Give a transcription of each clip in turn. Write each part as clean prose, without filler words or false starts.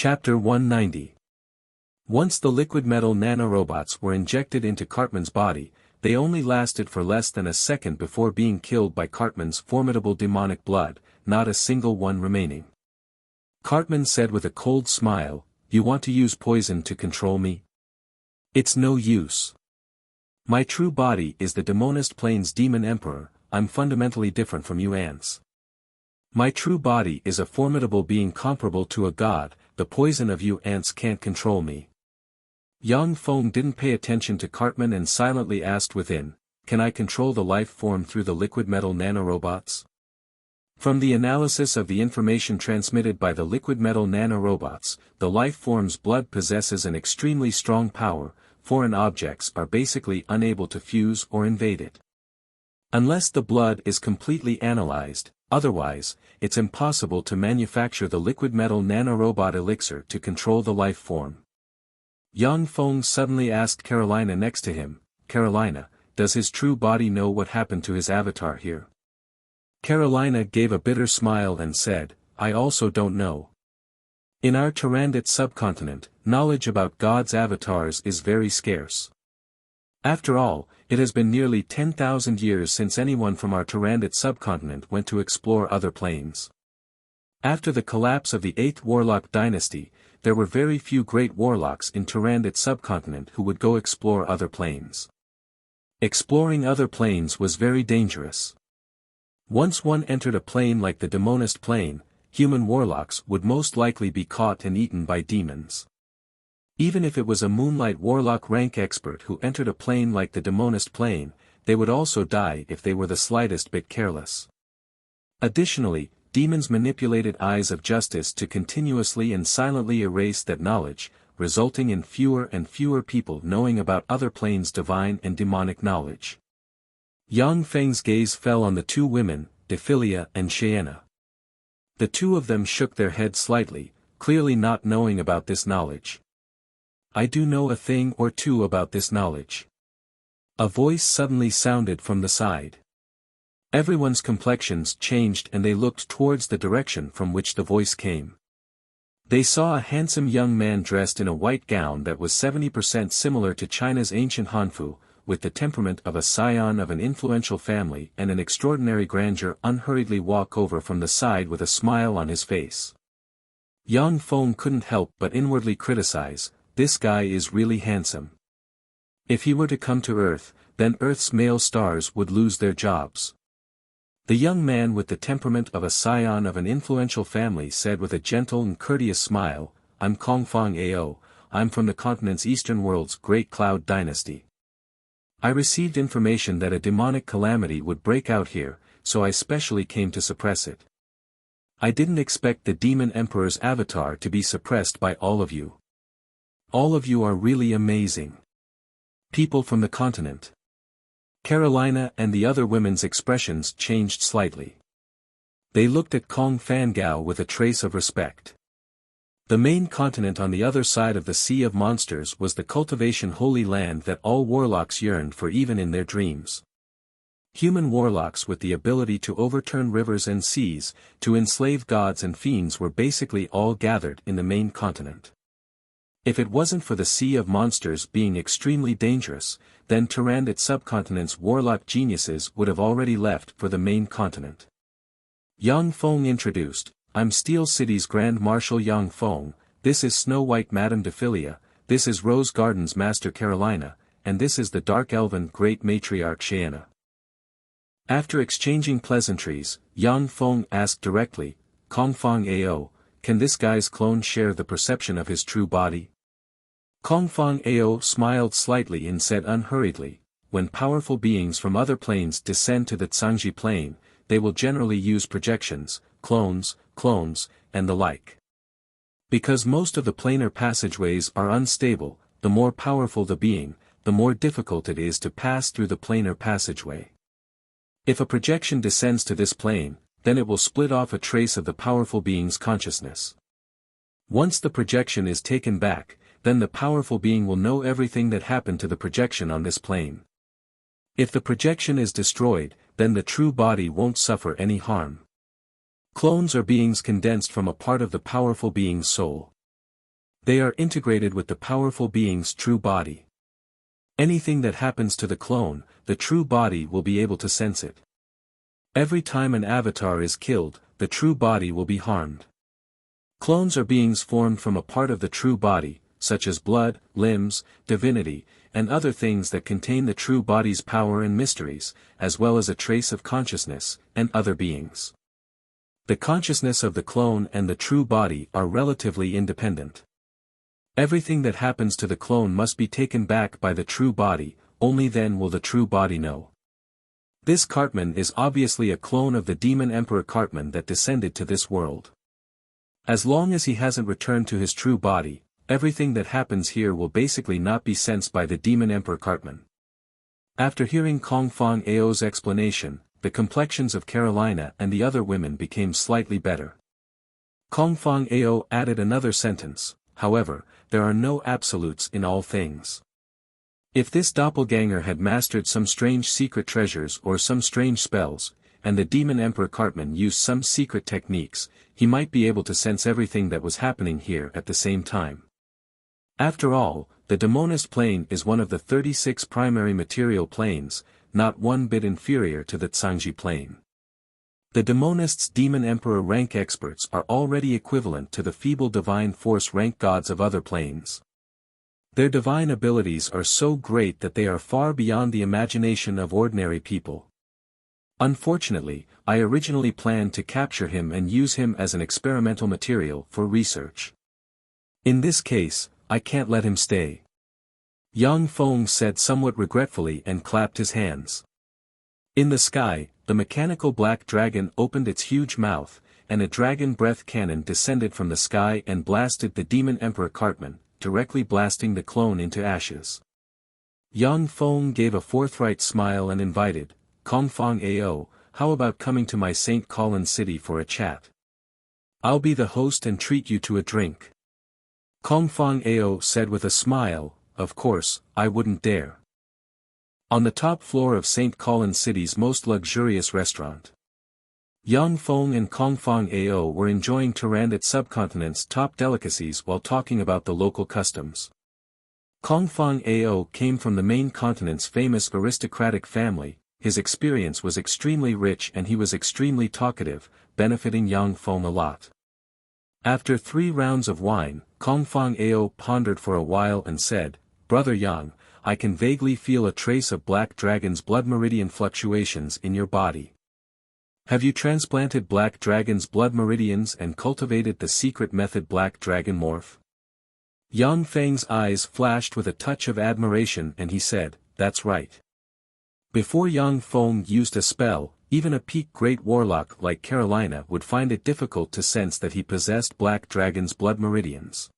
Chapter 190. Once the liquid metal nanorobots were injected into Cartman's body, they only lasted for less than a second before being killed by Cartman's formidable demonic blood, not a single one remaining. Cartman said with a cold smile, "You want to use poison to control me? It's no use. My true body is the Demonist Plane's Demon Emperor. I'm fundamentally different from you ants. My true body is a formidable being comparable to a god. The poison of you ants can't control me." Yang Feng didn't pay attention to Cartman and silently asked within, "Can I control the life form through the liquid metal nanorobots?" From the analysis of the information transmitted by the liquid metal nanorobots, the life form's blood possesses an extremely strong power. Foreign objects are basically unable to fuse or invade it. Unless the blood is completely analyzed, otherwise, it's impossible to manufacture the liquid metal nanorobot elixir to control the life form. Yang Feng suddenly asked Carolina next to him, "Carolina, does his true body know what happened to his avatar here?" Carolina gave a bitter smile and said, "I also don't know. In our Tyrannid subcontinent, knowledge about God's avatars is very scarce. After all, it has been nearly 10,000 years since anyone from our Tyrannid subcontinent went to explore other planes. After the collapse of the 8th Warlock dynasty, there were very few great warlocks in Tyrannid subcontinent who would go explore other planes. Exploring other planes was very dangerous. Once one entered a plane like the Demonist Plane, human warlocks would most likely be caught and eaten by demons. Even if it was a Moonlight Warlock rank expert who entered a plane like the Demonist Plane, they would also die if they were the slightest bit careless. Additionally, demons manipulated eyes of justice to continuously and silently erase that knowledge, resulting in fewer and fewer people knowing about other planes' divine and demonic knowledge. Yang Feng's gaze fell on the two women, Dephilia and Cheyenne. The two of them shook their heads slightly, clearly not knowing about this knowledge. "I do know a thing or two about this knowledge." A voice suddenly sounded from the side. Everyone's complexions changed and they looked towards the direction from which the voice came. They saw a handsome young man dressed in a white gown that was 70% similar to China's ancient Hanfu, with the temperament of a scion of an influential family and an extraordinary grandeur unhurriedly walk over from the side with a smile on his face. Yang Feng couldn't help but inwardly criticize, "This guy is really handsome. If he were to come to Earth, then Earth's male stars would lose their jobs." The young man with the temperament of a scion of an influential family said with a gentle and courteous smile, "I'm Kongfang Ao, I'm from the continent's eastern world's Great Cloud Dynasty. I received information that a demonic calamity would break out here, so I specially came to suppress it. I didn't expect the Demon Emperor's avatar to be suppressed by all of you. All of you are really amazing. People from the continent." Carolina and the other women's expressions changed slightly. They looked at Kong Fangao with a trace of respect. The main continent on the other side of the Sea of Monsters was the cultivation holy land that all warlocks yearned for even in their dreams. Human warlocks with the ability to overturn rivers and seas, to enslave gods and fiends were basically all gathered in the main continent. If it wasn't for the Sea of Monsters being extremely dangerous, then Tyrannid subcontinent's warlock geniuses would have already left for the main continent. Yang Feng introduced, "I'm Steel City's Grand Marshal Yang Feng, this is Snow White Madame Dephilia, this is Rose Garden's Master Carolina, and this is the Dark Elven Great Matriarch Cheyenne." After exchanging pleasantries, Yang Feng asked directly, "Kongfang Ao, can this guy's clone share the perception of his true body?" Kongfang Ao smiled slightly and said unhurriedly, "When powerful beings from other planes descend to the Tsangji plane, they will generally use projections, clones, and the like. Because most of the planar passageways are unstable, the more powerful the being, the more difficult it is to pass through the planar passageway. If a projection descends to this plane, then it will split off a trace of the powerful being's consciousness. Once the projection is taken back, then the powerful being will know everything that happened to the projection on this plane. If the projection is destroyed, then the true body won't suffer any harm. Clones are beings condensed from a part of the powerful being's soul. They are integrated with the powerful being's true body. Anything that happens to the clone, the true body will be able to sense it. Every time an avatar is killed, the true body will be harmed. Clones are beings formed from a part of the true body, such as blood, limbs, divinity, and other things that contain the true body's power and mysteries, as well as a trace of consciousness, and other beings. The consciousness of the clone and the true body are relatively independent. Everything that happens to the clone must be taken back by the true body, only then will the true body know. This Cartman is obviously a clone of the demon Emperor Cartman that descended to this world. As long as he hasn't returned to his true body, everything that happens here will basically not be sensed by the demon Emperor Cartman. After hearing Kong Fong Ao's explanation, the complexions of Carolina and the other women became slightly better. Kong Fong Ao added another sentence, however, there are no absolutes in all things. If this doppelganger had mastered some strange secret treasures or some strange spells, and the demon Emperor Cartman used some secret techniques, he might be able to sense everything that was happening here at the same time. After all, the demonist plane is one of the 36 primary material planes, not one bit inferior to the Tsangji plane. The demonist's demon emperor rank experts are already equivalent to the feeble divine force rank gods of other planes. Their divine abilities are so great that they are far beyond the imagination of ordinary people. Unfortunately, I originally planned to capture him and use him as an experimental material for research. In this case, I can't let him stay. Yang Feng said somewhat regretfully and clapped his hands. In the sky, the mechanical black dragon opened its huge mouth, and a dragon breath cannon descended from the sky and blasted the demon Emperor Cartman, directly blasting the clone into ashes. Yang Feng gave a forthright smile and invited, Kong Fong Ao, how about coming to my St. Colin city for a chat? I'll be the host and treat you to a drink. Kong Fong Ao said with a smile, of course, I wouldn't dare. On the top floor of St. Colin City's most luxurious restaurant, Yang Feng and Kong Fong Ao were enjoying Tyrannid subcontinent's top delicacies while talking about the local customs. Kong Fong Ao came from the main continent's famous aristocratic family, his experience was extremely rich and he was extremely talkative, benefiting Yang Feng a lot. After 3 rounds of wine, Kong Fong Ao pondered for a while and said, Brother Yang, I can vaguely feel a trace of Black Dragon's blood meridian fluctuations in your body. Have you transplanted Black Dragon's blood meridians and cultivated the secret method Black Dragon Morph? Yang Feng's eyes flashed with a touch of admiration and he said, that's right. Before Yang Feng used a spell, even a peak great warlock like Carolina would find it difficult to sense that he possessed Black Dragon's blood meridians.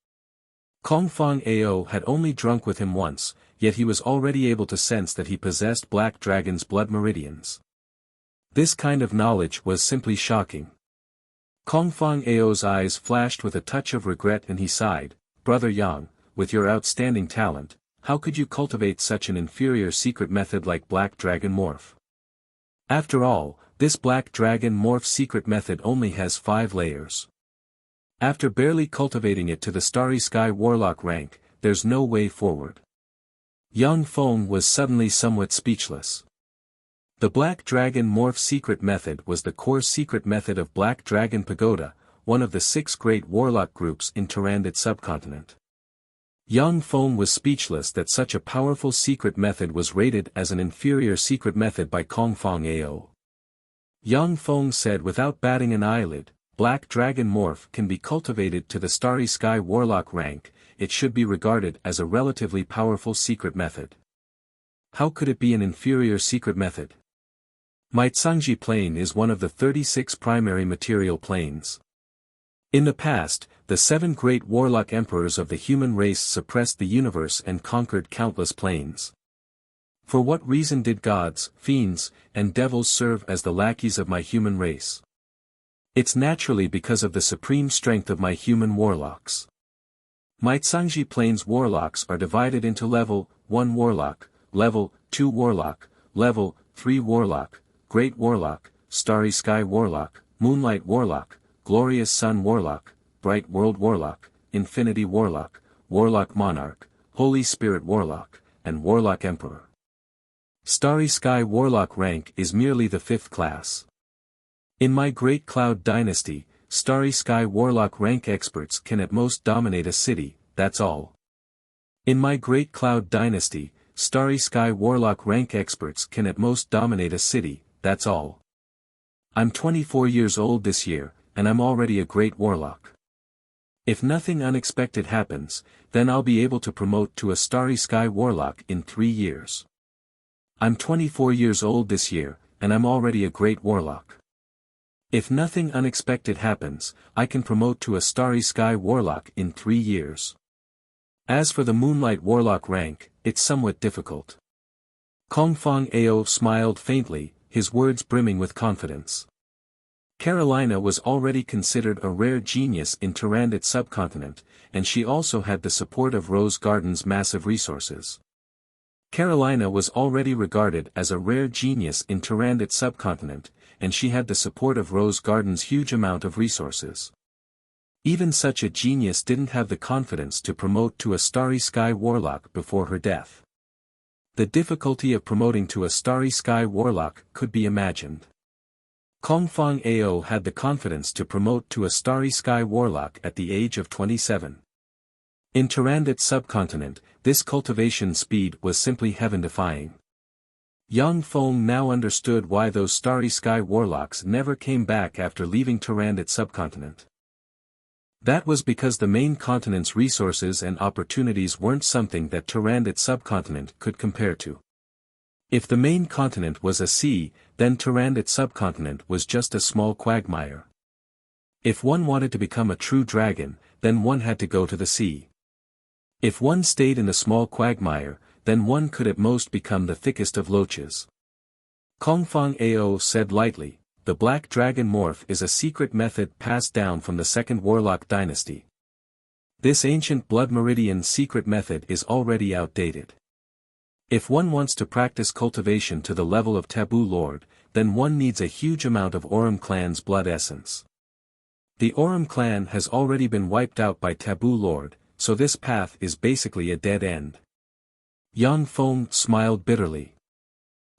Kong Fong Ao had only drunk with him once, yet he was already able to sense that he possessed Black Dragon's blood meridians. This kind of knowledge was simply shocking. Kong Fong Ao's eyes flashed with a touch of regret and he sighed, Brother Yang, with your outstanding talent, how could you cultivate such an inferior secret method like Black Dragon Morph? After all, this Black Dragon Morph secret method only has 5 layers. After barely cultivating it to the Starry Sky Warlock rank, there's no way forward. Yang Feng was suddenly somewhat speechless. The Black Dragon Morph secret method was the core secret method of Black Dragon Pagoda, one of the 6 great warlock groups in Tyrannid subcontinent. Yang Feng was speechless that such a powerful secret method was rated as an inferior secret method by Kong Fong Ao. Yang Feng said without batting an eyelid, Black Dragon Morph can be cultivated to the Starry Sky Warlock rank, it should be regarded as a relatively powerful secret method. How could it be an inferior secret method? My Tsangji plane is one of the 36 primary material planes. In the past, the 7 great warlock emperors of the human race suppressed the universe and conquered countless planes. For what reason did gods, fiends, and devils serve as the lackeys of my human race? It's naturally because of the supreme strength of my human warlocks. My Tsangji plane's warlocks are divided into level 1 warlock, level 2 warlock, level 3 warlock, great warlock, starry sky warlock, moonlight warlock, glorious sun warlock, bright world warlock, Infinity Warlock, Warlock Monarch, Holy Spirit Warlock, and Warlock Emperor. Starry Sky Warlock rank is merely the 5th class. In my Great Cloud Dynasty, Starry Sky Warlock rank experts can at most dominate a city, that's all. In my Great Cloud Dynasty, Starry Sky Warlock rank experts can at most dominate a city, that's all. I'm 24 years old this year, and I'm already a great warlock. If nothing unexpected happens, then I'll be able to promote to a Starry Sky Warlock in 3 years. I'm 24 years old this year, and I'm already a great warlock. If nothing unexpected happens, I can promote to a Starry Sky Warlock in 3 years. As for the Moonlight Warlock rank, it's somewhat difficult. Kong Fong Ao smiled faintly, his words brimming with confidence. Carolina was already considered a rare genius in Tyrannid subcontinent, and she also had the support of Rose Garden's massive resources. Carolina was already regarded as a rare genius in Tyrannid subcontinent, and she had the support of Rose Garden's huge amount of resources. Even such a genius didn't have the confidence to promote to a Starry Sky Warlock before her death. The difficulty of promoting to a Starry Sky Warlock could be imagined. Kong Fong Ao had the confidence to promote to a Starry Sky Warlock at the age of 27. In Tyrannid subcontinent, this cultivation speed was simply heaven-defying. Yang Feng now understood why those Starry Sky Warlocks never came back after leaving Tyrannid subcontinent. That was because the main continent's resources and opportunities weren't something that Tyrannid subcontinent could compare to. If the main continent was a sea, then Tyrannid subcontinent was just a small quagmire. If one wanted to become a true dragon, then one had to go to the sea. If one stayed in the small quagmire, then one could at most become the thickest of loaches. Kong Fong Ao said lightly, the Black Dragon Morph is a secret method passed down from the Second Warlock Dynasty. This ancient Blood Meridian secret method is already outdated. If one wants to practice cultivation to the level of Taboo Lord, then one needs a huge amount of Aurum clan's blood essence. The Aurum clan has already been wiped out by Taboo Lord, so this path is basically a dead end. Yang Feng smiled bitterly.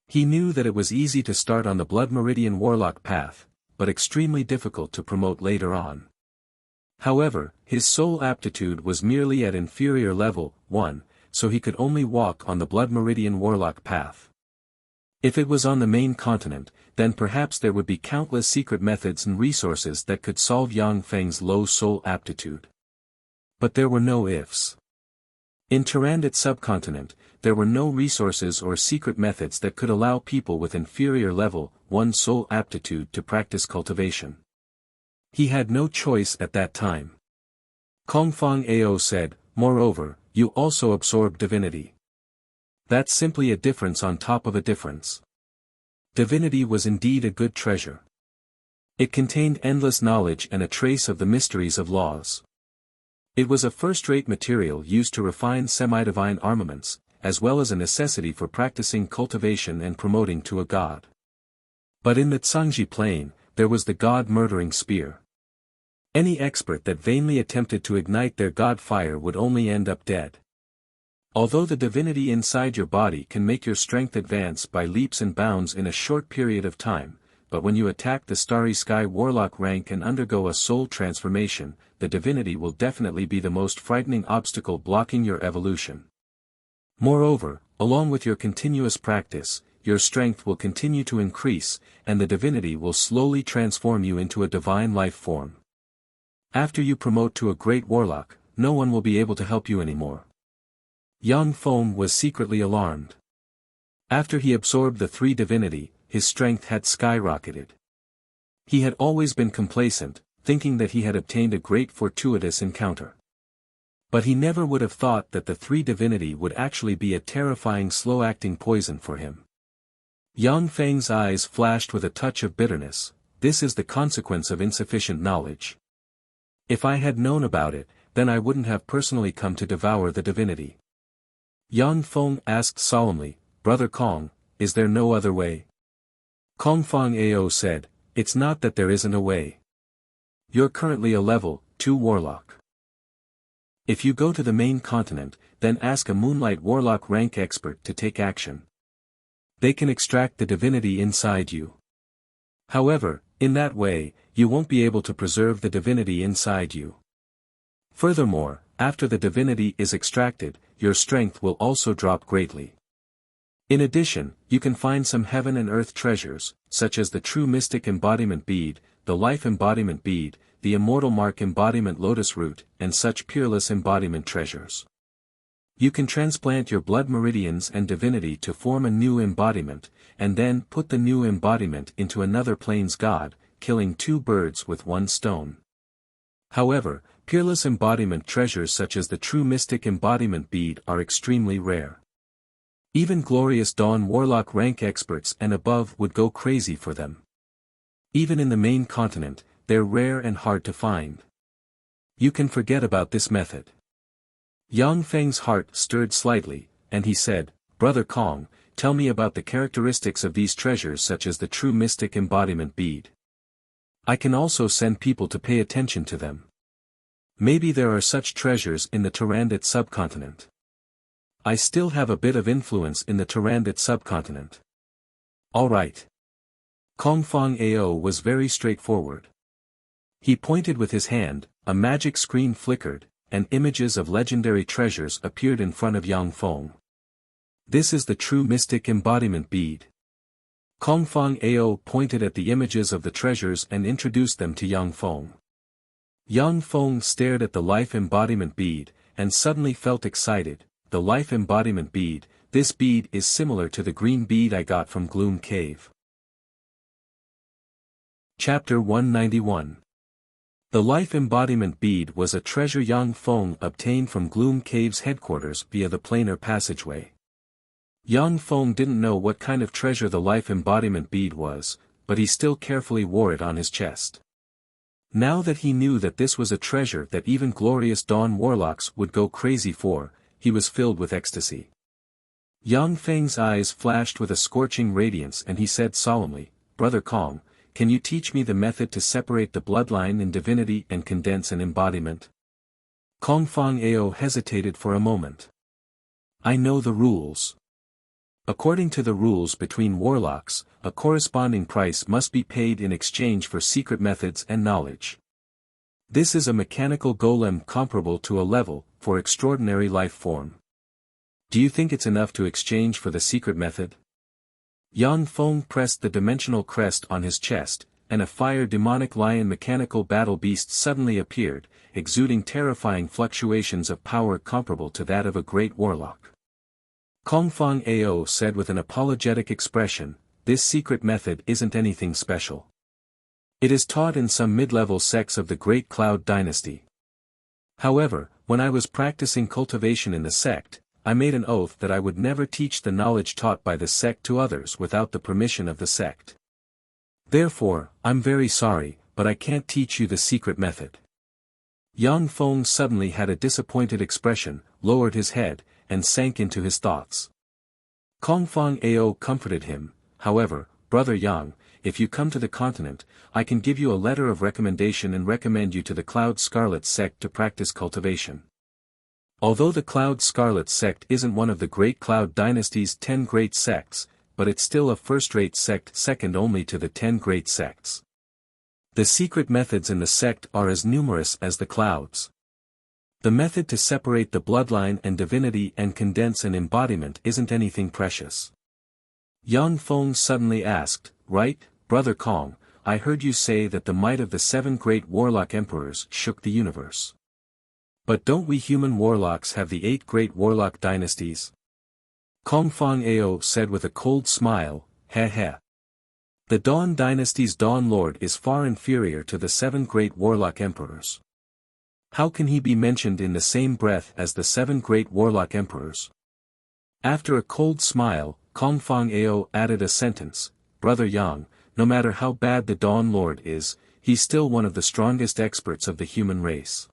He knew that it was easy to start on the Blood Meridian Warlock path, but extremely difficult to promote later on. However, his soul aptitude was merely at inferior level 1, so he could only walk on the Blood Meridian Warlock path. If it was on the main continent, then perhaps there would be countless secret methods and resources that could solve Yang Feng's low soul aptitude. But there were no ifs. In Tyrannid subcontinent, there were no resources or secret methods that could allow people with inferior level 1 soul aptitude to practice cultivation. He had no choice at that time. Kong Fong Ao said, moreover, you also absorb divinity. That's simply a difference on top of a difference. Divinity was indeed a good treasure. It contained endless knowledge and a trace of the mysteries of laws. It was a first-rate material used to refine semi-divine armaments, as well as a necessity for practicing cultivation and promoting to a god. But in the Tsangji Plain, there was the god-murdering spear. Any expert that vainly attempted to ignite their god fire would only end up dead. Although the divinity inside your body can make your strength advance by leaps and bounds in a short period of time, but when you attack the Starry Sky Warlock rank and undergo a soul transformation, the divinity will definitely be the most frightening obstacle blocking your evolution. Moreover, along with your continuous practice, your strength will continue to increase, and the divinity will slowly transform you into a divine life form. After you promote to a great warlock, no one will be able to help you anymore. Yang Feng was secretly alarmed. After he absorbed the 3 divinity, his strength had skyrocketed. He had always been complacent, thinking that he had obtained a great fortuitous encounter. But he never would have thought that the 3 divinity would actually be a terrifying slow-acting poison for him. Yang Feng's eyes flashed with a touch of bitterness. This is the consequence of insufficient knowledge. If I had known about it, then I wouldn't have personally come to devour the divinity. Yang Feng asked solemnly, Brother Kong, is there no other way? Kong Fong Ao said, it's not that there isn't a way. You're currently a level 2 warlock. If you go to the main continent, then ask a Moonlight Warlock rank expert to take action. They can extract the divinity inside you. However, in that way, you won't be able to preserve the divinity inside you. Furthermore, after the divinity is extracted, your strength will also drop greatly. In addition, you can find some heaven and earth treasures, such as the True Mystic Embodiment Bead, the Life Embodiment Bead, the Immortal Mark Embodiment Lotus Root, and such peerless embodiment treasures. You can transplant your blood meridians and divinity to form a new embodiment, and then put the new embodiment into another plane's god, killing two birds with one stone. However, peerless embodiment treasures such as the True Mystic Embodiment Bead are extremely rare. Even Glorious Dawn Warlock rank experts and above would go crazy for them. Even in the main continent, they're rare and hard to find. You can forget about this method. Yang Feng's heart stirred slightly, and he said, Brother Kong, tell me about the characteristics of these treasures such as the True Mystic Embodiment Bead. I can also send people to pay attention to them. Maybe there are such treasures in the Tyrannid subcontinent. I still have a bit of influence in the Tyrannid subcontinent. Alright. Kong Fong Ao was very straightforward. He pointed with his hand, a magic screen flickered, and images of legendary treasures appeared in front of Yang Feng. This is the True Mystic Embodiment Bead. Kong Fong Ao pointed at the images of the treasures and introduced them to Yang Feng. Yang Feng stared at the Life Embodiment Bead, and suddenly felt excited. The Life Embodiment Bead, this bead is similar to the green bead I got from Gloom Cave. Chapter 191. The Life Embodiment Bead was a treasure Yang Feng obtained from Gloom Cave's headquarters via the planar passageway. Yang Feng didn't know what kind of treasure the Life Embodiment Bead was, but he still carefully wore it on his chest. Now that he knew that this was a treasure that even Glorious Dawn Warlocks would go crazy for, he was filled with ecstasy. Yang Feng's eyes flashed with a scorching radiance and he said solemnly, Brother Kong, can you teach me the method to separate the bloodline in divinity and condense an embodiment? Kong Fong Ao hesitated for a moment. I know the rules. According to the rules between warlocks, a corresponding price must be paid in exchange for secret methods and knowledge. This is a mechanical golem comparable to a level, for extraordinary life form. Do you think it's enough to exchange for the secret method? Yang Feng pressed the dimensional crest on his chest, and a fire demonic lion mechanical battle beast suddenly appeared, exuding terrifying fluctuations of power comparable to that of a great warlock. Kong Fong Ao said with an apologetic expression, this secret method isn't anything special. It is taught in some mid-level sects of the Great Cloud Dynasty. However, when I was practicing cultivation in the sect, I made an oath that I would never teach the knowledge taught by the sect to others without the permission of the sect. Therefore, I'm very sorry, but I can't teach you the secret method. Yang Feng suddenly had a disappointed expression, lowered his head, and sank into his thoughts. Kong Fong Ao comforted him, however, Brother Yang, if you come to the continent, I can give you a letter of recommendation and recommend you to the Cloud Scarlet sect to practice cultivation. Although the Cloud Scarlet sect isn't one of the Great Cloud Dynasty's 10 great sects, but it's still a first-rate sect second only to the 10 great sects. The secret methods in the sect are as numerous as the clouds. The method to separate the bloodline and divinity and condense an embodiment isn't anything precious. Yang Feng suddenly asked, right, Brother Kong, I heard you say that the might of the 7 great warlock emperors shook the universe. But don't we human warlocks have the 8 great warlock dynasties? Kong Fong Ao said with a cold smile, heh heh. The Dawn dynasty's Dawn Lord is far inferior to the 7 great warlock emperors. How can he be mentioned in the same breath as the 7 great warlock emperors? After a cold smile, Kong Fong Ao added a sentence, Brother Yang, no matter how bad the Dawn Lord is, he's still one of the strongest experts of the human race.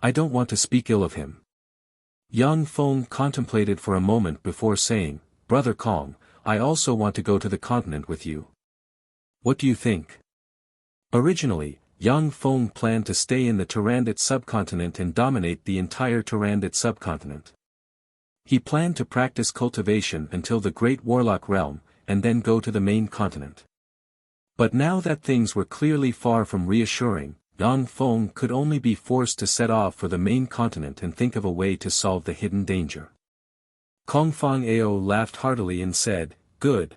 I don't want to speak ill of him. Yang Feng contemplated for a moment before saying, Brother Kong, I also want to go to the continent with you. What do you think? Originally, Yang Feng planned to stay in the Turandot subcontinent and dominate the entire Turandot subcontinent. He planned to practice cultivation until the Great Warlock realm, and then go to the main continent. But now that things were clearly far from reassuring, Yang Feng could only be forced to set off for the main continent and think of a way to solve the hidden danger. Kongfang Ao laughed heartily and said, "Good.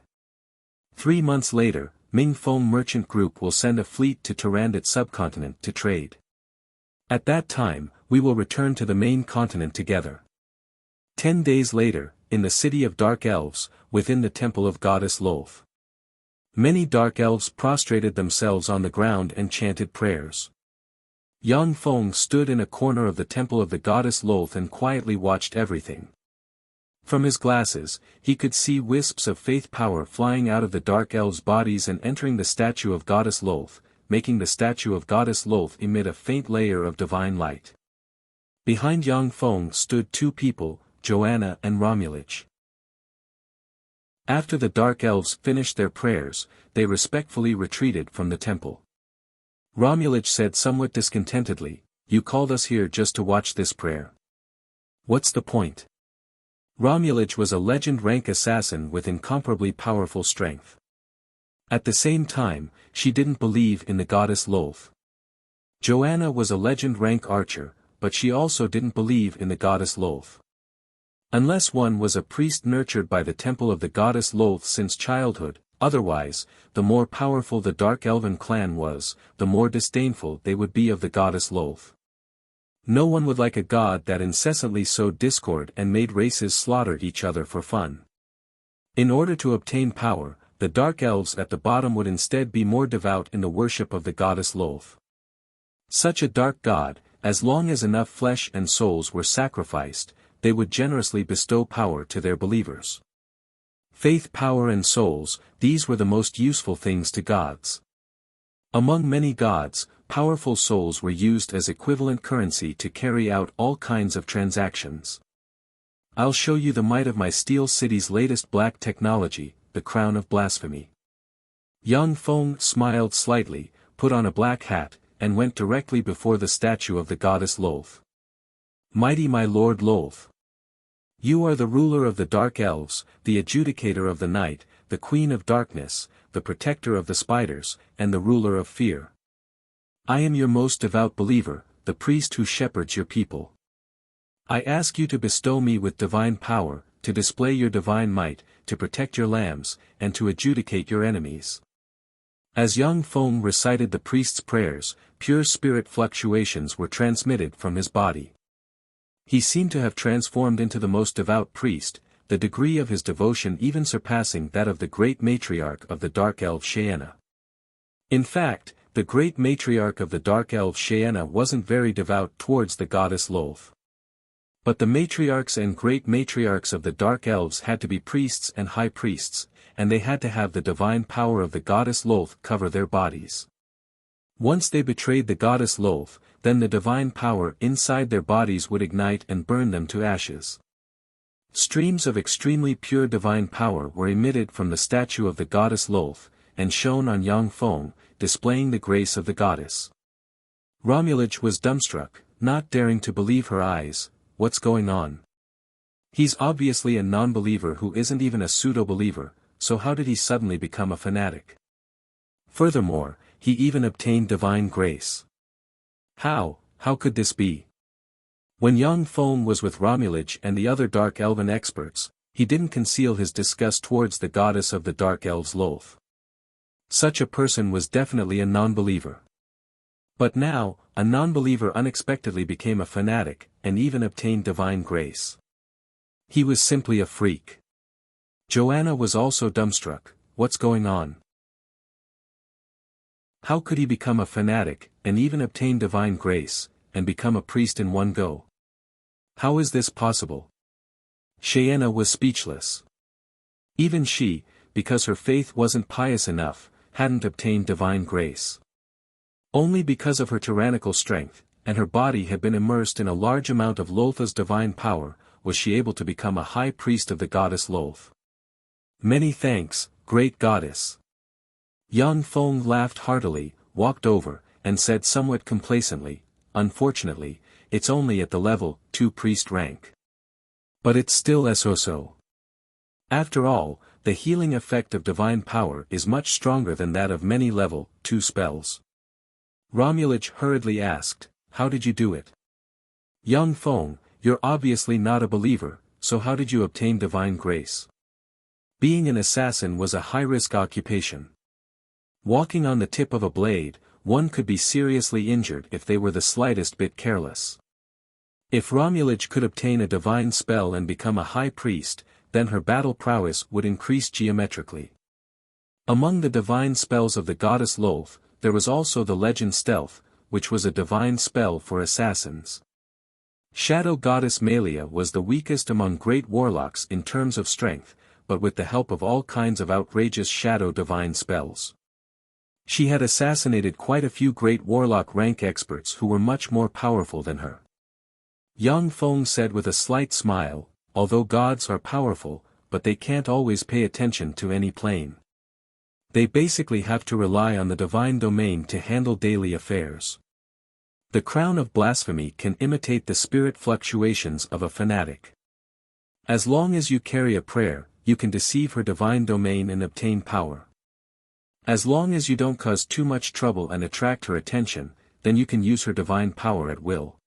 3 months later, Mingfeng Merchant Group will send a fleet to Turandot subcontinent to trade. At that time, we will return to the main continent together." 10 days later, in the city of Dark Elves, within the temple of Goddess Lolth, many Dark Elves prostrated themselves on the ground and chanted prayers. Yang Feng stood in a corner of the temple of the Goddess Lolth and quietly watched everything. From his glasses, he could see wisps of faith power flying out of the Dark Elves' bodies and entering the statue of Goddess Lolth, making the statue of Goddess Lolth emit a faint layer of divine light. Behind Yang Feng stood 2 people, Joanna and Romulich. After the Dark Elves finished their prayers, they respectfully retreated from the temple. Romulich said somewhat discontentedly, "You called us here just to watch this prayer. What's the point?" Romulich was a legend-rank assassin with incomparably powerful strength. At the same time, she didn't believe in the Goddess Lolth. Joanna was a legend-rank archer, but she also didn't believe in the Goddess Lolth. Unless one was a priest nurtured by the temple of the Goddess Lolth since childhood, otherwise, the more powerful the Dark Elven clan was, the more disdainful they would be of the Goddess Lolth. No one would like a god that incessantly sowed discord and made races slaughter each other for fun. In order to obtain power, the Dark Elves at the bottom would instead be more devout in the worship of the Goddess Lolth. Such a dark god, as long as enough flesh and souls were sacrificed, they would generously bestow power to their believers. Faith, power and souls, these were the most useful things to gods. Among many gods, powerful souls were used as equivalent currency to carry out all kinds of transactions. "I'll show you the might of my Steel City's latest black technology, the Crown of Blasphemy." Yang Feng smiled slightly, put on a black hat, and went directly before the statue of the Goddess Lolth. "Mighty my Lord Lolth. You are the ruler of the Dark Elves, the adjudicator of the night, the Queen of Darkness, the protector of the spiders, and the ruler of fear. I am your most devout believer, the priest who shepherds your people. I ask you to bestow me with divine power, to display your divine might, to protect your lambs, and to adjudicate your enemies." As Yang Feng recited the priest's prayers, pure spirit fluctuations were transmitted from his body. He seemed to have transformed into the most devout priest, the degree of his devotion even surpassing that of the great matriarch of the Dark Elf Cheyenne. In fact, the great matriarch of the Dark Elf Cheyenne wasn't very devout towards the Goddess Lolth. But the matriarchs and great matriarchs of the Dark Elves had to be priests and high priests, and they had to have the divine power of the Goddess Lolth cover their bodies. Once they betrayed the Goddess Lolth, then the divine power inside their bodies would ignite and burn them to ashes. Streams of extremely pure divine power were emitted from the statue of the Goddess Lolth, and shone on Yang Feng, displaying the grace of the goddess. Romulich was dumbstruck, not daring to believe her eyes. "What's going on? He's obviously a non-believer who isn't even a pseudo-believer, so how did he suddenly become a fanatic? Furthermore, he even obtained divine grace. How could this be?" When Yang Feng was with Romulich and the other Dark Elven experts, he didn't conceal his disgust towards the goddess of the Dark Elves Lolth. Such a person was definitely a non-believer. But now, a non-believer unexpectedly became a fanatic, and even obtained divine grace. He was simply a freak. Joanna was also dumbstruck. "What's going on? How could he become a fanatic, and even obtain divine grace, and become a priest in one go? How is this possible?" Cheyenne was speechless. Even she, because her faith wasn't pious enough, hadn't obtained divine grace. Only because of her tyrannical strength, and her body had been immersed in a large amount of Loltha's divine power, was she able to become a high priest of the goddess Lolth. "Many thanks, great goddess." Yang Feng laughed heartily, walked over, and said somewhat complacently, "Unfortunately, it's only at the level 2 priest rank. But it's still so. After all, the healing effect of divine power is much stronger than that of many level 2 spells." Romulaj hurriedly asked, "How did you do it?" "Young Feng, you're obviously not a believer, so how did you obtain divine grace?" Being an assassin was a high-risk occupation. Walking on the tip of a blade, one could be seriously injured if they were the slightest bit careless. If Romulaj could obtain a divine spell and become a high priest, then her battle prowess would increase geometrically. Among the divine spells of the goddess Lolth, there was also the legend Stealth, which was a divine spell for assassins. Shadow goddess Malia was the weakest among great warlocks in terms of strength, but with the help of all kinds of outrageous shadow divine spells. She had assassinated quite a few great warlock rank experts who were much more powerful than her. Yang Feng said with a slight smile, "Although gods are powerful, but they can't always pay attention to any plane. They basically have to rely on the divine domain to handle daily affairs. The crown of blasphemy can imitate the spirit fluctuations of a fanatic. As long as you carry a prayer, you can deceive her divine domain and obtain power. As long as you don't cause too much trouble and attract her attention, then you can use her divine power at will."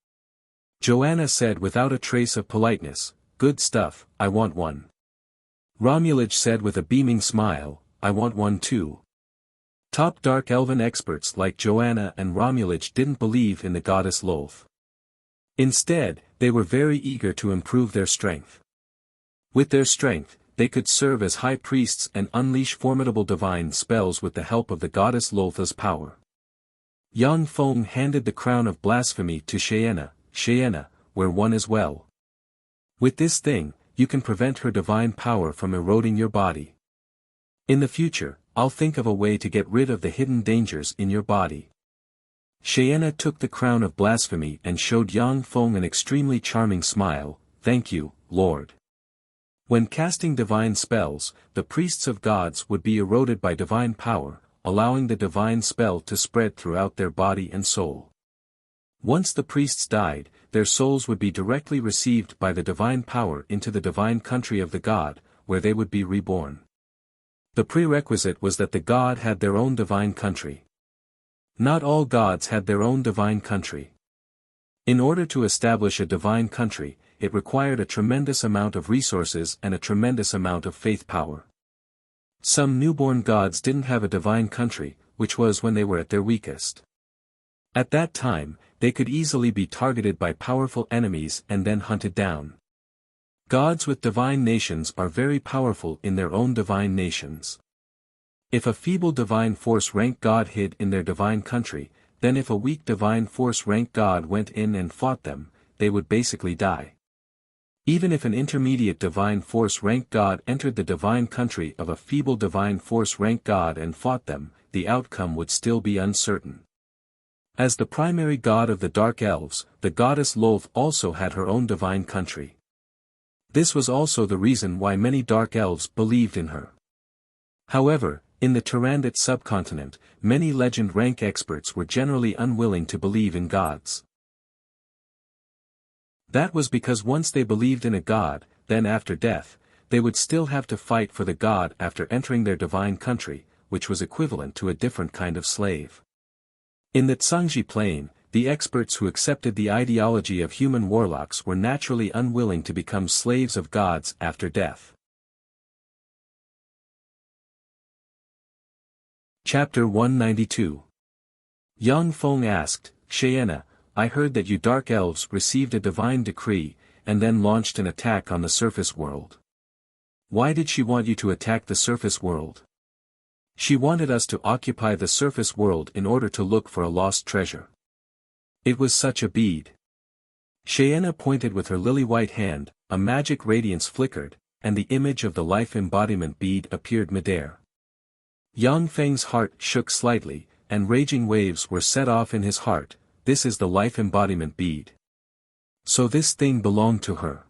Joanna said without a trace of politeness, "Good stuff, I want one." Romulaj said with a beaming smile, "I want one too." Top Dark Elven experts like Joanna and Romulaj didn't believe in the goddess Lolth. Instead, they were very eager to improve their strength. With their strength, they could serve as high priests and unleash formidable divine spells with the help of the goddess Loltha's power. Yang Feng handed the crown of blasphemy to Cheyenne, wear one as well. With this thing, you can prevent her divine power from eroding your body. In the future, I'll think of a way to get rid of the hidden dangers in your body." Cheyenne took the crown of blasphemy and showed Yang Feng an extremely charming smile, "Thank you, Lord." When casting divine spells, the priests of gods would be eroded by divine power, allowing the divine spell to spread throughout their body and soul. Once the priests died, their souls would be directly received by the divine power into the divine country of the god, where they would be reborn. The prerequisite was that the god had their own divine country. Not all gods had their own divine country. In order to establish a divine country, it required a tremendous amount of resources and a tremendous amount of faith power. Some newborn gods didn't have a divine country, which was when they were at their weakest. At that time, they could easily be targeted by powerful enemies and then hunted down. Gods with divine nations are very powerful in their own divine nations. If a feeble divine force rank god hid in their divine country, then if a weak divine force rank god went in and fought them, they would basically die. Even if an intermediate divine force rank god entered the divine country of a feeble divine force rank god and fought them, the outcome would still be uncertain. As the primary god of the Dark Elves, the goddess Lolth also had her own divine country. This was also the reason why many Dark Elves believed in her. However, in the Tyrannid subcontinent, many legend rank experts were generally unwilling to believe in gods. That was because once they believed in a god, then after death, they would still have to fight for the god after entering their divine country, which was equivalent to a different kind of slave. In the Tsangji Plain, the experts who accepted the ideology of human warlocks were naturally unwilling to become slaves of gods after death. Chapter 192. Yang Feng asked, "Cheyenne, I heard that you Dark Elves received a divine decree, and then launched an attack on the surface world. Why did she want you to attack the surface world?" "She wanted us to occupy the surface world in order to look for a lost treasure. It was such a bead." Cheyenne pointed with her lily-white hand, a magic radiance flickered, and the image of the life embodiment bead appeared midair. Yang Feng's heart shook slightly, and raging waves were set off in his heart. "This is the life embodiment bead. So this thing belonged to her."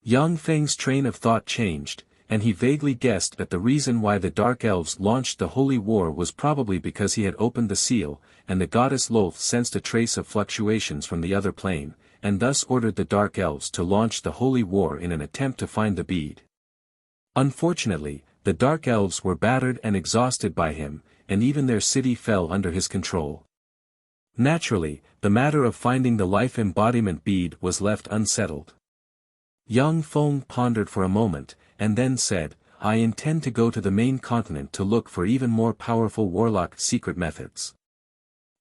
Yang Feng's train of thought changed, and he vaguely guessed that the reason why the Dark Elves launched the Holy War was probably because he had opened the seal, and the goddess Lolth sensed a trace of fluctuations from the other plane, and thus ordered the Dark Elves to launch the Holy War in an attempt to find the bead. Unfortunately, the Dark Elves were battered and exhausted by him, and even their city fell under his control. Naturally, the matter of finding the life embodiment bead was left unsettled. Yang Feng pondered for a moment, and then said, "I intend to go to the main continent to look for even more powerful warlock secret methods.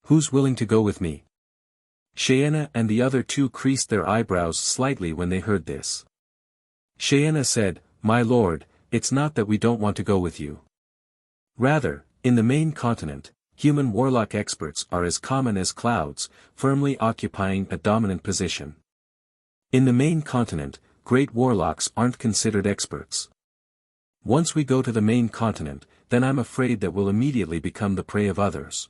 Who's willing to go with me?" Cheyenne and the other two creased their eyebrows slightly when they heard this. Cheyenne said, "My lord, it's not that we don't want to go with you. Rather, in the main continent, human warlock experts are as common as clouds, firmly occupying a dominant position. In the main continent, great warlocks aren't considered experts. Once we go to the main continent, then I'm afraid that we'll immediately become the prey of others.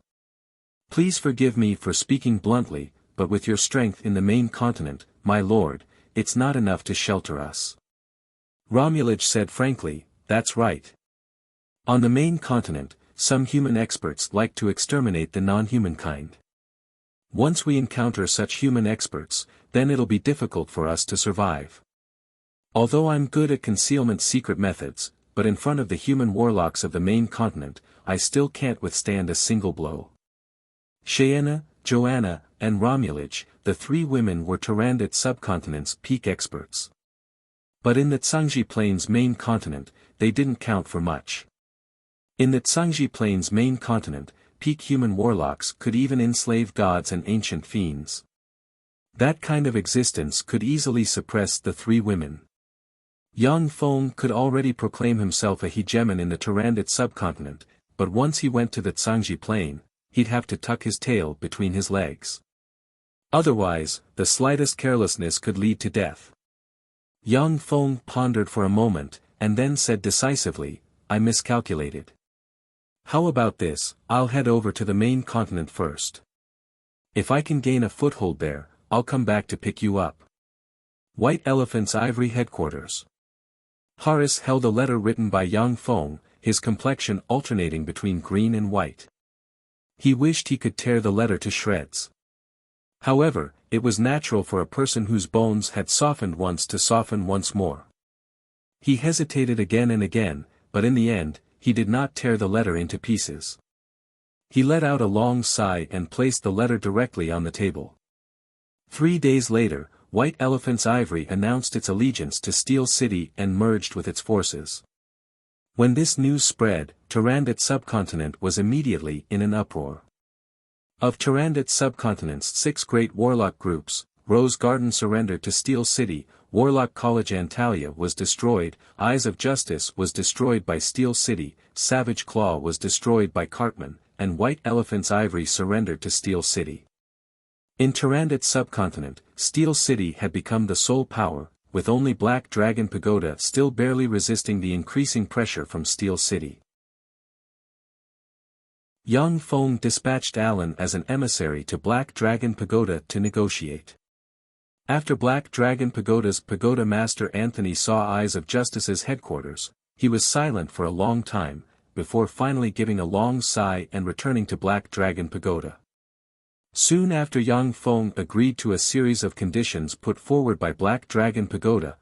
Please forgive me for speaking bluntly, but with your strength in the main continent, my lord, it's not enough to shelter us." Romulage said frankly, "That's right. On the main continent, some human experts like to exterminate the non-human kind. Once we encounter such human experts, then it'll be difficult for us to survive. Although I'm good at concealment secret methods, but in front of the human warlocks of the main continent, I still can't withstand a single blow." Cheyenne, Joanna, and Romulage, the three women were Tyrannid subcontinent's peak experts. But in the Tsangji Plains main continent, they didn't count for much. In the Tsangji Plains main continent, peak human warlocks could even enslave gods and ancient fiends. That kind of existence could easily suppress the three women. Yang Feng could already proclaim himself a hegemon in the Tyrannid subcontinent, but once he went to the Tsangji Plain, he'd have to tuck his tail between his legs. Otherwise, the slightest carelessness could lead to death. Yang Feng pondered for a moment, and then said decisively, "I miscalculated. How about this, I'll head over to the main continent first. If I can gain a foothold there, I'll come back to pick you up." White Elephant's Ivory Headquarters. Horace held a letter written by Yang Feng, his complexion alternating between green and white. He wished he could tear the letter to shreds. However, it was natural for a person whose bones had softened once to soften once more. He hesitated again and again, but in the end, he did not tear the letter into pieces. He let out a long sigh and placed the letter directly on the table. 3 days later, White Elephant's Ivory announced its allegiance to Steel City and merged with its forces. When this news spread, Tyrannid subcontinent was immediately in an uproar. Of Tyrannid subcontinent's 6 great warlock groups, Rose Garden surrendered to Steel City, Warlock College Antalya was destroyed, Eyes of Justice was destroyed by Steel City, Savage Claw was destroyed by Cartman, and White Elephant's Ivory surrendered to Steel City. In Tyrannid subcontinent, Steel City had become the sole power, with only Black Dragon Pagoda still barely resisting the increasing pressure from Steel City. Yang Feng dispatched Alan as an emissary to Black Dragon Pagoda to negotiate. After Black Dragon Pagoda's Pagoda Master Anthony saw Eyes of Justice's headquarters, he was silent for a long time, before finally giving a long sigh and returning to Black Dragon Pagoda. Soon after Yang Feng agreed to a series of conditions put forward by Black Dragon Pagoda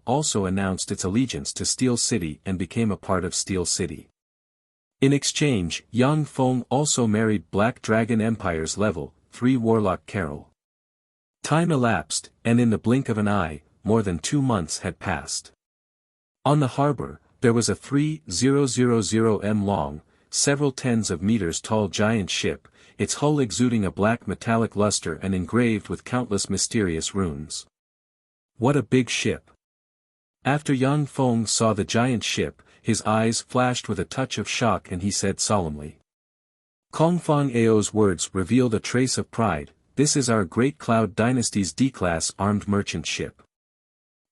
also announced its allegiance to Steel City and became a part of Steel City. In exchange, Yang Feng also married Black Dragon Empire's Level 3 Warlock Carol. Time elapsed, and in the blink of an eye, more than 2 months had passed. On the harbor, there was a 3,000 m long, several tens of meters tall giant ship, its hull exuding a black metallic luster and engraved with countless mysterious runes. What a big ship! After Yang Feng saw the giant ship, his eyes flashed with a touch of shock and he said solemnly. Kongfang Ao's words revealed a trace of pride, "This is our Great Cloud Dynasty's D-Class armed merchant ship.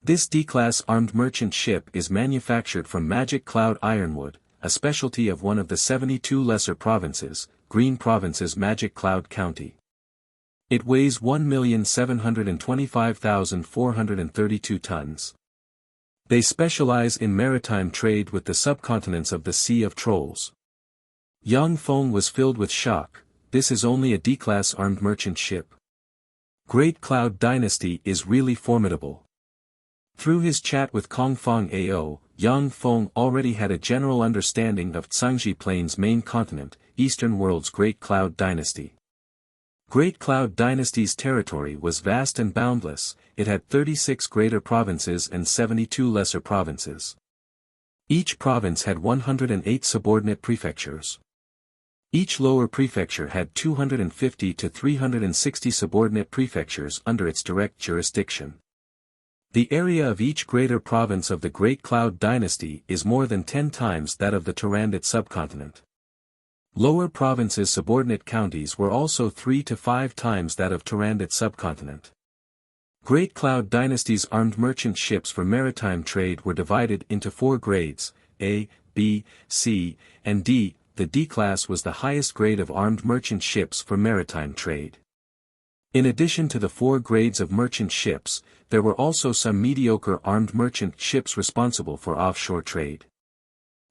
This D-Class armed merchant ship is manufactured from Magic Cloud Ironwood, a specialty of one of the 72 lesser provinces, Green Province's Magic Cloud County. It weighs 1,725,432 tons. They specialize in maritime trade with the subcontinents of the Sea of Trolls. Yang Feng was filled with shock. This is only a D-class armed merchant ship. Great Cloud Dynasty is really formidable. Through his chat with Kongfang Ao, Yang Feng already had a general understanding of Tsangji Plain's main continent, Eastern World's Great Cloud Dynasty. Great Cloud Dynasty's territory was vast and boundless. It had 36 greater provinces and 72 lesser provinces. Each province had 108 subordinate prefectures. Each lower prefecture had 250 to 360 subordinate prefectures under its direct jurisdiction. The area of each greater province of the Great Cloud Dynasty is more than 10 times that of the Turandot subcontinent. Lower provinces' subordinate counties were also 3 to 5 times that of Turandot subcontinent. Great Cloud Dynasty's armed merchant ships for maritime trade were divided into 4 grades, A, B, C, and D. The D-class was the highest grade of armed merchant ships for maritime trade. In addition to the 4 grades of merchant ships, there were also some mediocre armed merchant ships responsible for offshore trade.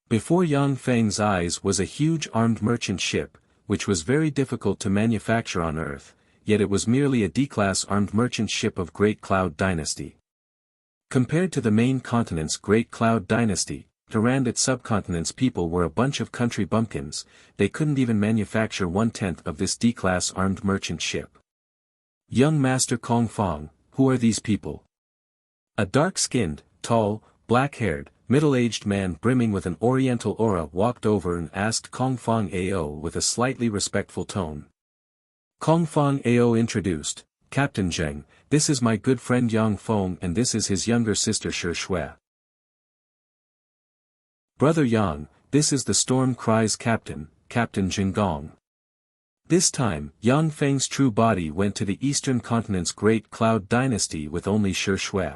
Before Yang Feng's eyes was a huge armed merchant ship, which was very difficult to manufacture on Earth, yet it was merely a D-class armed merchant ship of Great Cloud Dynasty. Compared to the main continent's Great Cloud Dynasty, Turandot subcontinent's people were a bunch of country bumpkins. They couldn't even manufacture 1/10 of this D-class armed merchant ship. Young Master Kongfang, who are these people? A dark-skinned, tall, black-haired, middle-aged man brimming with an oriental aura walked over and asked Kongfang Ao with a slightly respectful tone. Kongfang Ao introduced, Captain Zheng, this is my good friend Yang Feng and this is his younger sister Shi Shui. Brother Yang, this is the Storm Cry's captain, Captain Jinggong. This time, Yang Feng's true body went to the eastern continent's Great Cloud Dynasty with only Shi Shui.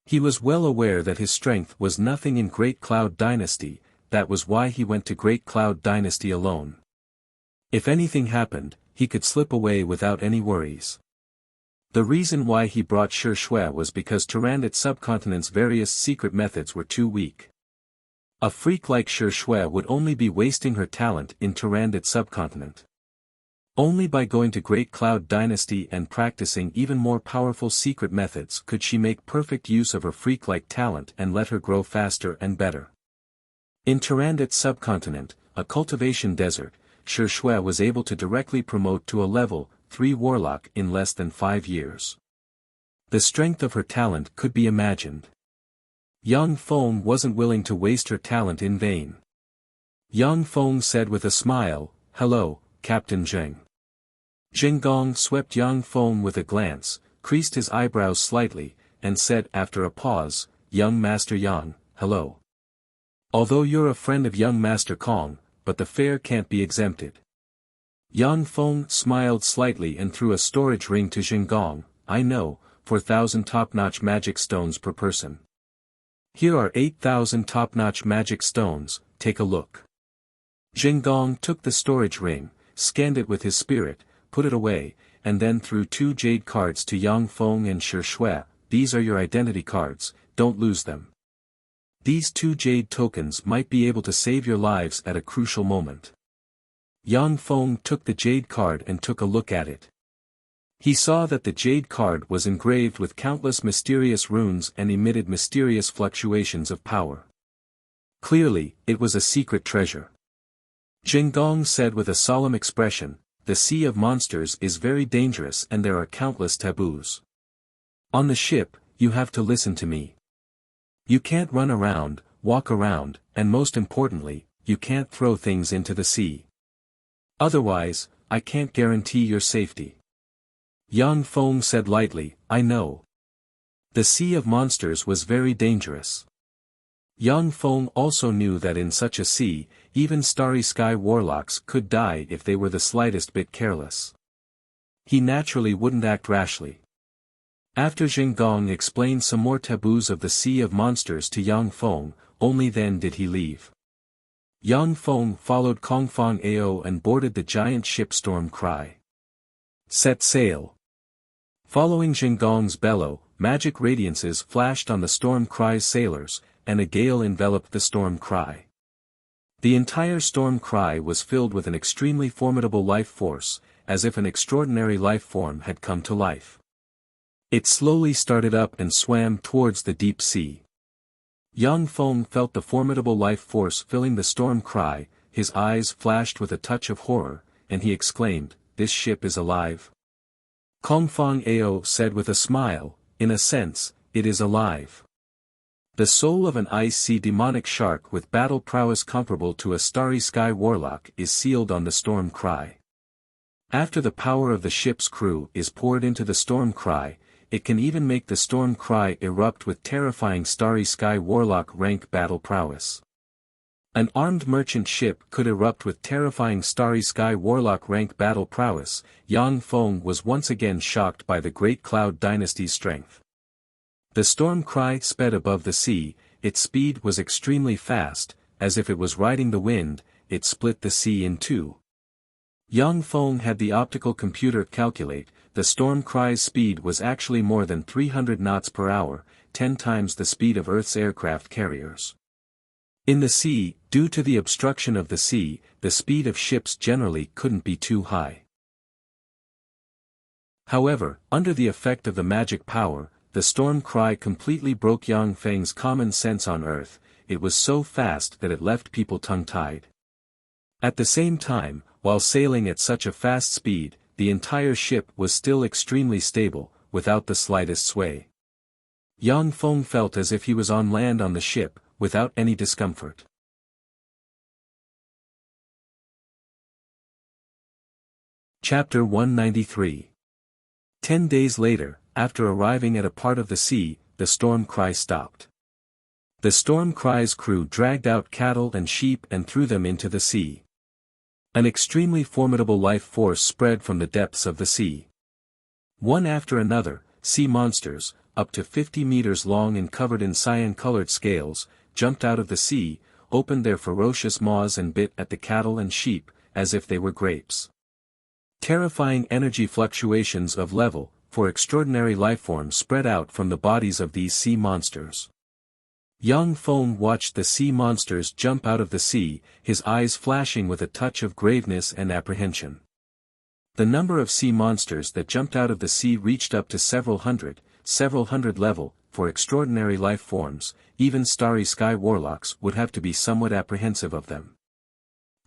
He was well aware that his strength was nothing in Great Cloud Dynasty, that was why he went to Great Cloud Dynasty alone. If anything happened, he could slip away without any worries. The reason why he brought Shi Shui was because Turandot subcontinent's various secret methods were too weak. A freak like Shi Shui would only be wasting her talent in Turandot subcontinent. Only by going to Great Cloud Dynasty and practicing even more powerful secret methods could she make perfect use of her freak-like talent and let her grow faster and better. In Turandot subcontinent, a cultivation desert, Shi Shui was able to directly promote to a level 3 warlock in less than 5 years. The strength of her talent could be imagined. Yang Feng wasn't willing to waste her talent in vain. Yang Feng said with a smile, hello, Captain Zheng. Jinggong swept Yang Feng with a glance, creased his eyebrows slightly, and said after a pause, Young Master Yang, hello. Although you're a friend of young Master Kong, but the fare can't be exempted. Yang Feng smiled slightly and threw a storage ring to Jinggong, I know, 4,000 top-notch magic stones per person. Here are 8,000 top-notch magic stones, take a look. Jinggong took the storage ring, scanned it with his spirit, put it away, and then threw 2 jade cards to Yang Feng and Shi Shui, these are your identity cards, don't lose them. These 2 jade tokens might be able to save your lives at a crucial moment. Yang Feng took the jade card and took a look at it. He saw that the jade card was engraved with countless mysterious runes and emitted mysterious fluctuations of power. Clearly, it was a secret treasure. Jinggong said with a solemn expression, the Sea of Monsters is very dangerous and there are countless taboos. On the ship, you have to listen to me. You can't run around, walk around, and most importantly, you can't throw things into the sea. Otherwise, I can't guarantee your safety. Yang Feng said lightly, I know. The Sea of Monsters was very dangerous. Yang Feng also knew that in such a sea, even Starry Sky warlocks could die if they were the slightest bit careless. He naturally wouldn't act rashly. After Jinggong explained some more taboos of the Sea of Monsters to Yang Feng, only then did he leave. Yang Feng followed Kongfang Ao and boarded the giant ship Storm Cry. Set sail. Following Jinggong's bellow, magic radiances flashed on the Storm Cry's sailors, and a gale enveloped the Storm Cry. The entire Storm Cry was filled with an extremely formidable life force, as if an extraordinary life form had come to life. It slowly started up and swam towards the deep sea. Yang Feng felt the formidable life force filling the Storm Cry, his eyes flashed with a touch of horror, and he exclaimed, "This ship is alive." Kongfang Ao said with a smile, "In a sense, it is alive. The soul of an ice sea demonic shark with battle prowess comparable to a starry sky warlock is sealed on the Storm Cry. After the power of the ship's crew is poured into the Storm Cry, it can even make the Storm Cry erupt with terrifying starry sky warlock rank battle prowess. An armed merchant ship could erupt with terrifying starry sky warlock rank battle prowess." Yang Feng was once again shocked by the Great Cloud Dynasty's strength. The Storm Cry sped above the sea, its speed was extremely fast, as if it was riding the wind, it split the sea in two. Yang Feng had the optical computer calculate, the Storm Cry's speed was actually more than 300 knots per hour, 10 times the speed of Earth's aircraft carriers. In the sea, due to the obstruction of the sea, the speed of ships generally couldn't be too high. However, under the effect of the magic power, the Storm Cry completely broke Yang Feng's common sense on Earth. It was so fast that it left people tongue-tied. At the same time, while sailing at such a fast speed, the entire ship was still extremely stable, without the slightest sway. Yang Feng felt as if he was on land on the ship, without any discomfort. Chapter 193. 10 days later, after arriving at a part of the sea, the Storm Cry stopped. The Storm Cry's crew dragged out cattle and sheep and threw them into the sea. An extremely formidable life force spread from the depths of the sea. One after another, sea monsters, up to 50 meters long and covered in cyan-colored scales, jumped out of the sea, opened their ferocious maws and bit at the cattle and sheep, as if they were grapes. Terrifying energy fluctuations of level, for extraordinary lifeforms spread out from the bodies of these sea monsters. Yang Feng watched the sea monsters jump out of the sea, his eyes flashing with a touch of graveness and apprehension. The number of sea monsters that jumped out of the sea reached up to several hundred level. For extraordinary life forms, even starry sky warlocks would have to be somewhat apprehensive of them.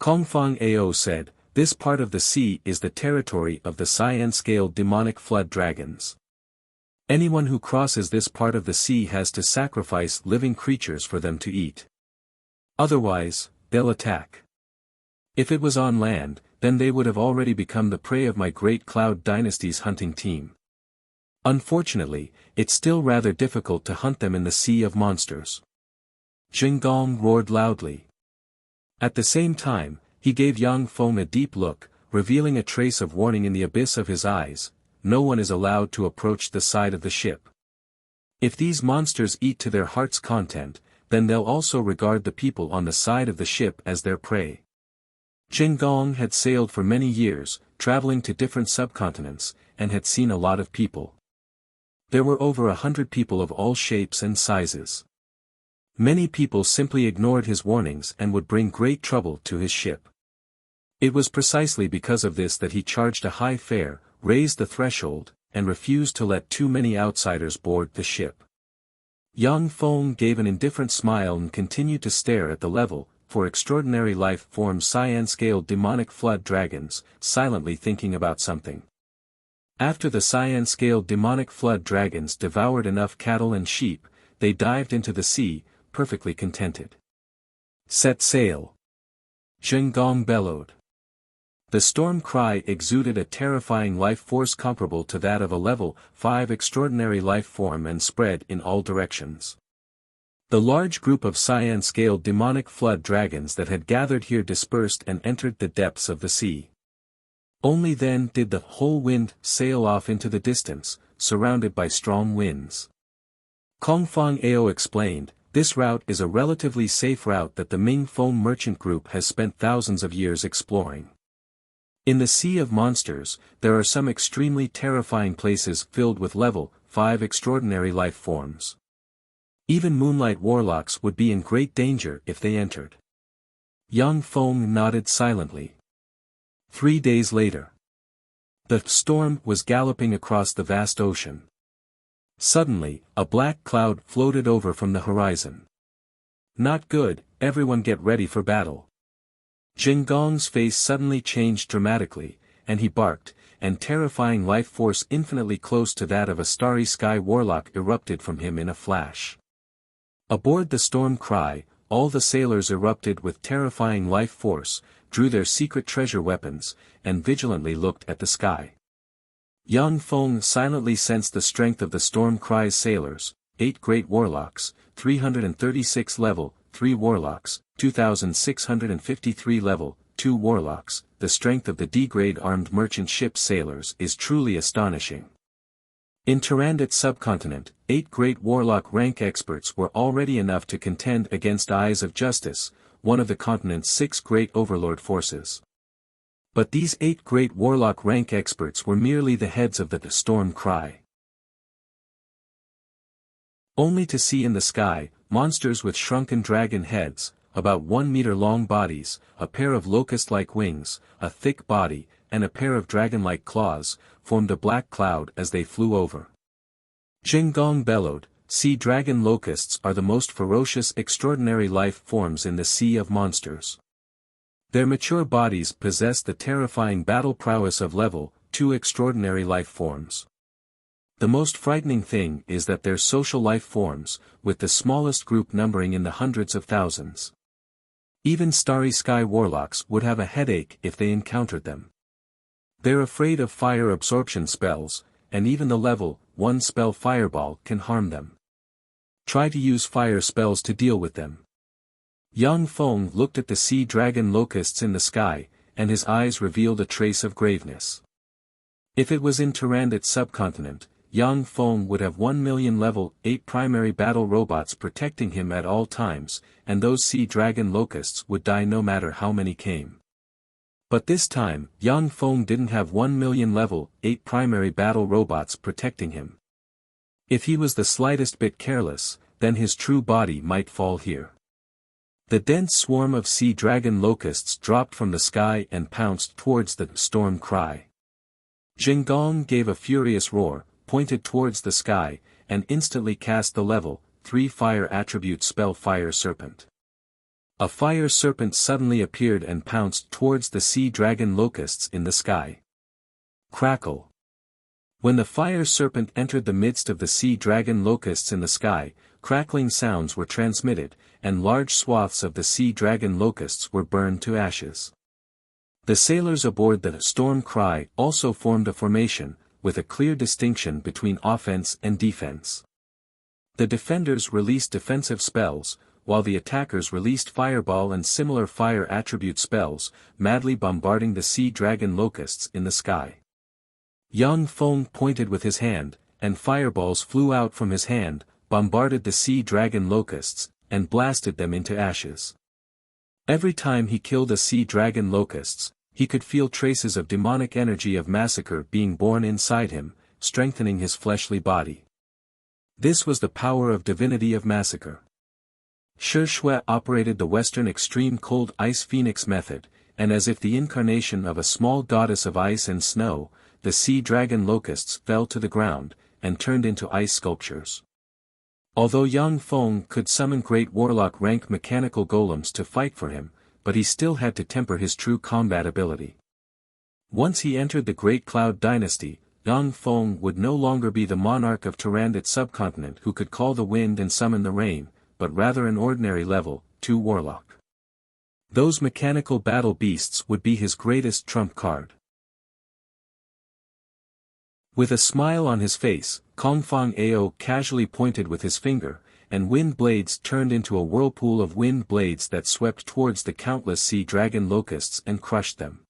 Kongfang Ao said, "This part of the sea is the territory of the cyan-scaled demonic flood dragons. Anyone who crosses this part of the sea has to sacrifice living creatures for them to eat. Otherwise, they'll attack. If it was on land, then they would have already become the prey of my Great Cloud Dynasty's hunting team. Unfortunately, it's still rather difficult to hunt them in the sea of monsters." Jing Gong roared loudly. At the same time, he gave Yang Feng a deep look, revealing a trace of warning in the abyss of his eyes. No one is allowed to approach the side of the ship. If these monsters eat to their heart's content, then they'll also regard the people on the side of the ship as their prey. Jing Gong had sailed for many years, traveling to different subcontinents, and had seen a lot of people. There were over 100 people of all shapes and sizes. Many people simply ignored his warnings and would bring great trouble to his ship. It was precisely because of this that he charged a high fare, raised the threshold, and refused to let too many outsiders board the ship. Yang Feng gave an indifferent smile and continued to stare at the level, for extraordinary life forms cyan-scaled demonic flood dragons, silently thinking about something. After the cyan-scaled demonic flood dragons devoured enough cattle and sheep, they dived into the sea, perfectly contented. "Set sail!" Jing Gong bellowed. The Storm Cry exuded a terrifying life force comparable to that of a level 5 extraordinary life form and spread in all directions. The large group of cyan-scaled demonic flood dragons that had gathered here dispersed and entered the depths of the sea. Only then did the whole wind sail off into the distance, surrounded by strong winds. Kongfang Ao explained, "This route is a relatively safe route that the Ming Feng merchant group has spent thousands of years exploring. In the Sea of Monsters, there are some extremely terrifying places filled with level 5 extraordinary life forms. Even Moonlight Warlocks would be in great danger if they entered. Yang Feng nodded silently. 3 days later. The storm was galloping across the vast ocean. Suddenly, a black cloud floated over from the horizon. Not good, everyone get ready for battle. Jin Gong's face suddenly changed dramatically, and he barked, and terrifying life force infinitely close to that of a starry sky warlock erupted from him in a flash. Aboard the Storm Cry, all the sailors erupted with terrifying life force, drew their secret treasure weapons, and vigilantly looked at the sky. Yang Feng silently sensed the strength of the Storm Cry's sailors, 8 great warlocks, 336 level, 3 warlocks, 2,653 level, 2 warlocks. The strength of the D-grade armed merchant ship sailors is truly astonishing. In Tyrannid subcontinent, 8 great warlock rank experts were already enough to contend against Eyes of Justice, one of the continent's 6 great overlord forces. But these 8 great warlock rank experts were merely the heads of the Storm Cry. Only to see in the sky, monsters with shrunken dragon heads, about 1 meter long bodies, a pair of locust-like wings, a thick body, and a pair of dragon-like claws, formed a black cloud as they flew over. Jin Gong bellowed, "Sea dragon locusts are the most ferocious extraordinary life forms in the Sea of Monsters. Their mature bodies possess the terrifying battle prowess of level 2 extraordinary life forms. The most frightening thing is that they're social life forms, with the smallest group numbering in the hundreds of thousands. Even starry sky warlocks would have a headache if they encountered them. They're afraid of fire absorption spells, and even the level 1 spell fireball can harm them. Try to use fire spells to deal with them." Yang Feng looked at the sea dragon locusts in the sky, and his eyes revealed a trace of graveness. If it was in Tyrannid subcontinent, Yang Feng would have 1 million level 8 primary battle robots protecting him at all times, and those sea dragon locusts would die no matter how many came. But this time, Yang Feng didn't have 1 million level 8 primary battle robots protecting him. If he was the slightest bit careless, then his true body might fall here. The dense swarm of sea dragon locusts dropped from the sky and pounced towards the Storm Cry. Jin Gong gave a furious roar, pointed towards the sky, and instantly cast the level 3 fire attribute spell Fire Serpent. A fire serpent suddenly appeared and pounced towards the sea dragon locusts in the sky. Crackle. When the fire serpent entered the midst of the sea dragon locusts in the sky, crackling sounds were transmitted, and large swaths of the sea dragon locusts were burned to ashes. The sailors aboard the Storm Cry also formed a formation, with a clear distinction between offense and defense. The defenders released defensive spells, while the attackers released fireball and similar fire attribute spells, madly bombarding the sea dragon locusts in the sky. Yang Feng pointed with his hand, and fireballs flew out from his hand, bombarded the sea dragon locusts, and blasted them into ashes. Every time he killed a sea dragon locusts, he could feel traces of demonic energy of massacre being born inside him, strengthening his fleshly body. This was the power of divinity of massacre. Shi Shui operated the Western Extreme Cold Ice Phoenix method, and as if the incarnation of a small goddess of ice and snow, the sea dragon locusts fell to the ground, and turned into ice sculptures. Although Yang Feng could summon great warlock rank mechanical golems to fight for him, but he still had to temper his true combat ability. Once he entered the Great Cloud Dynasty, Yang Feng would no longer be the monarch of Tyrannid subcontinent who could call the wind and summon the rain, but rather an ordinary level 2 warlock. Those mechanical battle beasts would be his greatest trump card. With a smile on his face, Kongfang Ao casually pointed with his finger, and wind blades turned into a whirlpool of wind blades that swept towards the countless sea dragon locusts and crushed them.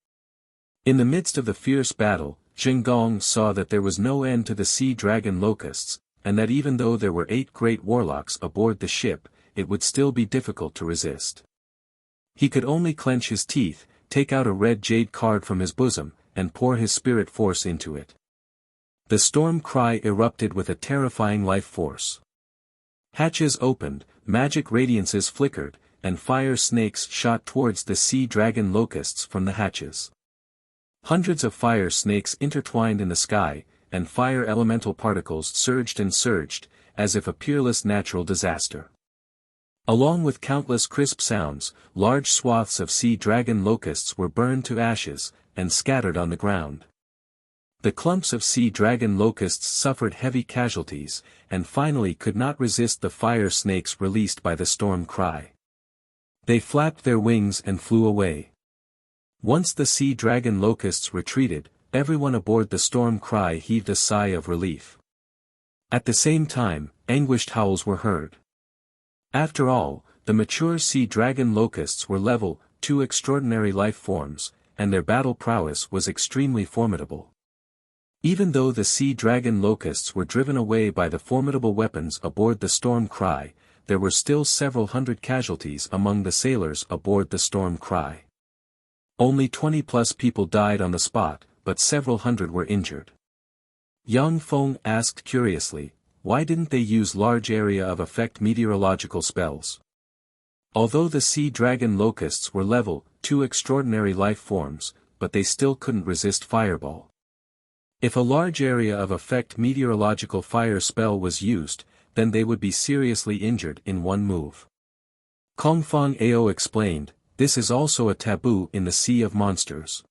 In the midst of the fierce battle, Jin Gong saw that there was no end to the sea dragon locusts, and that even though there were 8 great warlocks aboard the ship, it would still be difficult to resist. He could only clench his teeth, take out a red jade card from his bosom, and pour his spirit force into it. The storm cry erupted with a terrifying life force. Hatches opened, magic radiances flickered, and fire snakes shot towards the sea dragon locusts from the hatches. Hundreds of fire snakes intertwined in the sky, and fire elemental particles surged and surged, as if a peerless natural disaster. Along with countless crisp sounds, large swaths of sea dragon locusts were burned to ashes, and scattered on the ground. The clumps of sea dragon locusts suffered heavy casualties, and finally could not resist the fire snakes released by the storm cry. They flapped their wings and flew away. Once the sea dragon locusts retreated, everyone aboard the storm cry heaved a sigh of relief. At the same time, anguished howls were heard. After all, the mature sea dragon locusts were level, 2 extraordinary life forms, and their battle prowess was extremely formidable. Even though the sea dragon locusts were driven away by the formidable weapons aboard the storm cry, there were still several hundred casualties among the sailors aboard the storm cry. Only 20+ people died on the spot, but several hundred were injured. Yang Feng asked curiously, why didn't they use large area of effect meteorological spells? Although the sea dragon locusts were level, 2 extraordinary life forms, but they still couldn't resist fireball. If a large area of effect meteorological fire spell was used, then they would be seriously injured in one move. Kongfang Ao explained, this is also a taboo in the Sea of Monsters.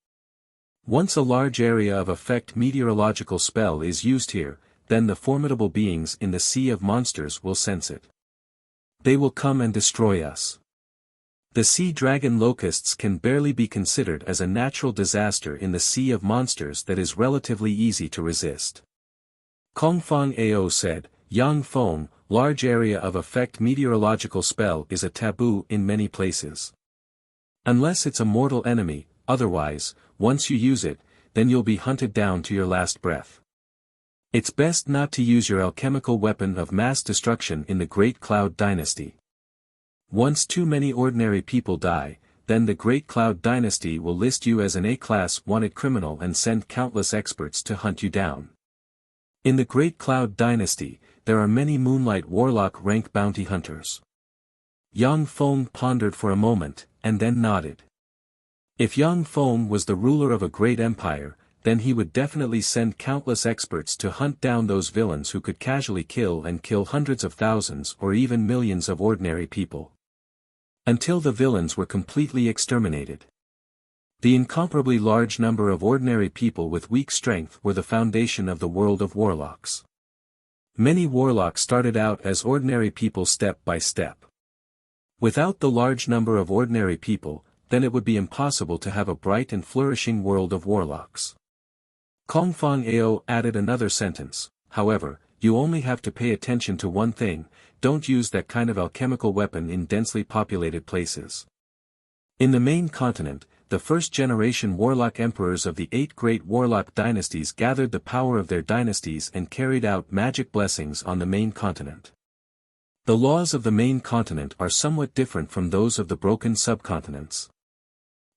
Once a large area of effect meteorological spell is used here, then the formidable beings in the Sea of Monsters will sense it. They will come and destroy us. The sea dragon locusts can barely be considered as a natural disaster in the Sea of Monsters that is relatively easy to resist. Kongfang Ao said, Yang Feng, large area of effect meteorological spell is a taboo in many places. Unless it's a mortal enemy, otherwise, once you use it, then you'll be hunted down to your last breath. It's best not to use your alchemical weapon of mass destruction in the Great Cloud Dynasty. Once too many ordinary people die, then the Great Cloud Dynasty will list you as an A-class wanted criminal and send countless experts to hunt you down. In the Great Cloud Dynasty, there are many Moonlight Warlock rank bounty hunters. Yang Feng pondered for a moment, and then nodded. If Yang Feng was the ruler of a great empire, then he would definitely send countless experts to hunt down those villains who could casually kill hundreds of thousands or even millions of ordinary people. Until the villains were completely exterminated. The incomparably large number of ordinary people with weak strength were the foundation of the world of warlocks. Many warlocks started out as ordinary people step by step. Without the large number of ordinary people, then it would be impossible to have a bright and flourishing world of warlocks. Kongfang Ao added another sentence, however, you only have to pay attention to one thing, don't use that kind of alchemical weapon in densely populated places. In the main continent, the first-generation warlock emperors of the 8 great warlock dynasties gathered the power of their dynasties and carried out magic blessings on the main continent. The laws of the main continent are somewhat different from those of the broken subcontinents.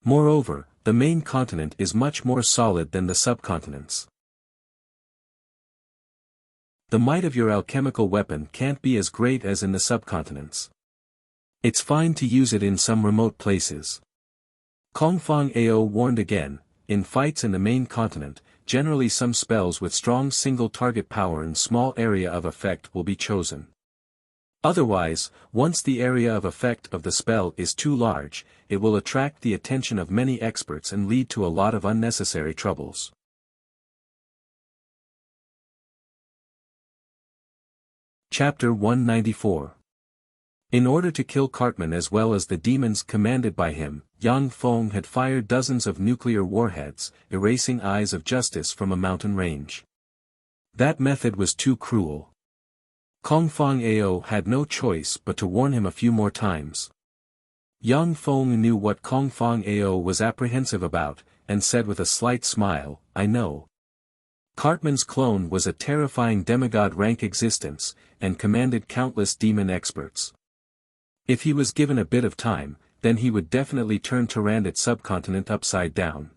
Moreover, the main continent is much more solid than the subcontinents. The might of your alchemical weapon can't be as great as in the subcontinents. It's fine to use it in some remote places. Kongfang Ao warned again, in fights in the main continent, generally some spells with strong single target power and small area of effect will be chosen. Otherwise, once the area of effect of the spell is too large, it will attract the attention of many experts and lead to a lot of unnecessary troubles. Chapter 194. In order to kill Cartman as well as the demons commanded by him, Yang Feng had fired dozens of nuclear warheads, erasing eyes of justice from a mountain range. That method was too cruel. Kongfang Ao had no choice but to warn him a few more times. Yang Feng knew what Kongfang Ao was apprehensive about, and said with a slight smile, I know. Cartman's clone was a terrifying demigod-rank existence, and commanded countless demon experts. If he was given a bit of time, then he would definitely turn Tyrannid subcontinent upside down.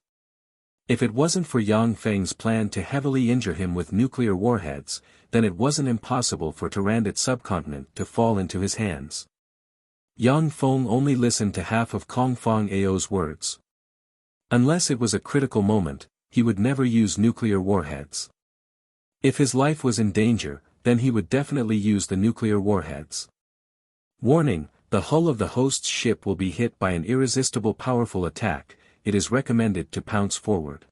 If it wasn't for Yang Feng's plan to heavily injure him with nuclear warheads, then it wasn't impossible for Tyrannid subcontinent to fall into his hands. Yang Feng only listened to half of Kong Fong Ao's words. Unless it was a critical moment, he would never use nuclear warheads. If his life was in danger, then he would definitely use the nuclear warheads. Warning: the hull of the host's ship will be hit by an irresistible powerful attack. It is recommended to pounce forward.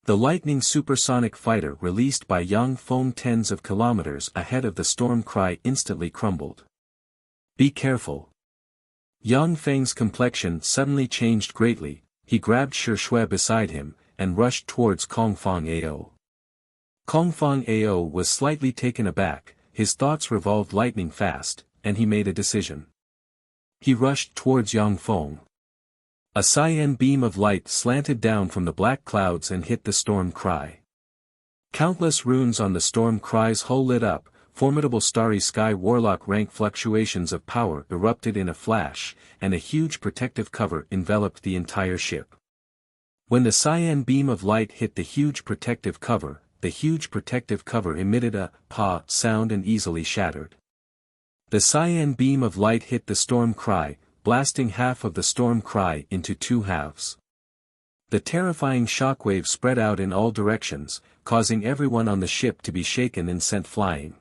The lightning supersonic fighter released by Yang Feng tens of kilometers ahead of the storm cry instantly crumbled. Be careful. Yang Feng's complexion suddenly changed greatly. He grabbed Shi Shui beside him, and rushed towards Kong Fong Ao. Kong Fong Ao was slightly taken aback, his thoughts revolved lightning fast, and he made a decision. He rushed towards Yang Feng. A cyan beam of light slanted down from the black clouds and hit the storm cry. Countless runes on the storm cry's hull lit up, formidable starry sky warlock rank fluctuations of power erupted in a flash, and a huge protective cover enveloped the entire ship. When the cyan beam of light hit the huge protective cover emitted a "pa" sound and easily shattered. The cyan beam of light hit the storm cry, blasting half of the storm cry into two halves. The terrifying shockwave spread out in all directions, causing everyone on the ship to be shaken and sent flying.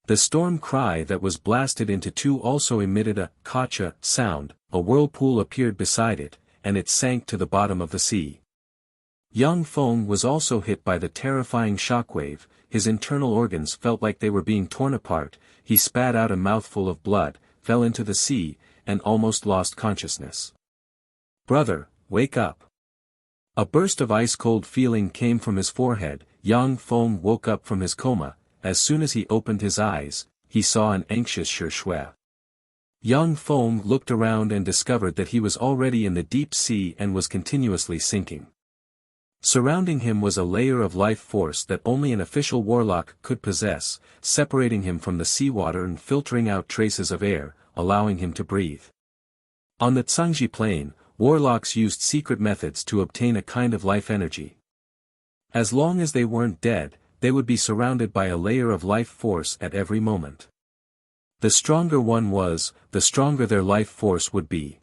The storm cry that was blasted into two also emitted a "kacha" sound, a whirlpool appeared beside it, and it sank to the bottom of the sea. Yang Feng was also hit by the terrifying shockwave, his internal organs felt like they were being torn apart, he spat out a mouthful of blood, fell into the sea, and almost lost consciousness. Brother, wake up. A burst of ice-cold feeling came from his forehead. Yang Feng woke up from his coma. As soon as he opened his eyes, he saw an anxious Shi Shui. Yang Feng looked around and discovered that he was already in the deep sea and was continuously sinking. Surrounding him was a layer of life force that only an official warlock could possess, separating him from the seawater and filtering out traces of air, allowing him to breathe. On the Tsangji Plain, warlocks used secret methods to obtain a kind of life energy. As long as they weren't dead, they would be surrounded by a layer of life force at every moment. The stronger one was, the stronger their life force would be.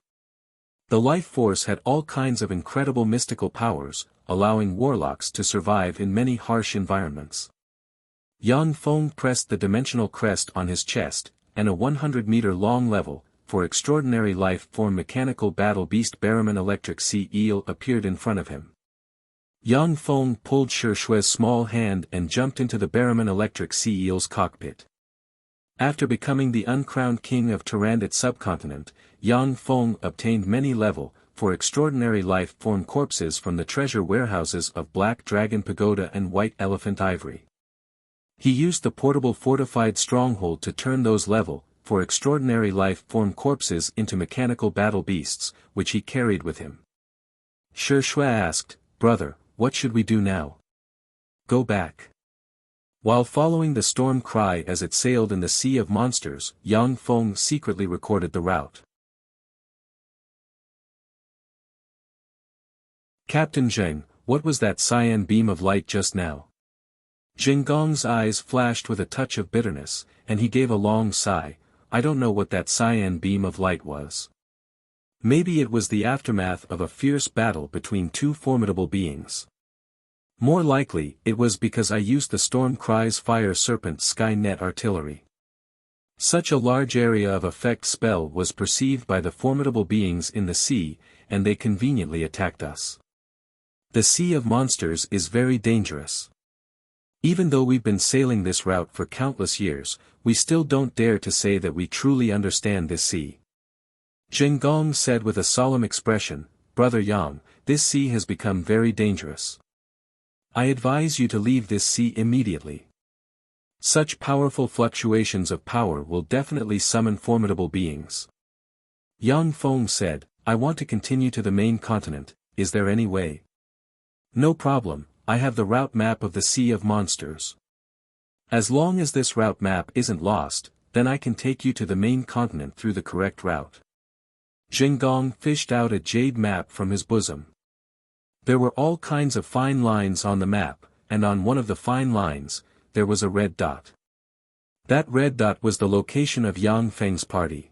The life force had all kinds of incredible mystical powers, allowing warlocks to survive in many harsh environments. Yang Feng pressed the dimensional crest on his chest, and a 100-meter-long level, for extraordinary life-form mechanical battle beast Barraman electric sea eel appeared in front of him. Yang Feng pulled Shi Shui's small hand and jumped into the Barraman electric sea eel's cockpit. After becoming the uncrowned king of Tyrannid subcontinent, Yang Feng obtained many level, for extraordinary life-form corpses from the treasure warehouses of Black Dragon Pagoda and White Elephant Ivory. He used the portable fortified stronghold to turn those level, for extraordinary life-form corpses into mechanical battle beasts, which he carried with him. Shi Shui asked, "Brother, what should we do now?" "Go back." While following the storm cry as it sailed in the sea of monsters, Yang Feng secretly recorded the route. "Captain Zheng, what was that cyan beam of light just now?" Zheng Gong's eyes flashed with a touch of bitterness, and he gave a long sigh. "I don't know what that cyan beam of light was. Maybe it was the aftermath of a fierce battle between two formidable beings. More likely, it was because I used the Storm Cry's Fire Serpent Skynet artillery. Such a large area of effect spell was perceived by the formidable beings in the sea, and they conveniently attacked us. The Sea of Monsters is very dangerous. Even though we've been sailing this route for countless years, we still don't dare to say that we truly understand this sea." Zheng Gong said with a solemn expression, "Brother Yang, this sea has become very dangerous. I advise you to leave this sea immediately. Such powerful fluctuations of power will definitely summon formidable beings." Yang Feng said, "I want to continue to the main continent, is there any way?" "No problem, I have the route map of the Sea of Monsters. As long as this route map isn't lost, then I can take you to the main continent through the correct route." Jingong fished out a jade map from his bosom. There were all kinds of fine lines on the map, and on one of the fine lines, there was a red dot. That red dot was the location of Yang Feng's party.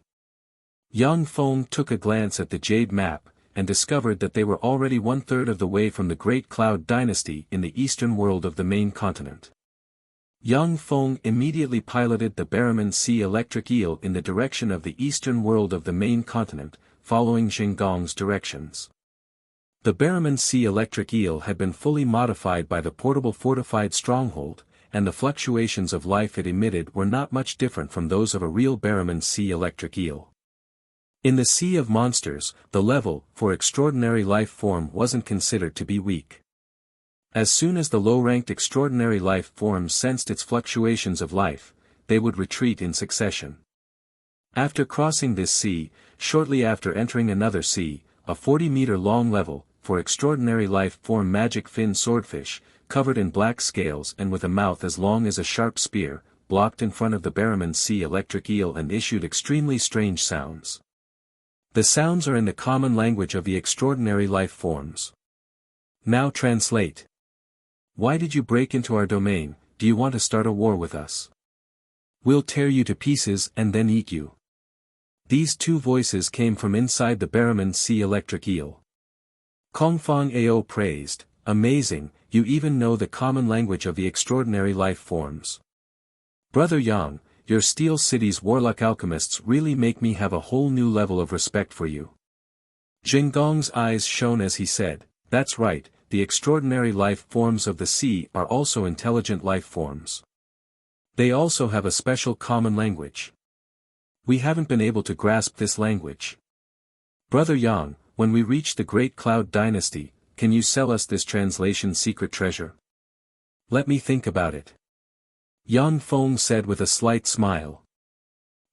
Yang Feng took a glance at the jade map, and discovered that they were already 1/3 of the way from the Great Cloud Dynasty in the eastern world of the main continent. Yang Feng immediately piloted the Barraman Sea electric eel in the direction of the eastern world of the main continent, following Jingong's directions. The Barraman Sea electric eel had been fully modified by the portable fortified stronghold, and the fluctuations of life it emitted were not much different from those of a real Barraman Sea electric eel. In the Sea of Monsters, the level for extraordinary life form wasn't considered to be weak. As soon as the low-ranked extraordinary life forms sensed its fluctuations of life, they would retreat in succession. After crossing this sea, shortly after entering another sea, a 40-meter-long level, for extraordinary life form magic fin swordfish, covered in black scales and with a mouth as long as a sharp spear, blocked in front of the Barraman Sea electric eel and issued extremely strange sounds. The sounds are in the common language of the extraordinary life forms. Now translate. Why did you break into our domain? Do you want to start a war with us? We'll tear you to pieces and then eat you. These two voices came from inside the Barraman Sea electric eel. Kongfang Ao praised, amazing, you even know the common language of the extraordinary life forms. Brother Yang, your Steel City's warlock alchemists really make me have a whole new level of respect for you. Jingong's eyes shone as he said, that's right, the extraordinary life forms of the sea are also intelligent life forms. They also have a special common language. We haven't been able to grasp this language. Brother Yang, when we reach the Great Cloud Dynasty, can you sell us this translation secret treasure? Let me think about it. Yang Feng said with a slight smile.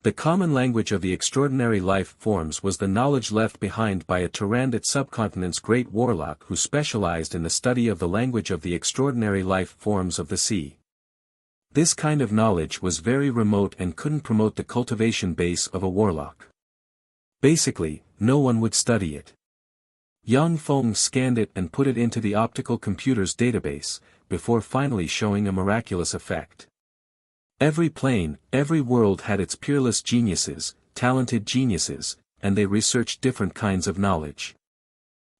The common language of the extraordinary life forms was the knowledge left behind by a Tyrannid subcontinent's great warlock who specialized in the study of the language of the extraordinary life forms of the sea. This kind of knowledge was very remote and couldn't promote the cultivation base of a warlock. Basically, no one would study it. Yang Feng scanned it and put it into the optical computer's database, before finally showing a miraculous effect. Every plane, every world had its peerless geniuses, talented geniuses, and they researched different kinds of knowledge.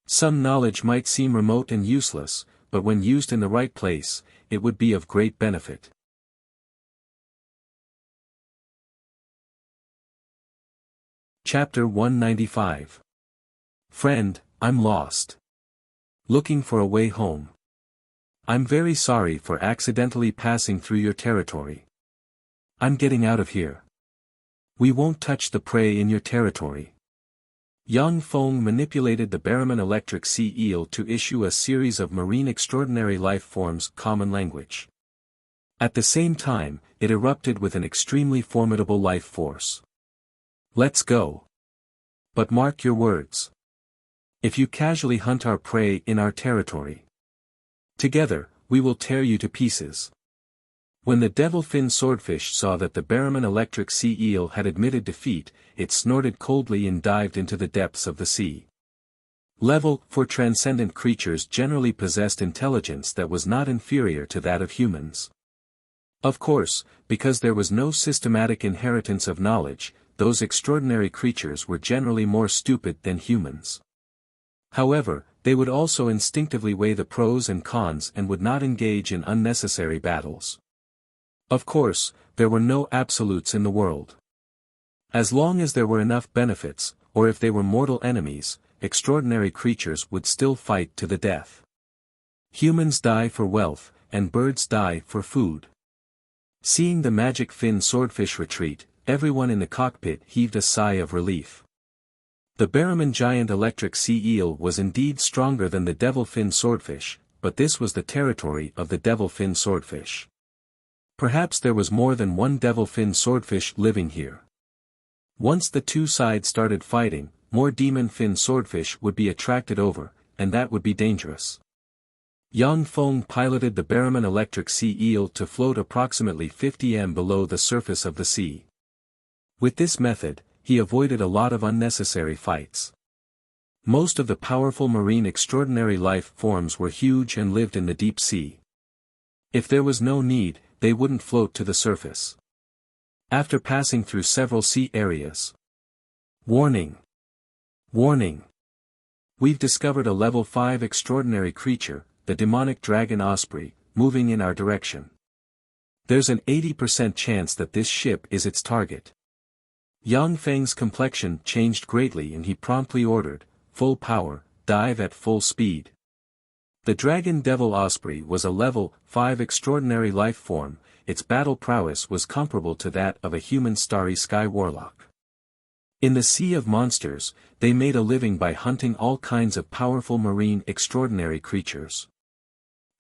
Some knowledge might seem remote and useless, but when used in the right place, it would be of great benefit. Chapter 195. Friend, I'm lost. Looking for a way home. I'm very sorry for accidentally passing through your territory. I'm getting out of here. We won't touch the prey in your territory. Yang Feng manipulated the Barraman electric sea eel to issue a series of marine extraordinary life forms common language. At the same time, it erupted with an extremely formidable life force. Let's go. But mark your words. If you casually hunt our prey in our territory, together, we will tear you to pieces. When the devilfin swordfish saw that the Barraman electric sea eel had admitted defeat, it snorted coldly and dived into the depths of the sea. Level 4 transcendent creatures generally possessed intelligence that was not inferior to that of humans. Of course, because there was no systematic inheritance of knowledge, those extraordinary creatures were generally more stupid than humans. However, they would also instinctively weigh the pros and cons and would not engage in unnecessary battles. Of course, there were no absolutes in the world. As long as there were enough benefits, or if they were mortal enemies, extraordinary creatures would still fight to the death. Humans die for wealth, and birds die for food. Seeing the magic fin swordfish retreat, everyone in the cockpit heaved a sigh of relief. The Barraman giant electric sea eel was indeed stronger than the devilfin swordfish, but this was the territory of the devilfin swordfish. Perhaps there was more than one devilfin swordfish living here. Once the two sides started fighting, more demon fin swordfish would be attracted over, and that would be dangerous. Yang Feng piloted the Barraman electric sea eel to float approximately 50 m below the surface of the sea. With this method, he avoided a lot of unnecessary fights. Most of the powerful marine extraordinary life forms were huge and lived in the deep sea. If there was no need, they wouldn't float to the surface. After passing through several sea areas. Warning! Warning! We've discovered a level 5 extraordinary creature, the demonic dragon osprey, moving in our direction. There's an 80% chance that this ship is its target. Yang Feng's complexion changed greatly and he promptly ordered, full power, dive at full speed. The dragon devil osprey was a level 5 extraordinary life form, its battle prowess was comparable to that of a human starry sky warlock. In the Sea of Monsters, they made a living by hunting all kinds of powerful marine extraordinary creatures.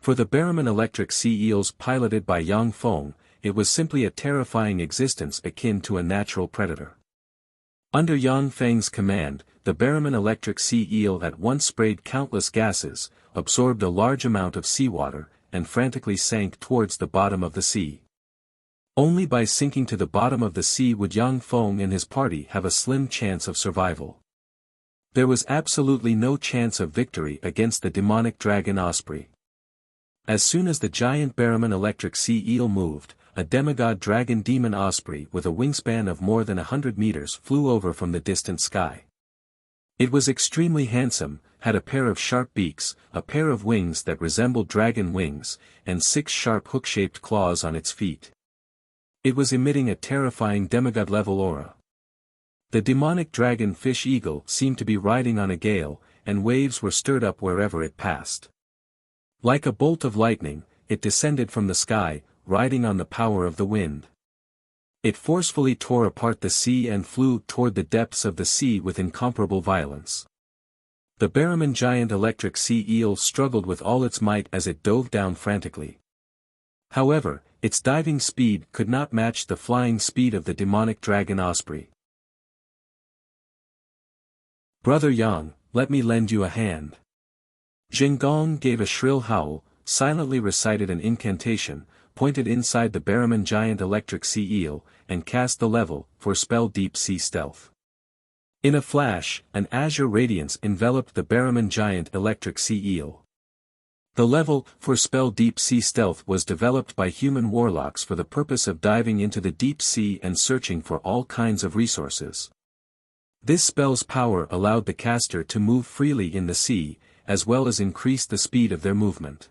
For the Barrowman electric sea eels piloted by Yang Feng, it was simply a terrifying existence akin to a natural predator. Under Yang Feng's command, the Barrowman electric sea eel at once sprayed countless gases, absorbed a large amount of seawater, and frantically sank towards the bottom of the sea. Only by sinking to the bottom of the sea would Yang Feng and his party have a slim chance of survival. There was absolutely no chance of victory against the demonic dragon osprey. As soon as the giant Barrowman electric sea eel moved, a demigod dragon demon osprey with a wingspan of more than 100 meters flew over from the distant sky. It was extremely handsome, had a pair of sharp beaks, a pair of wings that resembled dragon wings, and 6 sharp hook-shaped claws on its feet. It was emitting a terrifying demigod-level aura. The demonic dragon fish eagle seemed to be riding on a gale, and waves were stirred up wherever it passed. Like a bolt of lightning, it descended from the sky, riding on the power of the wind. It forcefully tore apart the sea and flew toward the depths of the sea with incomparable violence. The Barrowman giant electric sea eel struggled with all its might as it dove down frantically. However, its diving speed could not match the flying speed of the demonic dragon osprey. "Brother Yang, let me lend you a hand." Zhengong gave a shrill howl, silently recited an incantation, pointed inside the Barrowman giant electric sea eel, and cast the level for spell deep sea stealth. In a flash, an azure radiance enveloped the Barrowman giant electric sea eel. The level for spell deep sea stealth was developed by human warlocks for the purpose of diving into the deep sea and searching for all kinds of resources. This spell's power allowed the caster to move freely in the sea, as well as increase the speed of their movement.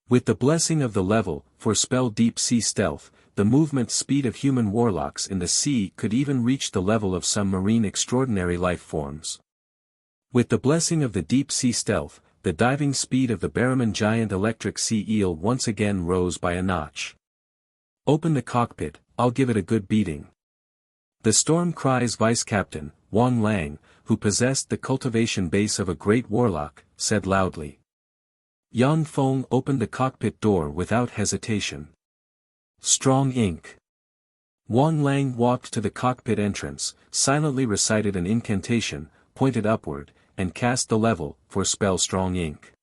With the blessing of the level for spell deep sea stealth, the movement speed of human warlocks in the sea could even reach the level of some marine extraordinary life forms. With the blessing of the deep sea stealth, the diving speed of the Barrowman giant electric sea eel once again rose by a notch. "Open the cockpit, I'll give it a good beating." The Storm Cry's vice captain, Wang Lang, who possessed the cultivation base of a great warlock, said loudly. Yang Feng opened the cockpit door without hesitation. "Strong ink." Wang Lang walked to the cockpit entrance, silently recited an incantation, pointed upward, and cast the level for spell strong ink.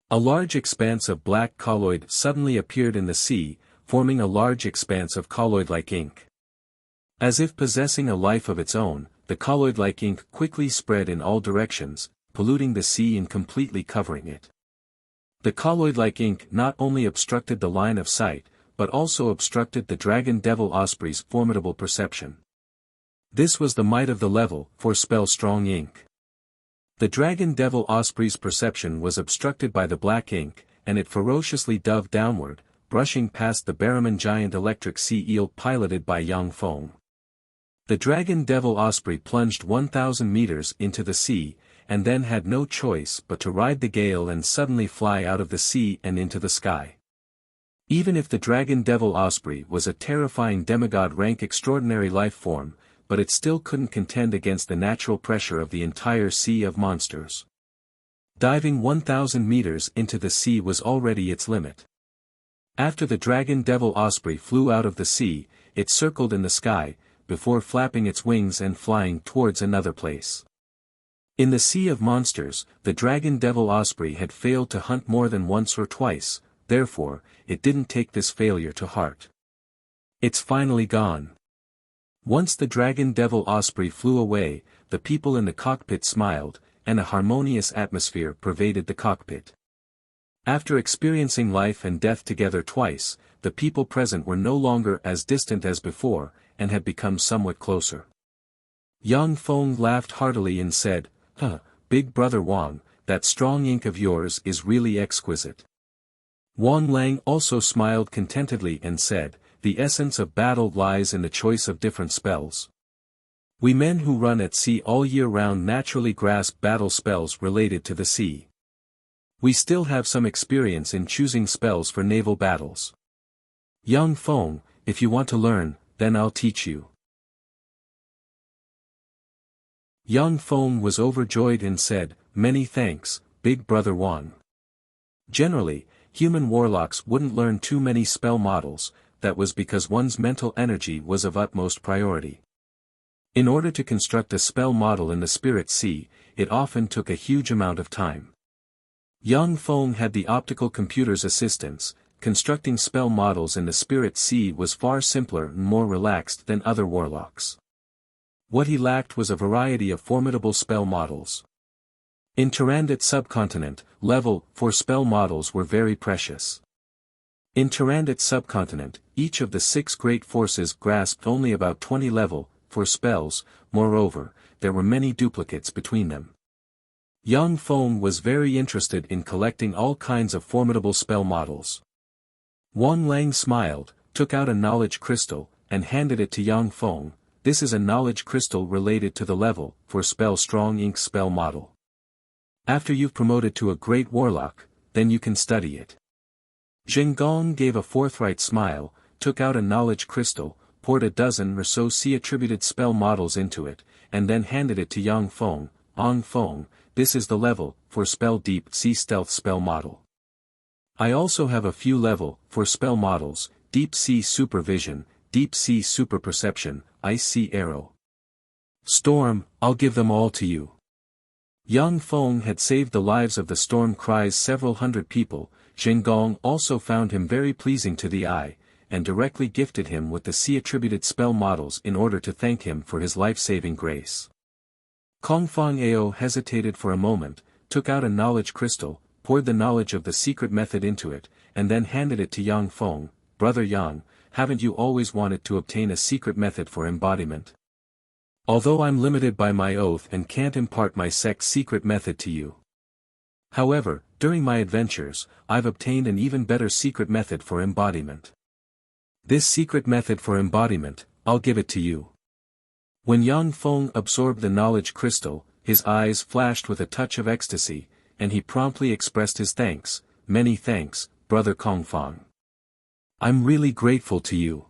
A large expanse of black colloid suddenly appeared in the sea, forming a large expanse of colloid-like ink. As if possessing a life of its own, the colloid-like ink quickly spread in all directions, polluting the sea and completely covering it. The colloid-like ink not only obstructed the line of sight, but also obstructed the dragon devil osprey's formidable perception. This was the might of the level for spell strong ink. The dragon devil osprey's perception was obstructed by the black ink, and it ferociously dove downward, brushing past the Barrowman giant electric sea eel piloted by Yang Feng. The dragon devil osprey plunged 1,000 meters into the sea, and then had no choice but to ride the gale and suddenly fly out of the sea and into the sky. Even if the dragon devil osprey was a terrifying demigod rank extraordinary life form, but it still couldn't contend against the natural pressure of the entire Sea of Monsters. Diving 1,000 meters into the sea was already its limit. After the dragon devil osprey flew out of the sea, it circled in the sky, before flapping its wings and flying towards another place. In the Sea of Monsters, the dragon devil osprey had failed to hunt more than once or twice, therefore, it didn't take this failure to heart. "It's finally gone." Once the dragon devil osprey flew away, the people in the cockpit smiled, and a harmonious atmosphere pervaded the cockpit. After experiencing life and death together twice, the people present were no longer as distant as before, and had become somewhat closer. Yang Feng laughed heartily and said, Big brother Wang, that strong ink of yours is really exquisite. Wang Lang also smiled contentedly and said, the essence of battle lies in the choice of different spells. We men who run at sea all year round naturally grasp battle spells related to the sea. We still have some experience in choosing spells for naval battles. Yang Feng, if you want to learn, then I'll teach you. Yang Feng was overjoyed and said, many thanks, big brother Wang. Generally, human warlocks wouldn't learn too many spell models, that was because one's mental energy was of utmost priority. In order to construct a spell model in the spirit sea, it often took a huge amount of time. Yang Feng had the optical computer's assistance. Constructing spell models in the spirit sea was far simpler and more relaxed than other warlocks. What he lacked was a variety of formidable spell models. In Tyrannid subcontinent, level 4 spell models were very precious. In Tyrannid subcontinent, each of the 6 great forces grasped only about 20 level 4 spells. Moreover, there were many duplicates between them. Yang Feng was very interested in collecting all kinds of formidable spell models. Wang Lang smiled, took out a knowledge crystal, and handed it to Yang Feng. This is a knowledge crystal related to the level 4 spell strong ink spell model. After you've promoted to a great warlock, then you can study it. Zheng Gong gave a forthright smile, took out a knowledge crystal, poured a dozen or so sea-attributed spell models into it, and then handed it to Yang Feng. Yang Feng, this is the level 4 spell deep sea stealth spell model. I also have a few level 4 spell models, deep sea supervision, deep sea super perception, ice sea arrow. Storm, I'll give them all to you. Yang Feng had saved the lives of the storm cries several hundred people. Zheng Gong also found him very pleasing to the eye, and directly gifted him with the sea-attributed spell models in order to thank him for his life-saving grace. Kongfang Ao hesitated for a moment, took out a knowledge crystal, poured the knowledge of the secret method into it, and then handed it to Yang Feng. Brother Yang, haven't you always wanted to obtain a secret method for embodiment? Although I'm limited by my oath and can't impart my sect's secret method to you. However, during my adventures, I've obtained an even better secret method for embodiment. This secret method for embodiment, I'll give it to you. When Yang Feng absorbed the knowledge crystal, his eyes flashed with a touch of ecstasy, and he promptly expressed his thanks. Many thanks, Brother Kongfang. I'm really grateful to you.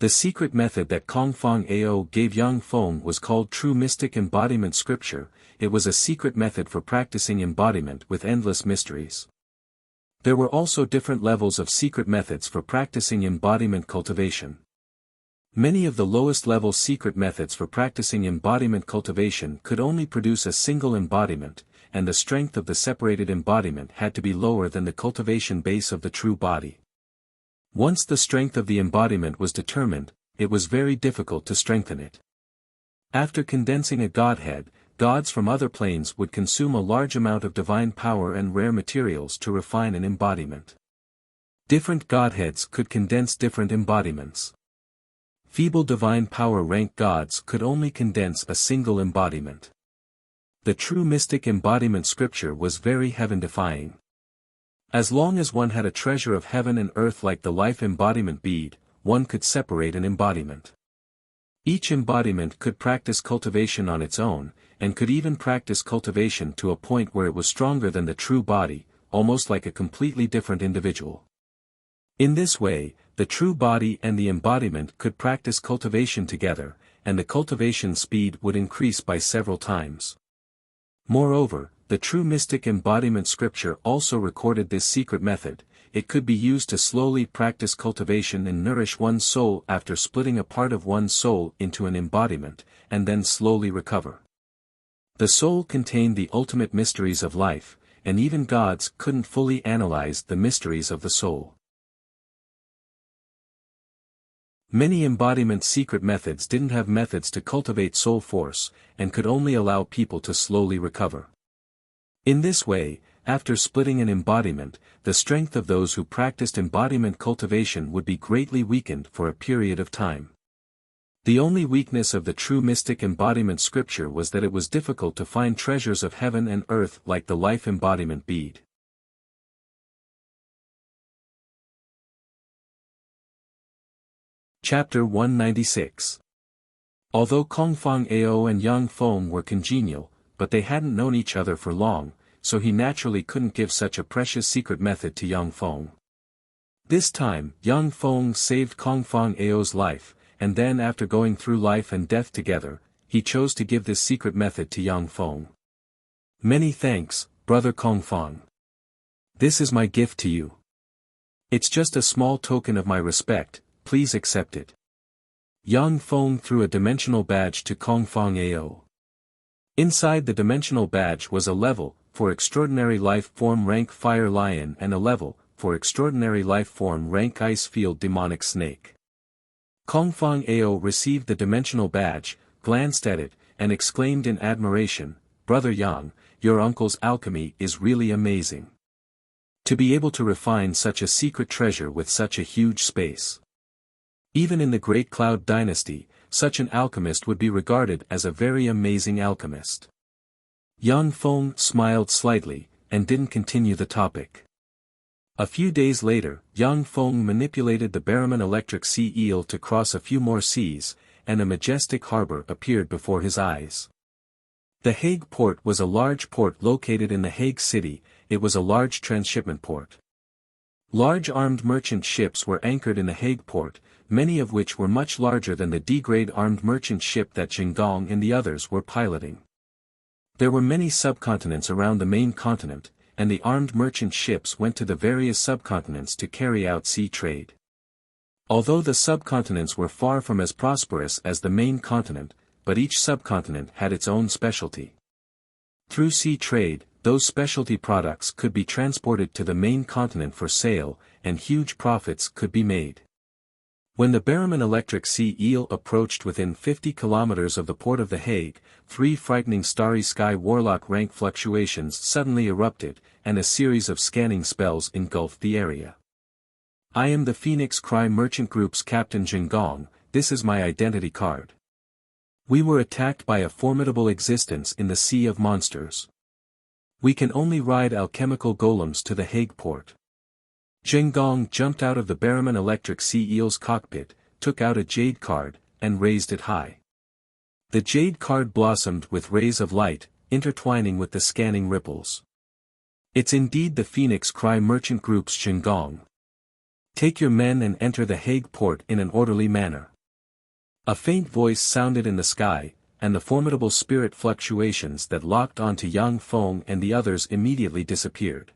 The secret method that Kongfang Ao gave Yang Feng was called True Mystic Embodiment Scripture. It was a secret method for practicing embodiment with endless mysteries. There were also different levels of secret methods for practicing embodiment cultivation. Many of the lowest level secret methods for practicing embodiment cultivation could only produce a single embodiment, and the strength of the separated embodiment had to be lower than the cultivation base of the true body. Once the strength of the embodiment was determined, it was very difficult to strengthen it. After condensing a godhead, gods from other planes would consume a large amount of divine power and rare materials to refine an embodiment. Different godheads could condense different embodiments. Feeble divine power rank gods could only condense a single embodiment. The true mystic embodiment scripture was very heaven-defying. As long as one had a treasure of heaven and earth like the life embodiment bead, one could separate an embodiment. Each embodiment could practice cultivation on its own, and could even practice cultivation to a point where it was stronger than the true body, almost like a completely different individual. In this way, the true body and the embodiment could practice cultivation together, and the cultivation speed would increase by several times. Moreover, the true mystic embodiment scripture also recorded this secret method. It could be used to slowly practice cultivation and nourish one's soul after splitting a part of one's soul into an embodiment, and then slowly recover. The soul contained the ultimate mysteries of life, and even gods couldn't fully analyze the mysteries of the soul. Many embodiment secret methods didn't have methods to cultivate soul force, and could only allow people to slowly recover. In this way, after splitting an embodiment, the strength of those who practiced embodiment cultivation would be greatly weakened for a period of time. The only weakness of the true mystic embodiment scripture was that it was difficult to find treasures of heaven and earth like the life embodiment bead. Chapter 196. Although Kongfang Ao and Yang Feng were congenial, but they hadn't known each other for long, so he naturally couldn't give such a precious secret method to Yang Feng. This time, Yang Feng saved Kongfang Ao's life, and then after going through life and death together, he chose to give this secret method to Yang Feng. Many thanks, Brother Kongfang. This is my gift to you. It's just a small token of my respect, please accept it. Yang Feng threw a dimensional badge to Kongfang Ao. Inside the dimensional badge was a level, for extraordinary life form rank Fire Lion and a level, for extraordinary life form rank Ice Field Demonic Snake. Kongfang Ao received the dimensional badge, glanced at it, and exclaimed in admiration, Brother Yang, your uncle's alchemy is really amazing. To be able to refine such a secret treasure with such a huge space. Even in the Great Cloud Dynasty, such an alchemist would be regarded as a very amazing alchemist. Yang Feng smiled slightly, and didn't continue the topic. A few days later, Yang Feng manipulated the Barraman electric sea eel to cross a few more seas, and a majestic harbor appeared before his eyes. The Hague port was a large port located in the Hague city. It was a large transshipment port. Large armed merchant ships were anchored in the Hague port, many of which were much larger than the D-grade armed merchant ship that Jinggong and the others were piloting. There were many subcontinents around the main continent, and the armed merchant ships went to the various subcontinents to carry out sea trade. Although the subcontinents were far from as prosperous as the main continent, but each subcontinent had its own specialty. Through sea trade, those specialty products could be transported to the main continent for sale, and huge profits could be made. When the Barraman electric sea eel approached within 50 kilometers of the port of The Hague, 3 frightening starry sky warlock rank fluctuations suddenly erupted, and a series of scanning spells engulfed the area. I am the Phoenix Cry Merchant Group's Captain Jinggong, this is my identity card. We were attacked by a formidable existence in the Sea of Monsters. We can only ride alchemical golems to the Hague port. Jinggong jumped out of the Barraman electric sea eel's cockpit, took out a jade card, and raised it high. The jade card blossomed with rays of light, intertwining with the scanning ripples. It's indeed the Phoenix Cry Merchant Group's Jinggong. Take your men and enter the Hague port in an orderly manner. A faint voice sounded in the sky, and the formidable spirit fluctuations that locked onto Yang Feng and the others immediately disappeared.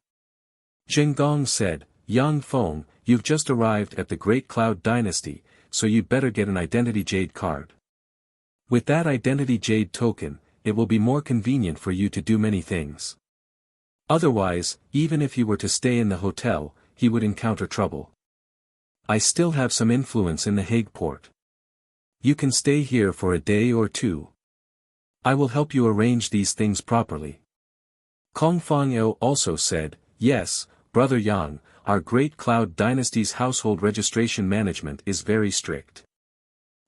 Jinggong said, Yang Feng, you've just arrived at the Great Cloud Dynasty, so you'd better get an Identity Jade card. With that Identity Jade token, it will be more convenient for you to do many things. Otherwise, even if you were to stay in the hotel, he would encounter trouble. I still have some influence in the Hague port. You can stay here for a day or two. I will help you arrange these things properly. Kongfang Ao also said, Yes, Brother Yang, our Great Cloud Dynasty's household registration management is very strict.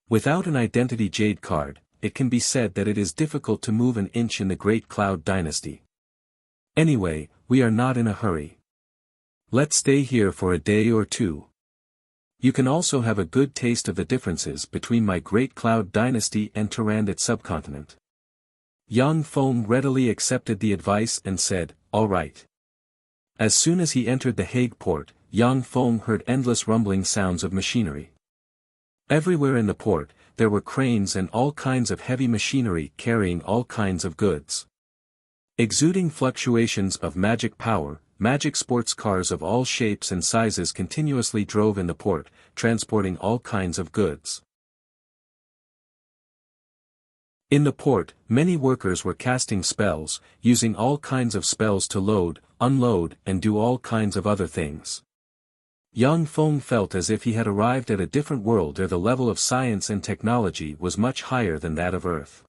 Without an Identity Jade card, it can be said that it is difficult to move an inch in the Great Cloud Dynasty. Anyway, we are not in a hurry. Let's stay here for a day or two. You can also have a good taste of the differences between my Great Cloud Dynasty and Turandot subcontinent. Yang Feng readily accepted the advice and said, All right. As soon as he entered the Hague port, Yang Feng heard endless rumbling sounds of machinery. Everywhere in the port, there were cranes and all kinds of heavy machinery carrying all kinds of goods. Exuding fluctuations of magic power, magic sports cars of all shapes and sizes continuously drove in the port, transporting all kinds of goods. In the port, many workers were casting spells, using all kinds of spells to load, unload, and do all kinds of other things. Yang Feng felt as if he had arrived at a different world where the level of science and technology was much higher than that of Earth.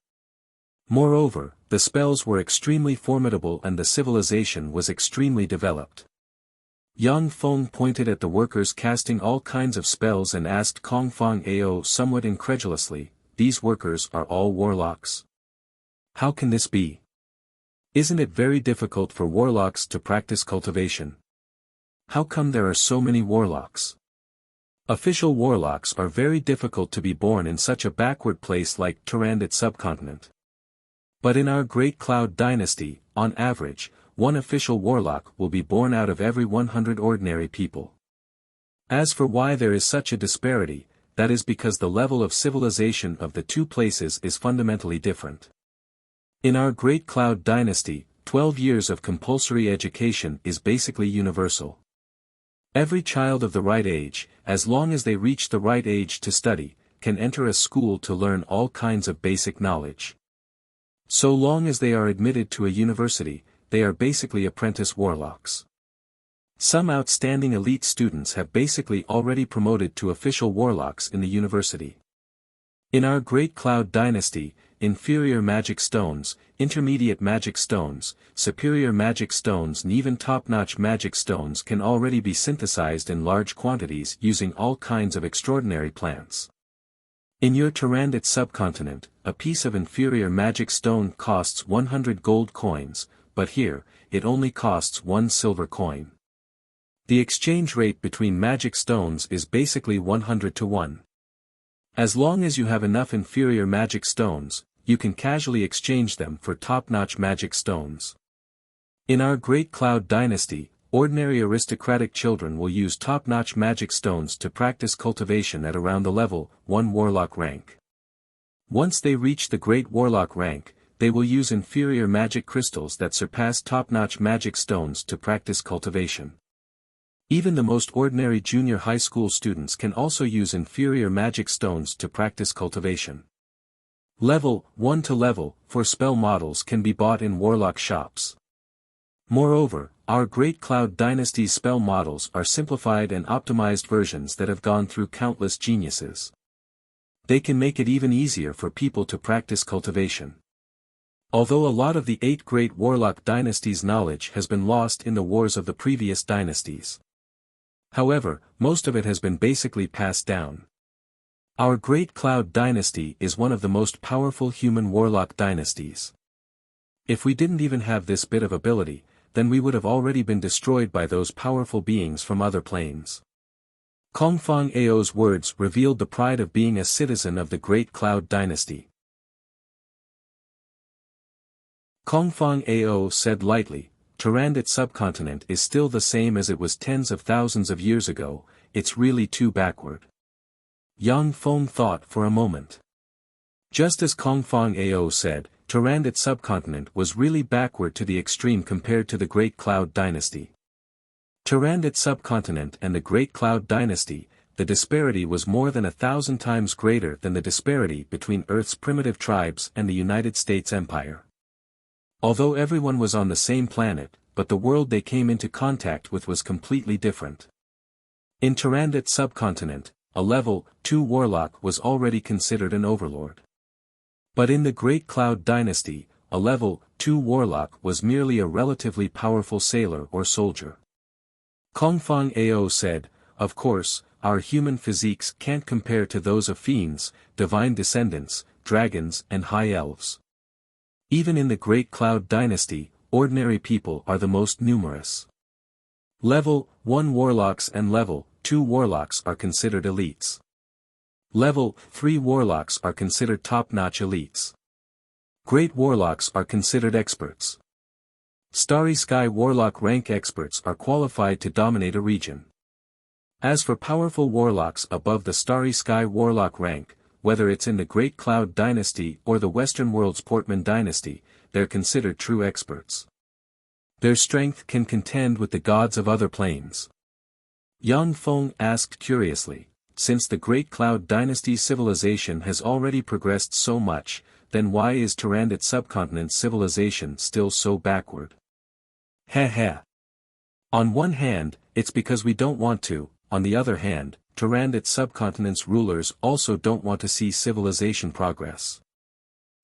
Moreover, the spells were extremely formidable and the civilization was extremely developed. Yang Feng pointed at the workers casting all kinds of spells and asked Kong Fang Ao somewhat incredulously, "These workers are all warlocks? How can this be? Isn't it very difficult for warlocks to practice cultivation? How come there are so many warlocks? Official warlocks are very difficult to be born in such a backward place like Turandot subcontinent. But in our Great Cloud dynasty, on average, one official warlock will be born out of every 100 ordinary people. As for why there is such a disparity, that is because the level of civilization of the two places is fundamentally different. In our Great Cloud dynasty, 12 years of compulsory education is basically universal. Every child of the right age, as long as they reach the right age to study, can enter a school to learn all kinds of basic knowledge. So long as they are admitted to a university, they are basically apprentice warlocks. Some outstanding elite students have basically already promoted to official warlocks in the university. In our Great Cloud dynasty, inferior magic stones, intermediate magic stones, superior magic stones and even top-notch magic stones can already be synthesized in large quantities using all kinds of extraordinary plants. In your Turandot subcontinent, a piece of inferior magic stone costs 100 gold coins, but here, it only costs 1 silver coin. The exchange rate between magic stones is basically 100 to 1. As long as you have enough inferior magic stones, you can casually exchange them for top-notch magic stones. In our Great Cloud dynasty, ordinary aristocratic children will use top-notch magic stones to practice cultivation at around the level 1 warlock rank. Once they reach the Great Warlock rank, they will use inferior magic crystals that surpass top-notch magic stones to practice cultivation. Even the most ordinary junior high school students can also use inferior magic stones to practice cultivation. Level 1 to level 4 spell models can be bought in warlock shops. Moreover, our Great Cloud dynasty's spell models are simplified and optimized versions that have gone through countless geniuses. They can make it even easier for people to practice cultivation. Although a lot of the 8 great warlock dynasties' knowledge has been lost in the wars of the previous dynasties. However, most of it has been basically passed down. Our Great Cloud dynasty is one of the most powerful human warlock dynasties. If we didn't even have this bit of ability, then we would have already been destroyed by those powerful beings from other planes. Kong Fang Ao's words revealed the pride of being a citizen of the Great Cloud dynasty. Kong Fang Ao said lightly, "Turandot subcontinent is still the same as it was tens of thousands of years ago, it's really too backward." Yang Feng thought for a moment. Just as Kong Fang Ao said, Turandot subcontinent was really backward to the extreme compared to the Great Cloud dynasty. Turandot subcontinent and the Great Cloud dynasty, the disparity was more than 1,000 times greater than the disparity between Earth's primitive tribes and the United States Empire. Although everyone was on the same planet, but the world they came into contact with was completely different. In Turandot subcontinent, a level 2 warlock was already considered an overlord. But in the Great Cloud dynasty, a level 2 warlock was merely a relatively powerful sailor or soldier. Kong Fang Ao said, "Of course, our human physiques can't compare to those of fiends, divine descendants, dragons and high elves. Even in the Great Cloud dynasty, ordinary people are the most numerous. Level 1 warlocks and level 2 warlocks are considered elites. Level 3 warlocks are considered top-notch elites. Great warlocks are considered experts. Starry Sky warlock rank experts are qualified to dominate a region. As for powerful warlocks above the Starry Sky warlock rank, whether it's in the Great Cloud dynasty or the Western world's Portman dynasty, they're considered true experts. Their strength can contend with the gods of other planes." Yang Feng asked curiously, "Since the Great Cloud dynasty's civilization has already progressed so much, then why is Turandot subcontinent's civilization still so backward?" Heh. On one hand, it's because we don't want to, on the other hand, Turandot subcontinent's rulers also don't want to see civilization progress.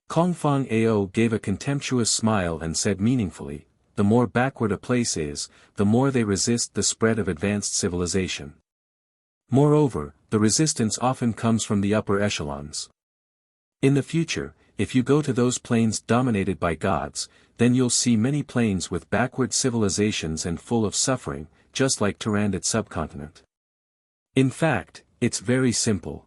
Kongfang Ao gave a contemptuous smile and said meaningfully, the more backward a place is, the more they resist the spread of advanced civilization. Moreover, the resistance often comes from the upper echelons. In the future, if you go to those plains dominated by gods, then you'll see many plains with backward civilizations and full of suffering, just like Turandot subcontinent. In fact, it's very simple.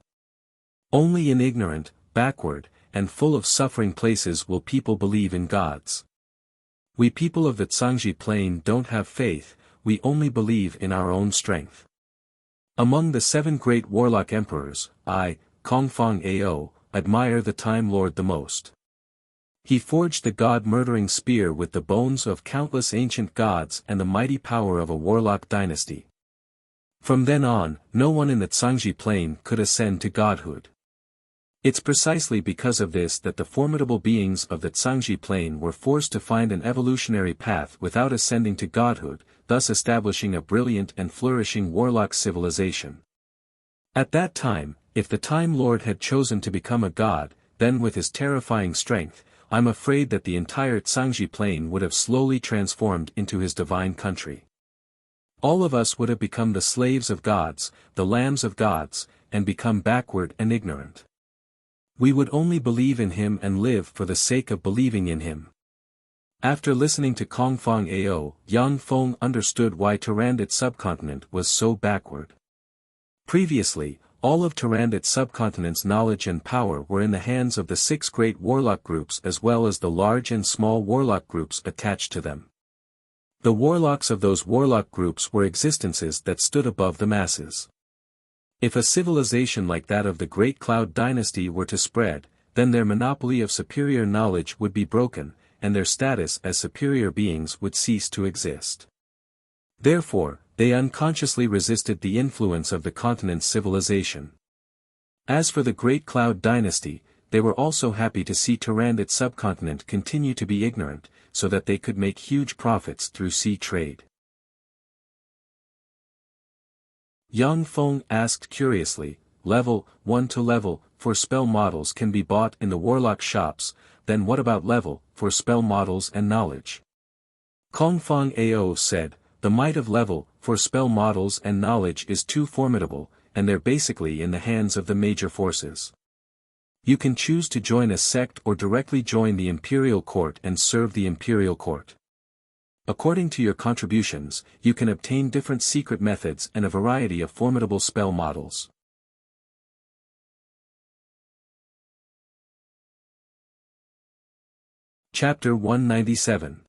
Only in ignorant, backward, and full of suffering places will people believe in gods. We people of the Tsangji plain don't have faith, we only believe in our own strength. Among the 7 great warlock emperors, I, Kongfang Ao, admire the Time Lord the most. He forged the god-murdering spear with the bones of countless ancient gods and the mighty power of a warlock dynasty. From then on, no one in the Tsangji plain could ascend to godhood. It's precisely because of this that the formidable beings of the Tsangji plain were forced to find an evolutionary path without ascending to godhood, thus establishing a brilliant and flourishing warlock civilization. At that time, if the Time Lord had chosen to become a god, then with his terrifying strength, I'm afraid that the entire Tsangji plain would have slowly transformed into his divine country. All of us would have become the slaves of gods, the lambs of gods, and become backward and ignorant. We would only believe in him and live for the sake of believing in him. After listening to Kongfang Ao, Yang Feng understood why Turandot subcontinent was so backward. Previously, all of Turandot subcontinent's knowledge and power were in the hands of the 6 great warlock groups as well as the large and small warlock groups attached to them. The warlocks of those warlock groups were existences that stood above the masses. If a civilization like that of the Great Cloud Dynasty were to spread, then their monopoly of superior knowledge would be broken, and their status as superior beings would cease to exist. Therefore, they unconsciously resisted the influence of the continent's civilization. As for the Great Cloud Dynasty, they were also happy to see Turandot subcontinent continue to be ignorant, so that they could make huge profits through sea trade. Yang Feng asked curiously, level 1 to level 4 spell models can be bought in the warlock shops, then what about level 4 spell models and knowledge? Kongfang Ao said, the might of level 4 spell models and knowledge is too formidable, and they're basically in the hands of the major forces. You can choose to join a sect or directly join the imperial court and serve the imperial court. According to your contributions, you can obtain different secret methods and a variety of formidable spell models. Chapter 197.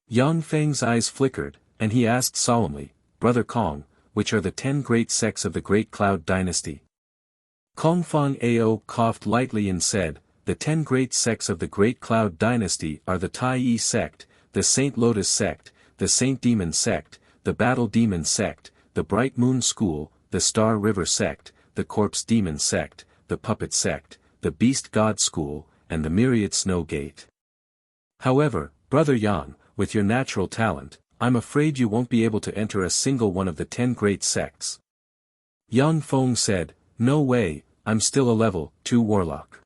Yang Feng's eyes flickered, and he asked solemnly, Brother Kong, which are the 10 great sects of the Great Cloud Dynasty? Kongfang Ao coughed lightly and said, the 10 great sects of the Great Cloud Dynasty are the Tai Yi sect, the Saint Lotus sect, the Saint Demon sect, the Battle Demon sect, the Bright Moon School, the Star River sect, the Corpse Demon sect, the Puppet sect, the Beast God School, and the Myriad Snow Gate. However, Brother Yang, with your natural talent, I'm afraid you won't be able to enter a single one of the 10 great sects. Yang Feng said, no way, I'm still a level 2 warlock.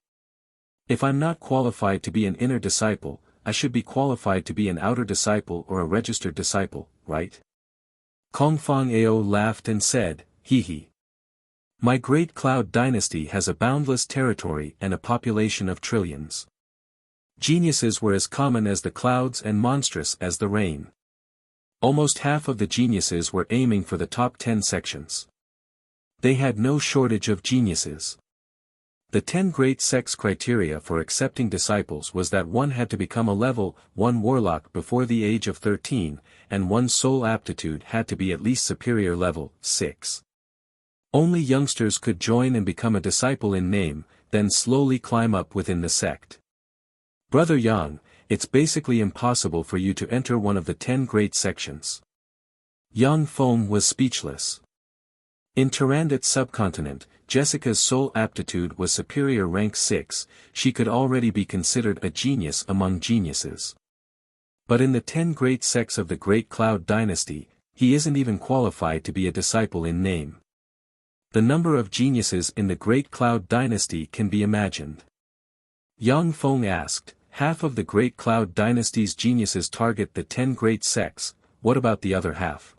If I'm not qualified to be an inner disciple, I should be qualified to be an outer disciple or a registered disciple, right? Kongfang Ao laughed and said, hee. My Great Cloud Dynasty has a boundless territory and a population of trillions. Geniuses were as common as the clouds and monstrous as the rain. Almost half of the geniuses were aiming for the top 10 sections. They had no shortage of geniuses. The 10 great sects criteria for accepting disciples was that one had to become a level 1 warlock before the age of 13, and one's soul aptitude had to be at least superior level 6. Only youngsters could join and become a disciple in name, then slowly climb up within the sect. Brother Yang, it's basically impossible for you to enter one of the 10 great sections. Yang Feng was speechless. In Turandot subcontinent, Jessica's soul aptitude was superior rank 6, she could already be considered a genius among geniuses. But in the 10 great sects of the Great Cloud Dynasty, he isn't even qualified to be a disciple in name. The number of geniuses in the Great Cloud Dynasty can be imagined. Yang Feng asked, half of the Great Cloud Dynasty's geniuses target the 10 great sects, what about the other half?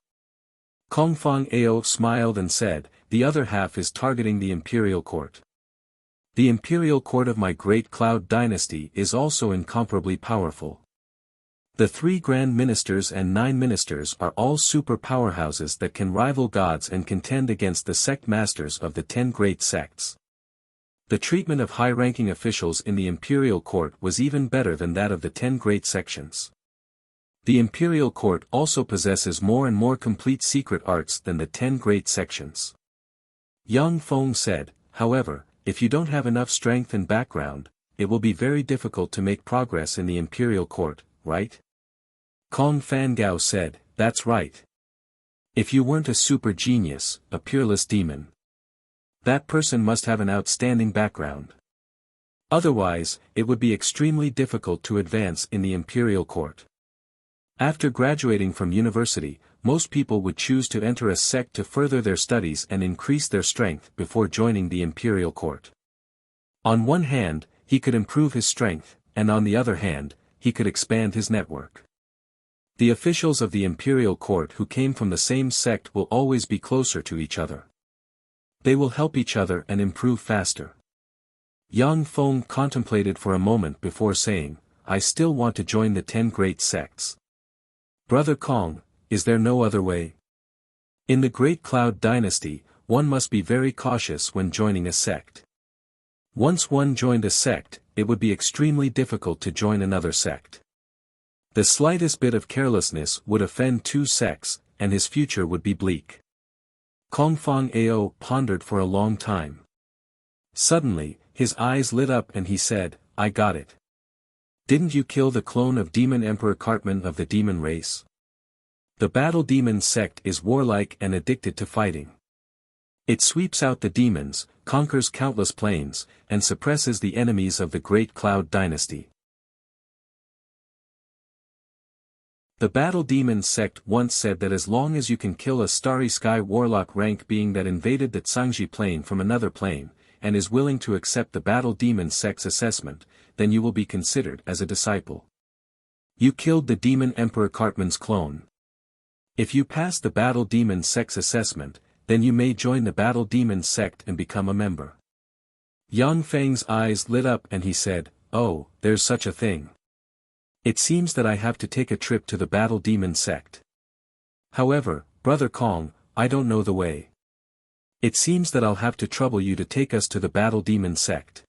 Kongfang Ao smiled and said, the other half is targeting the imperial court. The imperial court of my Great Cloud Dynasty is also incomparably powerful. The 3 grand ministers and 9 ministers are all super powerhouses that can rival gods and contend against the sect masters of the 10 great sects. The treatment of high-ranking officials in the imperial court was even better than that of the 10 great sections. The imperial court also possesses more and more complete secret arts than the 10 great sections. Yang Feng said, however, if you don't have enough strength and background, it will be very difficult to make progress in the imperial court, right? Kong Fangao said, that's right. If you weren't a super genius, a peerless demon, that person must have an outstanding background. Otherwise, it would be extremely difficult to advance in the imperial court. After graduating from university, most people would choose to enter a sect to further their studies and increase their strength before joining the imperial court. On one hand, he could improve his strength, and on the other hand, he could expand his network. The officials of the imperial court who came from the same sect will always be closer to each other. They will help each other and improve faster. Yang Feng contemplated for a moment before saying, I still want to join the 10 great sects. Brother Kong, is there no other way? In the Great Cloud Dynasty, one must be very cautious when joining a sect. Once one joined a sect, it would be extremely difficult to join another sect. The slightest bit of carelessness would offend 2 sects, and his future would be bleak. Kongfang Ao pondered for a long time. Suddenly, his eyes lit up and he said, I got it. Didn't you kill the clone of Demon Emperor Cartman of the demon race? The Battle Demon sect is warlike and addicted to fighting. It sweeps out the demons, conquers countless planes, and suppresses the enemies of the Great Cloud Dynasty. The Battle Demon sect once said that as long as you can kill a Starry Sky Warlock rank being that invaded the Tsangji plane from another plane, and is willing to accept the Battle Demon sect's assessment, then you will be considered as a disciple. You killed the Demon Emperor Cartman's clone. If you pass the Battle Demon sect's assessment, then you may join the Battle Demon sect and become a member. Yang Feng's eyes lit up and he said, oh, there's such a thing. It seems that I have to take a trip to the Battle Demon sect. However, Brother Kong, I don't know the way. It seems that I'll have to trouble you to take us to the Battle Demon sect.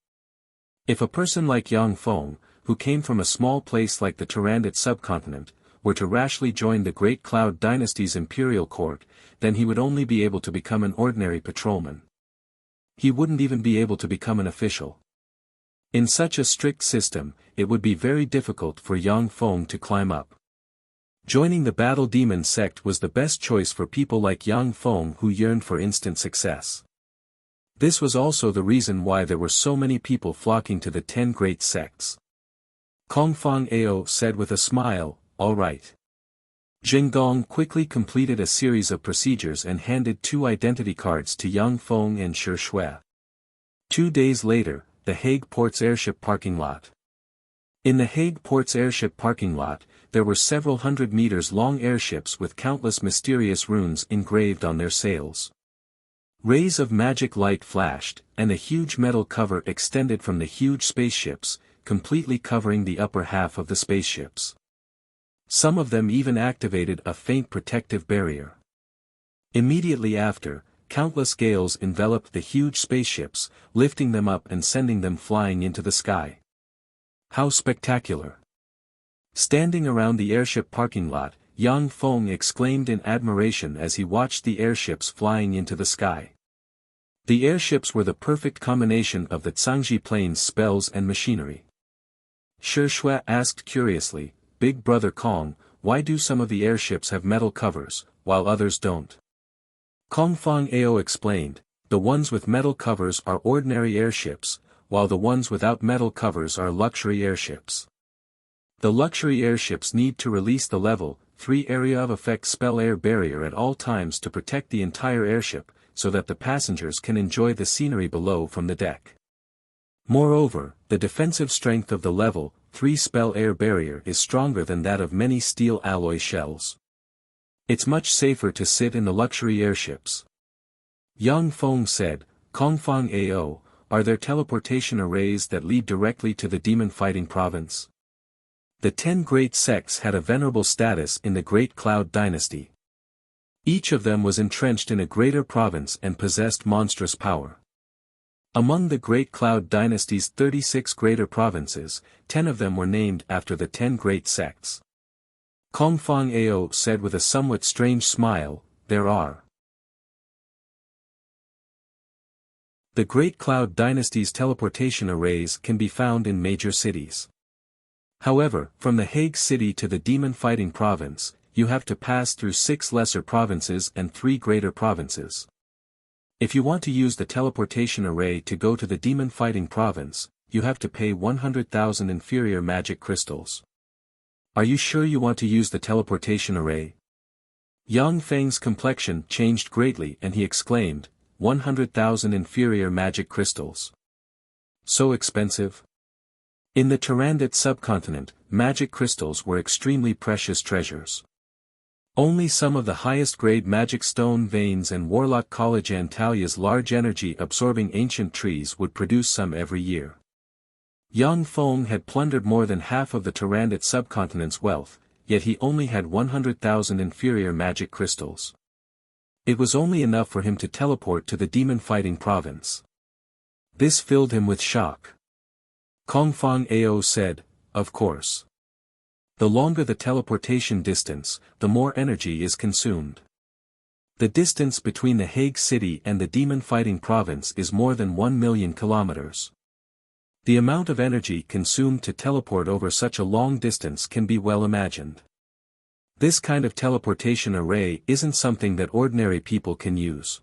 If a person like Yang Feng, who came from a small place like the Turandot subcontinent, were to rashly join the Great Cloud Dynasty's imperial court, then he would only be able to become an ordinary patrolman. He wouldn't even be able to become an official. In such a strict system, it would be very difficult for Yang Feng to climb up. Joining the Battle Demon sect was the best choice for people like Yang Feng who yearned for instant success. This was also the reason why there were so many people flocking to the 10 great sects. Kongfang Ao said with a smile, all right. Jinggong quickly completed a series of procedures and handed 2 identity cards to Yang Feng and Shi Shui. 2 days later, the Hague Port's airship parking lot. In the Hague Port's airship parking lot, there were several 100-meters-long airships with countless mysterious runes engraved on their sails. Rays of magic light flashed, and a huge metal cover extended from the huge spaceships, completely covering the upper half of the spaceships. Some of them even activated a faint protective barrier. Immediately after, countless gales enveloped the huge spaceships, lifting them up and sending them flying into the sky. How spectacular! Standing around the airship parking lot, Yang Feng exclaimed in admiration as he watched the airships flying into the sky. The airships were the perfect combination of the Tsangji plane's spells and machinery. Shi Shui asked curiously, Big Brother Kong, why do some of the airships have metal covers, while others don't? Kongfang Ao explained, the ones with metal covers are ordinary airships, while the ones without metal covers are luxury airships. The luxury airships need to release the level, 3 area of effect spell air barrier at all times to protect the entire airship, so that the passengers can enjoy the scenery below from the deck. Moreover, the defensive strength of the level 3 spell air barrier is stronger than that of many steel alloy shells. It's much safer to sit in the luxury airships. Yang Feng said, Kongfang AO, are there teleportation arrays that lead directly to the demon-fighting province? The 10 great sects had a venerable status in the Great Cloud Dynasty. Each of them was entrenched in a greater province and possessed monstrous power. Among the Great Cloud Dynasty's 36 greater provinces, 10 of them were named after the 10 great sects. Kongfang Ao said with a somewhat strange smile, there are. The Great Cloud Dynasty's teleportation arrays can be found in major cities. However, from the Hague city to the demon-fighting province, you have to pass through 6 lesser provinces and 3 greater provinces. If you want to use the teleportation array to go to the demon-fighting province, you have to pay 100,000 inferior magic crystals. Are you sure you want to use the teleportation array? Yang Feng's complexion changed greatly and he exclaimed, 100,000 inferior magic crystals. So expensive? In the Turandot subcontinent, magic crystals were extremely precious treasures. Only some of the highest-grade magic stone veins and Warlock College Antalia's large energy-absorbing ancient trees would produce some every year. Yang Feng had plundered more than half of the Turandot subcontinent's wealth, yet he only had 100,000 inferior magic crystals. It was only enough for him to teleport to the demon-fighting province. This filled him with shock. Kongfang Ao said, of course. The longer the teleportation distance, the more energy is consumed. The distance between the Hague city and the demon-fighting province is more than 1 million kilometers. The amount of energy consumed to teleport over such a long distance can be well imagined. This kind of teleportation array isn't something that ordinary people can use.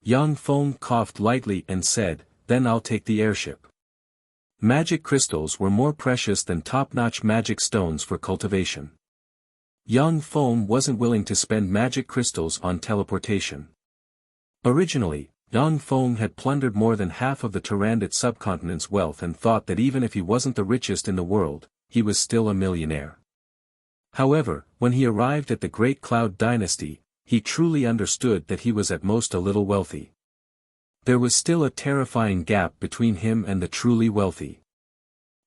Yang Feng coughed lightly and said, then I'll take the airship. Magic crystals were more precious than top-notch magic stones for cultivation. Yang Feng wasn't willing to spend magic crystals on teleportation. Originally, Yang Feng had plundered more than half of the Turandot subcontinent's wealth and thought that even if he wasn't the richest in the world, he was still a millionaire. However, when he arrived at the Great Cloud Dynasty, he truly understood that he was at most a little wealthy. There was still a terrifying gap between him and the truly wealthy.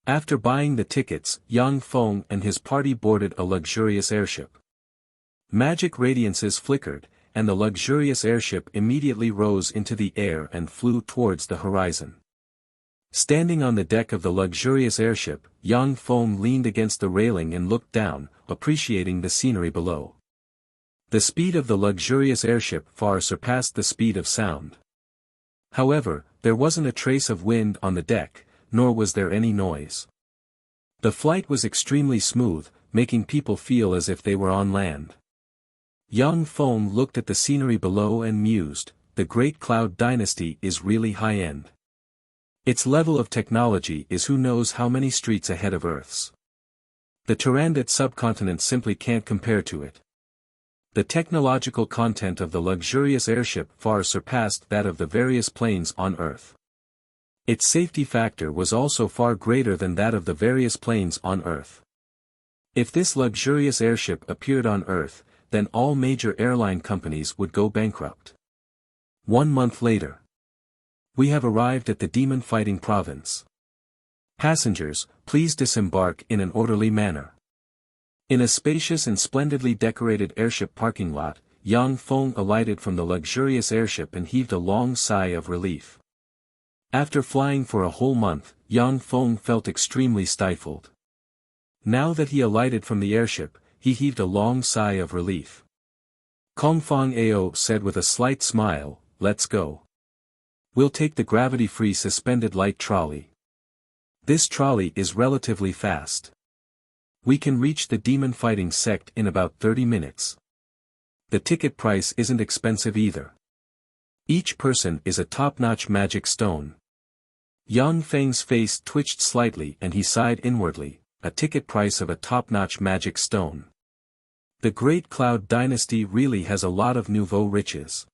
After buying the tickets, Yang Feng and his party boarded a luxurious airship. Magic radiances flickered, and the luxurious airship immediately rose into the air and flew towards the horizon. Standing on the deck of the luxurious airship, Yang Feng leaned against the railing and looked down, appreciating the scenery below. The speed of the luxurious airship far surpassed the speed of sound. However, there wasn't a trace of wind on the deck, nor was there any noise. The flight was extremely smooth, making people feel as if they were on land. Yang Feng looked at the scenery below and mused, the Great Cloud Dynasty is really high-end. Its level of technology is who knows how many streets ahead of Earth's. The Turandot subcontinent simply can't compare to it. The technological content of the luxurious airship far surpassed that of the various planes on Earth. Its safety factor was also far greater than that of the various planes on Earth. If this luxurious airship appeared on Earth, then all major airline companies would go bankrupt. 1 month later. We have arrived at the demon-fighting province. Passengers, please disembark in an orderly manner. In a spacious and splendidly decorated airship parking lot, Yang Feng alighted from the luxurious airship and heaved a long sigh of relief. After flying for a whole month, Yang Feng felt extremely stifled. Now that he alighted from the airship, he heaved a long sigh of relief. Kongfang Ao said with a slight smile, let's go. We'll take the gravity-free suspended light trolley. This trolley is relatively fast. We can reach the demon-fighting sect in about 30 minutes. The ticket price isn't expensive either. Each person is a top-notch magic stone. Yang Feng's face twitched slightly and he sighed inwardly, a ticket price of a top-notch magic stone. The Great Cloud Dynasty really has a lot of nouveau riches.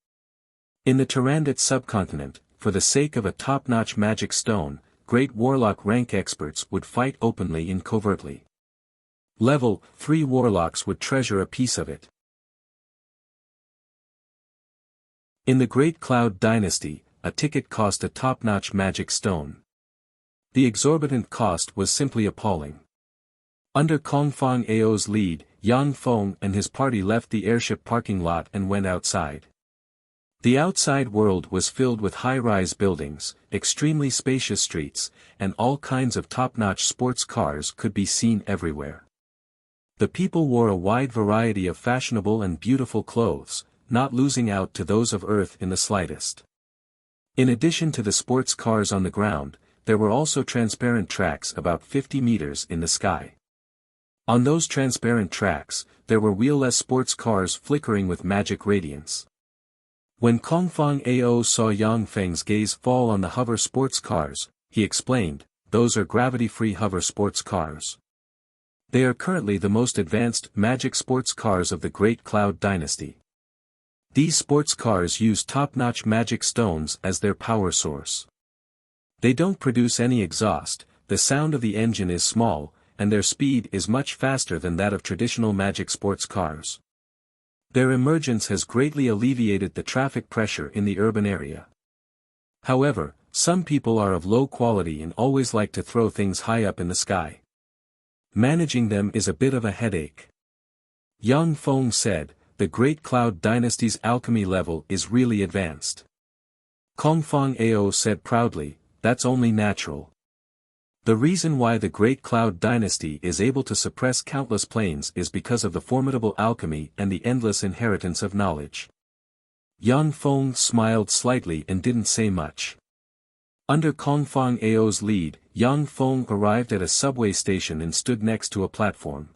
In the Turandot subcontinent, for the sake of a top-notch magic stone, great warlock rank experts would fight openly and covertly. Level 3 warlocks would treasure a piece of it. In the Great Cloud Dynasty, a ticket cost a top-notch magic stone. The exorbitant cost was simply appalling. Under Kongfang Ao's lead, Yang Feng and his party left the airship parking lot and went outside. The outside world was filled with high-rise buildings, extremely spacious streets, and all kinds of top-notch sports cars could be seen everywhere. The people wore a wide variety of fashionable and beautiful clothes, not losing out to those of Earth in the slightest. In addition to the sports cars on the ground, there were also transparent tracks about 50 meters in the sky. On those transparent tracks, there were wheel-less sports cars flickering with magic radiance. When Kongfang Ao saw Yang Feng's gaze fall on the hover sports cars, he explained, "Those are gravity-free hover sports cars. They are currently the most advanced magic sports cars of the Great Cloud Dynasty. These sports cars use top-notch magic stones as their power source. They don't produce any exhaust, the sound of the engine is small, and their speed is much faster than that of traditional magic sports cars. Their emergence has greatly alleviated the traffic pressure in the urban area. However, some people are of low quality and always like to throw things high up in the sky. Managing them is a bit of a headache." Yang Feng said, "The Great Cloud Dynasty's alchemy level is really advanced." Kongfang Ao said proudly, "That's only natural. The reason why the Great Cloud Dynasty is able to suppress countless planes is because of the formidable alchemy and the endless inheritance of knowledge." Yang Feng smiled slightly and didn't say much. Under Kongfang Ao's lead, Yang Feng arrived at a subway station and stood next to a platform.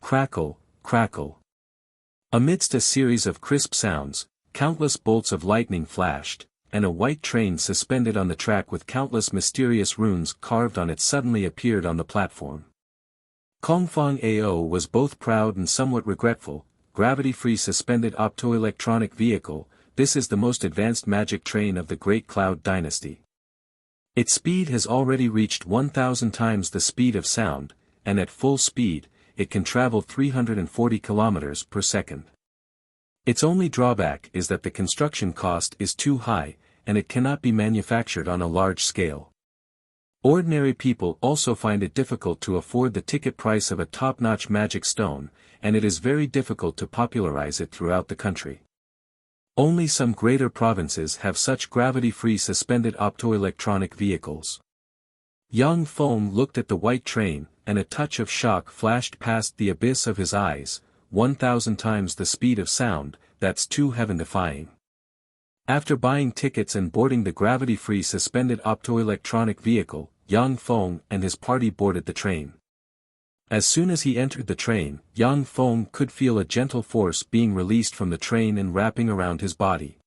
Crackle, crackle. Amidst a series of crisp sounds, countless bolts of lightning flashed, and a white train suspended on the track with countless mysterious runes carved on it suddenly appeared on the platform. Kongfang Ao was both proud and somewhat regretful. Gravity-free suspended optoelectronic vehicle, this is the most advanced magic train of the Great Cloud Dynasty. Its speed has already reached 1,000 times the speed of sound, and at full speed, it can travel 340 kilometers per second. Its only drawback is that the construction cost is too high, and it cannot be manufactured on a large scale. Ordinary people also find it difficult to afford the ticket price of a top-notch magic stone, and it is very difficult to popularize it throughout the country. Only some greater provinces have such gravity-free suspended optoelectronic vehicles. Yang Feng looked at the white train, and a touch of shock flashed past the abyss of his eyes. 1,000 times the speed of sound, that's too heaven-defying. After buying tickets and boarding the gravity-free suspended optoelectronic vehicle, Yang Feng and his party boarded the train. As soon as he entered the train, Yang Feng could feel a gentle force being released from the train and wrapping around his body.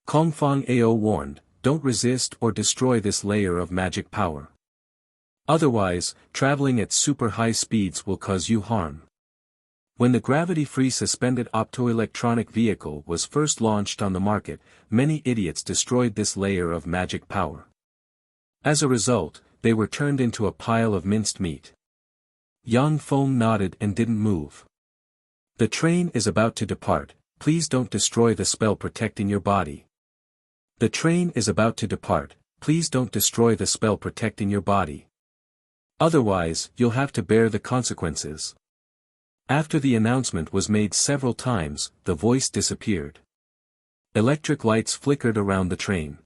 Kongfang Ao warned, "Don't resist or destroy this layer of magic power. Otherwise, traveling at super high speeds will cause you harm." When the gravity-free suspended optoelectronic vehicle was first launched on the market, many idiots destroyed this layer of magic power. As a result, they were turned into a pile of minced meat. Yang Feng nodded and didn't move. "The train is about to depart, please don't destroy the spell protecting your body. The train is about to depart, please don't destroy the spell protecting your body. Otherwise, you'll have to bear the consequences." After the announcement was made several times, the voice disappeared. Electric lights flickered around the train.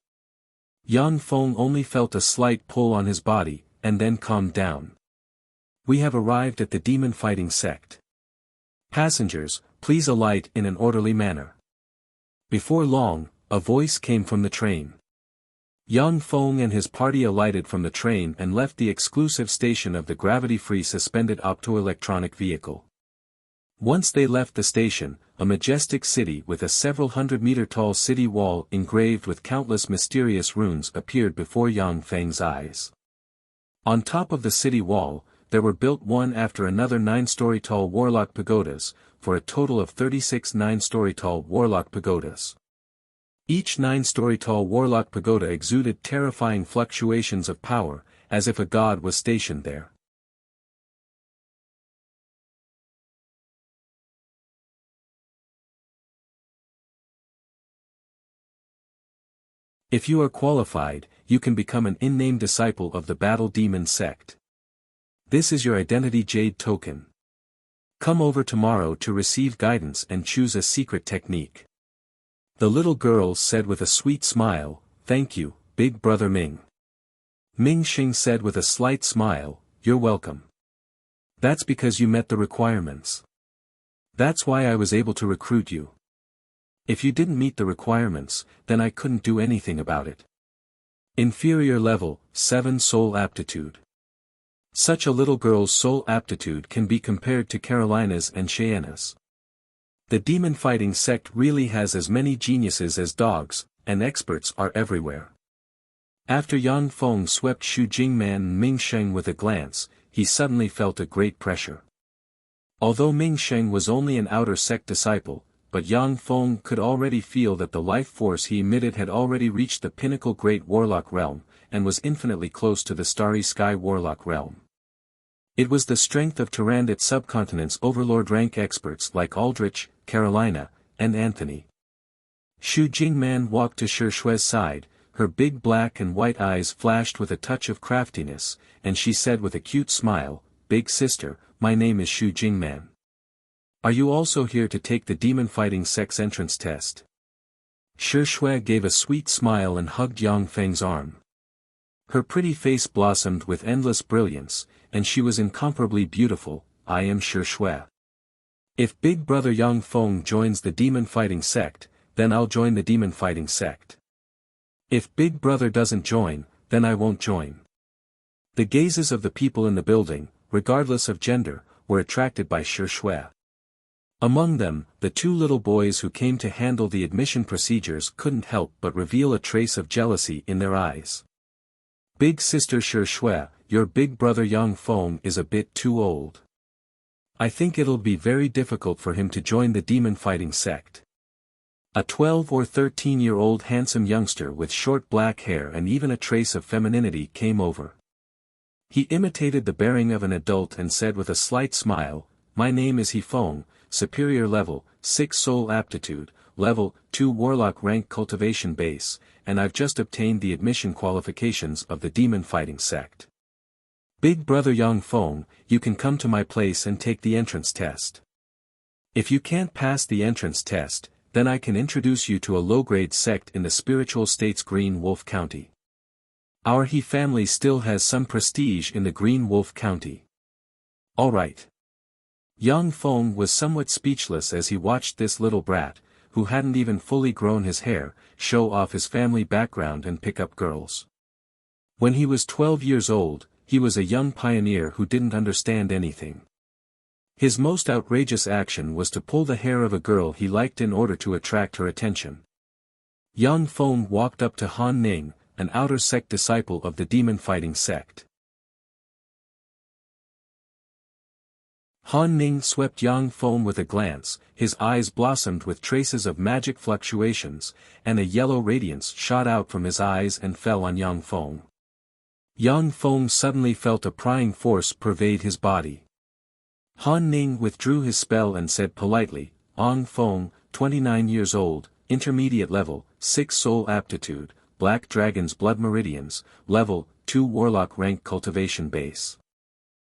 Yang Feng only felt a slight pull on his body, and then calmed down. "We have arrived at the demon-fighting sect. Passengers, please alight in an orderly manner." Before long, a voice came from the train. Yang Feng and his party alighted from the train and left the exclusive station of the gravity-free suspended optoelectronic vehicle. Once they left the station, a majestic city with a several hundred-meter tall city wall engraved with countless mysterious runes appeared before Yang Feng's eyes. On top of the city wall, there were built one after another 9-story tall warlock pagodas, for a total of 36 9-story tall warlock pagodas. Each 9-story tall warlock pagoda exuded terrifying fluctuations of power, as if a god was stationed there. If you are qualified, you can become an in-name disciple of the Battle Demon sect. This is your identity jade token. Come over tomorrow to receive guidance and choose a secret technique. The little girl said with a sweet smile, "Thank you, Big Brother Ming." Ming Xing said with a slight smile, "You're welcome. That's because you met the requirements. That's why I was able to recruit you. If you didn't meet the requirements, then I couldn't do anything about it." Inferior level, 7 soul aptitude. Such a little girl's soul aptitude can be compared to Carolina's and Cheyenne's. The demon fighting sect really has as many geniuses as dogs, and experts are everywhere. After Yang Feng swept Xu Jingman and Ming Sheng with a glance, he suddenly felt a great pressure. Although Ming Sheng was only an outer sect disciple, but Yang Feng could already feel that the life force he emitted had already reached the pinnacle Great Warlock realm, and was infinitely close to the Starry Sky Warlock realm. It was the strength of Tyrannid subcontinent's overlord rank experts like Aldrich, Carolina, and Anthony. Xu Jingman walked to Shi Shui's side, her big black and white eyes flashed with a touch of craftiness, and she said with a cute smile, "Big sister, my name is Xu Jingman. Are you also here to take the demon fighting sect's entrance test?" Shi Shui gave a sweet smile and hugged Yang Feng's arm. Her pretty face blossomed with endless brilliance, and she was incomparably beautiful. "I am Shi Shui. If Big Brother Yang Feng joins the demon fighting sect, then I'll join the demon fighting sect. If Big Brother doesn't join, then I won't join." The gazes of the people in the building, regardless of gender, were attracted by Shi Shui. Among them, the 2 little boys who came to handle the admission procedures couldn't help but reveal a trace of jealousy in their eyes. "Big sister Shi Shui, your big brother Yang Feng is a bit too old. I think it'll be very difficult for him to join the demon fighting sect." A 12 or 13-year-old handsome youngster with short black hair and even a trace of femininity came over. He imitated the bearing of an adult and said with a slight smile, "My name is He Feng, superior level, 6 soul aptitude, level 2 warlock rank cultivation base, and I've just obtained the admission qualifications of the demon fighting sect. Big Brother Yang Feng, you can come to my place and take the entrance test. If you can't pass the entrance test, then I can introduce you to a low-grade sect in the spiritual state's Green Wolf County. Our He family still has some prestige in the Green Wolf County." "All right." Yang Feng was somewhat speechless as he watched this little brat, who hadn't even fully grown his hair, show off his family background and pick up girls. When he was 12 years old, he was a young pioneer who didn't understand anything. His most outrageous action was to pull the hair of a girl he liked in order to attract her attention. Yang Feng walked up to Han Ning, an outer sect disciple of the demon fighting sect. Han Ning swept Yang Feng with a glance, his eyes blossomed with traces of magic fluctuations, and a yellow radiance shot out from his eyes and fell on Yang Feng. Yang Feng suddenly felt a prying force pervade his body. Han Ning withdrew his spell and said politely, "Yang Feng, 29 years old, intermediate level, 6 soul aptitude, Black Dragon's Blood Meridians, level 2 warlock rank cultivation base."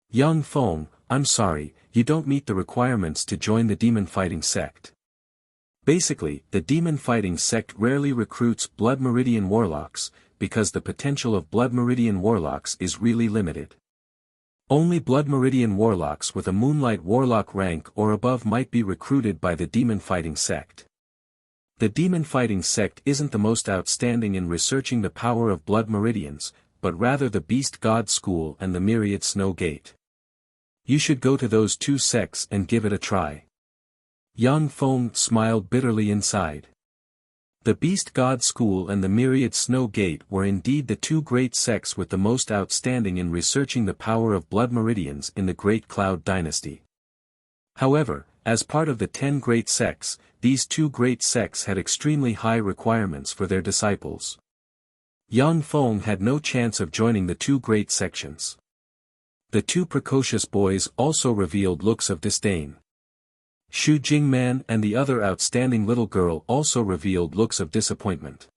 "Yang Feng, I'm sorry, you don't meet the requirements to join the demon fighting sect. Basically, the demon fighting sect rarely recruits Blood Meridian warlocks, because the potential of Blood Meridian warlocks is really limited. Only Blood Meridian warlocks with a Moonlight warlock rank or above might be recruited by the demon fighting sect. The demon fighting sect isn't the most outstanding in researching the power of Blood Meridians, but rather the Beast God School and the Myriad Snow Gate. You should go to those 2 sects and give it a try." Yang Feng smiled bitterly inside. The Beast God School and the Myriad Snow Gate were indeed the two great sects with the most outstanding in researching the power of blood meridians in the Great Cloud Dynasty. However, as part of the 10 great sects, these two great sects had extremely high requirements for their disciples. Yang Feng had no chance of joining the two great sections. The two precocious boys also revealed looks of disdain. Xu Jingman and the other outstanding little girl also revealed looks of disappointment.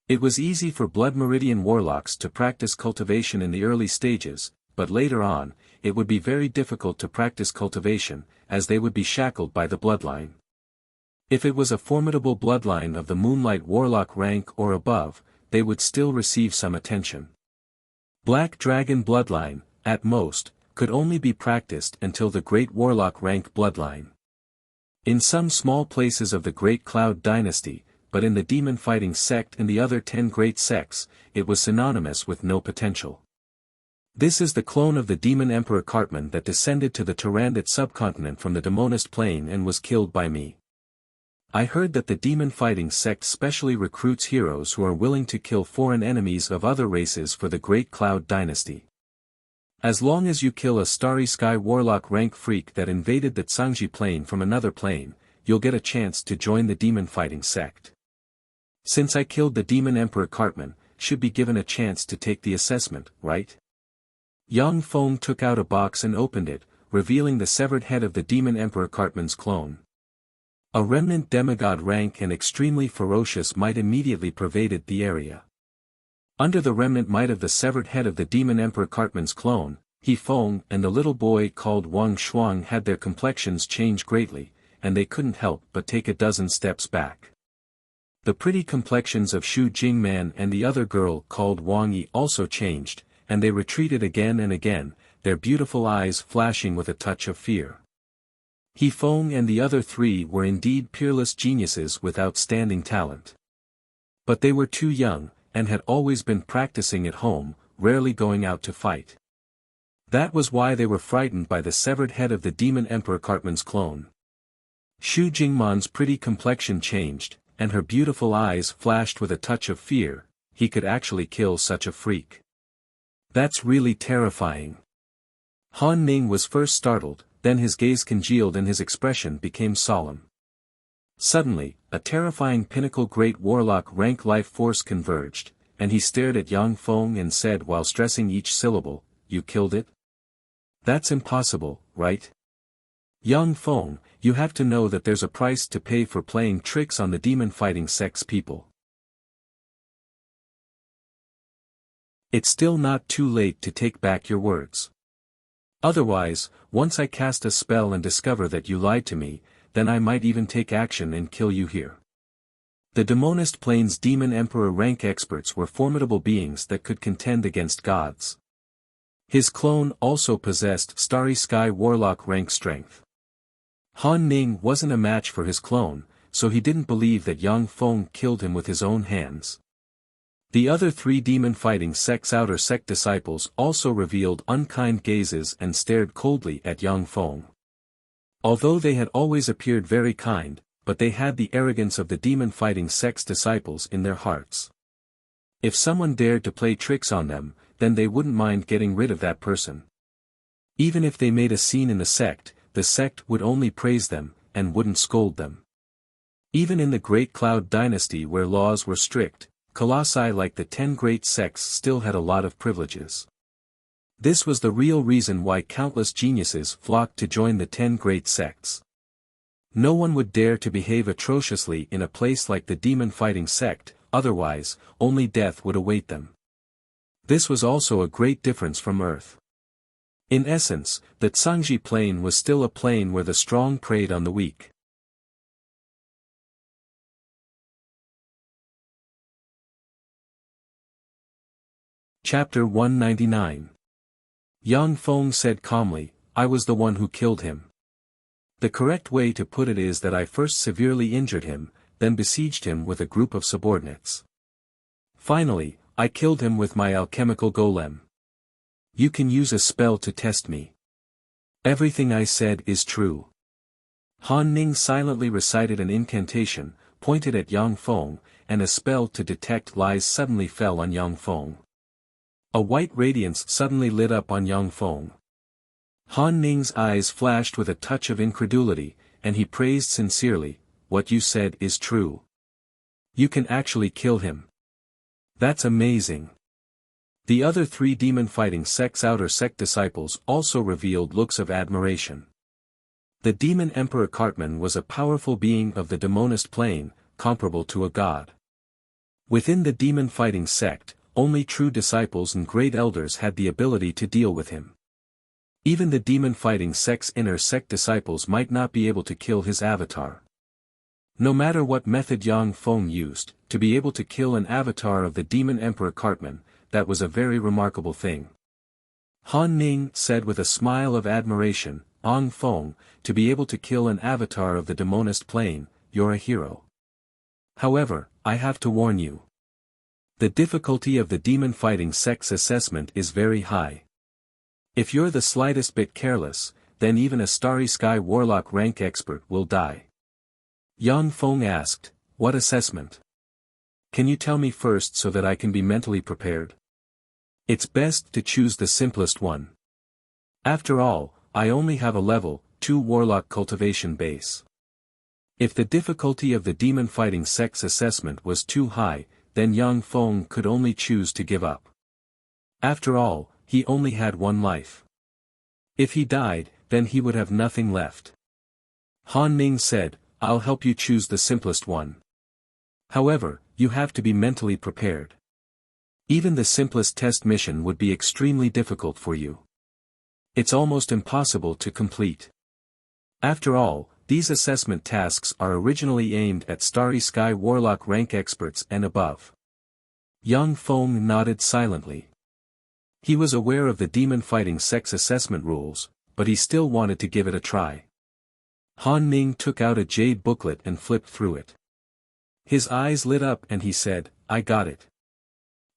It was easy for blood meridian warlocks to practice cultivation in the early stages, but later on, it would be very difficult to practice cultivation, as they would be shackled by the bloodline. If it was a formidable bloodline of the Moonlight Warlock rank or above, they would still receive some attention. Black Dragon bloodline, at most, could only be practiced until the Great Warlock rank bloodline. In some small places of the Great Cloud Dynasty, but in the demon fighting sect and the other 10 great sects, it was synonymous with no potential. This is the clone of the demon Emperor Cartman that descended to the Tyrannid subcontinent from the Demonist plane and was killed by me. I heard that the demon fighting sect specially recruits heroes who are willing to kill foreign enemies of other races for the Great Cloud Dynasty. As long as you kill a Starry Sky Warlock rank freak that invaded the Tsangji plane from another plane, you'll get a chance to join the demon fighting sect. Since I killed the demon Emperor Cartman, should be given a chance to take the assessment, right? Yang Feng took out a box and opened it, revealing the severed head of the demon Emperor Cartman's clone. A remnant demigod rank and extremely ferocious might immediately pervaded the area. Under the remnant might of the severed head of the demon Emperor Cartman's clone, He Feng and the little boy called Wang Shuang had their complexions change greatly, and they couldn't help but take a dozen steps back. The pretty complexions of Xu Jingman and the other girl called Wang Yi also changed, and they retreated again and again, their beautiful eyes flashing with a touch of fear. He Feng and the other three were indeed peerless geniuses with outstanding talent. But they were too young, and had always been practicing at home, rarely going out to fight. That was why they were frightened by the severed head of the demon Emperor Cartman's clone. Xu Jingman's pretty complexion changed, and her beautiful eyes flashed with a touch of fear. He could actually kill such a freak. That's really terrifying. Han Ning was first startled, then his gaze congealed and his expression became solemn. Suddenly, a terrifying pinnacle Great Warlock rank life force converged, and he stared at Yang Feng and said while stressing each syllable, "You killed it? That's impossible, right? Yang Feng, you have to know that there's a price to pay for playing tricks on the demon fighting sect's people. It's still not too late to take back your words. Otherwise, once I cast a spell and discover that you lied to me, then I might even take action and kill you here." The Demonist Plane's Demon Emperor rank experts were formidable beings that could contend against gods. His clone also possessed Starry Sky Warlock rank strength. Han Ning wasn't a match for his clone, so he didn't believe that Yang Feng killed him with his own hands. The other three demon fighting sect's outer sect disciples also revealed unkind gazes and stared coldly at Yang Feng. Although they had always appeared very kind, but they had the arrogance of the demon fighting sect's disciples in their hearts. If someone dared to play tricks on them, then they wouldn't mind getting rid of that person. Even if they made a scene in the sect would only praise them, and wouldn't scold them. Even in the Great Cloud Dynasty where laws were strict, colossi like the 10 great sects still had a lot of privileges. This was the real reason why countless geniuses flocked to join the 10 great sects. No one would dare to behave atrociously in a place like the demon fighting sect, otherwise, only death would await them. This was also a great difference from Earth. In essence, the Tsangji plane was still a plane where the strong preyed on the weak. Chapter 199. Yang Feng said calmly, "I was the one who killed him. The correct way to put it is that I first severely injured him, then besieged him with a group of subordinates. Finally, I killed him with my alchemical golem. You can use a spell to test me. Everything I said is true." Han Ning silently recited an incantation, pointed at Yang Feng, and a spell to detect lies suddenly fell on Yang Feng. A white radiance suddenly lit up on Yang Feng. Han Ning's eyes flashed with a touch of incredulity, and he praised sincerely, "What you said is true. You can actually kill him. That's amazing." The other 3 demon-fighting sect's outer sect disciples also revealed looks of admiration. The demon Emperor Cartman was a powerful being of the demonist plane, comparable to a god. Within the demon-fighting sect, only true disciples and great elders had the ability to deal with him. Even the demon-fighting sect's inner sect disciples might not be able to kill his avatar. No matter what method Yang Feng used, to be able to kill an avatar of the demon Emperor Cartman, that was a very remarkable thing. Han Ning said with a smile of admiration, "Yang Feng, to be able to kill an avatar of the demonist plane, you're a hero. However, I have to warn you. The difficulty of the demon-fighting sect's assessment is very high. If you're the slightest bit careless, then even a Starry Sky Warlock rank expert will die." Yang Feng asked, "What assessment? Can you tell me first so that I can be mentally prepared? It's best to choose the simplest one. After all, I only have a level 2 Warlock cultivation base. If the difficulty of the demon-fighting sect's assessment was too high, then Yang Feng could only choose to give up. After all, he only had one life. If he died, then he would have nothing left." Han Ning said, "I'll help you choose the simplest one. However, you have to be mentally prepared. Even the simplest test mission would be extremely difficult for you. It's almost impossible to complete. After all, these assessment tasks are originally aimed at Starry Sky Warlock rank experts and above." Yang Feng nodded silently. He was aware of the demon-fighting sect's assessment rules, but he still wanted to give it a try. Han Ning took out a jade booklet and flipped through it. His eyes lit up and he said, "I got it.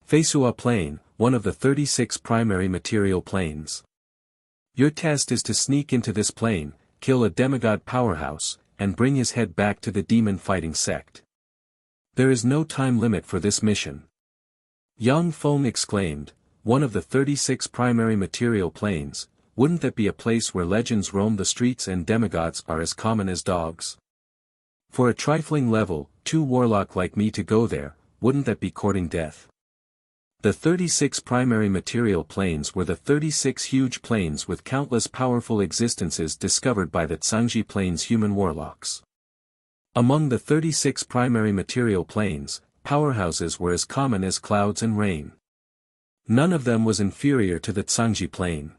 Feisua plane, one of the 36 primary material planes. Your test is to sneak into this plane, kill a demigod powerhouse, and bring his head back to the demon-fighting sect. There is no time limit for this mission." Yang Feng exclaimed, "One of the 36 primary material planes, wouldn't that be a place where legends roam the streets and demigods are as common as dogs? For a trifling level 2 warlock like me to go there, wouldn't that be courting death?" The 36 primary material planes were the 36 huge planes with countless powerful existences discovered by the Tsangji plane's human warlocks. Among the 36 primary material planes, powerhouses were as common as clouds and rain. None of them was inferior to the Tsangji plane.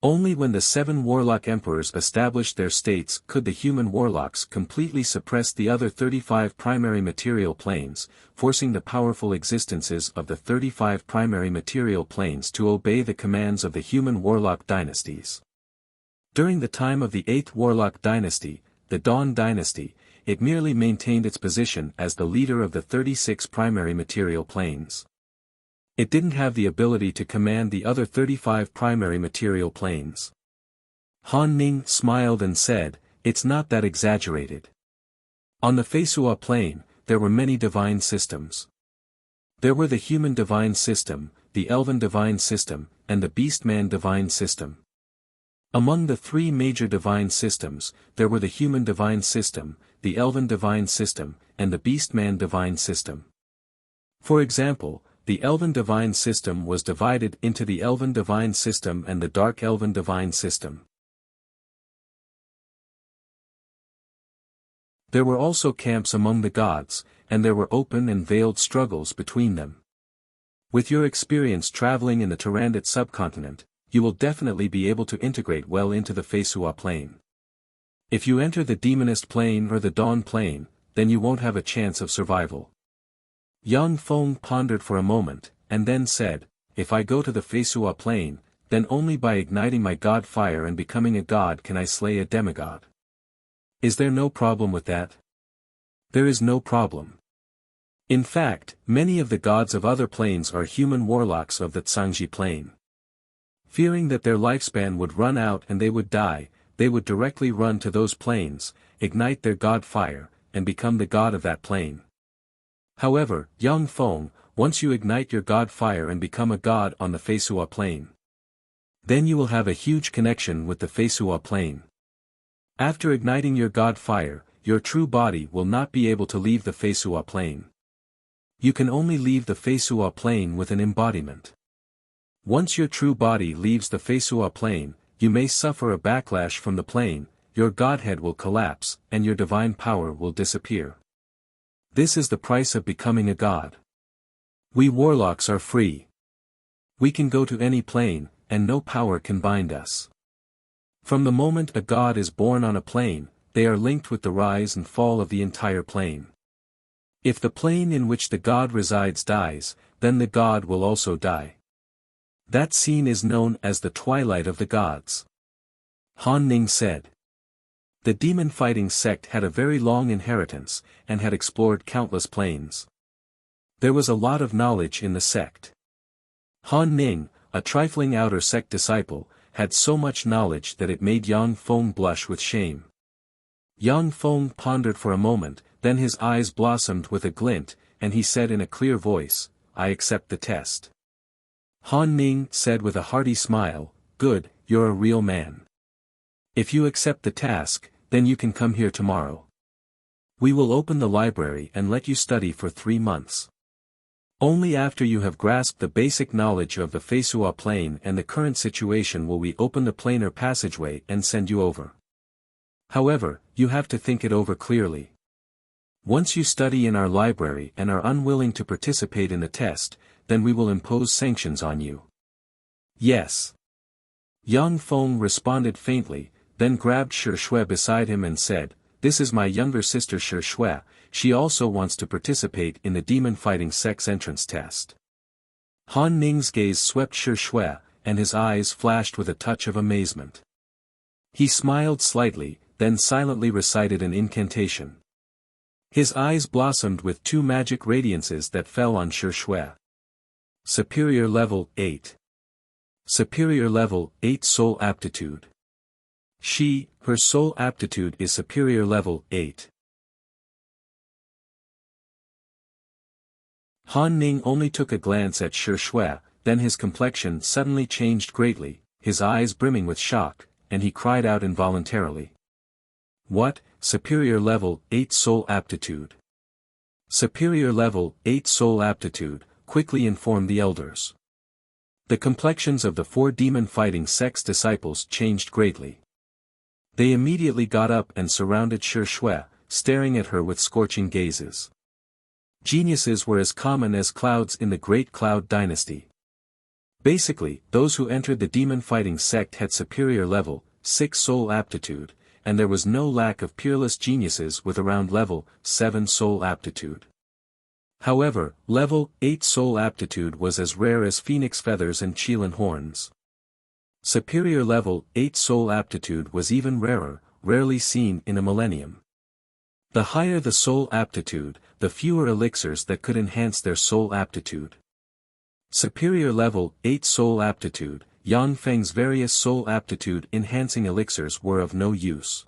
Only when the 7 warlock emperors established their states could the human warlocks completely suppress the other 35 primary material planes, forcing the powerful existences of the 35 primary material planes to obey the commands of the human warlock dynasties. During the time of the 8th warlock dynasty, the Dawn dynasty, it merely maintained its position as the leader of the 36 primary material planes. It didn't have the ability to command the other 35 primary material planes. Han Ning smiled and said, "It's not that exaggerated. On the Feisua plane, there were many divine systems. There were the human divine system, the elven divine system, and the beastman divine system. Among the 3 major divine systems, there were the human divine system, the elven divine system, and the beastman divine system. For example, the Elven Divine System was divided into the Elven Divine System and the Dark Elven Divine System. There were also camps among the gods, and there were open and veiled struggles between them. With your experience traveling in the Tyrannid subcontinent, you will definitely be able to integrate well into the Feisua plane. If you enter the Demonist plane or the Dawn plane, then you won't have a chance of survival." Yang Feng pondered for a moment, and then said, "If I go to the Feisua plane, then only by igniting my god fire and becoming a god can I slay a demigod. Is there no problem with that?" "There is no problem. In fact, many of the gods of other planes are human warlocks of the Tsangji plane. Fearing that their lifespan would run out and they would die, they would directly run to those planes, ignite their god fire, and become the god of that plane. However, Yang Feng, once you ignite your god fire and become a god on the Feisua plane, then you will have a huge connection with the Feisua plane. After igniting your god fire, your true body will not be able to leave the Feisua plane. You can only leave the Feisua plane with an embodiment. Once your true body leaves the Feisua plane, you may suffer a backlash from the plane, your godhead will collapse, and your divine power will disappear. This is the price of becoming a god. We warlocks are free. We can go to any plane, and no power can bind us. From the moment a god is born on a plane, they are linked with the rise and fall of the entire plane. If the plane in which the god resides dies, then the god will also die. That scene is known as the Twilight of the Gods. Han Ning said. The demon-fighting sect had a very long inheritance, and had explored countless planes. There was a lot of knowledge in the sect. Han Ning, a trifling outer sect disciple, had so much knowledge that it made Yang Feng blush with shame. Yang Feng pondered for a moment, then his eyes blossomed with a glint, and he said in a clear voice, "I accept the test." Han Ning said with a hearty smile, "Good, you're a real man. If you accept the task, then you can come here tomorrow. We will open the library and let you study for 3 months. Only after you have grasped the basic knowledge of the Feisua plane and the current situation will we open the planar passageway and send you over. However, you have to think it over clearly. Once you study in our library and are unwilling to participate in the test, then we will impose sanctions on you." "Yes." Yang Feng responded faintly, then grabbed Shi Shui beside him and said, "This is my younger sister Shi Shui, she also wants to participate in the demon-fighting sect's entrance test." Han Ning's gaze swept Shi Shui, and his eyes flashed with a touch of amazement. He smiled slightly, then silently recited an incantation. His eyes blossomed with 2 magic radiances that fell on Shi Shui. Superior Level 8. Superior Level 8 Soul Aptitude. Her soul aptitude is Superior Level 8. Han Ning only took a glance at Shi Shui, then his complexion suddenly changed greatly, his eyes brimming with shock, and he cried out involuntarily. "What, Superior Level 8 Soul Aptitude?" "Superior Level 8 Soul Aptitude," quickly informed the elders. The complexions of the 4 demon-fighting sect's disciples changed greatly. They immediately got up and surrounded Shi Shui, staring at her with scorching gazes. Geniuses were as common as clouds in the Great Cloud Dynasty. Basically, those who entered the demon-fighting sect had Superior Level 6 Soul Aptitude, and there was no lack of peerless geniuses with around Level 7 Soul Aptitude. However, Level 8 Soul Aptitude was as rare as phoenix feathers and Qilin horns. Superior Level 8 Soul Aptitude was even rarer, rarely seen in a millennium. The higher the soul aptitude, the fewer elixirs that could enhance their soul aptitude. Superior Level 8 Soul Aptitude, Yang Feng's various soul aptitude enhancing elixirs were of no use.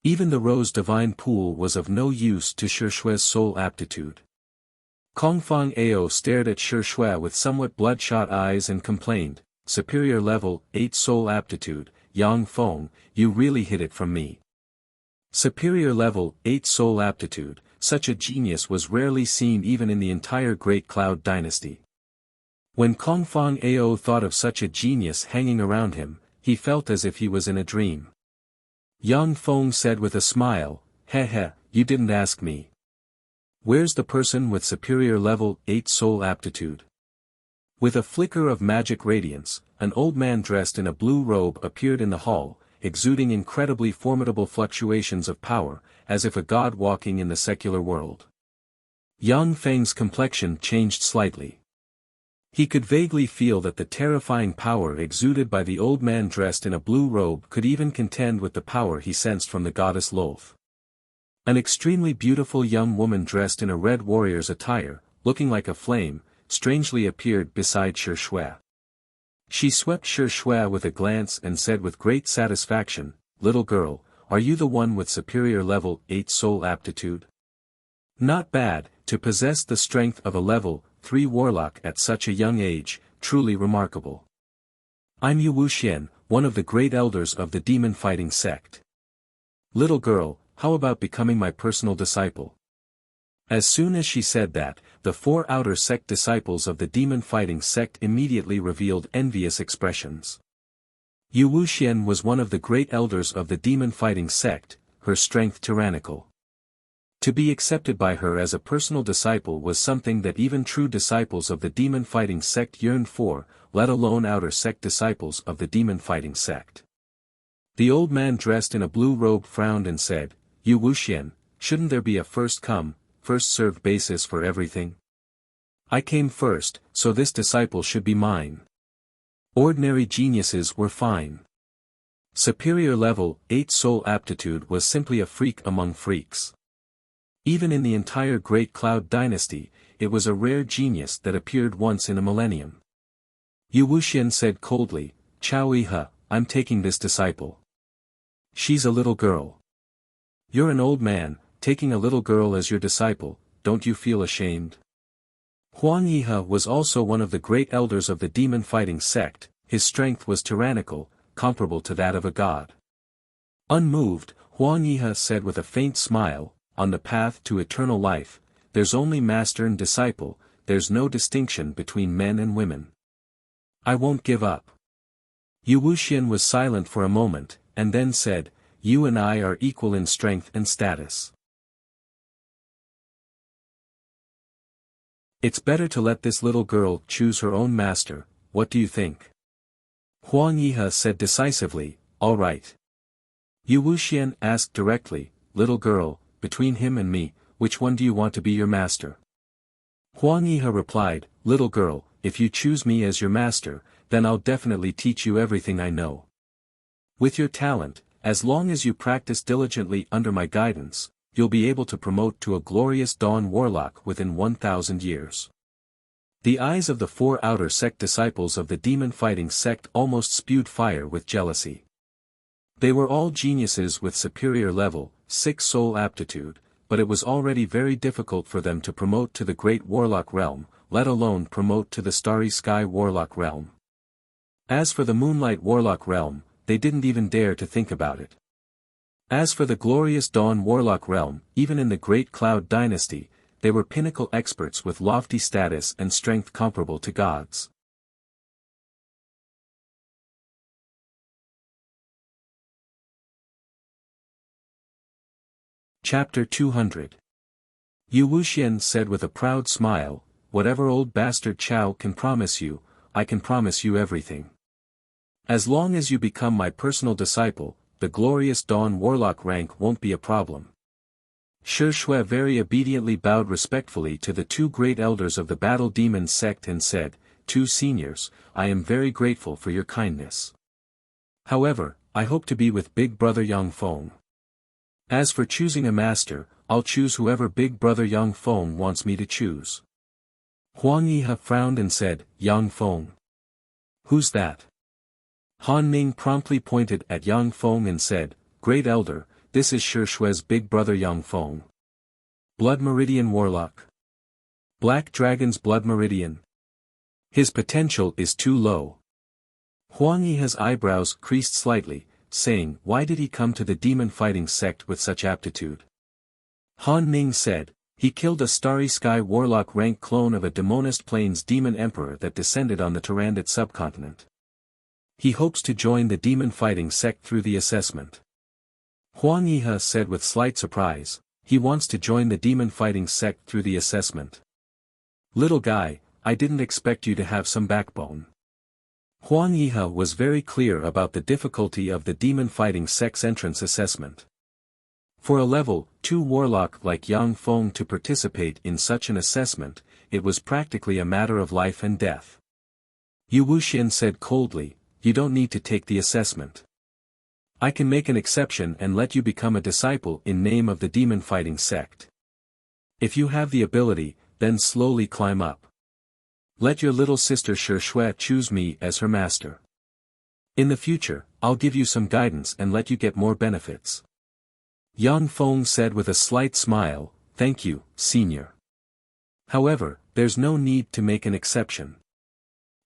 Even the Rose Divine Pool was of no use to Shi Shui's soul aptitude. Kongfang Ao stared at Shi Shui with somewhat bloodshot eyes and complained, "Superior Level 8 Soul Aptitude, Yang Feng, you really hid it from me." Superior Level 8 Soul Aptitude, such a genius was rarely seen even in the entire Great Cloud Dynasty. When Kongfang Ao thought of such a genius hanging around him, he felt as if he was in a dream. Yang Feng said with a smile, "Heh, you didn't ask me. Where's the person with Superior Level 8 Soul Aptitude?" With a flicker of magic radiance, an old man dressed in a blue robe appeared in the hall, exuding incredibly formidable fluctuations of power, as if a god walking in the secular world. Yang Feng's complexion changed slightly. He could vaguely feel that the terrifying power exuded by the old man dressed in a blue robe could even contend with the power he sensed from the goddess Lolth. An extremely beautiful young woman dressed in a red warrior's attire, looking like a flame, strangely appeared beside Shi Shui. She swept Shi Shui with a glance and said with great satisfaction, "Little girl, are you the one with superior level 8 soul aptitude? Not bad, to possess the strength of a level 3 warlock at such a young age, truly remarkable. I'm Wuxia, one of the great elders of the demon-fighting sect. Little girl, how about becoming my personal disciple? As soon as she said that, the 4 outer sect disciples of the demon-fighting sect immediately revealed envious expressions. Wuxia was one of the great elders of the demon-fighting sect, her strength tyrannical. To be accepted by her as a personal disciple was something that even true disciples of the demon-fighting sect yearned for, let alone outer sect disciples of the demon-fighting sect. The old man dressed in a blue robe frowned and said, Wuxia, shouldn't there be a first come, first served basis for everything? I came first, so this disciple should be mine. Ordinary geniuses were fine. Superior level 8 soul aptitude was simply a freak among freaks. Even in the entire Great Cloud dynasty, it was a rare genius that appeared once in a millennium. Wuxia said coldly, Chao Iha, I'm taking this disciple. She's a little girl. You're an old man, taking a little girl as your disciple, don't you feel ashamed? Huang Yihe was also one of the great elders of the demon-fighting sect, his strength was tyrannical, comparable to that of a god. Unmoved, Huang Yihe said with a faint smile, on the path to eternal life, there's only master and disciple, there's no distinction between men and women. I won't give up. Wuxia was silent for a moment, and then said, you and I are equal in strength and status. It's better to let this little girl choose her own master, what do you think? Huang Yihe said decisively, all right. Wuxia asked directly, little girl, between him and me, which one do you want to be your master? Huang Yihe replied, little girl, if you choose me as your master, then I'll definitely teach you everything I know. With your talent, as long as you practice diligently under my guidance, you'll be able to promote to a glorious dawn warlock within 1,000 years. The eyes of the 4 outer sect disciples of the demon-fighting sect almost spewed fire with jealousy. They were all geniuses with superior level 6 soul aptitude, but it was already very difficult for them to promote to the great warlock realm, let alone promote to the starry sky warlock realm. As for the moonlight warlock realm, they didn't even dare to think about it. As for the glorious dawn warlock realm, even in the Great Cloud dynasty, they were pinnacle experts with lofty status and strength comparable to gods. Chapter 200. Wuxia said with a proud smile, whatever old bastard Chao can promise you, I can promise you everything. As long as you become my personal disciple, the glorious dawn warlock rank won't be a problem. Shi Shui very obediently bowed respectfully to the 2 great elders of the battle demon sect and said, 2 seniors, I am very grateful for your kindness. However, I hope to be with Big Brother Yang Feng. As for choosing a master, I'll choose whoever Big Brother Yang Feng wants me to choose. Huang Yihe frowned and said, Yang Feng. Who's that? Han Ming promptly pointed at Yang Feng and said, Great Elder, this is Shi Shui's big brother Yang Feng. Blood Meridian Warlock. Black Dragon's Blood Meridian. His potential is too low. Huang Yihe's eyebrows creased slightly, saying, why did he come to the demon-fighting sect with such aptitude? Han Ming said, he killed a starry sky warlock rank clone of a demonist plains demon emperor that descended on the Tyrannid subcontinent. He hopes to join the demon-fighting sect through the assessment. Huang Yihe said with slight surprise, he wants to join the demon-fighting sect through the assessment. Little guy, I didn't expect you to have some backbone. Huang Yihe was very clear about the difficulty of the demon-fighting sect's entrance assessment. For a level 2 warlock like Yang Feng to participate in such an assessment, it was practically a matter of life and death. Wuxia said coldly, you don't need to take the assessment. I can make an exception and let you become a disciple in name of the demon-fighting sect. If you have the ability, then slowly climb up. Let your little sister Shi Shui choose me as her master. In the future, I'll give you some guidance and let you get more benefits. Yang Feng said with a slight smile, "Thank you, senior. However, there's no need to make an exception.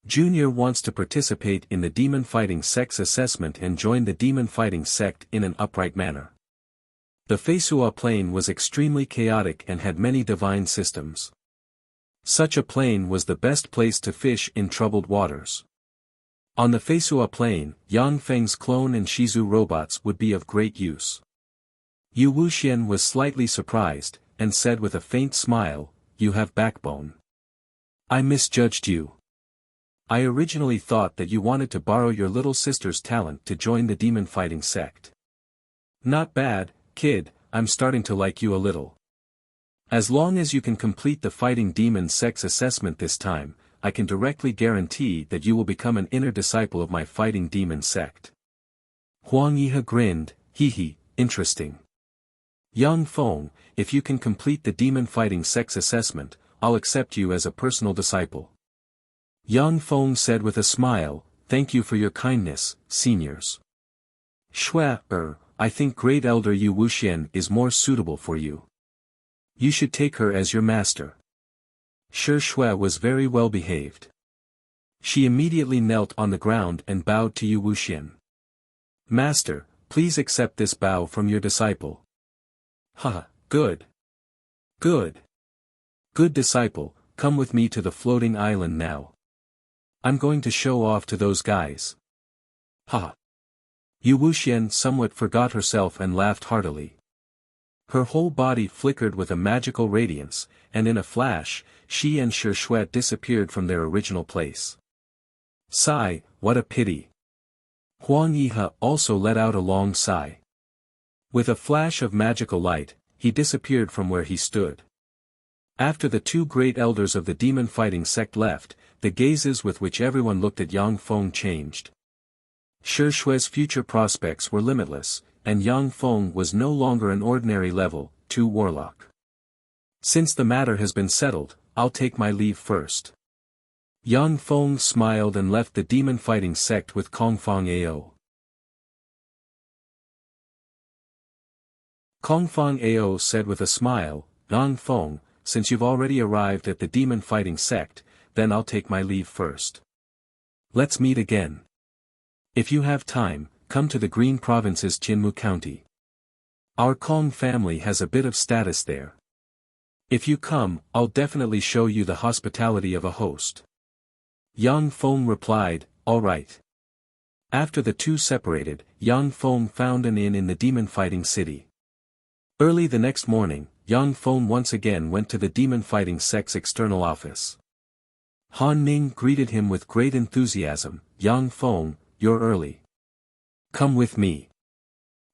Junior wants to participate in the demon fighting sect's assessment and join the demon fighting sect in an upright manner." The Feisua plane was extremely chaotic and had many divine systems. Such a plane was the best place to fish in troubled waters. On the Feisua plane, Yang Feng's clone and Shizu robots would be of great use. Yu Wuxian was slightly surprised, and said with a faint smile, "You have backbone. I misjudged you. I originally thought that you wanted to borrow your little sister's talent to join the demon fighting sect. Not bad, kid, I'm starting to like you a little. As long as you can complete the fighting demon sect's assessment this time, I can directly guarantee that you will become an inner disciple of my fighting demon sect." Huang Yihe grinned, "Hee, interesting. Yang Feng, if you can complete the demon fighting sect's assessment, I'll accept you as a personal disciple." Yang Feng said with a smile, "Thank you for your kindness, seniors. Shui, I think Great Elder Yu Wuxian is more suitable for you. You should take her as your master." Shi Shui was very well behaved. She immediately knelt on the ground and bowed to Yu Wuxian. "Master, please accept this bow from your disciple." "Ha, good. Good. Good disciple, come with me to the floating island now. I'm going to show off to those guys." "Ha." Yu Wuxian somewhat forgot herself and laughed heartily. Her whole body flickered with a magical radiance, and in a flash, she and Shi Shui disappeared from their original place. "Sigh, what a pity." Huang Yihe also let out a long sigh. With a flash of magical light, he disappeared from where he stood. After the two great elders of the demon fighting sect left, the gazes with which everyone looked at Yang Feng changed. Shi Shui's future prospects were limitless, and Yang Feng was no longer an ordinary level 2 warlock. "Since the matter has been settled, I'll take my leave first." Yang Feng smiled and left the demon fighting sect with Kongfang Ao. Kongfang Ao said with a smile, "Yang Feng, since you've already arrived at the demon fighting sect, then I'll take my leave first. Let's meet again. If you have time, come to the Green Province's Qinmu County. Our Kong family has a bit of status there. If you come, I'll definitely show you the hospitality of a host." Yang Feng replied, "All right." After the two separated, Yang Feng found an inn in the demon fighting city. Early the next morning, Yang Feng once again went to the demon fighting sect's external office. Han Ning greeted him with great enthusiasm. "Yang Feng, you're early. Come with me."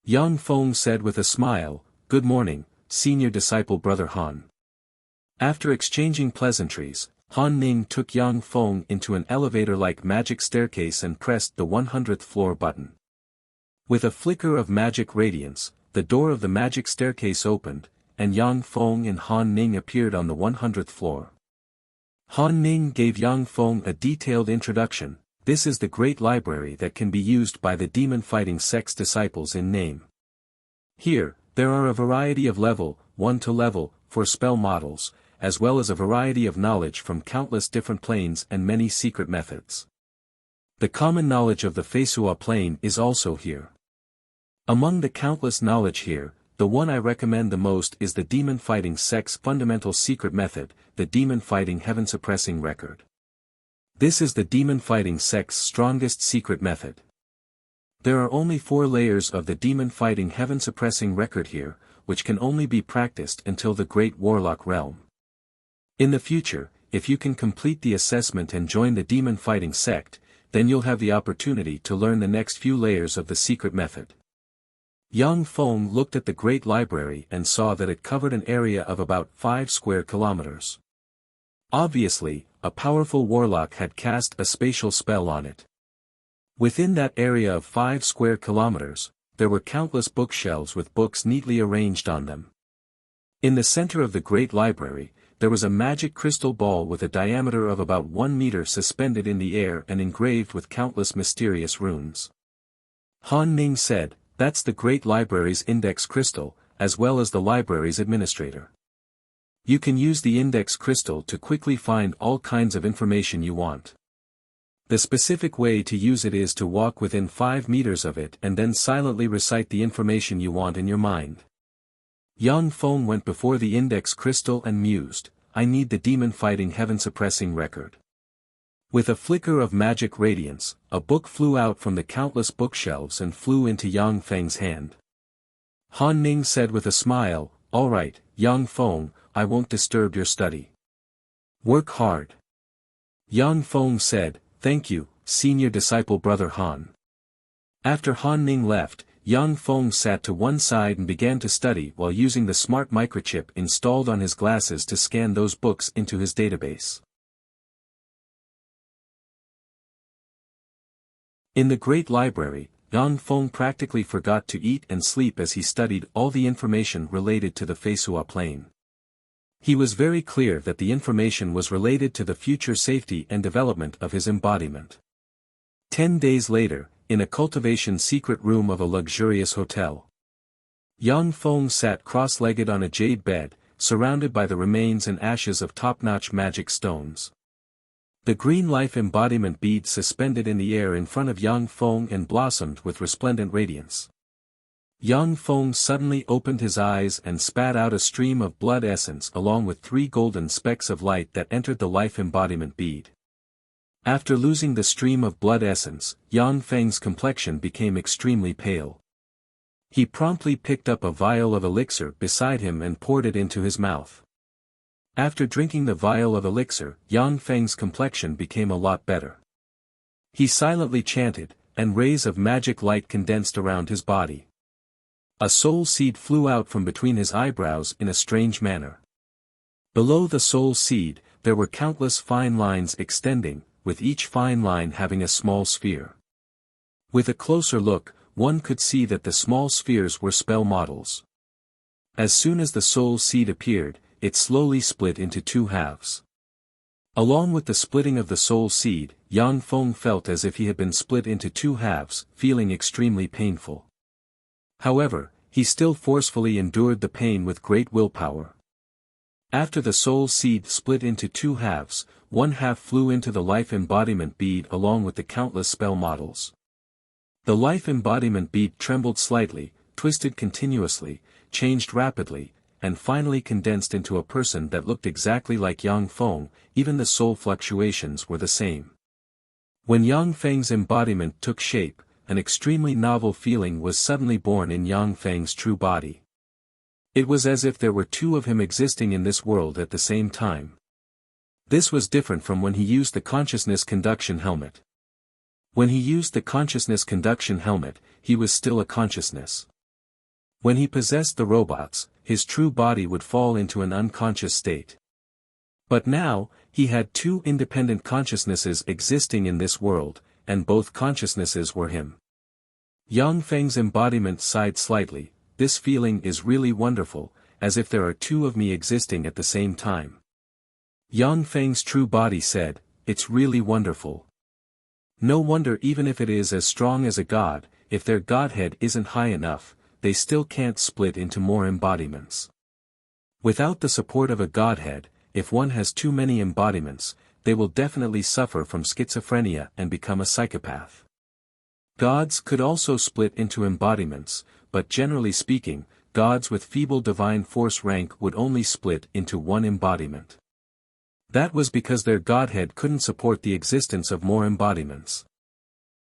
Yang Feng said with a smile, "Good morning, senior disciple brother Han." After exchanging pleasantries, Han Ning took Yang Feng into an elevator-like magic staircase and pressed the 100th floor button. With a flicker of magic radiance, the door of the magic staircase opened, and Yang Feng and Han Ning appeared on the 100th floor. Han Ning gave Yang Feng a detailed introduction. "This is the great library that can be used by the demon fighting sect's disciples in name. Here, there are a variety of level 1 to level 4 spell models, as well as a variety of knowledge from countless different planes and many secret methods. The common knowledge of the Feisua plane is also here. Among the countless knowledge here, the one I recommend the most is the demon fighting sect's fundamental secret method, the demon fighting heaven suppressing record. This is the demon fighting sect's strongest secret method. There are only 4 layers of the demon fighting heaven suppressing record here, which can only be practiced until the great warlock realm. In the future, if you can complete the assessment and join the demon fighting sect, then you'll have the opportunity to learn the next few layers of the secret method." Yang Feng looked at the great library and saw that it covered an area of about 5 square kilometers. Obviously, a powerful warlock had cast a spatial spell on it. Within that area of 5 square kilometers, there were countless bookshelves with books neatly arranged on them. In the center of the great library, there was a magic crystal ball with a diameter of about 1 meter suspended in the air and engraved with countless mysterious runes. Han Ning said, "That's the great library's index crystal, as well as the library's administrator. You can use the index crystal to quickly find all kinds of information you want. The specific way to use it is to walk within 5 meters of it and then silently recite the information you want in your mind. Yang Feng went before the index crystal and mused, "I need the demon-fighting heaven-suppressing record." With a flicker of magic radiance, a book flew out from the countless bookshelves and flew into Yang Feng's hand. Han Ning said with a smile, "All right, Yang Feng, I won't disturb your study. Work hard." Yang Feng said, "Thank you, senior disciple brother Han." After Han Ning left, Yang Feng sat to one side and began to study while using the smart microchip installed on his glasses to scan those books into his database. In the great library, Yang Feng practically forgot to eat and sleep as he studied all the information related to the Feisua plane. He was very clear that the information was related to the future safety and development of his embodiment. 10 days later, in a cultivation secret room of a luxurious hotel, Yang Feng sat cross-legged on a jade bed, surrounded by the remains and ashes of top-notch magic stones. The green life embodiment bead suspended in the air in front of Yang Feng and blossomed with resplendent radiance. Yang Feng suddenly opened his eyes and spat out a stream of blood essence along with 3 golden specks of light that entered the life embodiment bead. After losing the stream of blood essence, Yang Feng's complexion became extremely pale. He promptly picked up a vial of elixir beside him and poured it into his mouth. After drinking the vial of elixir, Yang Feng's complexion became a lot better. He silently chanted, and rays of magic light condensed around his body. A soul seed flew out from between his eyebrows in a strange manner. Below the soul seed, there were countless fine lines extending, with each fine line having a small sphere. With a closer look, one could see that the small spheres were spell models. As soon as the soul seed appeared, it slowly split into 2 halves. Along with the splitting of the soul seed, Yang Feng felt as if he had been split into 2 halves, feeling extremely painful. However, he still forcefully endured the pain with great willpower. After the soul seed split into 2 halves, 1 half flew into the life embodiment bead along with the countless spell models. The life embodiment bead trembled slightly, twisted continuously, changed rapidly, and finally condensed into a person that looked exactly like Yang Feng. Even the soul fluctuations were the same. When Yang Feng's embodiment took shape, an extremely novel feeling was suddenly born in Yang Feng's true body. It was as if there were 2 of him existing in this world at the same time. This was different from when he used the consciousness conduction helmet. When he used the consciousness conduction helmet, he was still a consciousness. When he possessed the robots, his true body would fall into an unconscious state. But now, he had 2 independent consciousnesses existing in this world, and both consciousnesses were him. Yang Feng's embodiment sighed slightly. "This feeling is really wonderful, as if there are 2 of me existing at the same time." Yang Feng's true body said, "It's really wonderful. No wonder even if it is as strong as a god, if their godhead isn't high enough, they still can't split into more embodiments. Without the support of a godhead, if one has too many embodiments, they will definitely suffer from schizophrenia and become a psychopath. Gods could also split into embodiments, but generally speaking, gods with feeble divine force rank would only split into 1 embodiment. That was because their godhead couldn't support the existence of more embodiments."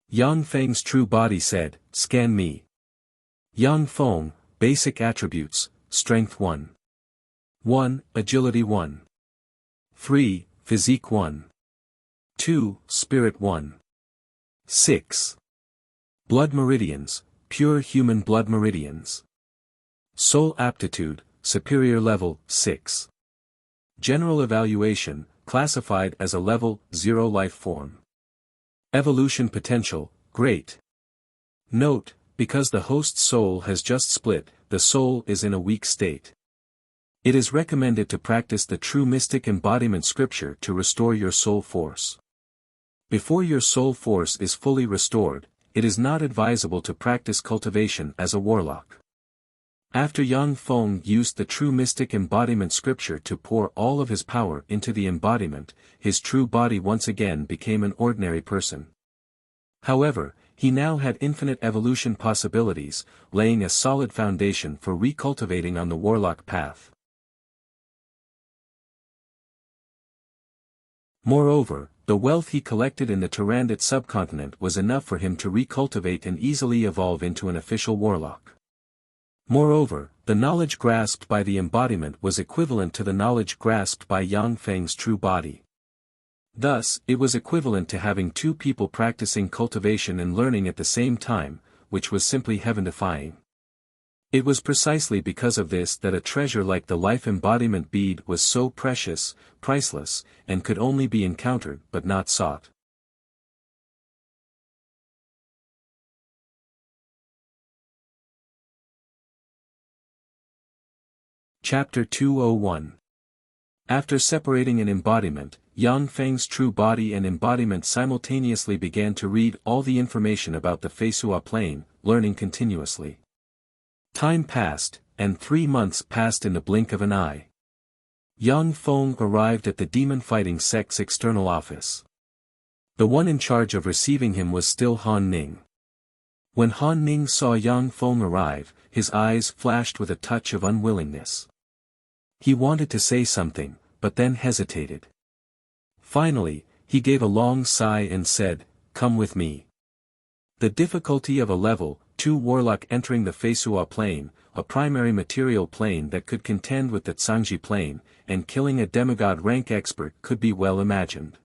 Yang Feng's true body said, "Scan me." Yang Feng, basic attributes, strength 1. 1, agility 1. 3, physique 1. 2, spirit 1. 6. Blood meridians, pure human blood meridians. Soul aptitude, superior level, 6. General evaluation, classified as a level 0 life form. Evolution potential, great. Note, because the host's soul has just split, the soul is in a weak state. It is recommended to practice the true mystic embodiment scripture to restore your soul force. Before your soul force is fully restored, it is not advisable to practice cultivation as a warlock. After Yang Feng used the true mystic embodiment scripture to pour all of his power into the embodiment, his true body once again became an ordinary person. However, he now had infinite evolution possibilities, laying a solid foundation for recultivating on the warlock path. Moreover, the wealth he collected in the Tyrannid subcontinent was enough for him to recultivate and easily evolve into an official warlock. Moreover, the knowledge grasped by the embodiment was equivalent to the knowledge grasped by Yang Feng's true body. Thus, it was equivalent to having two people practicing cultivation and learning at the same time, which was simply heaven-defying. It was precisely because of this that a treasure like the life embodiment bead was so precious, priceless, and could only be encountered but not sought. Chapter 201. After separating an embodiment, Yang Feng's true body and embodiment simultaneously began to read all the information about the Feisua plane, learning continuously. Time passed, and 3 months passed in the blink of an eye. Yang Feng arrived at the demon-fighting sect's external office. The one in charge of receiving him was still Han Ning. When Han Ning saw Yang Feng arrive, his eyes flashed with a touch of unwillingness. He wanted to say something, but then hesitated. Finally, he gave a long sigh and said, "Come with me." The difficulty of a level 2 warlock entering the Feisua plane, a primary material plane that could contend with the Zhangji plane, and killing a demigod rank expert could be well imagined.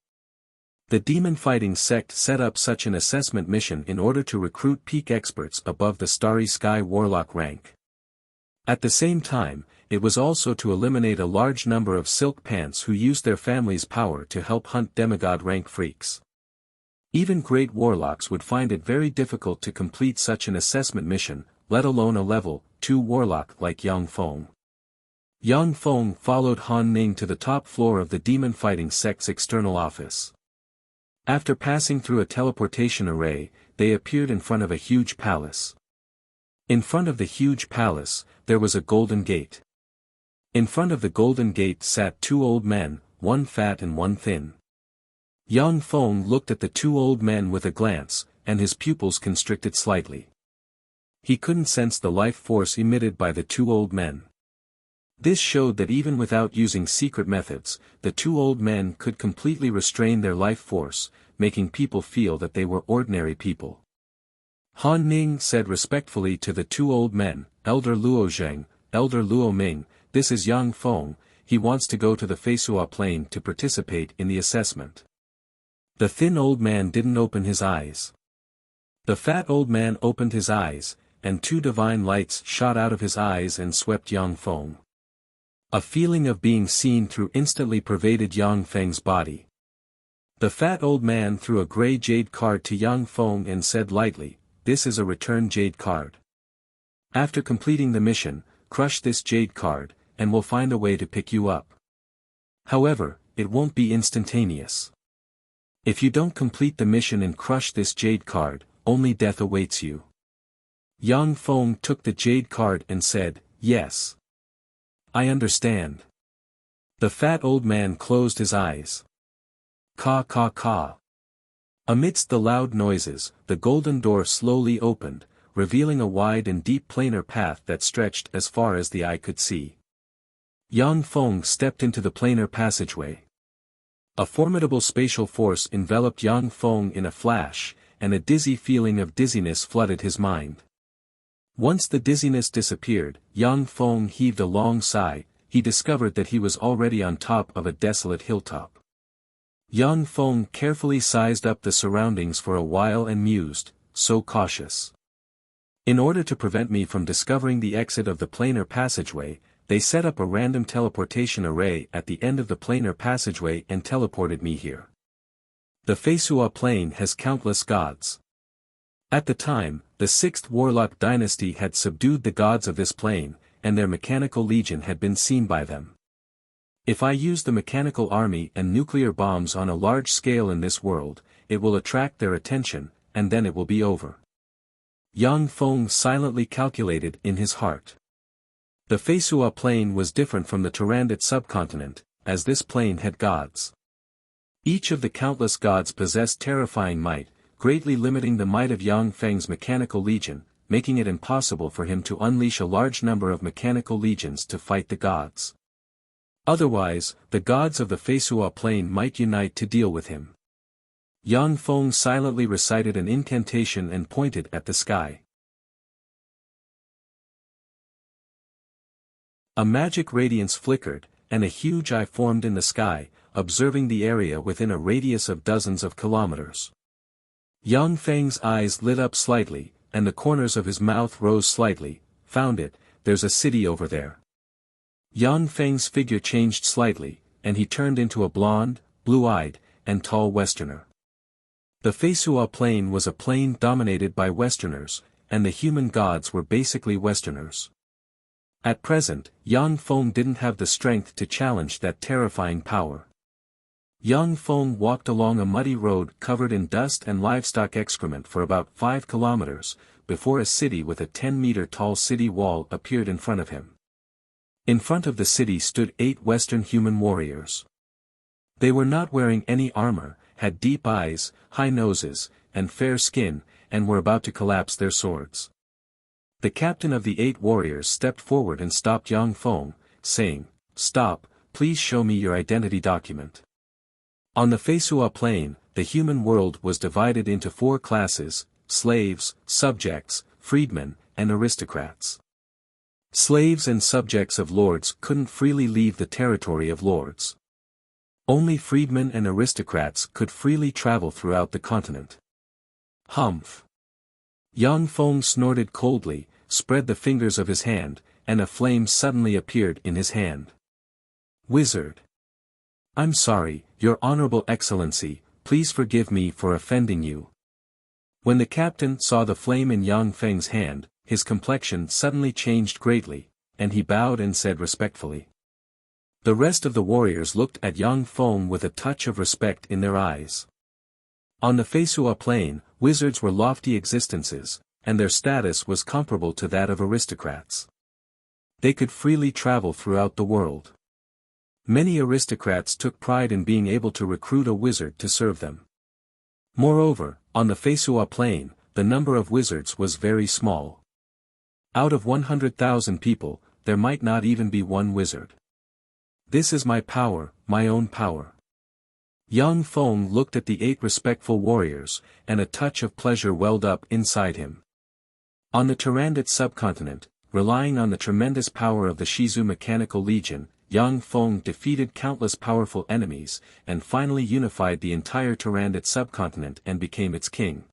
The demon-fighting sect set up such an assessment mission in order to recruit peak experts above the Starry Sky warlock rank. At the same time, it was also to eliminate a large number of silk pants who used their family's power to help hunt demigod rank freaks. Even great warlocks would find it very difficult to complete such an assessment mission, let alone a level 2 warlock like Yang Feng. Yang Feng followed Han Ning to the top floor of the demon-fighting sect's external office. After passing through a teleportation array, they appeared in front of a huge palace. In front of the huge palace, there was a golden gate. In front of the golden gate sat 2 old men, one fat and one thin. Yang Feng looked at the 2 old men with a glance, and his pupils constricted slightly. He couldn't sense the life force emitted by the 2 old men. This showed that even without using secret methods, the 2 old men could completely restrain their life force, making people feel that they were ordinary people. Han Ning said respectfully to the 2 old men, "Elder Luo Zheng, Elder Luo Ming, this is Yang Feng, he wants to go to the Feisua plane to participate in the assessment." The thin old man didn't open his eyes. The fat old man opened his eyes, and 2 divine lights shot out of his eyes and swept Yang Feng. A feeling of being seen through instantly pervaded Yang Feng's body. The fat old man threw a gray jade card to Yang Feng and said lightly, "This is a return jade card. After completing the mission, crush this jade card, and we'll find a way to pick you up. However, it won't be instantaneous. If you don't complete the mission and crush this jade card, only death awaits you." Yang Feng took the jade card and said, "Yes. I understand." The fat old man closed his eyes. Caw caw caw. Amidst the loud noises, the golden door slowly opened, revealing a wide and deep planar path that stretched as far as the eye could see. Yang Feng stepped into the planar passageway. A formidable spatial force enveloped Yang Feng in a flash, and a dizzy feeling of dizziness flooded his mind. Once the dizziness disappeared, Yang Feng heaved a long sigh. He discovered that he was already on top of a desolate hilltop. Yang Feng carefully sized up the surroundings for a while and mused, "So cautious. In order to prevent me from discovering the exit of the planar passageway, they set up a random teleportation array at the end of the planar passageway and teleported me here. The Feisua plane has countless gods. At the time, the 6th Warlock dynasty had subdued the gods of this plane, and their mechanical legion had been seen by them. If I use the mechanical army and nuclear bombs on a large scale in this world, it will attract their attention, and then it will be over." Yang Feng silently calculated in his heart. The Faesua plain was different from the Turandot subcontinent, as this plain had gods. Each of the countless gods possessed terrifying might, greatly limiting the might of Yang Feng's mechanical legion, making it impossible for him to unleash a large number of mechanical legions to fight the gods. Otherwise, the gods of the Faesua plain might unite to deal with him. Yang Feng silently recited an incantation and pointed at the sky. A magic radiance flickered, and a huge eye formed in the sky, observing the area within a radius of dozens of kilometers. Yang Feng's eyes lit up slightly, and the corners of his mouth rose slightly. Found it, there's a city over there. Yang Feng's figure changed slightly, and he turned into a blonde, blue-eyed, and tall Westerner. The Faesua plain was a plain dominated by Westerners, and the human gods were basically Westerners. At present, Yang Feng didn't have the strength to challenge that terrifying power. Yang Feng walked along a muddy road covered in dust and livestock excrement for about 5 kilometers, before a city with a 10-meter-tall city wall appeared in front of him. In front of the city stood 8 Western human warriors. They were not wearing any armor, had deep eyes, high noses, and fair skin, and were about to collapse their swords. The captain of the 8 warriors stepped forward and stopped Yang Feng, saying, "Stop, please show me your identity document." On the Faesua plain, the human world was divided into 4 classes: slaves, subjects, freedmen, and aristocrats. Slaves and subjects of lords couldn't freely leave the territory of lords. Only freedmen and aristocrats could freely travel throughout the continent. Humph! Yang Feng snorted coldly, spread the fingers of his hand, and a flame suddenly appeared in his hand. Wizard! I'm sorry, Your Honorable Excellency, please forgive me for offending you. When the captain saw the flame in Yang Feng's hand, his complexion suddenly changed greatly, and he bowed and said respectfully. The rest of the warriors looked at Yang Feng with a touch of respect in their eyes. On the Faesua plain, wizards were lofty existences, and their status was comparable to that of aristocrats. They could freely travel throughout the world. Many aristocrats took pride in being able to recruit a wizard to serve them. Moreover, on the Faesua plain, the number of wizards was very small. Out of 100,000 people, there might not even be one wizard. This is my power, my own power. Yang Feng looked at the 8 respectful warriors, and a touch of pleasure welled up inside him. On the Turandot subcontinent, relying on the tremendous power of the Shizu Mechanical Legion, Yang Feng defeated countless powerful enemies, and finally unified the entire Turandot subcontinent and became its king.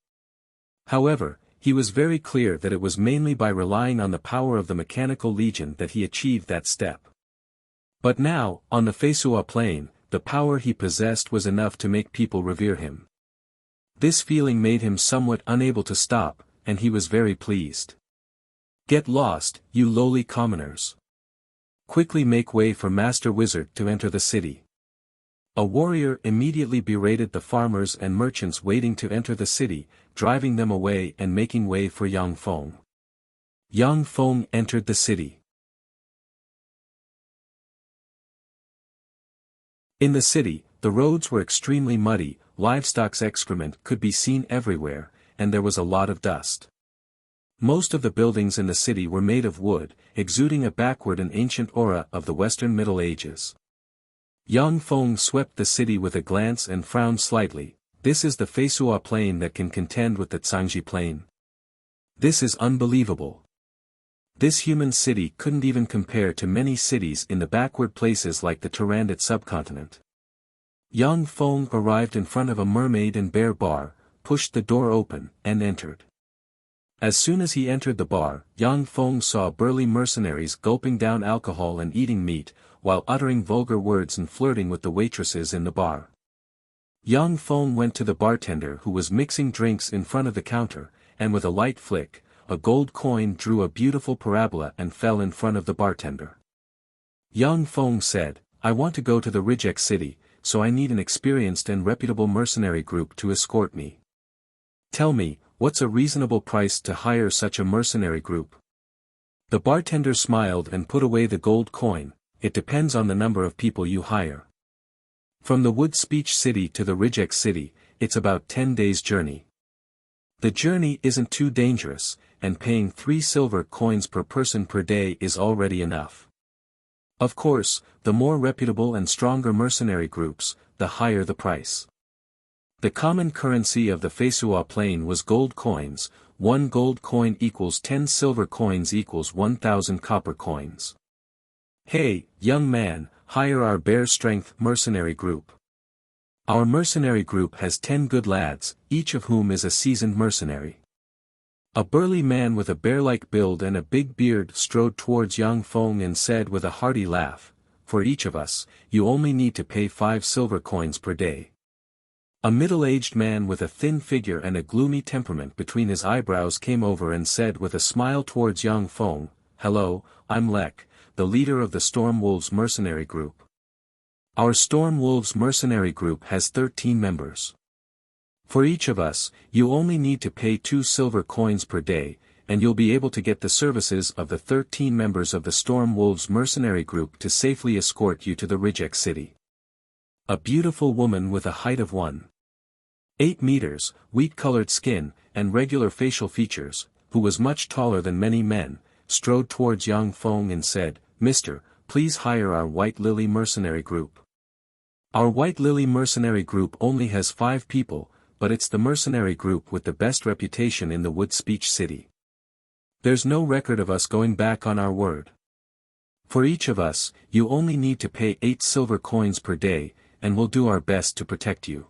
However, he was very clear that it was mainly by relying on the power of the Mechanical Legion that he achieved that step. But now, on the Faesua plain, the power he possessed was enough to make people revere him. This feeling made him somewhat unable to stop, and he was very pleased. Get lost, you lowly commoners. Quickly make way for Master Wizard to enter the city. A warrior immediately berated the farmers and merchants waiting to enter the city, driving them away and making way for Yang Feng. Yang Feng entered the city. In the city, the roads were extremely muddy, livestock's excrement could be seen everywhere, and there was a lot of dust. Most of the buildings in the city were made of wood, exuding a backward and ancient aura of the Western Middle Ages. Yang Feng swept the city with a glance and frowned slightly. This is the Faesua plain that can contend with the Zhangji plain. This is unbelievable. This human city couldn't even compare to many cities in the backward places like the Turandot subcontinent. Yang Feng arrived in front of a mermaid and bear bar, pushed the door open, and entered. As soon as he entered the bar, Yang Feng saw burly mercenaries gulping down alcohol and eating meat, while uttering vulgar words and flirting with the waitresses in the bar. Yang Feng went to the bartender who was mixing drinks in front of the counter, and with a light flick, a gold coin drew a beautiful parabola and fell in front of the bartender. Yang Feng said, I want to go to the Rijek city, so I need an experienced and reputable mercenary group to escort me. Tell me, what's a reasonable price to hire such a mercenary group? The bartender smiled and put away the gold coin. It depends on the number of people you hire. From the Wood Speech City to the Rijek City, it's about 10 days' journey. The journey isn't too dangerous, and paying 3 silver coins per person per day is already enough. Of course, the more reputable and stronger mercenary groups, the higher the price. The common currency of the Fesua Plain was gold coins. 1 gold coin equals 10 silver coins equals 1,000 copper coins. Hey, young man, hire our Bear Strength mercenary group. Our mercenary group has 10 good lads, each of whom is a seasoned mercenary. A burly man with a bear-like build and a big beard strode towards Yang Feng and said with a hearty laugh, "For each of us, you only need to pay 5 silver coins per day." A middle-aged man with a thin figure and a gloomy temperament between his eyebrows came over and said with a smile towards Yang Feng, "Hello, I'm Lek, the leader of the Storm Wolves mercenary group. Our Storm Wolves mercenary group has 13 members. For each of us, you only need to pay 2 silver coins per day, and you'll be able to get the services of the 13 members of the Storm Wolves mercenary group to safely escort you to the Rijek City." A beautiful woman with a height of 1.8 meters, wheat-colored skin, and regular facial features, who was much taller than many men, strode towards Yang Feng and said, "Mister, please hire our White Lily mercenary group. Our White Lily mercenary group only has 5 people, but it's the mercenary group with the best reputation in the Wood Speech City. There's no record of us going back on our word. For each of us, you only need to pay 8 silver coins per day, and we'll do our best to protect you."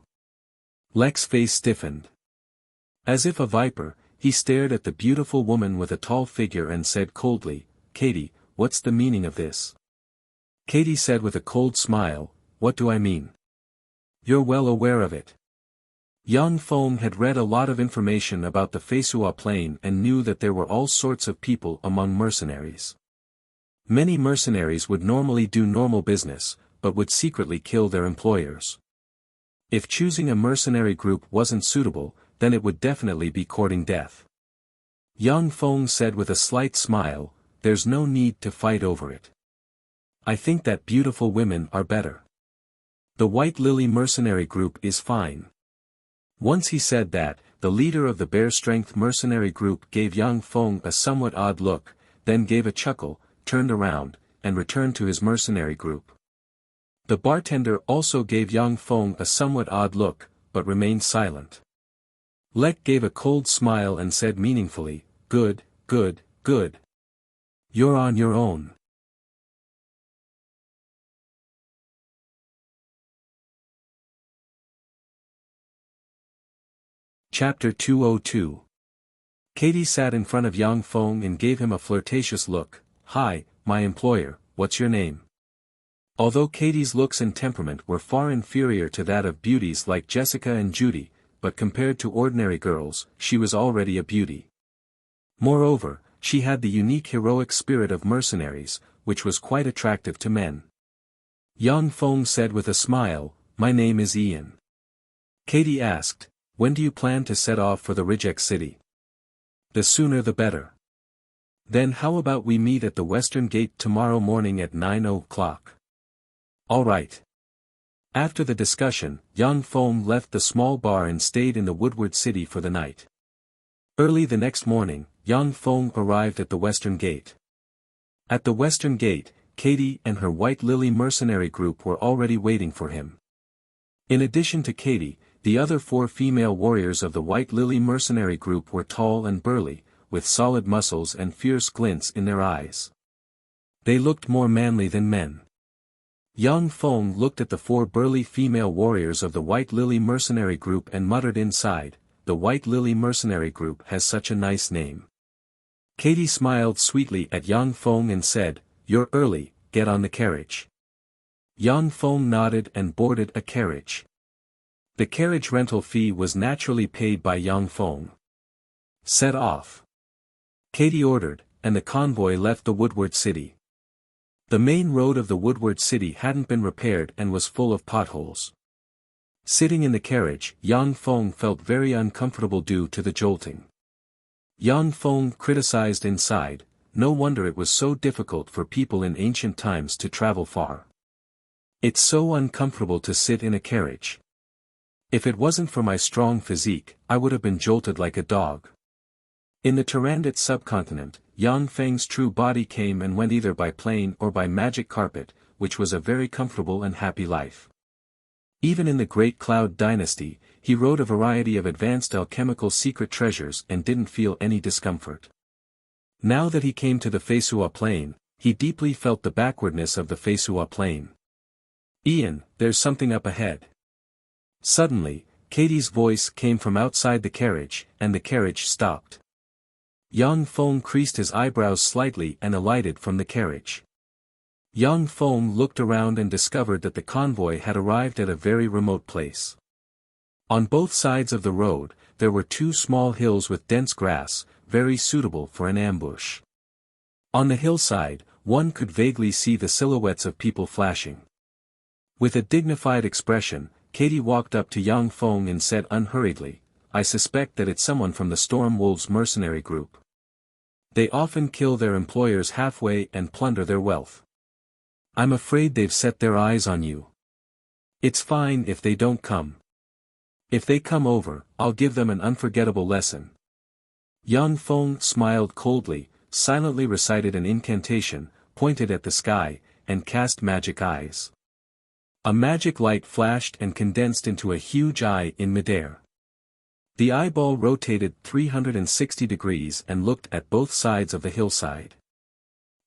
Lek's face stiffened. As if a viper, he stared at the beautiful woman with a tall figure and said coldly, "Katie, what's the meaning of this?" Katie said with a cold smile, "What do I mean? You're well aware of it." Yang Feng had read a lot of information about the Fesua Plain and knew that there were all sorts of people among mercenaries. Many mercenaries would normally do normal business, but would secretly kill their employers. If choosing a mercenary group wasn't suitable, then it would definitely be courting death. Yang Feng said with a slight smile, "There's no need to fight over it. I think that beautiful women are better. The White Lily mercenary group is fine." Once he said that, the leader of the Bear Strength mercenary group gave Yang Feng a somewhat odd look, then gave a chuckle, turned around, and returned to his mercenary group. The bartender also gave Yang Feng a somewhat odd look, but remained silent. Lek gave a cold smile and said meaningfully, "Good, good, good. You're on your own." Chapter 202. Katie sat in front of Yang Feng and gave him a flirtatious look. "Hi, my employer, what's your name?" Although Katie's looks and temperament were far inferior to that of beauties like Jessica and Judy, but compared to ordinary girls, she was already a beauty. Moreover, she had the unique heroic spirit of mercenaries, which was quite attractive to men. Yang Feng said with a smile, "My name is Ian." Katie asked, "When do you plan to set off for the Rijek City?" "The sooner the better." "Then how about we meet at the Western Gate tomorrow morning at 9 o'clock? "All right." After the discussion, Yang Feng left the small bar and stayed in the Woodward City for the night. Early the next morning, Yang Feng arrived at the Western Gate. At the Western Gate, Katie and her White Lily mercenary group were already waiting for him. In addition to Katie, the other 4 female warriors of the White Lily mercenary group were tall and burly, with solid muscles and fierce glints in their eyes. They looked more manly than men. Yang Feng looked at the 4 burly female warriors of the White Lily mercenary group and muttered inside, "The White Lily mercenary group has such a nice name." Katie smiled sweetly at Yang Feng and said, "You're early, get on the carriage." Yang Feng nodded and boarded a carriage. The carriage rental fee was naturally paid by Yang Feng. "Set off," Katie ordered, and the convoy left the Woodward City. The main road of the Woodward City hadn't been repaired and was full of potholes. Sitting in the carriage, Yang Feng felt very uncomfortable due to the jolting. Yang Feng criticized inside, no wonder it was so difficult for people in ancient times to travel far. It's so uncomfortable to sit in a carriage. If it wasn't for my strong physique, I would have been jolted like a dog. In the Turandot subcontinent, Yang Feng's true body came and went either by plane or by magic carpet, which was a very comfortable and happy life. Even in the Great Cloud Dynasty, he rode a variety of advanced alchemical secret treasures and didn't feel any discomfort. Now that he came to the Feisua Plain, he deeply felt the backwardness of the Feisua Plain. "Ian, there's something up ahead." Suddenly, Katie's voice came from outside the carriage, and the carriage stopped. Yang Feng creased his eyebrows slightly and alighted from the carriage. Yang Feng looked around and discovered that the convoy had arrived at a very remote place. On both sides of the road, there were two small hills with dense grass, very suitable for an ambush. On the hillside, one could vaguely see the silhouettes of people flashing. With a dignified expression, Katie walked up to Yang Feng and said unhurriedly, "I suspect that it's someone from the Storm Wolves mercenary group. They often kill their employers halfway and plunder their wealth. I'm afraid they've set their eyes on you. It's fine if they don't come. If they come over, I'll give them an unforgettable lesson." Yang Feng smiled coldly, silently recited an incantation, pointed at the sky, and cast magic eyes. A magic light flashed and condensed into a huge eye in midair. The eyeball rotated 360 degrees and looked at both sides of the hillside.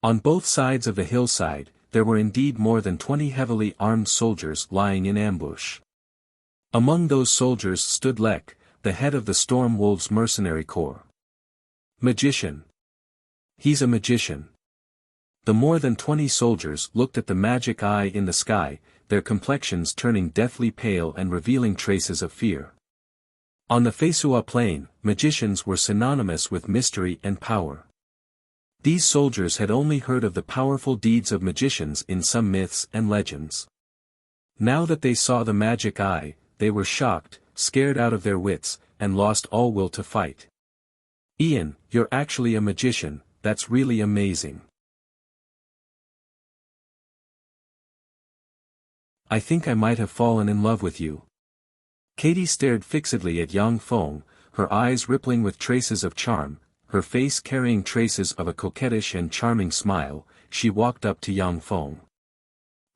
On both sides of the hillside, there were indeed more than 20 heavily armed soldiers lying in ambush. Among those soldiers stood Lek, the head of the Storm Wolves mercenary corps. Magician. He's a magician. The more than 20 soldiers looked at the magic eye in the sky, their complexions turning deathly pale and revealing traces of fear. On the Feisua Plain, magicians were synonymous with mystery and power. These soldiers had only heard of the powerful deeds of magicians in some myths and legends. Now that they saw the magic eye, they were shocked, scared out of their wits, and lost all will to fight. "Ian, you're actually a magician, that's really amazing. I think I might have fallen in love with you." Katie stared fixedly at Yang Feng, her eyes rippling with traces of charm, her face carrying traces of a coquettish and charming smile. She walked up to Yang Feng.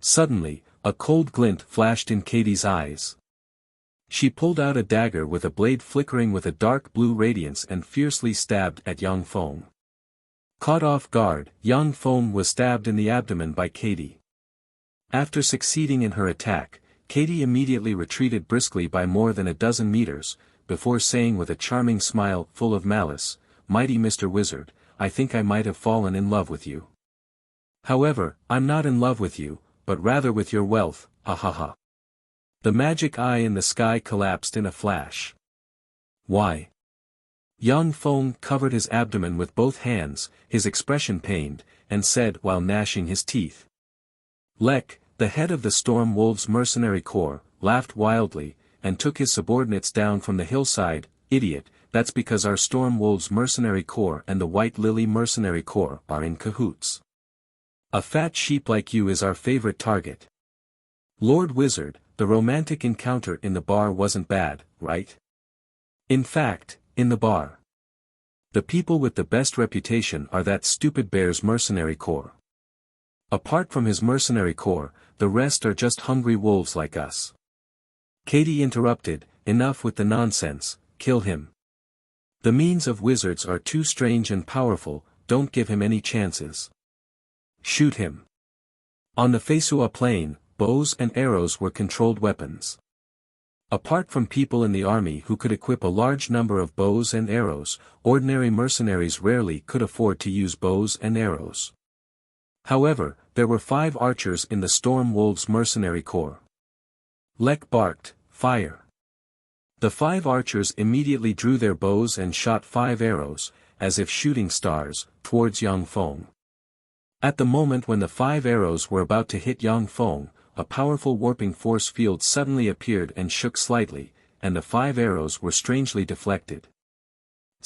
Suddenly, a cold glint flashed in Katie's eyes. She pulled out a dagger with a blade flickering with a dark blue radiance and fiercely stabbed at Yang Feng. Caught off guard, Yang Feng was stabbed in the abdomen by Katie. After succeeding in her attack, Katie immediately retreated briskly by more than a dozen meters, before saying with a charming smile full of malice, "Mighty Mr. Wizard, I think I might have fallen in love with you. However, I'm not in love with you, but rather with your wealth, ha ha ha." The magic eye in the sky collapsed in a flash. "Why?" Yang Feng covered his abdomen with both hands, his expression pained, and said while gnashing his teeth. Lek, the head of the Storm Wolves mercenary corps, laughed wildly, and took his subordinates down from the hillside. "Idiot, that's because our Storm Wolves mercenary corps and the White Lily mercenary corps are in cahoots. A fat sheep like you is our favorite target. Lord Wizard, the romantic encounter in the bar wasn't bad, right? In fact, in the bar. The people with the best reputation are that stupid bear's mercenary corps. Apart from his mercenary corps, the rest are just hungry wolves like us." Katie interrupted, "Enough with the nonsense, kill him. The means of wizards are too strange and powerful, don't give him any chances. Shoot him." On the Feisua Plain, bows and arrows were controlled weapons. Apart from people in the army who could equip a large number of bows and arrows, ordinary mercenaries rarely could afford to use bows and arrows. However, there were 5 archers in the Storm Wolves mercenary corps. Lek barked, "Fire!" The 5 archers immediately drew their bows and shot 5 arrows, as if shooting stars, towards Yang Feng. At the moment when the 5 arrows were about to hit Yang Feng, a powerful warping force field suddenly appeared and shook slightly, and the 5 arrows were strangely deflected.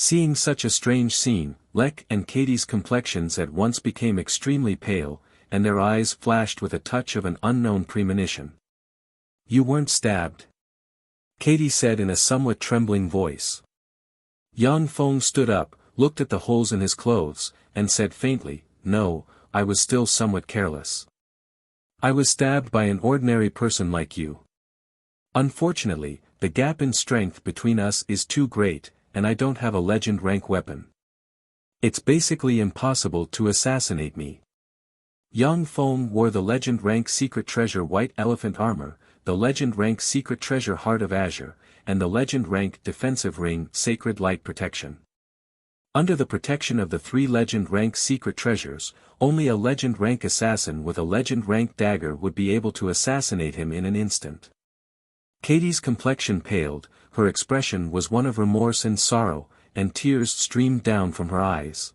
Seeing such a strange scene, Lek and Katie's complexions at once became extremely pale, and their eyes flashed with a touch of an unknown premonition. "You weren't stabbed?" Katie said in a somewhat trembling voice. Yang Feng stood up, looked at the holes in his clothes, and said faintly, "No, I was still somewhat careless. I was stabbed by an ordinary person like you. Unfortunately, the gap in strength between us is too great, and I don't have a legend rank weapon. It's basically impossible to assassinate me." Yang Feng wore the legend rank secret treasure white elephant armor, the legend rank secret treasure heart of azure, and the legend rank defensive ring sacred light protection. Under the protection of the 3 legend rank secret treasures, only a legend rank assassin with a legend rank dagger would be able to assassinate him in an instant. Katie's complexion paled, her expression was one of remorse and sorrow, and tears streamed down from her eyes.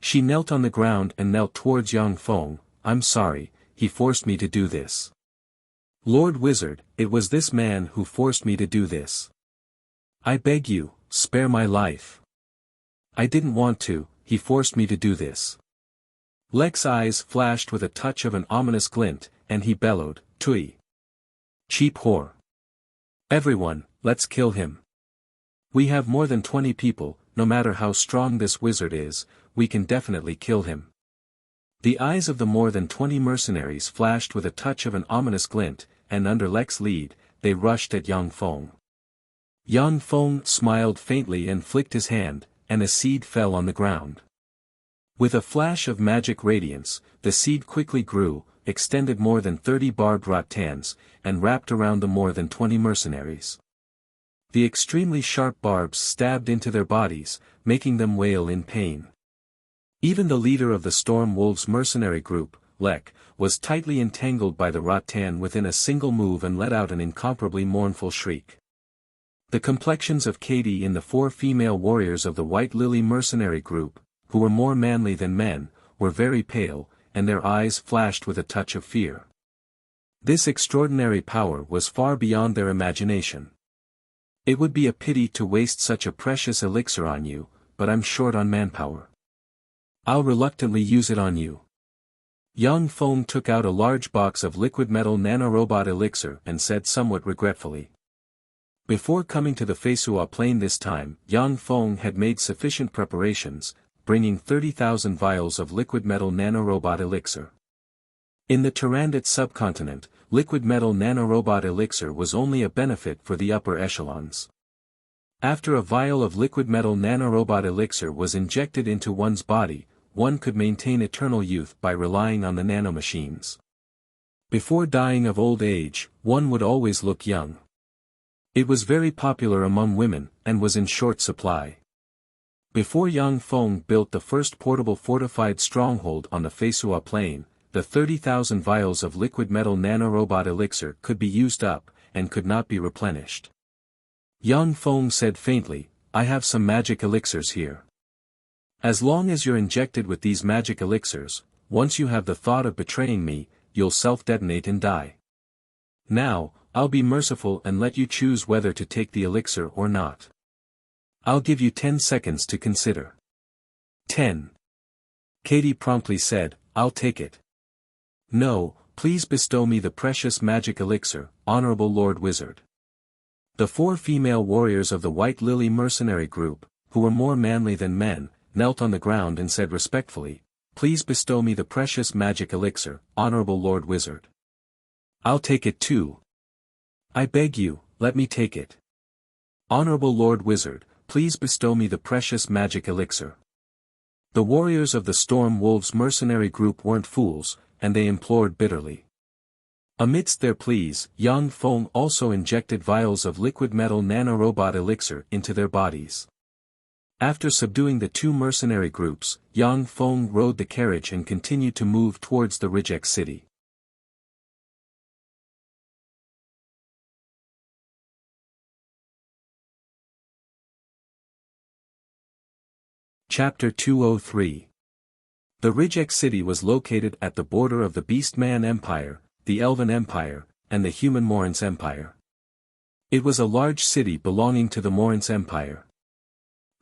She knelt on the ground and knelt towards Yang Feng. "I'm sorry, he forced me to do this. Lord Wizard, it was this man who forced me to do this. I beg you, spare my life. I didn't want to, he forced me to do this." Lek's eyes flashed with a touch of an ominous glint, and he bellowed, "Tui! Cheap whore! Everyone, let's kill him. We have more than 20 people, no matter how strong this wizard is, we can definitely kill him." The eyes of the more than 20 mercenaries flashed with a touch of an ominous glint, and under Lek's lead, they rushed at Yang Feng. Yang Feng smiled faintly and flicked his hand, and a seed fell on the ground. With a flash of magic radiance, the seed quickly grew, extended more than 30 barbed rattans, and wrapped around the more than 20 mercenaries. The extremely sharp barbs stabbed into their bodies, making them wail in pain. Even the leader of the Storm Wolves mercenary group, Lek, was tightly entangled by the rattan within a single move and let out an incomparably mournful shriek. The complexions of Katie and the 4 female warriors of the White Lily mercenary group, who were more manly than men, were very pale, and their eyes flashed with a touch of fear. This extraordinary power was far beyond their imagination. "It would be a pity to waste such a precious elixir on you, but I'm short on manpower. I'll reluctantly use it on you." Yang Feng took out a large box of liquid metal nanorobot elixir and said somewhat regretfully. Before coming to the Feisua plain this time, Yang Feng had made sufficient preparations, bringing 30,000 vials of liquid metal nanorobot elixir. In the Tyrannid subcontinent, liquid metal nanorobot elixir was only a benefit for the upper echelons. After a vial of liquid metal nanorobot elixir was injected into one's body, one could maintain eternal youth by relying on the nanomachines. Before dying of old age, one would always look young. It was very popular among women, and was in short supply. Before Yang Feng built the first portable fortified stronghold on the Feisua plain, the 30,000 vials of liquid metal nanorobot elixir could be used up, and could not be replenished. Yang Feng said faintly, "I have some magic elixirs here. As long as you're injected with these magic elixirs, once you have the thought of betraying me, you'll self-detonate and die. Now, I'll be merciful and let you choose whether to take the elixir or not. I'll give you 10 seconds to consider." 10. Katie promptly said, "I'll take it." "No, please bestow me the precious magic elixir, Honorable Lord Wizard." The 4 female warriors of the White Lily mercenary group, who were more manly than men, knelt on the ground and said respectfully, "Please bestow me the precious magic elixir, Honorable Lord Wizard." "I'll take it too." "I beg you, let me take it." "Honorable Lord Wizard, please bestow me the precious magic elixir." The warriors of the Storm Wolves mercenary group weren't fools, and they implored bitterly. Amidst their pleas, Yang Feng also injected vials of liquid metal nanorobot elixir into their bodies. After subduing the 2 mercenary groups, Yang Feng rode the carriage and continued to move towards the Rijek city. Chapter 203. The Rijek city was located at the border of the Beastman Empire, the Elven Empire, and the Human Morans Empire. It was a large city belonging to the Morince Empire.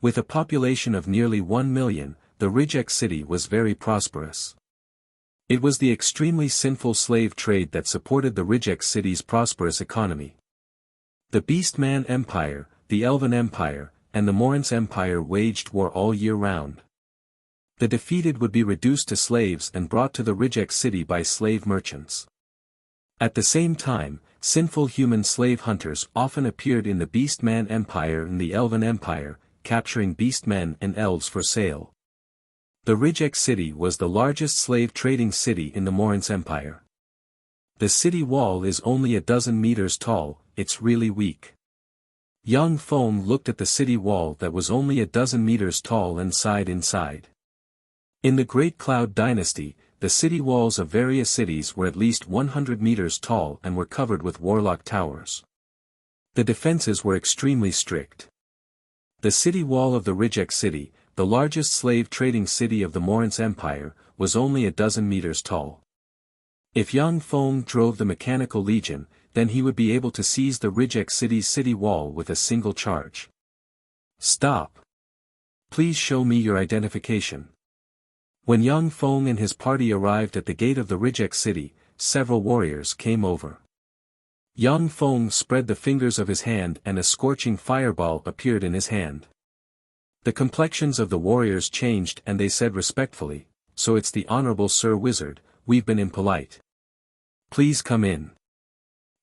With a population of nearly 1 million, the Rijek city was very prosperous. It was the extremely sinful slave trade that supported the Rijek city's prosperous economy. The Beastman Empire, the Elven Empire, and the Morince Empire waged war all year round. The defeated would be reduced to slaves and brought to the Rijek city by slave merchants. At the same time, sinful human slave hunters often appeared in the Beastman Empire and the Elven Empire, capturing beastmen and elves for sale. The Rijek city was the largest slave trading city in the Morince Empire. The city wall is only a dozen meters tall, it's really weak. Young Feng looked at the city wall that was only a dozen meters tall and sighed inside. In the Great Cloud Dynasty, the city walls of various cities were at least 100 meters tall and were covered with warlock towers. The defenses were extremely strict. The city wall of the Rijek city, the largest slave trading city of the Morince Empire, was only a dozen meters tall. If Yang Feng drove the Mechanical Legion, then he would be able to seize the Rijek city's city wall with a single charge. Stop. Please show me your identification. When Yang Feng and his party arrived at the gate of the Rijek city, several warriors came over. Yang Feng spread the fingers of his hand and a scorching fireball appeared in his hand. The complexions of the warriors changed and they said respectfully, "So it's the Honorable Sir Wizard, we've been impolite. Please come in."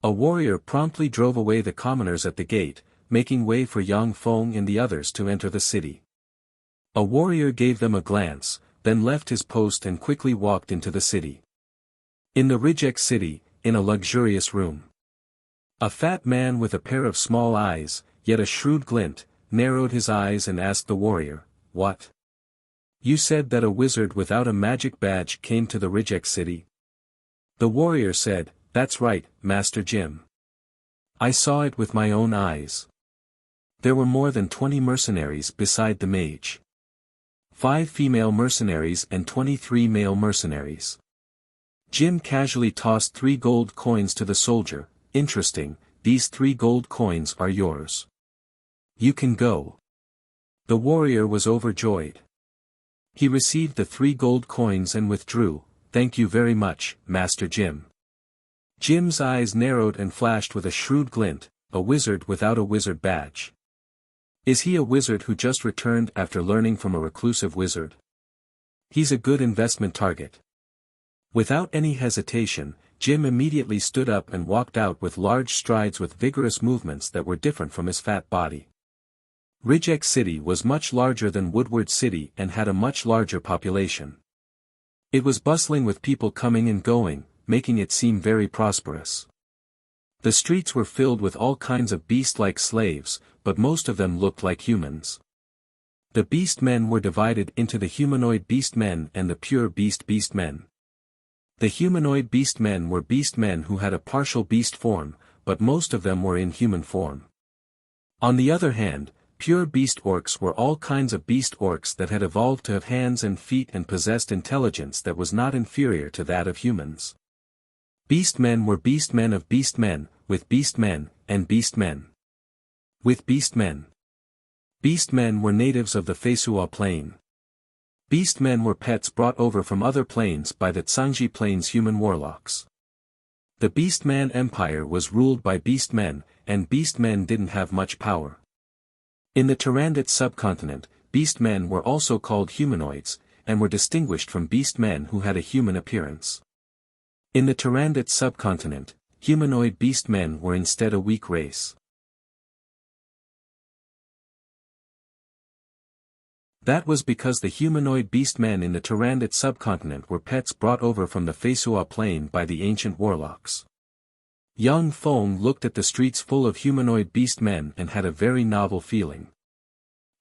A warrior promptly drove away the commoners at the gate, making way for Yang Feng and the others to enter the city. A warrior gave them a glance, then left his post and quickly walked into the city. In the Rijek city, in a luxurious room, a fat man with a pair of small eyes, yet a shrewd glint, narrowed his eyes and asked the warrior, "What? You said that a wizard without a magic badge came to the Rijek city?" The warrior said, "That's right, Master Jim. I saw it with my own eyes. There were more than 20 mercenaries beside the mage. 5 female mercenaries and 23 male mercenaries." Jim casually tossed 3 gold coins to the soldier. "Interesting, these 3 gold coins are yours. You can go." The warrior was overjoyed. He received the 3 gold coins and withdrew. "Thank you very much, Master Jim." Jim's eyes narrowed and flashed with a shrewd glint, a wizard without a wizard badge. Is he a wizard who just returned after learning from a reclusive wizard? He's a good investment target. Without any hesitation, Jim immediately stood up and walked out with large strides with vigorous movements that were different from his fat body. Rijek city was much larger than Woodward city and had a much larger population. It was bustling with people coming and going, making it seem very prosperous. The streets were filled with all kinds of beast-like slaves, but most of them looked like humans. The beast-men were divided into the humanoid beast-men and the pure beast-men. The humanoid beast-men were beast-men who had a partial beast form, but most of them were in human form. On the other hand, pure beast orcs were all kinds of beast orcs that had evolved to have hands and feet and possessed intelligence that was not inferior to that of humans. Beastmen were beastmen of beastmen, with beastmen, and beastmen. With beastmen. Beastmen were natives of the Feisua plain. Beastmen were pets brought over from other plains by the Tsangji Plains human warlocks. The Beastman Empire was ruled by beastmen, and beastmen didn't have much power. In the Tyrannid subcontinent, beastmen were also called humanoids, and were distinguished from beastmen who had a human appearance. In the Tyrannid subcontinent, humanoid beastmen were instead a weak race. That was because the humanoid beastmen in the Tyrannid subcontinent were pets brought over from the Feisua plain by the ancient warlocks. Yang Feng looked at the streets full of humanoid beastmen and had a very novel feeling.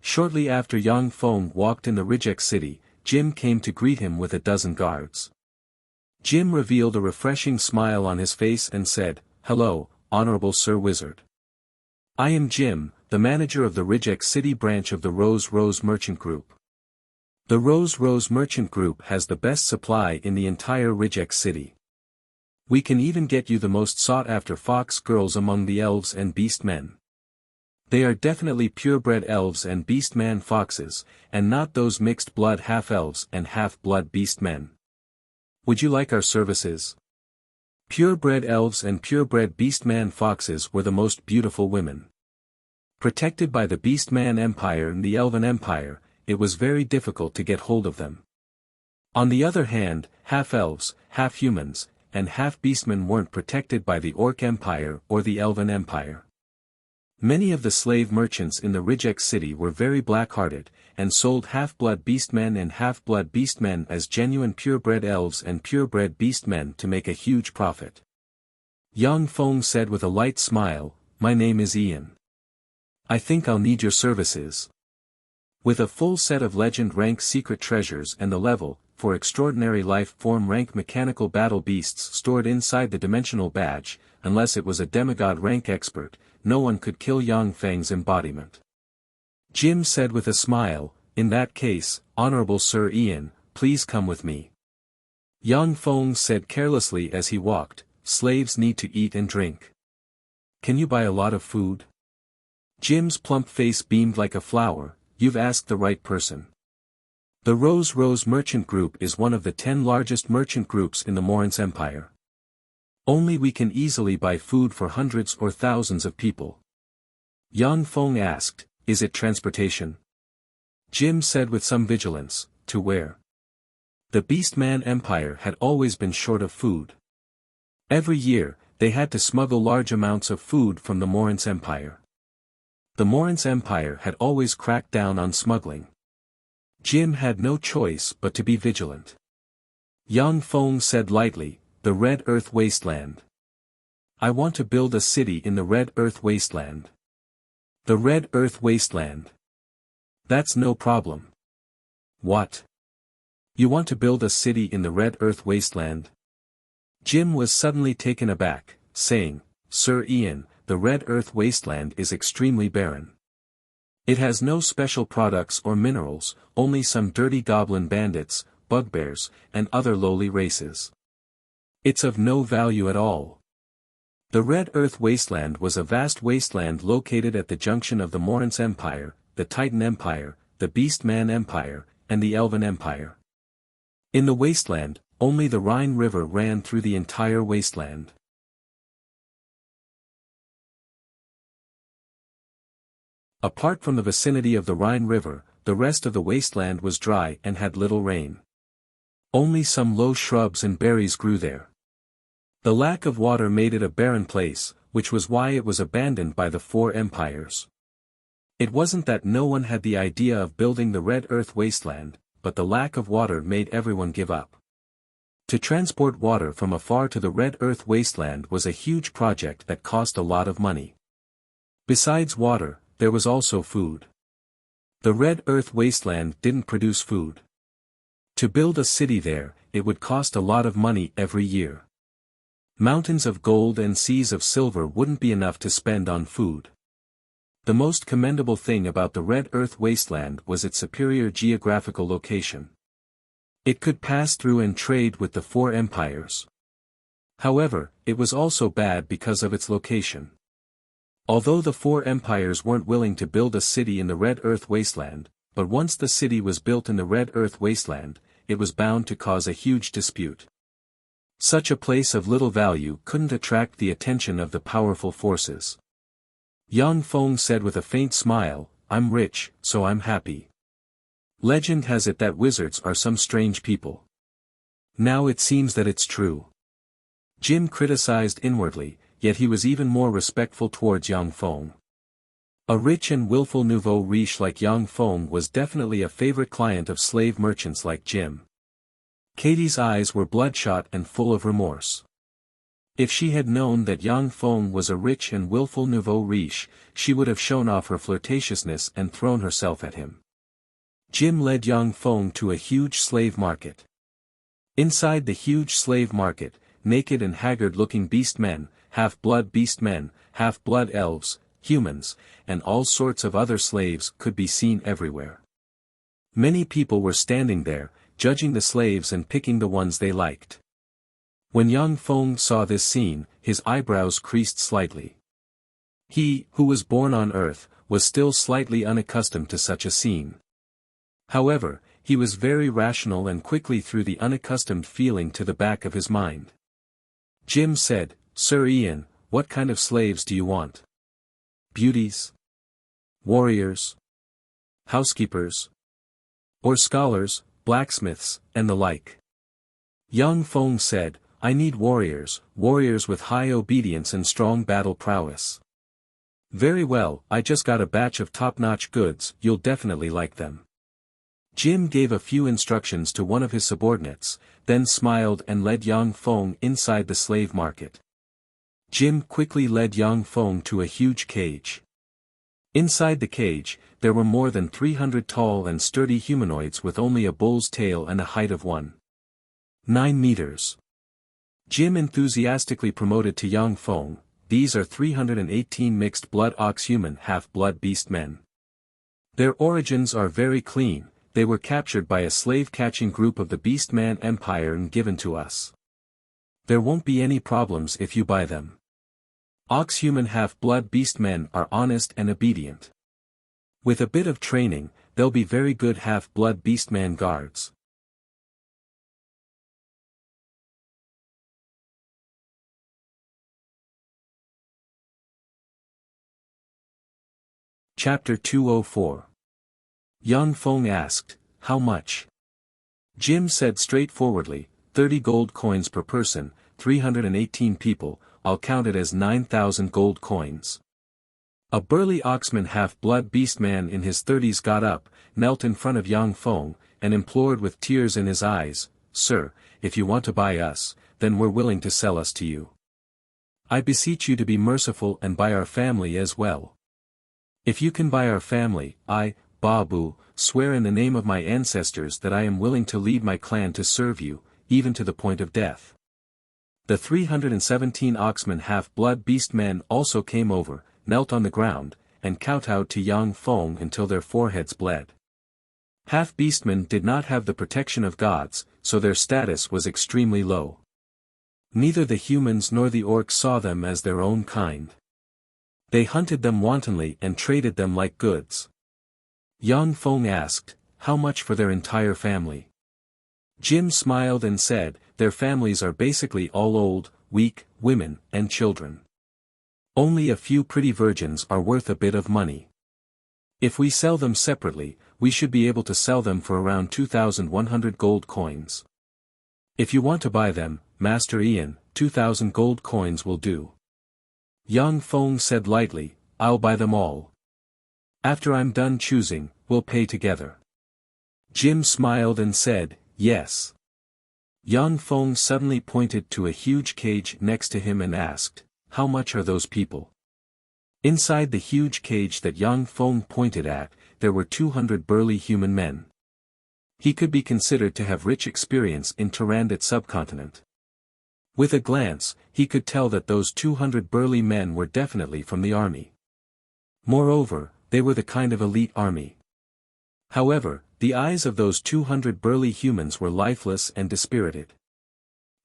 Shortly after Yang Feng walked in the Rijek city, Jim came to greet him with a dozen guards. Jim revealed a refreshing smile on his face and said, "Hello, Honorable Sir Wizard. I am Jim, the manager of the Rijek city branch of the Rose Merchant Group. The Rose Merchant Group has the best supply in the entire Rijek city. We can even get you the most sought-after fox girls among the elves and beast men. They are definitely purebred elves and beast man foxes, and not those mixed-blood half-elves and half-blood beast men. Would you like our services? Purebred elves and purebred beast-man foxes were the most beautiful women. Protected by the beast-man empire and the elven empire, it was very difficult to get hold of them. On the other hand, half-elves, half-humans, and half-beastmen weren't protected by the Orc Empire or the Elven Empire. Many of the slave merchants in the Rijek city were very black-hearted, and sold half-blood beastmen and half-blood beastmen as genuine purebred elves and purebred beastmen to make a huge profit. Yang Feng said with a light smile, "My name is Ian. I think I'll need your services." With a full set of legend rank secret treasures and the level, for extraordinary life form rank mechanical battle beasts stored inside the dimensional badge, unless it was a demigod rank expert, no one could kill Yang Feng's embodiment. Jim said with a smile, "In that case, Honorable Sir Ian, please come with me." Yang Feng said carelessly as he walked, "Slaves need to eat and drink. Can you buy a lot of food?" Jim's plump face beamed like a flower. "You've asked the right person. The Rose Merchant Group is one of the 10 largest merchant groups in the Morance Empire. Only we can easily buy food for hundreds or thousands of people." Yang Feng asked, "Is it transportation?" Jim said with some vigilance, "To where?" The Beastman Empire had always been short of food. Every year, they had to smuggle large amounts of food from the Morance Empire. The Morance Empire had always cracked down on smuggling. Jim had no choice but to be vigilant. Yang Feng said lightly, "The Red Earth Wasteland. I want to build a city in the Red Earth Wasteland." The Red Earth Wasteland. That's no problem. What? You want to build a city in the Red Earth Wasteland? Jim was suddenly taken aback, saying, "Sir Ian, the Red Earth Wasteland is extremely barren. It has no special products or minerals, only some dirty goblin bandits, bugbears, and other lowly races. It's of no value at all." The Red Earth Wasteland was a vast wasteland located at the junction of the Morance Empire, the Titan Empire, the Beastman Empire, and the Elven Empire. In the wasteland, only the Rhine River ran through the entire wasteland. Apart from the vicinity of the Rhine River, the rest of the wasteland was dry and had little rain. Only some low shrubs and berries grew there. The lack of water made it a barren place, which was why it was abandoned by the 4 empires. It wasn't that no one had the idea of building the Red Earth Wasteland, but the lack of water made everyone give up. To transport water from afar to the Red Earth Wasteland was a huge project that cost a lot of money. Besides water, there was also food. The Red Earth Wasteland didn't produce food. To build a city there, it would cost a lot of money every year. Mountains of gold and seas of silver wouldn't be enough to spend on food. The most commendable thing about the Red Earth Wasteland was its superior geographical location. It could pass through and trade with the 4 empires. However, it was also bad because of its location. Although the 4 empires weren't willing to build a city in the Red Earth Wasteland, but once the city was built in the Red Earth Wasteland, it was bound to cause a huge dispute. Such a place of little value couldn't attract the attention of the powerful forces. Yang Feng said with a faint smile, "I'm rich, so I'm happy. Legend has it that wizards are some strange people. Now it seems that it's true." Jim criticized inwardly, yet he was even more respectful towards Yang Feng. A rich and willful nouveau riche like Yang Feng was definitely a favorite client of slave merchants like Jim. Katie's eyes were bloodshot and full of remorse. If she had known that Yang Feng was a rich and willful nouveau riche, she would have shown off her flirtatiousness and thrown herself at him. Jim led Yang Feng to a huge slave market. Inside the huge slave market, naked and haggard-looking beast men, half-blood beast men, half-blood elves, humans, and all sorts of other slaves could be seen everywhere. Many people were standing there, judging the slaves and picking the ones they liked. When Yang Feng saw this scene, his eyebrows creased slightly. He, who was born on Earth, was still slightly unaccustomed to such a scene. However, he was very rational and quickly threw the unaccustomed feeling to the back of his mind. Jim said, "Sir Ian, what kind of slaves do you want? Beauties? Warriors? Housekeepers? Or scholars, blacksmiths, and the like?" Yang Feng said, "I need warriors with high obedience and strong battle prowess." "Very well, I just got a batch of top-notch goods, you'll definitely like them." Jim gave a few instructions to one of his subordinates, then smiled and led Yang Feng inside the slave market. Jim quickly led Yang Feng to a huge cage. Inside the cage, there were more than 300 tall and sturdy humanoids with only a bull's tail and a height of 1.9 meters. Jim enthusiastically promoted to Yang Feng, "These are 318 mixed-blood ox-human half-blood beast men. Their origins are very clean, they were captured by a slave-catching group of the Beastman Empire and given to us. There won't be any problems if you buy them. Ox-human half-blood beastmen are honest and obedient. With a bit of training, they'll be very good half-blood beastman guards." Chapter 204. Yang Feng asked, "How much?" Jim said straightforwardly, 30 gold coins per person, 318 people, I'll count it as 9,000 gold coins. A burly oxman half-blood beastman in his 30s got up, knelt in front of Yang Feng, and implored with tears in his eyes, "Sir, if you want to buy us, then we're willing to sell us to you. I beseech you to be merciful and buy our family as well. If you can buy our family, I, Babu, swear in the name of my ancestors that I am willing to lead my clan to serve you, even to the point of death." The 317 oxmen half-blood beastmen also came over, knelt on the ground, and kowtowed to Yang Feng until their foreheads bled. Half-beastmen did not have the protection of gods, so their status was extremely low. Neither the humans nor the orcs saw them as their own kind. They hunted them wantonly and traded them like goods. Yang Feng asked, "How much for their entire family?" Jim smiled and said, "Their families are basically all old, weak, women, and children. Only a few pretty virgins are worth a bit of money. If we sell them separately, we should be able to sell them for around 2,100 gold coins. If you want to buy them, Master Ian, 2,000 gold coins will do." Yang Feng said lightly, "I'll buy them all. After I'm done choosing, we'll pay together." Jim smiled and said, "Yes." Yang Feng suddenly pointed to a huge cage next to him and asked, "How much are those people?" Inside the huge cage that Yang Feng pointed at, there were 200 burly human men. He could be considered to have rich experience in Tyrannid subcontinent. With a glance, he could tell that those 200 burly men were definitely from the army. Moreover, they were the kind of elite army. However, the eyes of those 200 burly humans were lifeless and dispirited.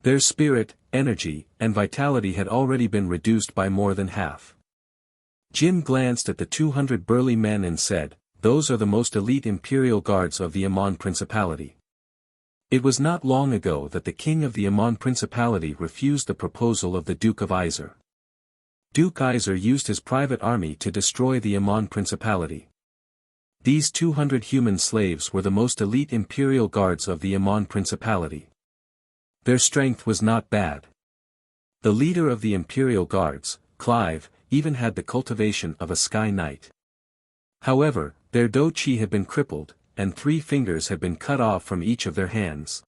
Their spirit, energy, and vitality had already been reduced by more than half. Jim glanced at the 200 burly men and said, "Those are the most elite imperial guards of the Amon Principality." It was not long ago that the king of the Amon Principality refused the proposal of the Duke of Iser. Duke Iser used his private army to destroy the Amon Principality. These 200 human slaves were the most elite imperial guards of the Amon Principality. Their strength was not bad. The leader of the imperial guards, Clive, even had the cultivation of a sky knight. However, their Do-Chi had been crippled, and 3 fingers had been cut off from each of their hands.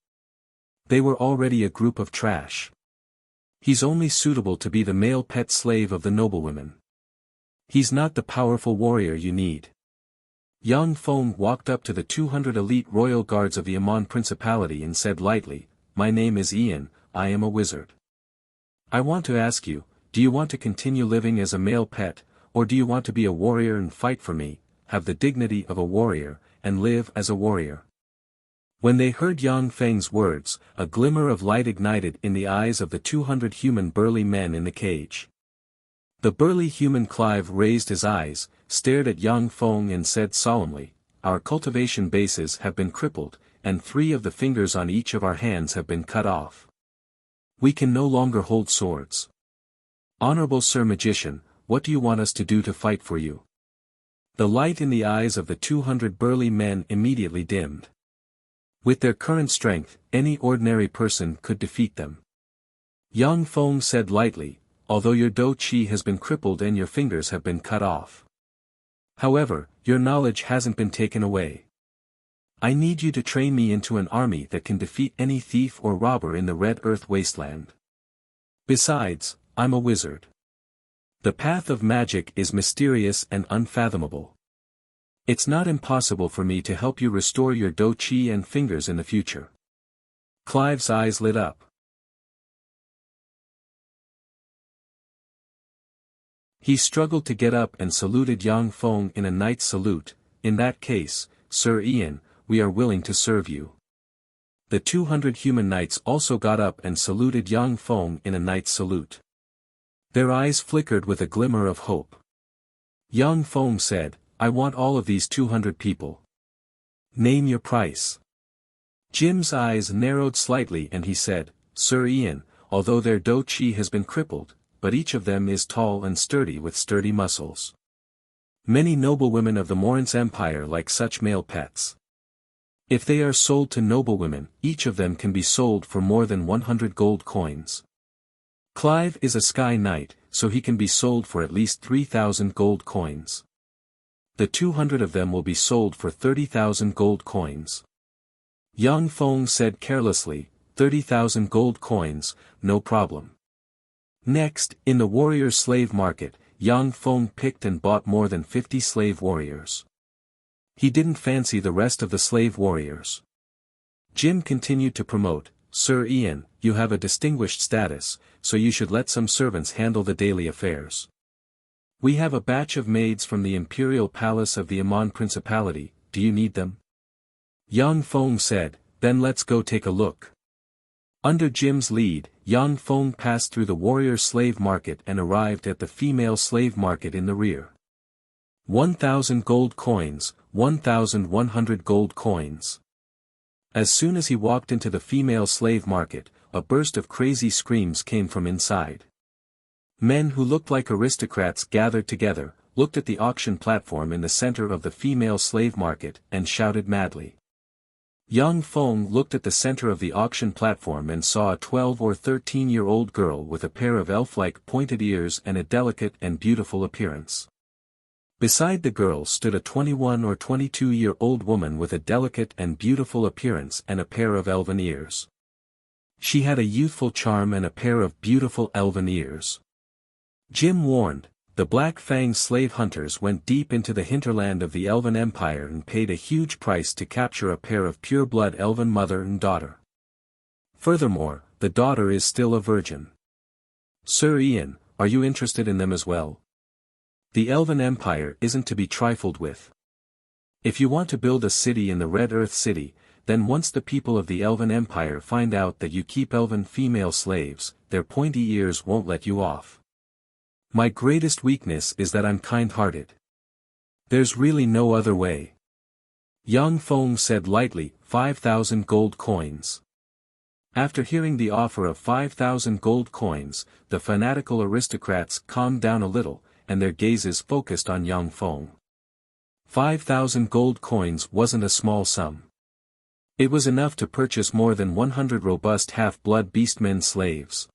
They were already a group of trash. He's only suitable to be the male pet slave of the noblewomen. He's not the powerful warrior you need. Yang Feng walked up to the 200 elite royal guards of the Amon Principality and said lightly, "My name is Ian, I am a wizard. I want to ask you, do you want to continue living as a male pet, or do you want to be a warrior and fight for me, have the dignity of a warrior, and live as a warrior?" When they heard Yang Feng's words, a glimmer of light ignited in the eyes of the 200 human burly men in the cage. The burly human Clive raised his eyes, stared at Yang Feng and said solemnly, "Our cultivation bases have been crippled, and 3 of the fingers on each of our hands have been cut off. We can no longer hold swords. Honorable Sir Magician, what do you want us to do to fight for you?" The light in the eyes of the 200 burly men immediately dimmed. With their current strength, any ordinary person could defeat them. Yang Feng said lightly, "Although your dou qi has been crippled and your fingers have been cut off. However, your knowledge hasn't been taken away. I need you to train me into an army that can defeat any thief or robber in the Red Earth wasteland. Besides, I'm a wizard. The path of magic is mysterious and unfathomable. It's not impossible for me to help you restore your dou qi and fingers in the future." Clive's eyes lit up. He struggled to get up and saluted Yang Feng in a knight's salute. "In that case, Sir Ian, we are willing to serve you." The 200 human knights also got up and saluted Yang Feng in a knight's salute. Their eyes flickered with a glimmer of hope. Yang Feng said, "I want all of these 200 people. Name your price." Jim's eyes narrowed slightly and he said, "Sir Ian, although their dou qi has been crippled, but each of them is tall and sturdy with sturdy muscles. Many noblewomen of the Morin's Empire like such male pets. If they are sold to noblewomen, each of them can be sold for more than 100 gold coins. Clive is a sky knight, so he can be sold for at least 3,000 gold coins. The 200 of them will be sold for 30,000 gold coins." Yang Feng said carelessly, 30,000 gold coins, no problem. Next, in the warrior slave market, Yang Feng picked and bought more than 50 slave warriors. He didn't fancy the rest of the slave warriors. Jim continued to promote, "Sir Ian, you have a distinguished status, so you should let some servants handle the daily affairs. We have a batch of maids from the imperial palace of the Amon Principality, do you need them?" Yang Feng said, "Then let's go take a look." Under Jim's lead, Yang Feng passed through the warrior slave market and arrived at the female slave market in the rear. 1,000 gold coins, 1,100 gold coins. As soon as he walked into the female slave market, a burst of crazy screams came from inside. Men who looked like aristocrats gathered together, looked at the auction platform in the center of the female slave market, and shouted madly. Yang Feng looked at the center of the auction platform and saw a 12 or 13-year-old girl with a pair of elf-like pointed ears and a delicate and beautiful appearance. Beside the girl stood a 21 or 22-year-old woman with a delicate and beautiful appearance and a pair of elven ears. She had a youthful charm and a pair of beautiful elven ears. Jim warned, the Black Fang slave hunters went deep into the hinterland of the Elven Empire and paid a huge price to capture a pair of pure-blood elven mother and daughter. Furthermore, the daughter is still a virgin. Sir Ian, are you interested in them as well? The Elven Empire isn't to be trifled with. If you want to build a city in the Red Earth City, then once the people of the Elven Empire find out that you keep elven female slaves, their pointy ears won't let you off. My greatest weakness is that I'm kind-hearted. There's really no other way. Yang Feng said lightly, 5,000 gold coins. After hearing the offer of 5,000 gold coins, the fanatical aristocrats calmed down a little, and their gazes focused on Yang Feng. 5,000 gold coins wasn't a small sum. It was enough to purchase more than 100 robust half-blood beastmen slaves.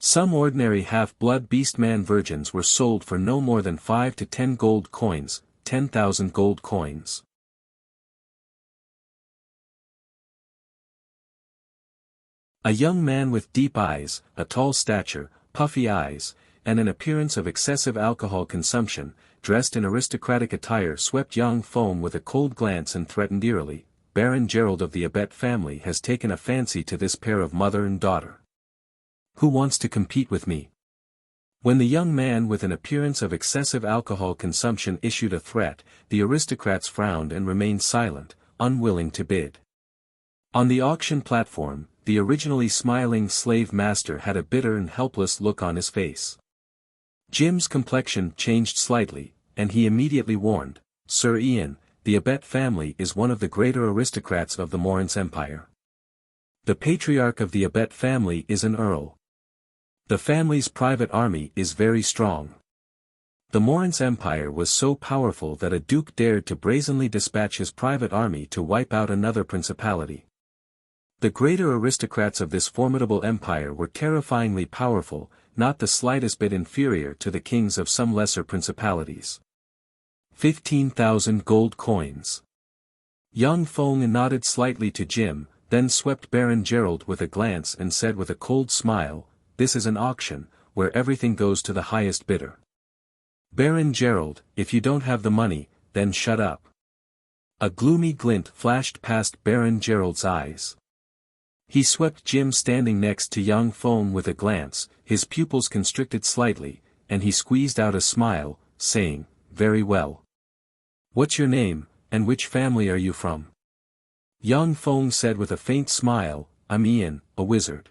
Some ordinary half-blood beastman virgins were sold for no more than 5 to 10 gold coins, 10,000 gold coins. A young man with deep eyes, a tall stature, puffy eyes, and an appearance of excessive alcohol consumption, dressed in aristocratic attire swept Yang Feng with a cold glance and threatened eerily, Baron Gerald of the Abet family has taken a fancy to this pair of mother and daughter. Who wants to compete with me? When the young man with an appearance of excessive alcohol consumption issued a threat, the aristocrats frowned and remained silent, unwilling to bid. On the auction platform, the originally smiling slave master had a bitter and helpless look on his face. Jim's complexion changed slightly, and he immediately warned, "Sir Ian, the Abet family is one of the greater aristocrats of the Morin's Empire. The patriarch of the Abet family is an earl. The family's private army is very strong. The Morin's Empire was so powerful that a duke dared to brazenly dispatch his private army to wipe out another principality. The greater aristocrats of this formidable empire were terrifyingly powerful, not the slightest bit inferior to the kings of some lesser principalities. 15,000 gold coins. Young Feng nodded slightly to Jim, then swept Baron Gerald with a glance and said with a cold smile, "This is an auction, where everything goes to the highest bidder. Baron Gerald, if you don't have the money, then shut up." A gloomy glint flashed past Baron Gerald's eyes. He swept Jim standing next to young Feng with a glance, his pupils constricted slightly, and he squeezed out a smile, saying, "Very well. What's your name, and which family are you from?" Young Feng said with a faint smile, "I'm Ian, a wizard."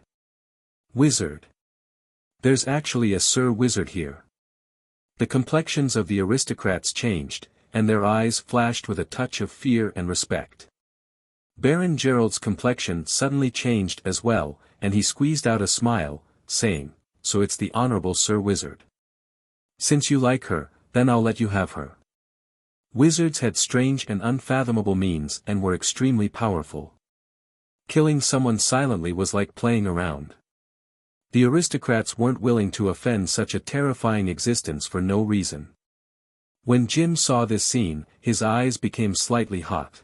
"Wizard? There's actually a Sir Wizard here." The complexions of the aristocrats changed, and their eyes flashed with a touch of fear and respect. Baron Gerald's complexion suddenly changed as well, and he squeezed out a smile, saying, "So it's the Honorable Sir Wizard. Since you like her, then I'll let you have her." Wizards had strange and unfathomable means and were extremely powerful. Killing someone silently was like playing around. The aristocrats weren't willing to offend such a terrifying existence for no reason. When Jim saw this scene, his eyes became slightly hot.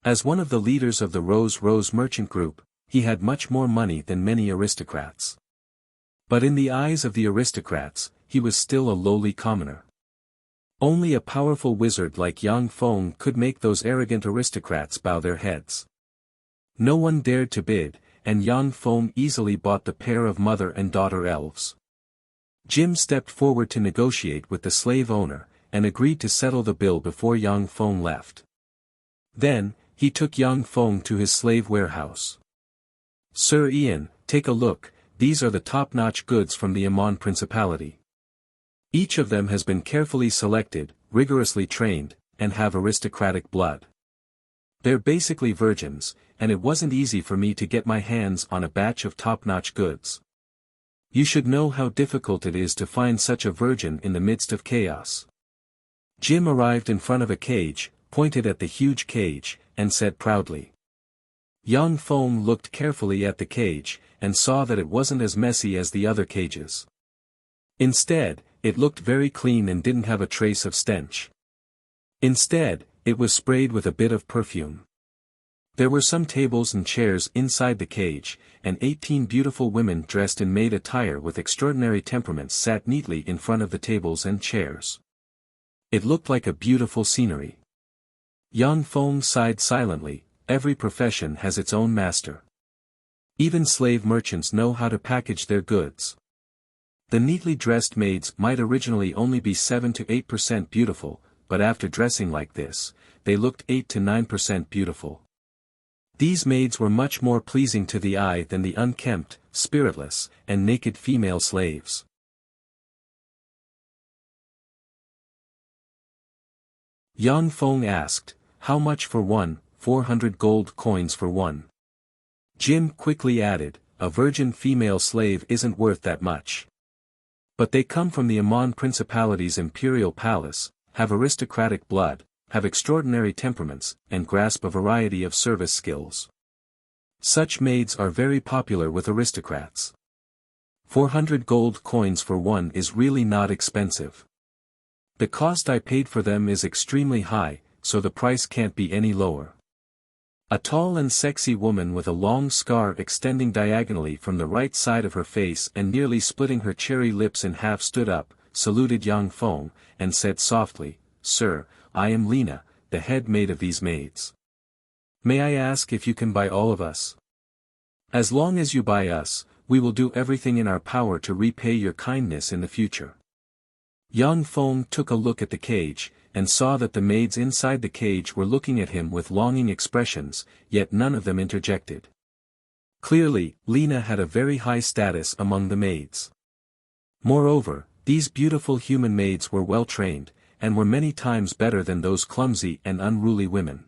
As one of the leaders of the Rose Merchant Group, he had much more money than many aristocrats. But in the eyes of the aristocrats, he was still a lowly commoner. Only a powerful wizard like Yang Feng could make those arrogant aristocrats bow their heads. No one dared to bid, and Yang Feng easily bought the pair of mother and daughter elves. Jim stepped forward to negotiate with the slave owner, and agreed to settle the bill before Yang Feng left. Then, he took Yang Feng to his slave warehouse. "Sir Ian, take a look, these are the top-notch goods from the Amon Principality. Each of them has been carefully selected, rigorously trained, and have aristocratic blood. They're basically virgins, and it wasn't easy for me to get my hands on a batch of top-notch goods. You should know how difficult it is to find such a virgin in the midst of chaos." Jim arrived in front of a cage, pointed at the huge cage, and said proudly. Yang Feng looked carefully at the cage, and saw that it wasn't as messy as the other cages. Instead, it looked very clean and didn't have a trace of stench. Instead, it was sprayed with a bit of perfume. There were some tables and chairs inside the cage, and 18 beautiful women dressed in maid attire with extraordinary temperaments sat neatly in front of the tables and chairs. It looked like a beautiful scenery. Yang Feng sighed silently, every profession has its own master. Even slave merchants know how to package their goods. The neatly dressed maids might originally only be 7 to 8% beautiful, but after dressing like this, they looked 8 to 9% beautiful. These maids were much more pleasing to the eye than the unkempt, spiritless, and naked female slaves. Yang Feng asked, "How much for one?" 400 gold coins for one. Jim quickly added, "A virgin female slave isn't worth that much. But they come from the Amon Principality's imperial palace, have aristocratic blood, have extraordinary temperaments, and grasp a variety of service skills. Such maids are very popular with aristocrats. 400 gold coins for one is really not expensive. The cost I paid for them is extremely high, so the price can't be any lower." A tall and sexy woman with a long scar extending diagonally from the right side of her face and nearly splitting her cherry lips in half stood up, saluted Yang Feng, and said softly, "Sir, I am Lena, the head maid of these maids. May I ask if you can buy all of us? As long as you buy us, we will do everything in our power to repay your kindness in the future." Yang Feng took a look at the cage, and saw that the maids inside the cage were looking at him with longing expressions, yet none of them interjected. Clearly, Lena had a very high status among the maids. Moreover, these beautiful human maids were well trained, and were many times better than those clumsy and unruly women.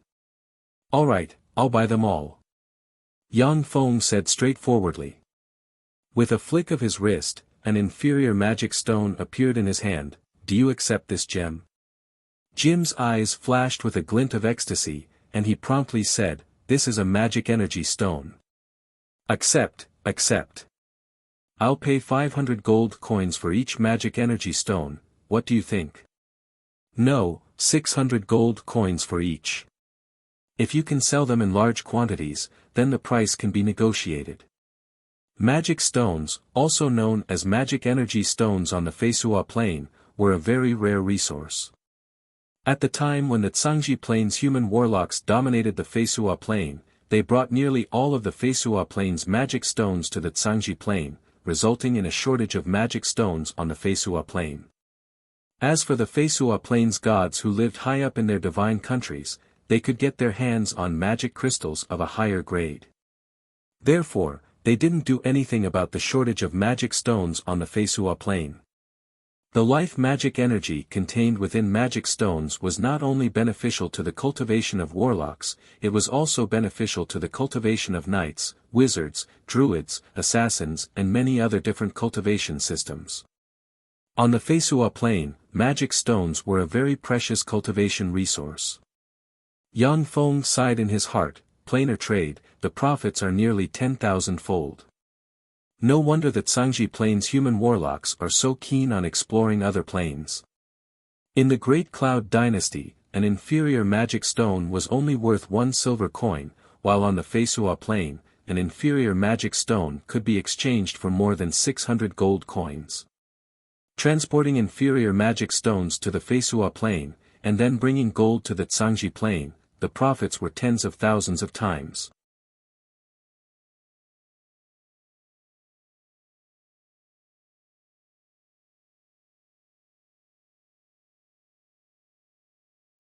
"All right, I'll buy them all," Yang Feng said straightforwardly. With a flick of his wrist, an inferior magic stone appeared in his hand. "Do you accept this gem?" Jim's eyes flashed with a glint of ecstasy, and he promptly said, "This is a magic energy stone." "Accept, accept. I'll pay 500 gold coins for each magic energy stone, what do you think?" "No, 600 gold coins for each. If you can sell them in large quantities, then the price can be negotiated." Magic stones, also known as magic energy stones on the Feisua Plain, were a very rare resource. At the time when the Tsangji Plain's human warlocks dominated the Feisua Plain, they brought nearly all of the Feisua Plain's magic stones to the Tsangji Plain, resulting in a shortage of magic stones on the Feisua Plain. As for the Feisua Plain's gods who lived high up in their divine countries, they could get their hands on magic crystals of a higher grade. Therefore, they didn't do anything about the shortage of magic stones on the Feisua Plain. The life magic energy contained within magic stones was not only beneficial to the cultivation of warlocks, it was also beneficial to the cultivation of knights, wizards, druids, assassins, and many other different cultivation systems. On the Feisua Plain, magic stones were a very precious cultivation resource. Yang Feng sighed in his heart, planar trade, the profits are nearly 10,000-fold. No wonder that Tsangji Plain's human warlocks are so keen on exploring other planes. In the Great Cloud Dynasty, an inferior magic stone was only worth 1 silver coin, while on the Feisua Plain, an inferior magic stone could be exchanged for more than 600 gold coins. Transporting inferior magic stones to the Feisua Plain, and then bringing gold to the Tsangji Plain, the profits were tens of thousands of times.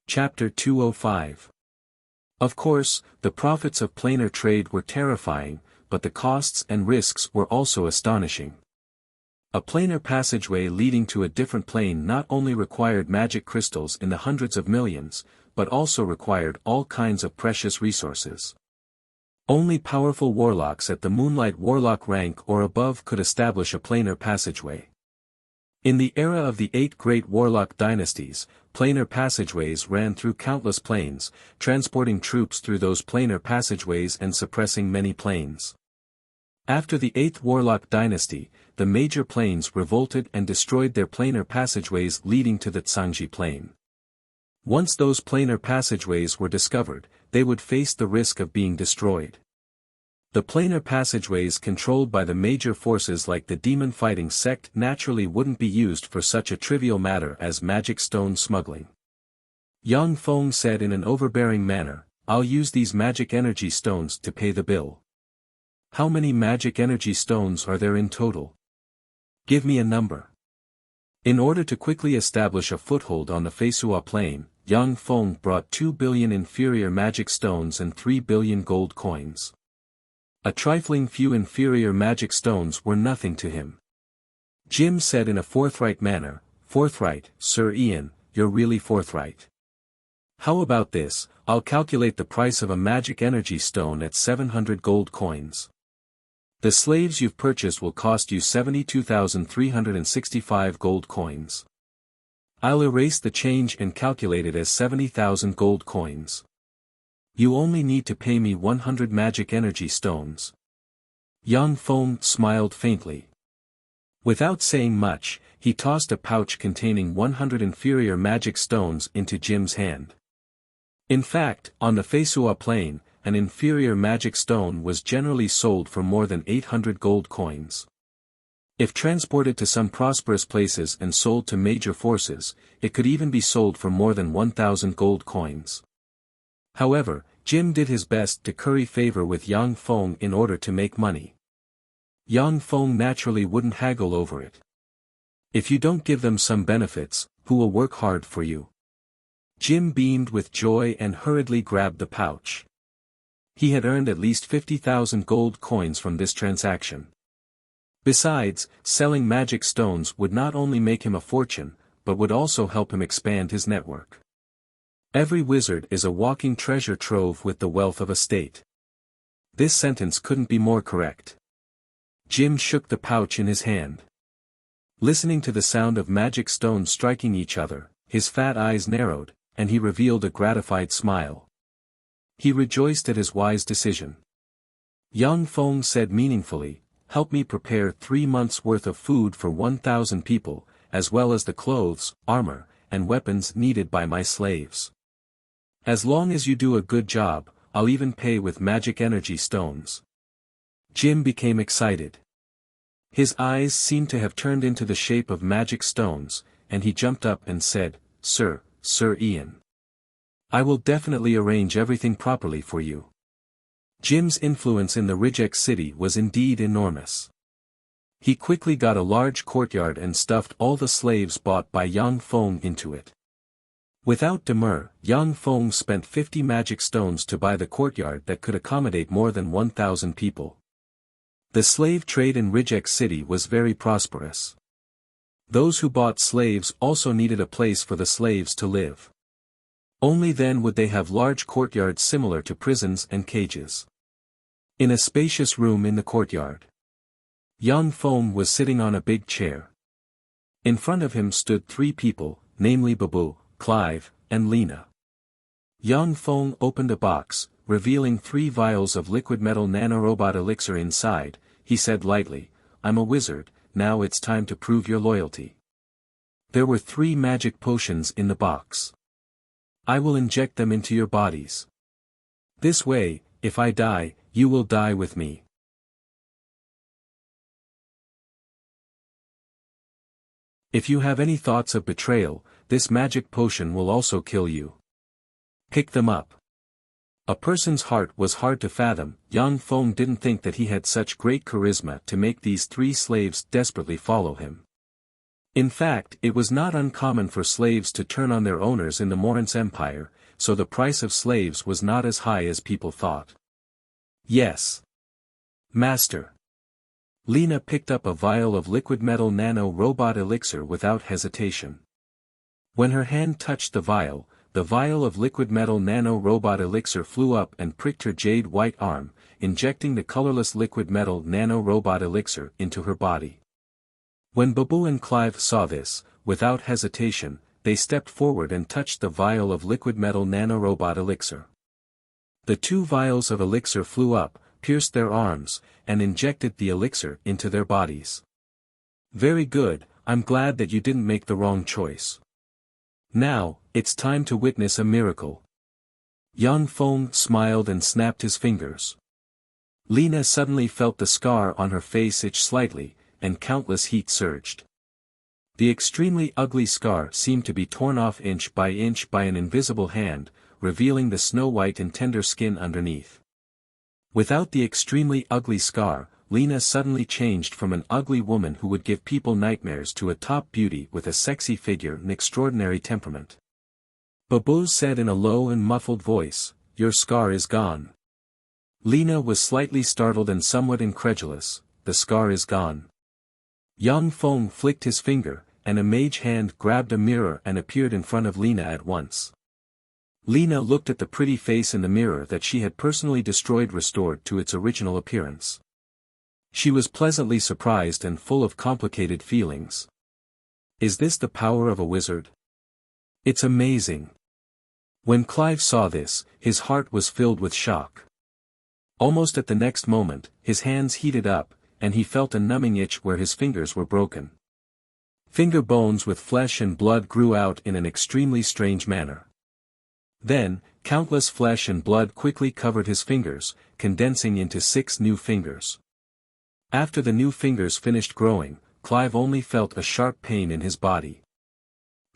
Chapter 205. Of course, the profits of planar trade were terrifying, but the costs and risks were also astonishing. A planar passageway leading to a different plane not only required magic crystals in the hundreds of millions, but also required all kinds of precious resources. Only powerful warlocks at the Moonlight Warlock rank or above could establish a planar passageway. In the era of the 8 great warlock dynasties, planar passageways ran through countless planes, transporting troops through those planar passageways and suppressing many planes. After the 8th warlock dynasty, the major planes revolted and destroyed their planar passageways leading to the Tsangji Plain. Once those planar passageways were discovered, they would face the risk of being destroyed. The planar passageways controlled by the major forces like the demon fighting sect naturally wouldn't be used for such a trivial matter as magic stone smuggling. Yang Feng said in an overbearing manner, "I'll use these magic energy stones to pay the bill." "How many magic energy stones are there in total? Give me a number." In order to quickly establish a foothold on the Feisua Plain, Yang Feng brought 2 billion inferior magic stones and 3 billion gold coins. A trifling few inferior magic stones were nothing to him. Jim said in a forthright manner, "Forthright, Sir Ian, you're really forthright. How about this, I'll calculate the price of a magic energy stone at 700 gold coins. The slaves you've purchased will cost you 72,365 gold coins. I'll erase the change and calculate it as 70,000 gold coins. You only need to pay me 100 magic energy stones." Yang Feng smiled faintly. Without saying much, he tossed a pouch containing 100 inferior magic stones into Jim's hand. In fact, on the Feisua Plain, an inferior magic stone was generally sold for more than 800 gold coins. If transported to some prosperous places and sold to major forces, it could even be sold for more than 1,000 gold coins. However, Jim did his best to curry favor with Yang Feng in order to make money. Yang Feng naturally wouldn't haggle over it. If you don't give them some benefits, who will work hard for you? Jim beamed with joy and hurriedly grabbed the pouch. He had earned at least 50,000 gold coins from this transaction. Besides, selling magic stones would not only make him a fortune, but would also help him expand his network. Every wizard is a walking treasure trove with the wealth of a state. This sentence couldn't be more correct. Jim shook the pouch in his hand. Listening to the sound of magic stones striking each other, his fat eyes narrowed, and he revealed a gratified smile. He rejoiced at his wise decision. Yang Feng said meaningfully, "Help me prepare 3 months' worth of food for 1,000 people, as well as the clothes, armor, and weapons needed by my slaves. As long as you do a good job, I'll even pay with magic energy stones." Jim became excited. His eyes seemed to have turned into the shape of magic stones, and he jumped up and said, Sir Ian. I will definitely arrange everything properly for you." Jim's influence in the Rijek city was indeed enormous. He quickly got a large courtyard and stuffed all the slaves bought by Yang Feng into it. Without demur, Yang Feng spent 50 magic stones to buy the courtyard that could accommodate more than 1,000 people. The slave trade in Rijek city was very prosperous. Those who bought slaves also needed a place for the slaves to live. Only then would they have large courtyards similar to prisons and cages. In a spacious room in the courtyard, Yang Feng was sitting on a big chair. In front of him stood 3 people, namely Babu, Clive, and Lena. Yang Feng opened a box, revealing 3 vials of liquid metal nanorobot elixir inside. He said lightly, "I'm a wizard, now it's time to prove your loyalty." There were 3 magic potions in the box. "I will inject them into your bodies. This way, if I die, you will die with me. If you have any thoughts of betrayal, this magic potion will also kill you. Pick them up." A person's heart was hard to fathom. Yang Feng didn't think that he had such great charisma to make these 3 slaves desperately follow him. In fact, it was not uncommon for slaves to turn on their owners in the Morin's Empire, so the price of slaves was not as high as people thought. "Yes, Master." Lena picked up a vial of liquid metal nano-robot elixir without hesitation. When her hand touched the vial of liquid metal nano-robot elixir flew up and pricked her jade-white arm, injecting the colorless liquid metal nano-robot elixir into her body. When Babu and Clive saw this, without hesitation, they stepped forward and touched the vial of liquid metal nanorobot elixir. The 2 vials of elixir flew up, pierced their arms, and injected the elixir into their bodies. "Very good, I'm glad that you didn't make the wrong choice. Now, it's time to witness a miracle." Yang Feng smiled and snapped his fingers. Lena suddenly felt the scar on her face itch slightly, and countless heat surged. The extremely ugly scar seemed to be torn off inch by an invisible hand, revealing the snow-white and tender skin underneath. Without the extremely ugly scar, Lena suddenly changed from an ugly woman who would give people nightmares to a top beauty with a sexy figure and extraordinary temperament. Babu said in a low and muffled voice, "Your scar is gone." Lena was slightly startled and somewhat incredulous. "The scar is gone?" Yang Feng flicked his finger, and a mage hand grabbed a mirror and appeared in front of Lena at once. Lena looked at the pretty face in the mirror that she had personally destroyed restored to its original appearance. She was pleasantly surprised and full of complicated feelings. Is this the power of a wizard? It's amazing. When Clive saw this, his heart was filled with shock. Almost at the next moment, his hands heated up, and he felt a numbing itch where his fingers were broken. Finger bones with flesh and blood grew out in an extremely strange manner. Then, countless flesh and blood quickly covered his fingers, condensing into 6 new fingers. After the new fingers finished growing, Clive only felt a sharp pain in his body.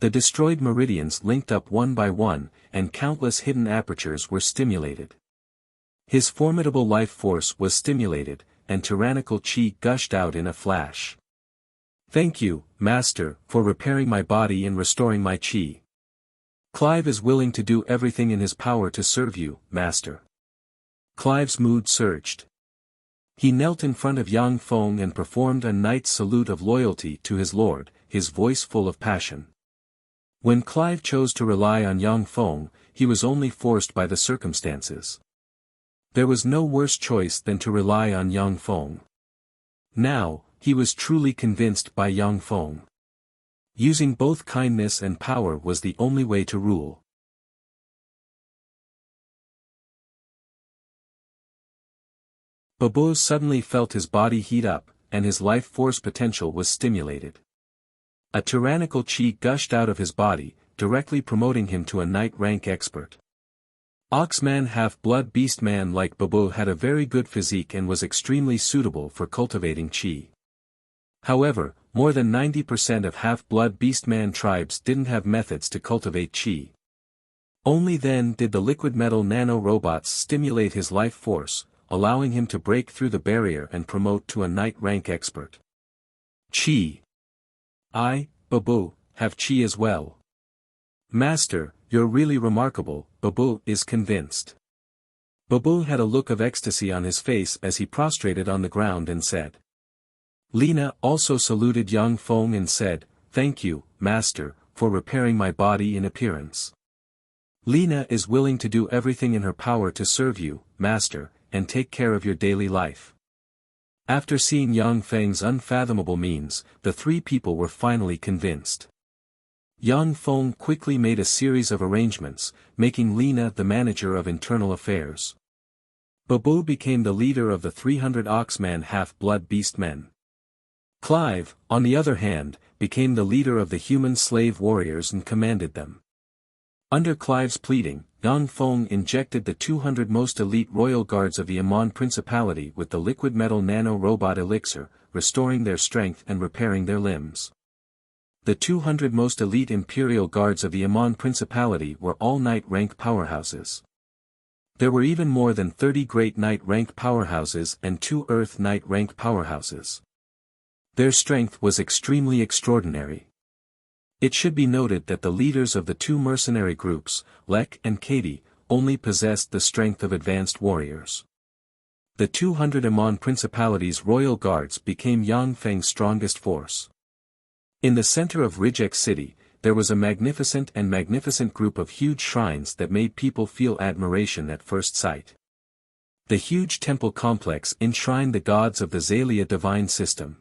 The destroyed meridians linked up one by one, and countless hidden apertures were stimulated. His formidable life force was stimulated, and tyrannical chi gushed out in a flash. Thank you, Master, for repairing my body and restoring my chi. Clive is willing to do everything in his power to serve you, Master. Clive's mood surged. He knelt in front of Yang Feng and performed a knight's salute of loyalty to his lord, his voice full of passion. When Clive chose to rely on Yang Feng, he was only forced by the circumstances. There was no worse choice than to rely on Yang Feng. Now, he was truly convinced by Yang Feng. Using both kindness and power was the only way to rule. Babu suddenly felt his body heat up, and his life force potential was stimulated. A tyrannical chi gushed out of his body, directly promoting him to a knight rank expert. Oxman half-blood beastman like Babu had a very good physique and was extremely suitable for cultivating chi. However, more than 90% of half-blood beastman tribes didn't have methods to cultivate chi. Only then did the liquid metal nano-robots stimulate his life force, allowing him to break through the barrier and promote to a knight rank expert. Chi. I, Babu, have chi as well. Master, you're really remarkable, Babu is convinced. Babu had a look of ecstasy on his face as he prostrated on the ground and said. Lina also saluted Yang Feng and said, Thank you, Master, for repairing my body in appearance. Lina is willing to do everything in her power to serve you, Master, and take care of your daily life. After seeing Yang Feng's unfathomable means, the three people were finally convinced. Yang Feng quickly made a series of arrangements, making Lina the manager of internal affairs. Babu became the leader of the 300 Oxman half-blood beast men. Clive, on the other hand, became the leader of the human slave warriors and commanded them. Under Clive's pleading, Yang Feng injected the 200 most elite royal guards of the Amon Principality with the liquid metal nano-robot elixir, restoring their strength and repairing their limbs. The 200 most elite imperial guards of the Amon Principality were all knight rank powerhouses. There were even more than 30 great knight rank powerhouses and 2 earth knight rank powerhouses. Their strength was extremely extraordinary. It should be noted that the leaders of the 2 mercenary groups, Lek and Katie, only possessed the strength of advanced warriors. The 200 Amon Principality's royal guards became Yang Feng's strongest force. In the center of Rijek City, there was a magnificent group of huge shrines that made people feel admiration at first sight. The huge temple complex enshrined the gods of the Zalia divine system.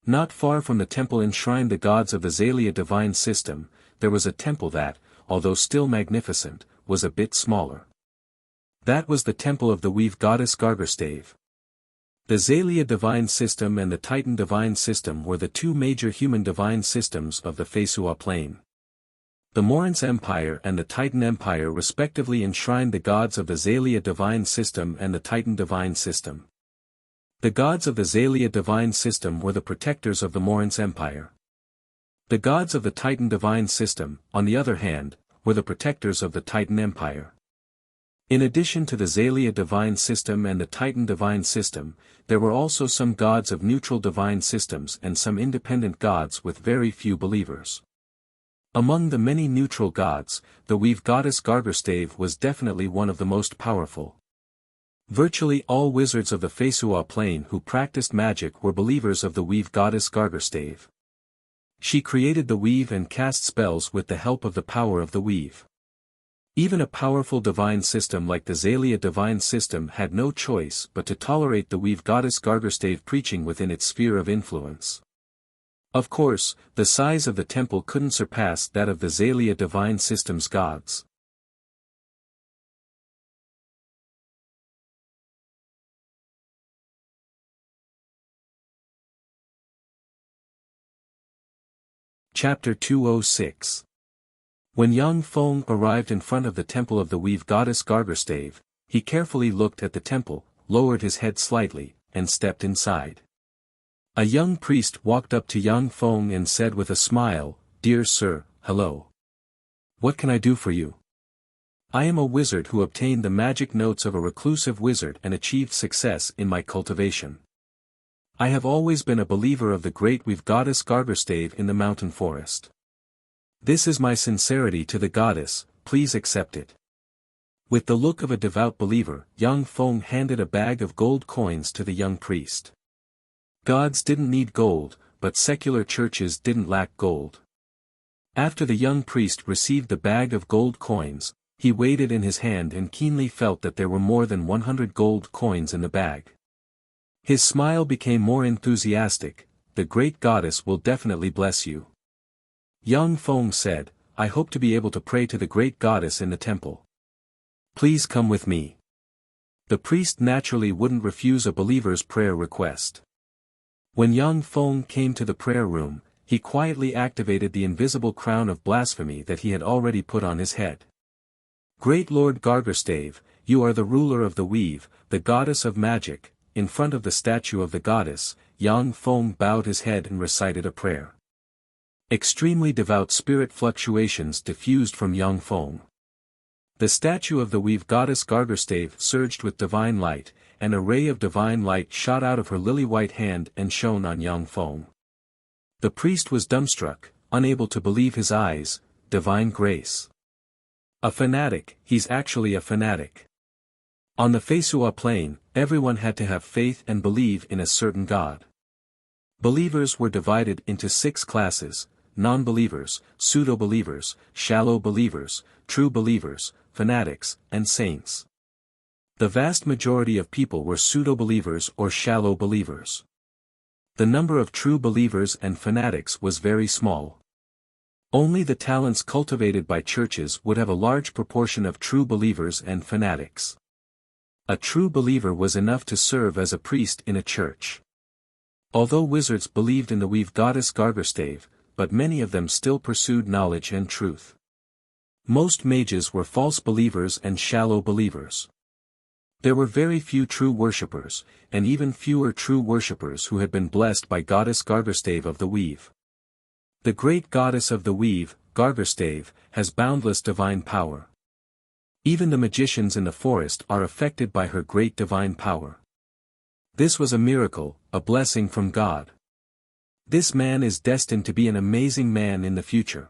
Not far from the temple enshrined the gods of the Zalia divine system, there was a temple that, although still magnificent, was a bit smaller. That was the temple of the weave goddess Gargarstave. The Zalia divine system and the Titan divine system were the 2 major human divine systems of the Fesua plain. The Morin's Empire and the Titan Empire respectively enshrined the gods of the Zalia divine system and the Titan divine system. The gods of the Zalia divine system were the protectors of the Morin's Empire. The gods of the Titan divine system, on the other hand, were the protectors of the Titan Empire. In addition to the Zalia divine system and the Titan divine system, there were also some gods of neutral divine systems and some independent gods with very few believers. Among the many neutral gods, the weave goddess Gargarstave was definitely one of the most powerful. Virtually all wizards of the Fesua plain who practiced magic were believers of the weave goddess Gargarstave. She created the weave and cast spells with the help of the power of the weave. Even a powerful divine system like the Zalia divine system had no choice but to tolerate the weave goddess Gargarstave preaching within its sphere of influence. Of course, the size of the temple couldn't surpass that of the Zalia divine system's gods. Chapter 206. When Yang Feng arrived in front of the temple of the weave goddess Gargarstave, he carefully looked at the temple, lowered his head slightly, and stepped inside. A young priest walked up to Yang Feng and said with a smile, "Dear sir, hello. What can I do for you? I am a wizard who obtained the magic notes of a reclusive wizard and achieved success in my cultivation. I have always been a believer of the great weave goddess Gargerstave in the mountain forest. This is my sincerity to the goddess, please accept it. With the look of a devout believer, Yang Feng handed a bag of gold coins to the young priest. Gods didn't need gold, but secular churches didn't lack gold. After the young priest received the bag of gold coins, he weighed it in his hand and keenly felt that there were more than 100 gold coins in the bag. His smile became more enthusiastic. The great goddess will definitely bless you. Yang Feng said, I hope to be able to pray to the great goddess in the temple. Please come with me. The priest naturally wouldn't refuse a believer's prayer request. When Yang Feng came to the prayer room, he quietly activated the invisible crown of blasphemy that he had already put on his head. Great Lord Gargerstave, you are the ruler of the weave, the goddess of magic. In front of the statue of the goddess, Yang Feng bowed his head and recited a prayer. Extremely devout spirit fluctuations diffused from Yang Feng. The statue of the weave goddess Gargerstave surged with divine light, and a ray of divine light shot out of her lily-white hand and shone on Yang Feng. The priest was dumbstruck, unable to believe his eyes. Divine grace. A fanatic, he's actually a fanatic. On the Feisua plain, everyone had to have faith and believe in a certain god. Believers were divided into 6 classes: non-believers, pseudo-believers, shallow believers, true believers, fanatics, and saints. The vast majority of people were pseudo-believers or shallow believers. The number of true believers and fanatics was very small. Only the talents cultivated by churches would have a large proportion of true believers and fanatics. A true believer was enough to serve as a priest in a church. Although wizards believed in the weave goddess Gargerstave, but many of them still pursued knowledge and truth. Most mages were false believers and shallow believers. There were very few true worshippers, and even fewer true worshippers who had been blessed by goddess Gargerstave of the weave. The great goddess of the weave, Gargerstave, has boundless divine power. Even the magicians in the forest are affected by her great divine power. This was a miracle, a blessing from God. This man is destined to be an amazing man in the future.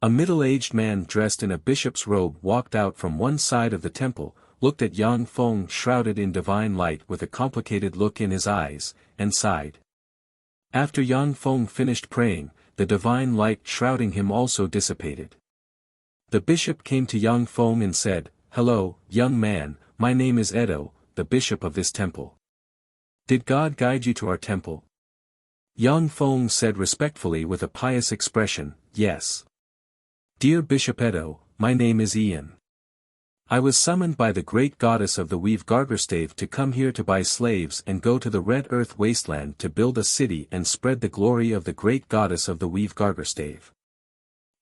A middle-aged man dressed in a bishop's robe walked out from one side of the temple, looked at Yang Feng shrouded in divine light with a complicated look in his eyes, and sighed. After Yang Feng finished praying, the divine light shrouding him also dissipated. The bishop came to Yang Feng and said, Hello, young man, my name is Edo, the bishop of this temple. Did God guide you to our temple? Yang Feng said respectfully with a pious expression, Yes. Dear Bishop Edo, my name is Ian. I was summoned by the great goddess of the weave Gargerstave to come here to buy slaves and go to the Red Earth wasteland to build a city and spread the glory of the great goddess of the weave Gargerstave.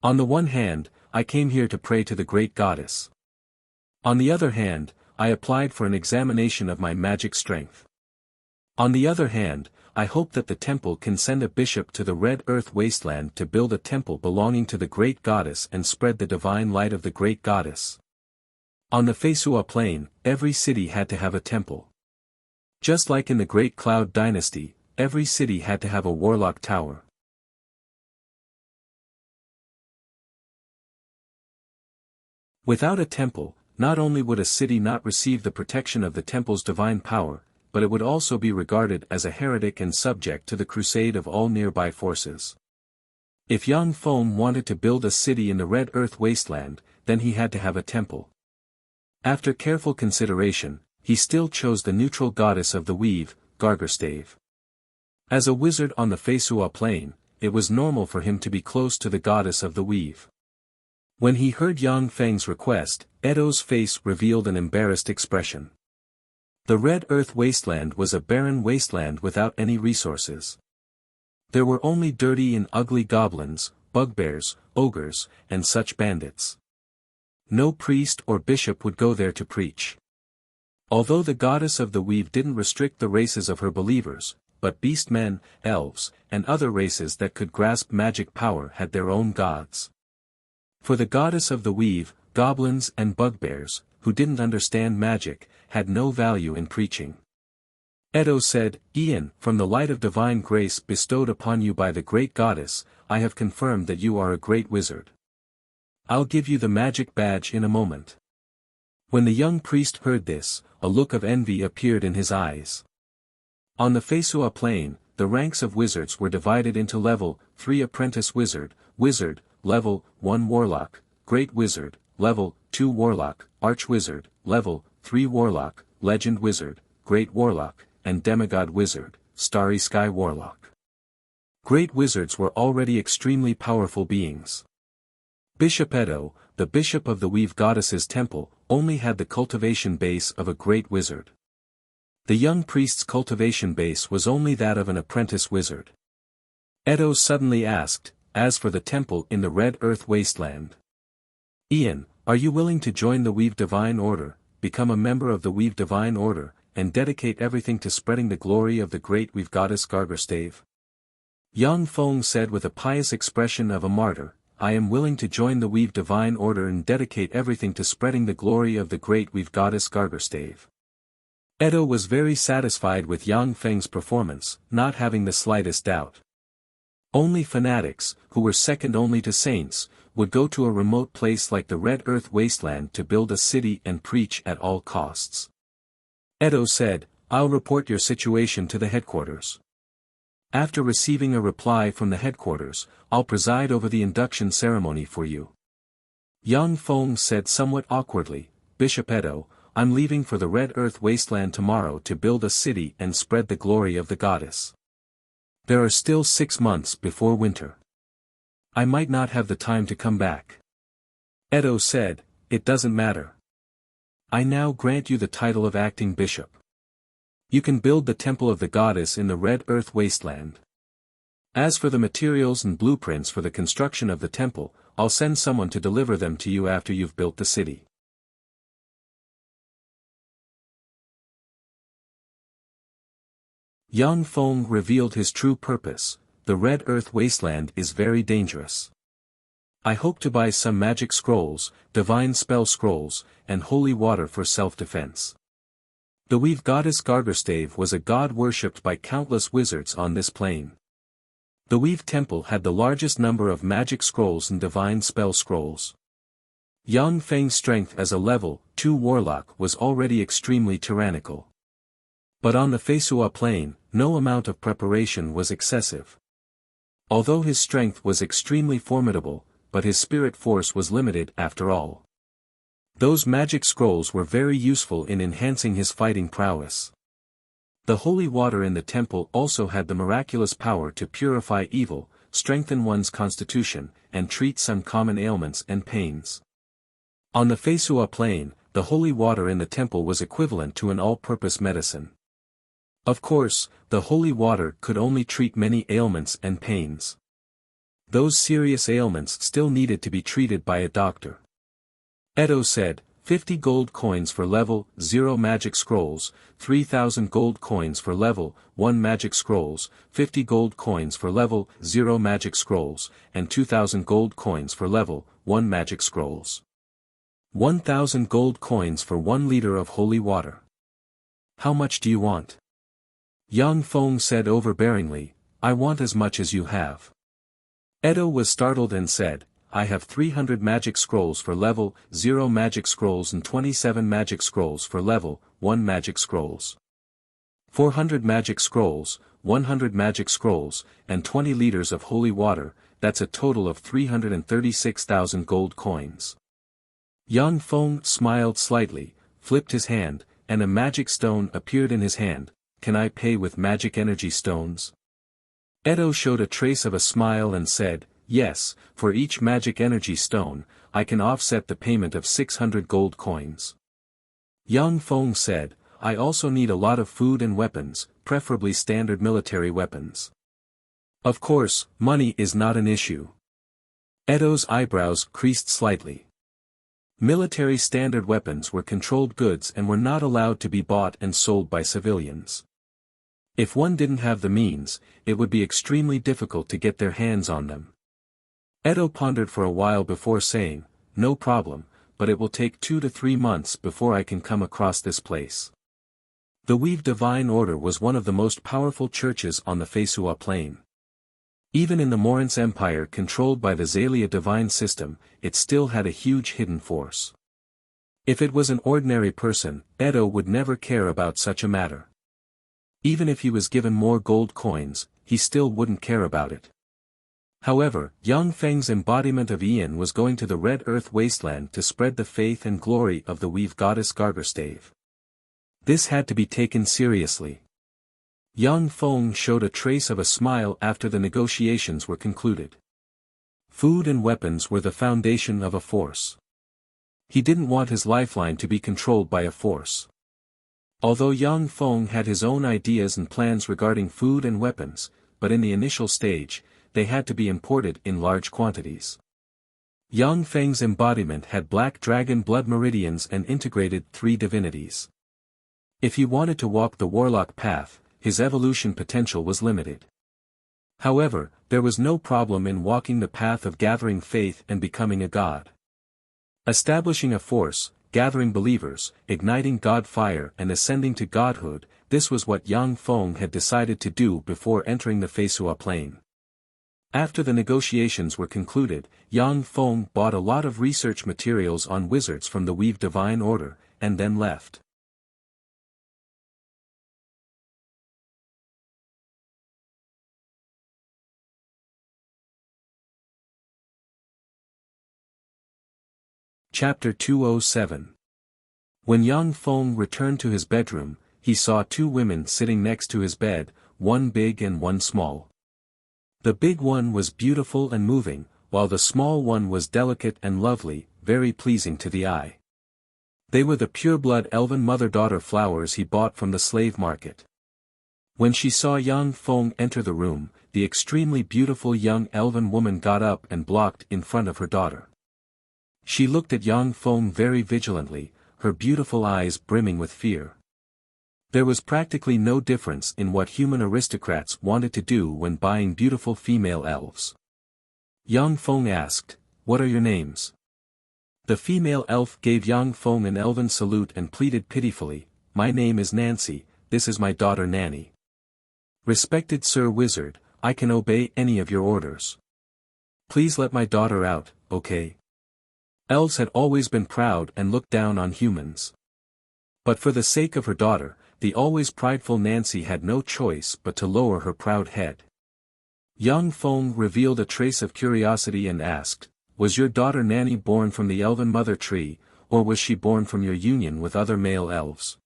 On the one hand, I came here to pray to the great goddess. On the other hand, I applied for an examination of my magic strength. On the other hand, I hope that the temple can send a bishop to the Red Earth wasteland to build a temple belonging to the great goddess and spread the divine light of the great goddess. On the Feisua plain, every city had to have a temple. Just like in the Great Cloud Dynasty, every city had to have a warlock tower. Without a temple, not only would a city not receive the protection of the temple's divine power, but it would also be regarded as a heretic and subject to the crusade of all nearby forces. If Yang Feng wanted to build a city in the Red Earth wasteland, then he had to have a temple. After careful consideration, he still chose the neutral goddess of the weave, Gargerstave. As a wizard on the Feisua plain, it was normal for him to be close to the goddess of the weave. When he heard Yang Feng's request, Edo's face revealed an embarrassed expression. The Red Earth wasteland was a barren wasteland without any resources. There were only dirty and ugly goblins, bugbears, ogres, and such bandits. No priest or bishop would go there to preach. Although the goddess of the weave didn't restrict the races of her believers, but beastmen, elves, and other races that could grasp magic power had their own gods. For the goddess of the weave, goblins and bugbears, who didn't understand magic, had no value in preaching. Edo said, Ian, from the light of divine grace bestowed upon you by the great goddess, I have confirmed that you are a great wizard. I'll give you the magic badge in a moment. When the young priest heard this, a look of envy appeared in his eyes. On the Fesua plain, the ranks of wizards were divided into level 3 apprentice wizard, level 1 warlock, great wizard, level 2 warlock, arch-wizard, level 3 warlock, legend wizard, great warlock, and demigod wizard, starry sky warlock. Great wizards were already extremely powerful beings. Bishop Edo, the bishop of the Weave Goddess's temple, only had the cultivation base of a great wizard. The young priest's cultivation base was only that of an apprentice wizard. Edo suddenly asked, as for the temple in the Red Earth Wasteland? Ian, are you willing to join the Weave Divine Order, become a member of the Weave Divine Order, and dedicate everything to spreading the glory of the great Weave Goddess Gargerstave? Yang Feng said with a pious expression of a martyr, I am willing to join the Weave Divine Order and dedicate everything to spreading the glory of the great Weave Goddess Gargerstave. Edo was very satisfied with Yang Feng's performance, not having the slightest doubt. Only fanatics, who were second only to saints, would go to a remote place like the Red Earth Wasteland to build a city and preach at all costs. Edo said, I'll report your situation to the headquarters. After receiving a reply from the headquarters, I'll preside over the induction ceremony for you. Yang Feng said somewhat awkwardly, Bishop Edo, I'm leaving for the Red Earth Wasteland tomorrow to build a city and spread the glory of the goddess. There are still 6 months before winter. I might not have the time to come back. Edo said, It doesn't matter. I now grant you the title of acting bishop. You can build the temple of the goddess in the Red Earth Wasteland. As for the materials and blueprints for the construction of the temple, I'll send someone to deliver them to you after you've built the city. Yang Feng revealed his true purpose. The Red Earth Wasteland is very dangerous. I hope to buy some magic scrolls, divine spell scrolls, and holy water for self-defense. The Weave Goddess Gargerstave was a god worshipped by countless wizards on this plane. The Weave Temple had the largest number of magic scrolls and divine spell scrolls. Yang Feng's strength as a level 2 warlock was already extremely tyrannical. But on the Fesua plain, no amount of preparation was excessive. Although his strength was extremely formidable, but his spirit force was limited after all. Those magic scrolls were very useful in enhancing his fighting prowess. The holy water in the temple also had the miraculous power to purify evil, strengthen one's constitution, and treat some common ailments and pains. On the Fesua plain, the holy water in the temple was equivalent to an all-purpose medicine. Of course, the holy water could only treat many ailments and pains. Those serious ailments still needed to be treated by a doctor. Edo said, 50 gold coins for level 0 magic scrolls, 3,000 gold coins for level 1 magic scrolls, 50 gold coins for level 0 magic scrolls, and 2,000 gold coins for level 1 magic scrolls. 1,000 gold coins for 1 liter of holy water. How much do you want? Yang Feng said overbearingly, I want as much as you have. Edo was startled and said, I have 300 magic scrolls for level 0 magic scrolls and 27 magic scrolls for level 1 magic scrolls. 400 magic scrolls, 100 magic scrolls, and 20 liters of holy water, that's a total of 336,000 gold coins. Yang Feng smiled slightly, flipped his hand, and a magic stone appeared in his hand. Can I pay with magic energy stones? Edo showed a trace of a smile and said, yes, for each magic energy stone, I can offset the payment of 600 gold coins. Yang Feng said, I also need a lot of food and weapons, preferably standard military weapons. Of course, money is not an issue. Edo's eyebrows creased slightly. Military standard weapons were controlled goods and were not allowed to be bought and sold by civilians. If one didn't have the means, it would be extremely difficult to get their hands on them. Edo pondered for a while before saying, no problem, but it will take 2 to 3 months before I can come across this place. The Weave Divine Order was one of the most powerful churches on the Feisua Plain. Even in the Morin's Empire controlled by the Zalia divine system, it still had a huge hidden force. If it was an ordinary person, Edo would never care about such a matter. Even if he was given more gold coins, he still wouldn't care about it. However, Yang Feng's embodiment of Ian was going to the Red Earth Wasteland to spread the faith and glory of the Weave Goddess Gargerstave. This had to be taken seriously. Yang Feng showed a trace of a smile after the negotiations were concluded. Food and weapons were the foundation of a force. He didn't want his lifeline to be controlled by a force. Although Yang Feng had his own ideas and plans regarding food and weapons, but in the initial stage, they had to be imported in large quantities. Yang Feng's embodiment had black dragon blood meridians and integrated 3 divinities. If he wanted to walk the warlock path, his evolution potential was limited. However, there was no problem in walking the path of gathering faith and becoming a god. Establishing a force, gathering believers, igniting god fire and ascending to godhood, this was what Yang Feng had decided to do before entering the Feisua Plain. After the negotiations were concluded, Yang Feng bought a lot of research materials on wizards from the Weave Divine Order, and then left. Chapter 207. When Yang Feng returned to his bedroom, he saw 2 women sitting next to his bed, one big and one small. The big one was beautiful and moving, while the small one was delicate and lovely, very pleasing to the eye. They were the pureblood elven mother-daughter flowers he bought from the slave market. When she saw Yang Feng enter the room, the extremely beautiful young elven woman got up and blocked in front of her daughter. She looked at Yang Feng very vigilantly, her beautiful eyes brimming with fear. There was practically no difference in what human aristocrats wanted to do when buying beautiful female elves. Yang Feng asked, "What are your names?" The female elf gave Yang Feng an elven salute and pleaded pitifully, "My name is Nancy, this is my daughter Nanny." "Respected Sir Wizard, I can obey any of your orders. Please let my daughter out, okay?" Elves had always been proud and looked down on humans. But for the sake of her daughter, the always prideful Nancy had no choice but to lower her proud head. Yang Feng revealed a trace of curiosity and asked, "Was your daughter Nanny born from the elven mother tree, or was she born from your union with other male elves?"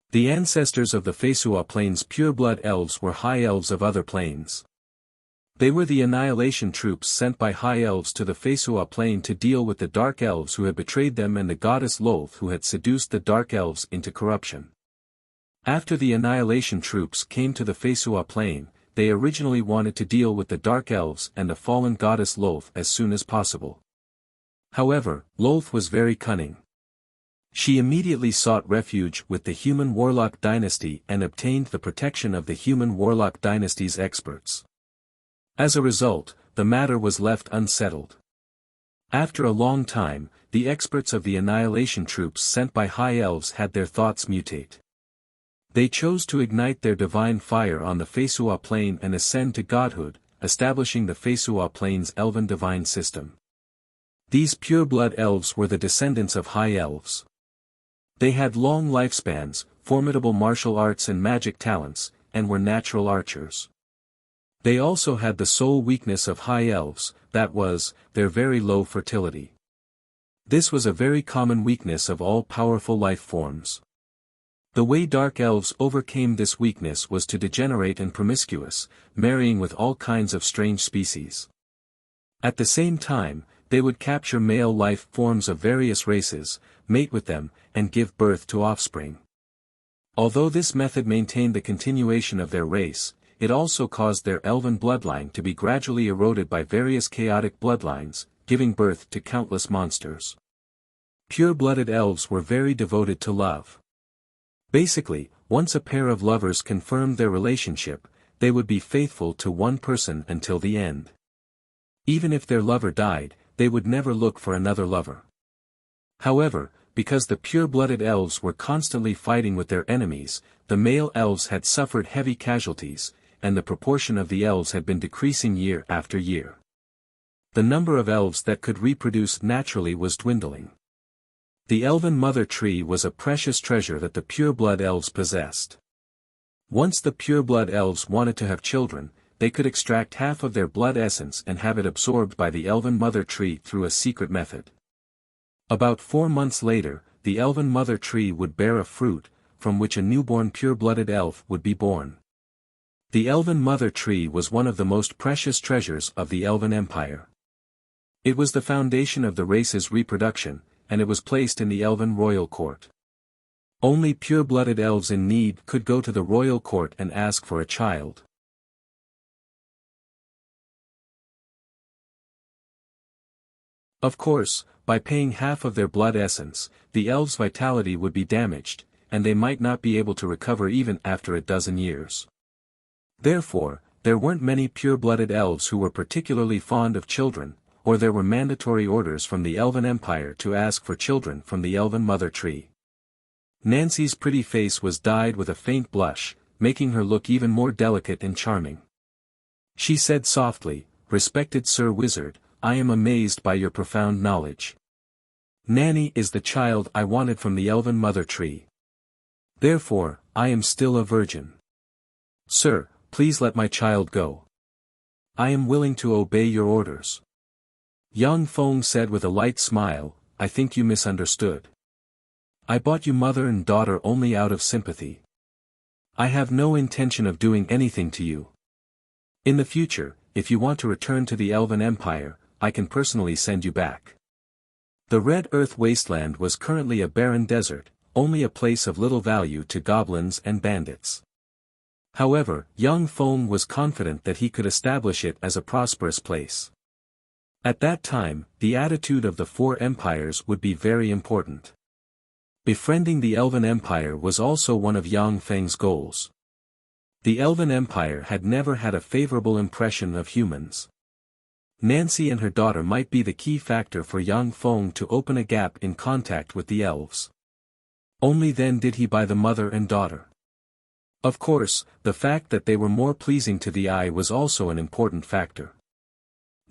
The ancestors of the Feisua Plains pureblood elves were high elves of other plains. They were the annihilation troops sent by high elves to the Feisua Plain to deal with the dark elves who had betrayed them and the goddess Lolth who had seduced the dark elves into corruption. After the annihilation troops came to the Feisua Plain, they originally wanted to deal with the dark elves and the fallen goddess Lolth as soon as possible. However, Lolth was very cunning. She immediately sought refuge with the human warlock dynasty and obtained the protection of the human warlock dynasty's experts. As a result, the matter was left unsettled. After a long time, the experts of the annihilation troops sent by high elves had their thoughts mutate. They chose to ignite their divine fire on the Feisua Plain and ascend to godhood, establishing the Feisua Plain's elven divine system. These pureblood elves were the descendants of high elves. They had long lifespans, formidable martial arts and magic talents, and were natural archers. They also had the sole weakness of high elves, that was, their very low fertility. This was a very common weakness of all powerful life forms. The way dark elves overcame this weakness was to degenerate and promiscuous, marrying with all kinds of strange species. At the same time, they would capture male life forms of various races, mate with them, and give birth to offspring. Although this method maintained the continuation of their race, it also caused their elven bloodline to be gradually eroded by various chaotic bloodlines, giving birth to countless monsters. Pure-blooded elves were very devoted to love. Basically, once a pair of lovers confirmed their relationship, they would be faithful to one person until the end. Even if their lover died, they would never look for another lover. However, because the pure-blooded elves were constantly fighting with their enemies, the male elves had suffered heavy casualties, and the proportion of the elves had been decreasing year after year. The number of elves that could reproduce naturally was dwindling. The elven mother tree was a precious treasure that the pure-blood elves possessed. Once the pure-blood elves wanted to have children, they could extract half of their blood essence and have it absorbed by the elven mother tree through a secret method. About 4 months later, the elven mother tree would bear a fruit, from which a newborn pure-blooded elf would be born. The elven mother tree was one of the most precious treasures of the Elven Empire. It was the foundation of the race's reproduction, and it was placed in the elven royal court. Only pure-blooded elves in need could go to the royal court and ask for a child. Of course, by paying half of their blood essence, the elves' vitality would be damaged, and they might not be able to recover even after a dozen years. Therefore, there weren't many pure-blooded elves who were particularly fond of children, or there were mandatory orders from the Elven Empire to ask for children from the elven mother tree. Nancy's pretty face was dyed with a faint blush, making her look even more delicate and charming. She said softly, "Respected Sir Wizard, I am amazed by your profound knowledge. Nanny is the child I wanted from the elven mother tree. Therefore, I am still a virgin. Sir, please let my child go. I am willing to obey your orders." Yang Feng said with a light smile, "I think you misunderstood. I bought you mother and daughter only out of sympathy. I have no intention of doing anything to you. In the future, if you want to return to the Elven Empire, I can personally send you back." The Red Earth Wasteland was currently a barren desert, only a place of little value to goblins and bandits. However, Yang Feng was confident that he could establish it as a prosperous place. At that time, the attitude of the 4 empires would be very important. Befriending the Elven Empire was also one of Yang Feng's goals. The Elven Empire had never had a favorable impression of humans. Nancy and her daughter might be the key factor for Yang Feng to open a gap in contact with the elves. Only then did he buy the mother and daughter. Of course, the fact that they were more pleasing to the eye was also an important factor.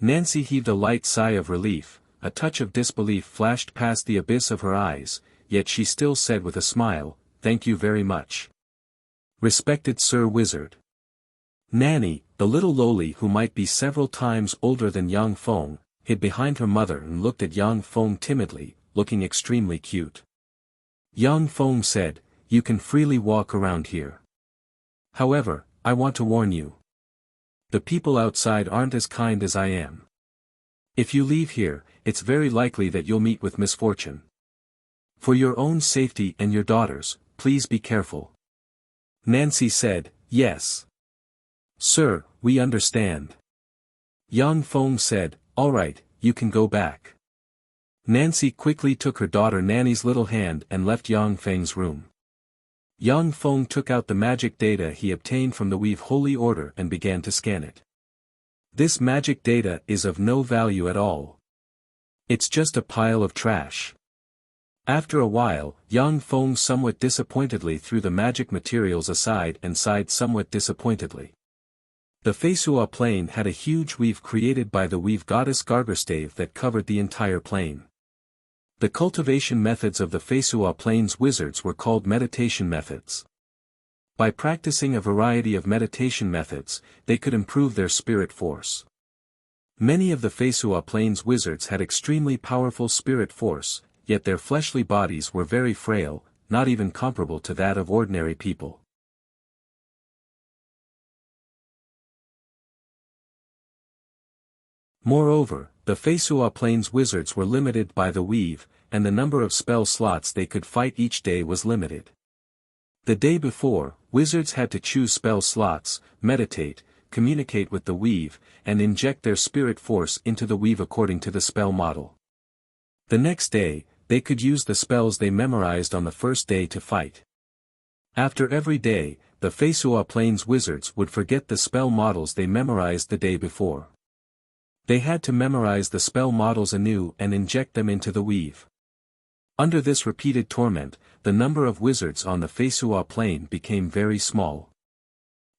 Nancy heaved a light sigh of relief, a touch of disbelief flashed past the abyss of her eyes, yet she still said with a smile, "Thank you very much. Respected Sir Wizard." Nanny, the little loli who might be several times older than Yang Feng, hid behind her mother and looked at Yang Feng timidly, looking extremely cute. Yang Feng said, "You can freely walk around here. However, I want to warn you. The people outside aren't as kind as I am. If you leave here, it's very likely that you'll meet with misfortune. For your own safety and your daughter's, please be careful." Nancy said, "Yes. Sir, we understand." Yang Feng said, "All right, you can go back." Nancy quickly took her daughter Nanny's little hand and left Yang Feng's room. Yang Feng took out the magic data he obtained from the Weave Holy Order and began to scan it. This magic data is of no value at all. It's just a pile of trash. After a while, Yang Feng somewhat disappointedly threw the magic materials aside and sighed somewhat disappointedly. The Feisua Plain had a huge weave created by the weave goddess Gargarstave that covered the entire plain. The cultivation methods of the Feisua Plain's wizards were called meditation methods. By practicing a variety of meditation methods, they could improve their spirit force. Many of the Feisua Plain's wizards had extremely powerful spirit force, yet their fleshly bodies were very frail, not even comparable to that of ordinary people. Moreover, the Feisua Plain's wizards were limited by the weave, and the number of spell slots they could fight each day was limited. The day before, wizards had to choose spell slots, meditate, communicate with the weave, and inject their spirit force into the weave according to the spell model. The next day, they could use the spells they memorized on the first day to fight. After every day, the Feisua Plain's wizards would forget the spell models they memorized the day before. They had to memorize the spell models anew and inject them into the weave. Under this repeated torment, the number of wizards on the Feisua plain became very small.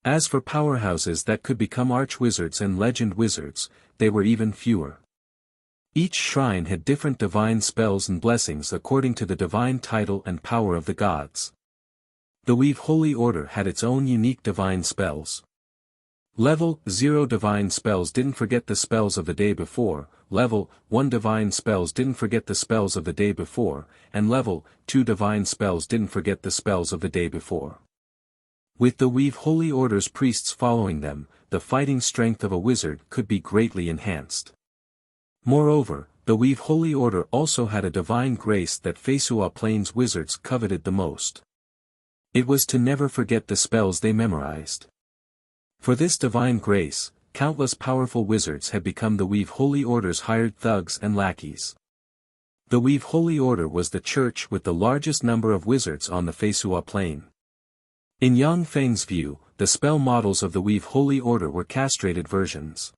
As for powerhouses that could become arch-wizards and legend wizards, they were even fewer. Each shrine had different divine spells and blessings according to the divine title and power of the gods. The Weave Holy Order had its own unique divine spells. Level 0 divine spells didn't forget the spells of the day before, Level 1 divine spells didn't forget the spells of the day before, and Level 2 divine spells didn't forget the spells of the day before. With the Weave Holy Order's priests following them, the fighting strength of a wizard could be greatly enhanced. Moreover, the Weave Holy Order also had a divine grace that Feisua Plains wizards coveted the most. It was to never forget the spells they memorized. For this divine grace, countless powerful wizards had become the Weave Holy Order's hired thugs and lackeys. The Weave Holy Order was the church with the largest number of wizards on the Feisua plain. In Yang Feng's view, the spell models of the Weave Holy Order were castrated versions.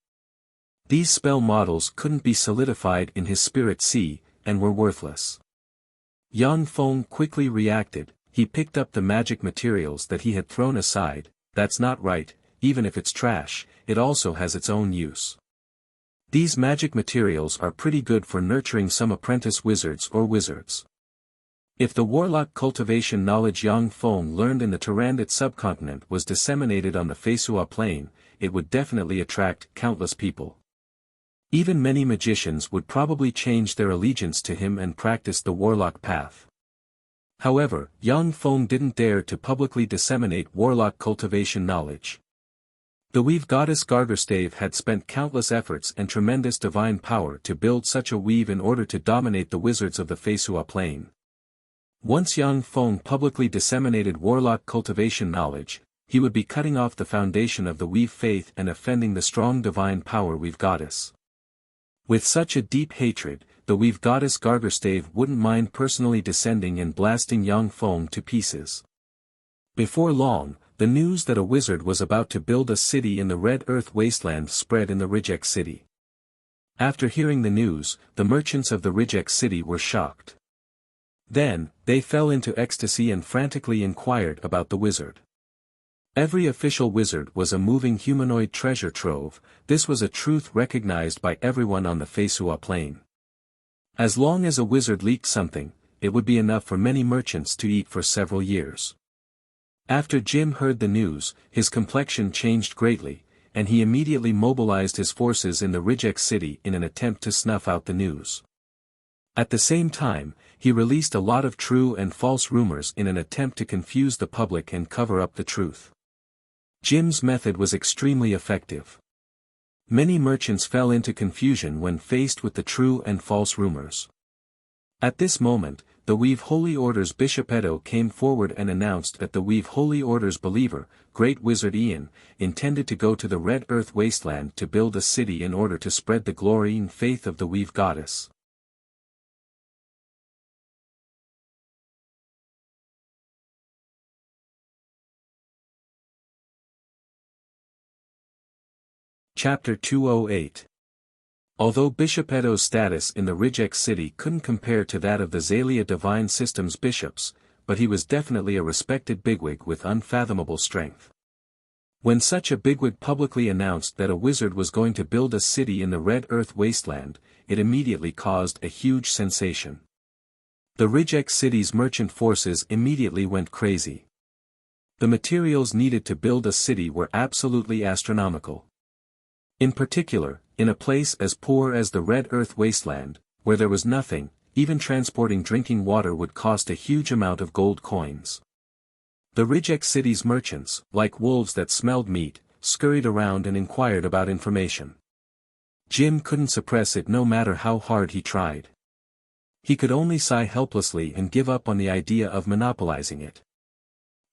These spell models couldn't be solidified in his spirit sea, and were worthless. Yang Feng quickly reacted. He picked up the magic materials that he had thrown aside. That's not right, even if it's trash, it also has its own use. These magic materials are pretty good for nurturing some apprentice wizards or wizards. If the warlock cultivation knowledge Yang Feng learned in the Tyrannid subcontinent was disseminated on the Feisua plain, it would definitely attract countless people. Even many magicians would probably change their allegiance to him and practice the warlock path. However, Yang Feng didn't dare to publicly disseminate warlock cultivation knowledge. The weave goddess Gargerstave had spent countless efforts and tremendous divine power to build such a weave in order to dominate the wizards of the Feisua plain. Once Yang Feng publicly disseminated warlock cultivation knowledge, he would be cutting off the foundation of the weave faith and offending the strong divine power weave goddess. With such a deep hatred, the weave goddess Gargerstave wouldn't mind personally descending and blasting Yang Feng to pieces. Before long, the news that a wizard was about to build a city in the Red Earth Wasteland spread in the Rijek city. After hearing the news, the merchants of the Rijek city were shocked. Then, they fell into ecstasy and frantically inquired about the wizard. Every official wizard was a moving humanoid treasure trove. This was a truth recognized by everyone on the Feisua plain. As long as a wizard leaked something, it would be enough for many merchants to eat for several years. After Jim heard the news, his complexion changed greatly, and he immediately mobilized his forces in the Rijek city in an attempt to snuff out the news. At the same time, he released a lot of true and false rumors in an attempt to confuse the public and cover up the truth. Jim's method was extremely effective. Many merchants fell into confusion when faced with the true and false rumors. At this moment, the Weave Holy Order's Bishop Edo came forward and announced that the Weave Holy Order's believer, Great Wizard Ian, intended to go to the Red Earth Wasteland to build a city in order to spread the glory and faith of the Weave Goddess. Chapter 208. Although Bishop Edo's status in the Rijek city couldn't compare to that of the Zalia Divine System's bishops, but he was definitely a respected bigwig with unfathomable strength. When such a bigwig publicly announced that a wizard was going to build a city in the Red Earth Wasteland, it immediately caused a huge sensation. The Rijek city's merchant forces immediately went crazy. The materials needed to build a city were absolutely astronomical. In particular, in a place as poor as the Red Earth Wasteland, where there was nothing, even transporting drinking water would cost a huge amount of gold coins. The Rijek city's merchants, like wolves that smelled meat, scurried around and inquired about information. Jim couldn't suppress it no matter how hard he tried. He could only sigh helplessly and give up on the idea of monopolizing it.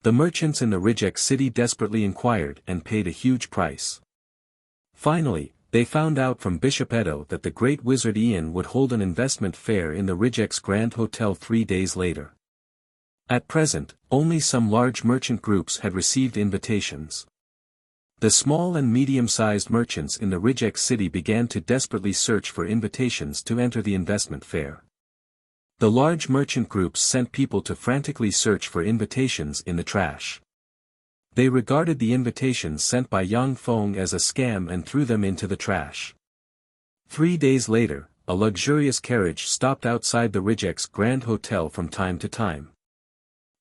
The merchants in the Rijek city desperately inquired and paid a huge price. Finally, they found out from Bishop Edo that the great wizard Ian would hold an investment fair in the Rijek's Grand Hotel 3 days later. At present, only some large merchant groups had received invitations. The small and medium-sized merchants in the Rijek city began to desperately search for invitations to enter the investment fair. The large merchant groups sent people to frantically search for invitations in the trash. They regarded the invitations sent by Yang Feng as a scam and threw them into the trash. 3 days later, a luxurious carriage stopped outside the Rijek's Grand Hotel from time to time.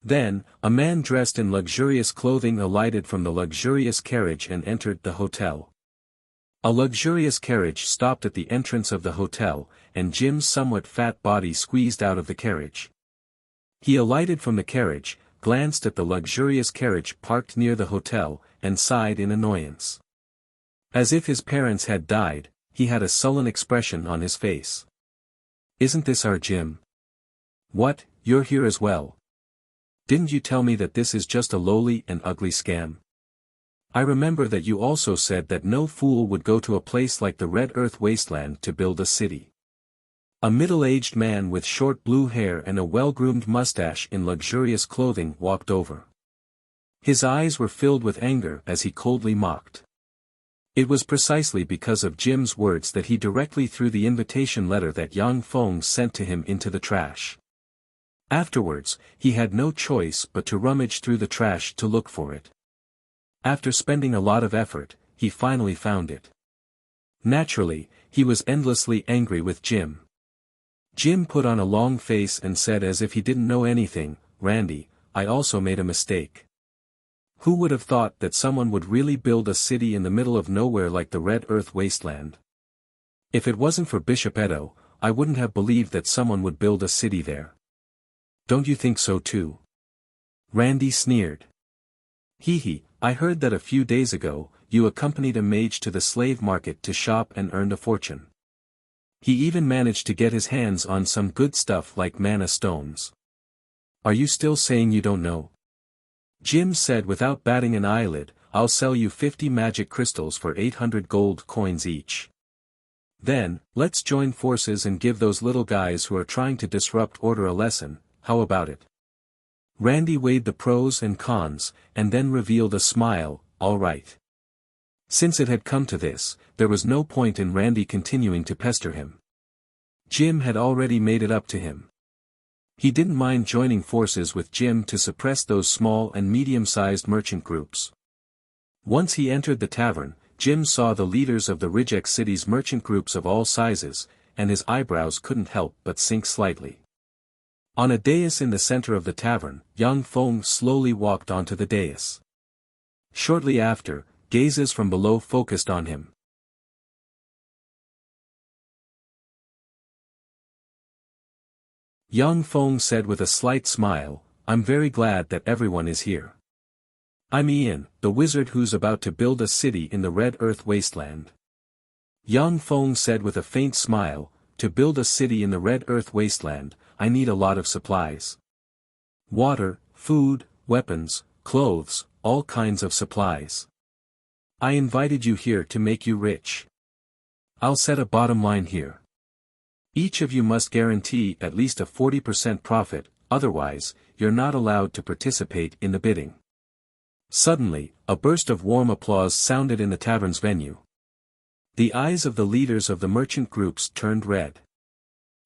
Then, a man dressed in luxurious clothing alighted from the luxurious carriage and entered the hotel. A luxurious carriage stopped at the entrance of the hotel, and Jim's somewhat fat body squeezed out of the carriage. He alighted from the carriage, glanced at the luxurious carriage parked near the hotel, and sighed in annoyance. As if his parents had died, he had a sullen expression on his face. "Isn't this our Jim? What, you're here as well? Didn't you tell me that this is just a lowly and ugly scam? I remember that you also said that no fool would go to a place like the Red Earth Wasteland to build a city." A middle-aged man with short blue hair and a well-groomed mustache in luxurious clothing walked over. His eyes were filled with anger as he coldly mocked. It was precisely because of Jim's words that he directly threw the invitation letter that Yang Feng sent to him into the trash. Afterwards, he had no choice but to rummage through the trash to look for it. After spending a lot of effort, he finally found it. Naturally, he was endlessly angry with Jim. Jim put on a long face and said as if he didn't know anything, "Randy, I also made a mistake. Who would have thought that someone would really build a city in the middle of nowhere like the Red Earth Wasteland? If it wasn't for Bishop Edo, I wouldn't have believed that someone would build a city there. Don't you think so too?" Randy sneered. "Hee, I heard that a few days ago, you accompanied a mage to the slave market to shop and earned a fortune. He even managed to get his hands on some good stuff like mana stones. Are you still saying you don't know?" Jim said without batting an eyelid, "I'll sell you 50 magic crystals for 800 gold coins each. Then, let's join forces and give those little guys who are trying to disrupt order a lesson, how about it?" Randy weighed the pros and cons, and then revealed a smile, "All right." Since it had come to this, there was no point in Randy continuing to pester him. Jim had already made it up to him. He didn't mind joining forces with Jim to suppress those small and medium-sized merchant groups. Once he entered the tavern, Jim saw the leaders of the Rijek city's merchant groups of all sizes, and his eyebrows couldn't help but sink slightly. On a dais in the center of the tavern, Yang Feng slowly walked onto the dais. Shortly after, gazes from below focused on him. Yang Feng said with a slight smile, "I'm very glad that everyone is here. I'm Ian, the wizard who's about to build a city in the Red Earth Wasteland." Yang Feng said with a faint smile, "To build a city in the Red Earth Wasteland, I need a lot of supplies. Water, food, weapons, clothes, all kinds of supplies. I invited you here to make you rich. I'll set a bottom line here. Each of you must guarantee at least a 40% profit, otherwise, you're not allowed to participate in the bidding." Suddenly, a burst of warm applause sounded in the tavern's venue. The eyes of the leaders of the merchant groups turned red.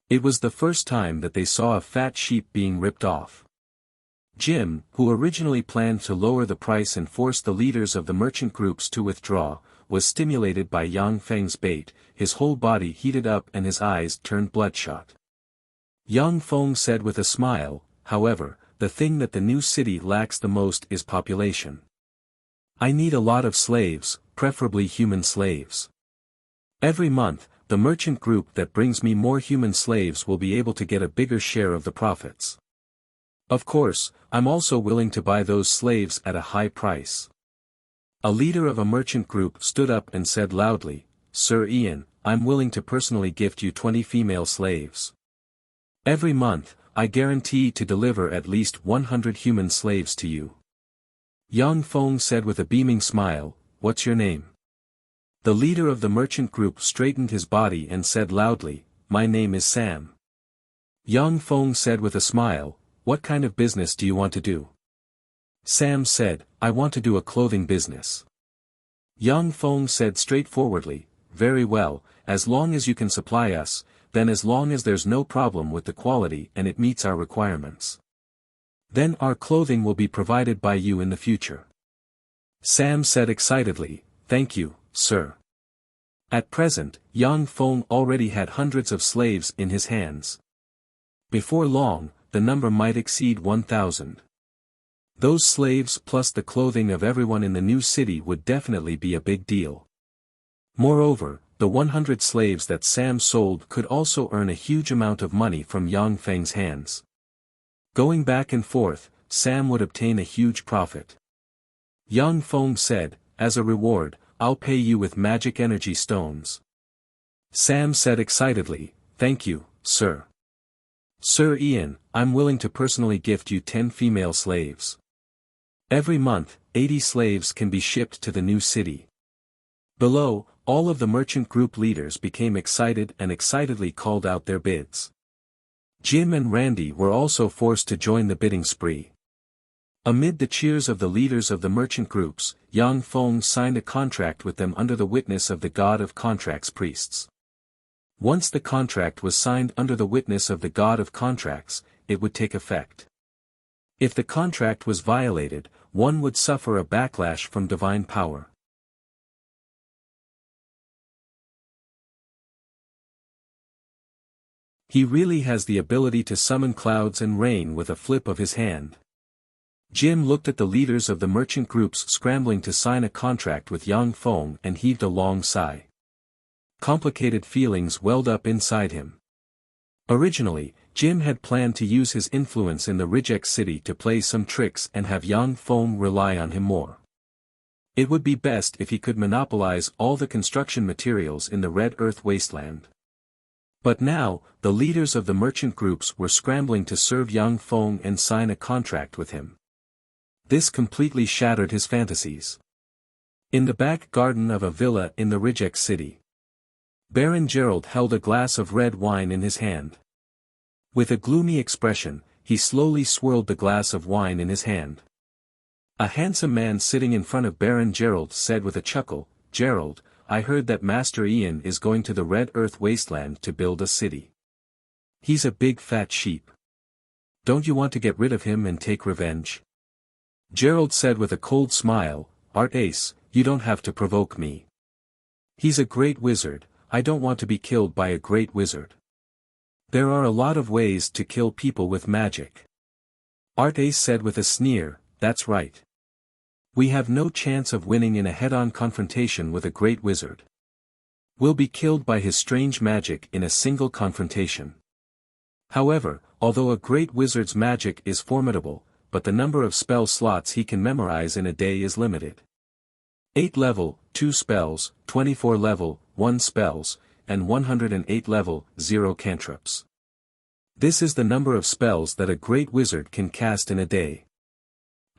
It was the first time that they saw a fat sheep being ripped off. Jim, who originally planned to lower the price and force the leaders of the merchant groups to withdraw, was stimulated by Yang Feng's bait, his whole body heated up and his eyes turned bloodshot. Yang Feng said with a smile, "However, the thing that the new city lacks the most is population. I need a lot of slaves, preferably human slaves. Every month, the merchant group that brings me more human slaves will be able to get a bigger share of the profits. Of course, I'm also willing to buy those slaves at a high price." A leader of a merchant group stood up and said loudly, "Sir Ian, I'm willing to personally gift you 20 female slaves. Every month, I guarantee to deliver at least 100 human slaves to you." Yang Feng said with a beaming smile, "What's your name?" The leader of the merchant group straightened his body and said loudly, "My name is Sam." Yang Feng said with a smile, "What kind of business do you want to do?" Sam said, "I want to do a clothing business." Yang Feng said straightforwardly, "Very well, as long as you can supply us, then as long as there's no problem with the quality and it meets our requirements. Then our clothing will be provided by you in the future. Sam said excitedly, "Thank you, sir." At present, Yang Feng already had hundreds of slaves in his hands. Before long, the number might exceed 1,000. Those slaves plus the clothing of everyone in the new city would definitely be a big deal. Moreover, the 100 slaves that Sam sold could also earn a huge amount of money from Yang Feng's hands. Going back and forth, Sam would obtain a huge profit. Yang Feng said, "As a reward, I'll pay you with magic energy stones." Sam said excitedly, "Thank you, sir. Sir Ian, I'm willing to personally gift you 10 female slaves. Every month, 80 slaves can be shipped to the new city." Below, all of the merchant group leaders became excited and excitedly called out their bids. Jim and Randy were also forced to join the bidding spree. Amid the cheers of the leaders of the merchant groups, Yang Feng signed a contract with them under the witness of the God of Contracts priests. Once the contract was signed under the witness of the God of Contracts, it would take effect. If the contract was violated, one would suffer a backlash from divine power. He really has the ability to summon clouds and rain with a flip of his hand. Jim looked at the leaders of the merchant groups scrambling to sign a contract with Yang Feng and heaved a long sigh. Complicated feelings welled up inside him. Originally, Jim had planned to use his influence in the Rijek city to play some tricks and have Yang Feng rely on him more. It would be best if he could monopolize all the construction materials in the Red Earth wasteland. But now, the leaders of the merchant groups were scrambling to serve Yang Feng and sign a contract with him. This completely shattered his fantasies. In the back garden of a villa in the Rijek city, Baron Gerald held a glass of red wine in his hand. With a gloomy expression, he slowly swirled the glass of wine in his hand. A handsome man sitting in front of Baron Gerald said with a chuckle, "Gerald, I heard that Master Ian is going to the Red Earth wasteland to build a city. He's a big fat sheep. Don't you want to get rid of him and take revenge?" Gerald said with a cold smile, "Art Ace, you don't have to provoke me. He's a great wizard, I don't want to be killed by a great wizard. There are a lot of ways to kill people with magic." Art Ace said with a sneer, "That's right. We have no chance of winning in a head-on confrontation with a great wizard. We'll be killed by his strange magic in a single confrontation. However, although a great wizard's magic is formidable, but the number of spell slots he can memorize in a day is limited. 8 level, 2 spells, 24 level, 1 spells, and 108 level, 0 cantrips. This is the number of spells that a great wizard can cast in a day.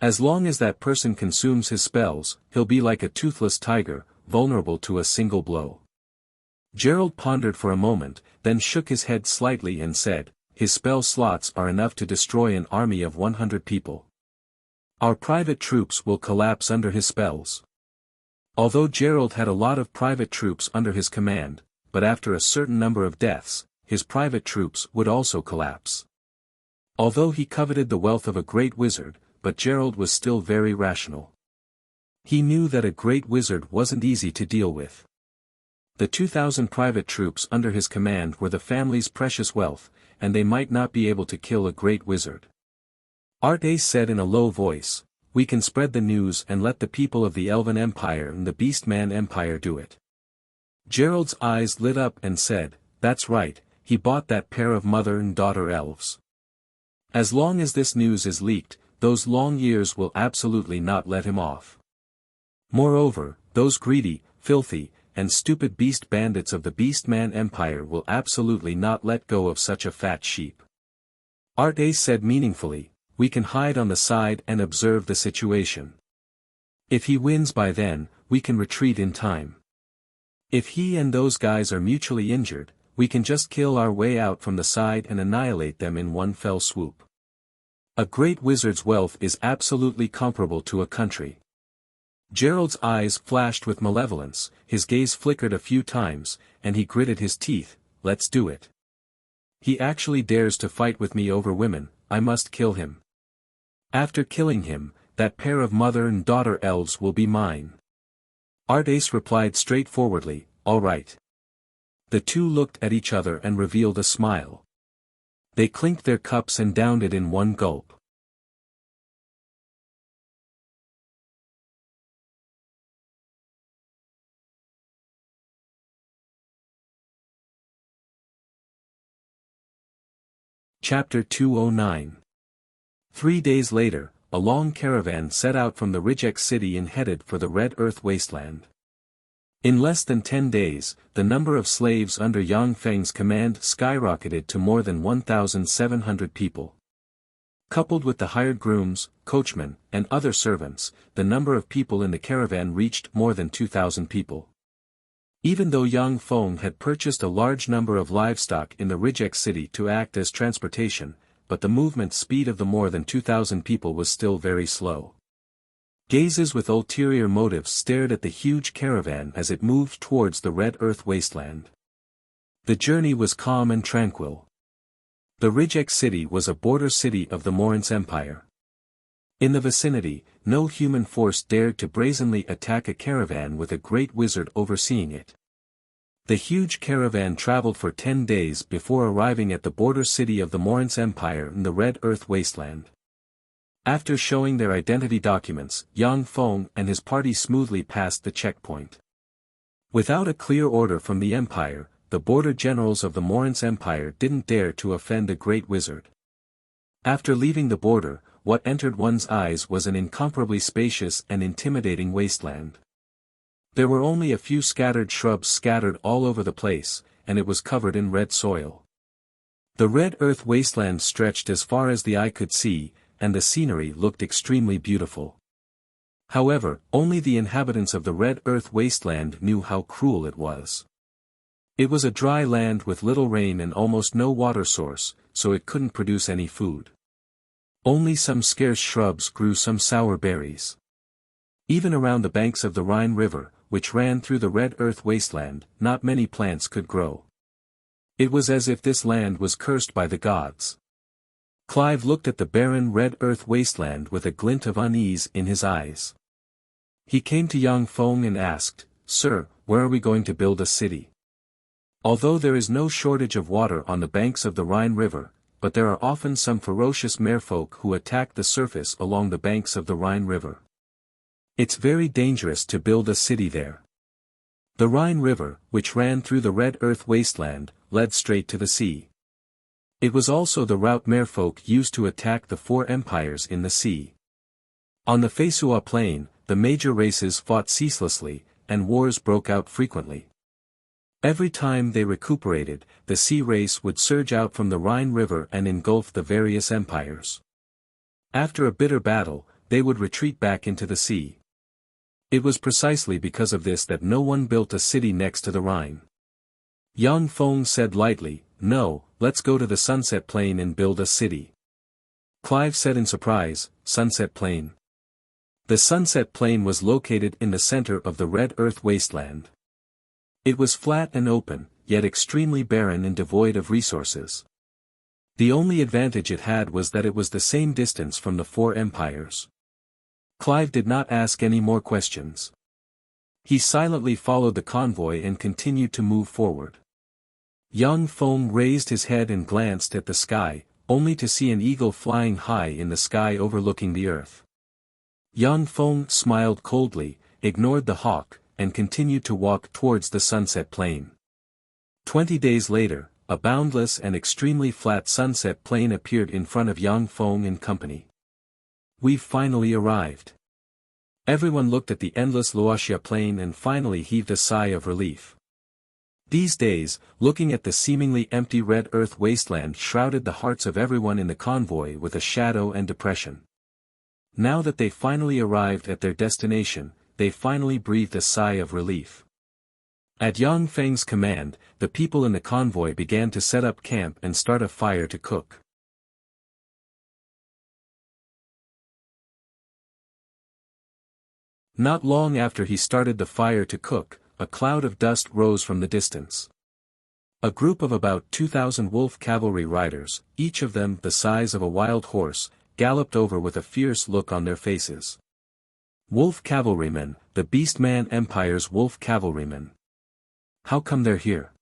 As long as that person consumes his spells, he'll be like a toothless tiger, vulnerable to a single blow." Gerald pondered for a moment, then shook his head slightly and said, "His spell slots are enough to destroy an army of 100 people. Our private troops will collapse under his spells." Although Gerald had a lot of private troops under his command, but after a certain number of deaths, his private troops would also collapse. Although he coveted the wealth of a great wizard, but Gerald was still very rational. He knew that a great wizard wasn't easy to deal with. The 2,000 private troops under his command were the family's precious wealth, and they might not be able to kill a great wizard. Art Ace said in a low voice, "We can spread the news and let the people of the Elven Empire and the Beastman Empire do it." Gerald's eyes lit up and said, "That's right, he bought that pair of mother and daughter elves. As long as this news is leaked, those long years will absolutely not let him off. Moreover, those greedy, filthy, and stupid beast bandits of the Beastman Empire will absolutely not let go of such a fat sheep." Art Ace said meaningfully, "We can hide on the side and observe the situation. If he wins by then, we can retreat in time. If he and those guys are mutually injured, we can just kill our way out from the side and annihilate them in one fell swoop. A great wizard's wealth is absolutely comparable to a country." Gerald's eyes flashed with malevolence, his gaze flickered a few times, and he gritted his teeth, "Let's do it." He actually dares to fight with me over women, I must kill him. After killing him, that pair of mother and daughter elves will be mine. Artace replied straightforwardly, all right. The two looked at each other and revealed a smile. They clinked their cups and downed it in one gulp. Chapter 209. 3 days later, a long caravan set out from the Rijek city and headed for the Red Earth wasteland. In less than 10 days, the number of slaves under Yang Feng's command skyrocketed to more than 1,700 people. Coupled with the hired grooms, coachmen, and other servants, the number of people in the caravan reached more than 2,000 people. Even though Yang Feng had purchased a large number of livestock in the Rijek city to act as transportation, but the movement speed of the more than 2,000 people was still very slow. Gazes with ulterior motives stared at the huge caravan as it moved towards the Red Earth wasteland. The journey was calm and tranquil. The Rijek city was a border city of the Morin's Empire. In the vicinity, no human force dared to brazenly attack a caravan with a great wizard overseeing it. The huge caravan traveled for 10 days before arriving at the border city of the Morin's Empire in the Red Earth wasteland. After showing their identity documents, Yang Feng and his party smoothly passed the checkpoint. Without a clear order from the Empire, the border generals of the Morin's Empire didn't dare to offend a great wizard. After leaving the border, what entered one's eyes was an incomparably spacious and intimidating wasteland. There were only a few scattered shrubs scattered all over the place, and it was covered in red soil. The Red Earth wasteland stretched as far as the eye could see, and the scenery looked extremely beautiful. However, only the inhabitants of the Red Earth wasteland knew how cruel it was. It was a dry land with little rain and almost no water source, so it couldn't produce any food. Only some scarce shrubs grew some sour berries. Even around the banks of the Rhine River, which ran through the Red Earth wasteland, not many plants could grow. It was as if this land was cursed by the gods. Clive looked at the barren Red Earth wasteland with a glint of unease in his eyes. He came to Yang Feng and asked, "Sir, where are we going to build a city?" Although there is no shortage of water on the banks of the Rhine River, but there are often some ferocious merfolk who attack the surface along the banks of the Rhine River. It's very dangerous to build a city there. The Rhine River, which ran through the Red Earth wasteland, led straight to the sea. It was also the route merfolk used to attack the four empires in the sea. On the Fesua plain, the major races fought ceaselessly, and wars broke out frequently. Every time they recuperated, the sea race would surge out from the Rhine River and engulf the various empires. After a bitter battle, they would retreat back into the sea. It was precisely because of this that no one built a city next to the Rhine. Yang Feng said lightly, "No, let's go to the Sunset Plain and build a city." Clive said in surprise, "Sunset Plain?" The Sunset Plain was located in the center of the Red Earth wasteland. It was flat and open, yet extremely barren and devoid of resources. The only advantage it had was that it was the same distance from the four empires. Clive did not ask any more questions. He silently followed the convoy and continued to move forward. Yang Feng raised his head and glanced at the sky, only to see an eagle flying high in the sky overlooking the earth. Yang Feng smiled coldly, ignored the hawk, and continued to walk towards the Sunset Plain. 20 days later, a boundless and extremely flat sunset plain appeared in front of Yang Feng and company. "We've finally arrived." Everyone looked at the endless Wuxia plain and finally heaved a sigh of relief. These days, looking at the seemingly empty Red Earth wasteland shrouded the hearts of everyone in the convoy with a shadow and depression. Now that they finally arrived at their destination, they finally breathed a sigh of relief. At Yang Feng's command, the people in the convoy began to set up camp and start a fire to cook. Not long after he started the fire to cook, a cloud of dust rose from the distance. A group of about 2,000 wolf cavalry riders, each of them the size of a wild horse, galloped over with a fierce look on their faces. Wolf cavalrymen, the Beastman Empire's wolf cavalrymen. How come they're here?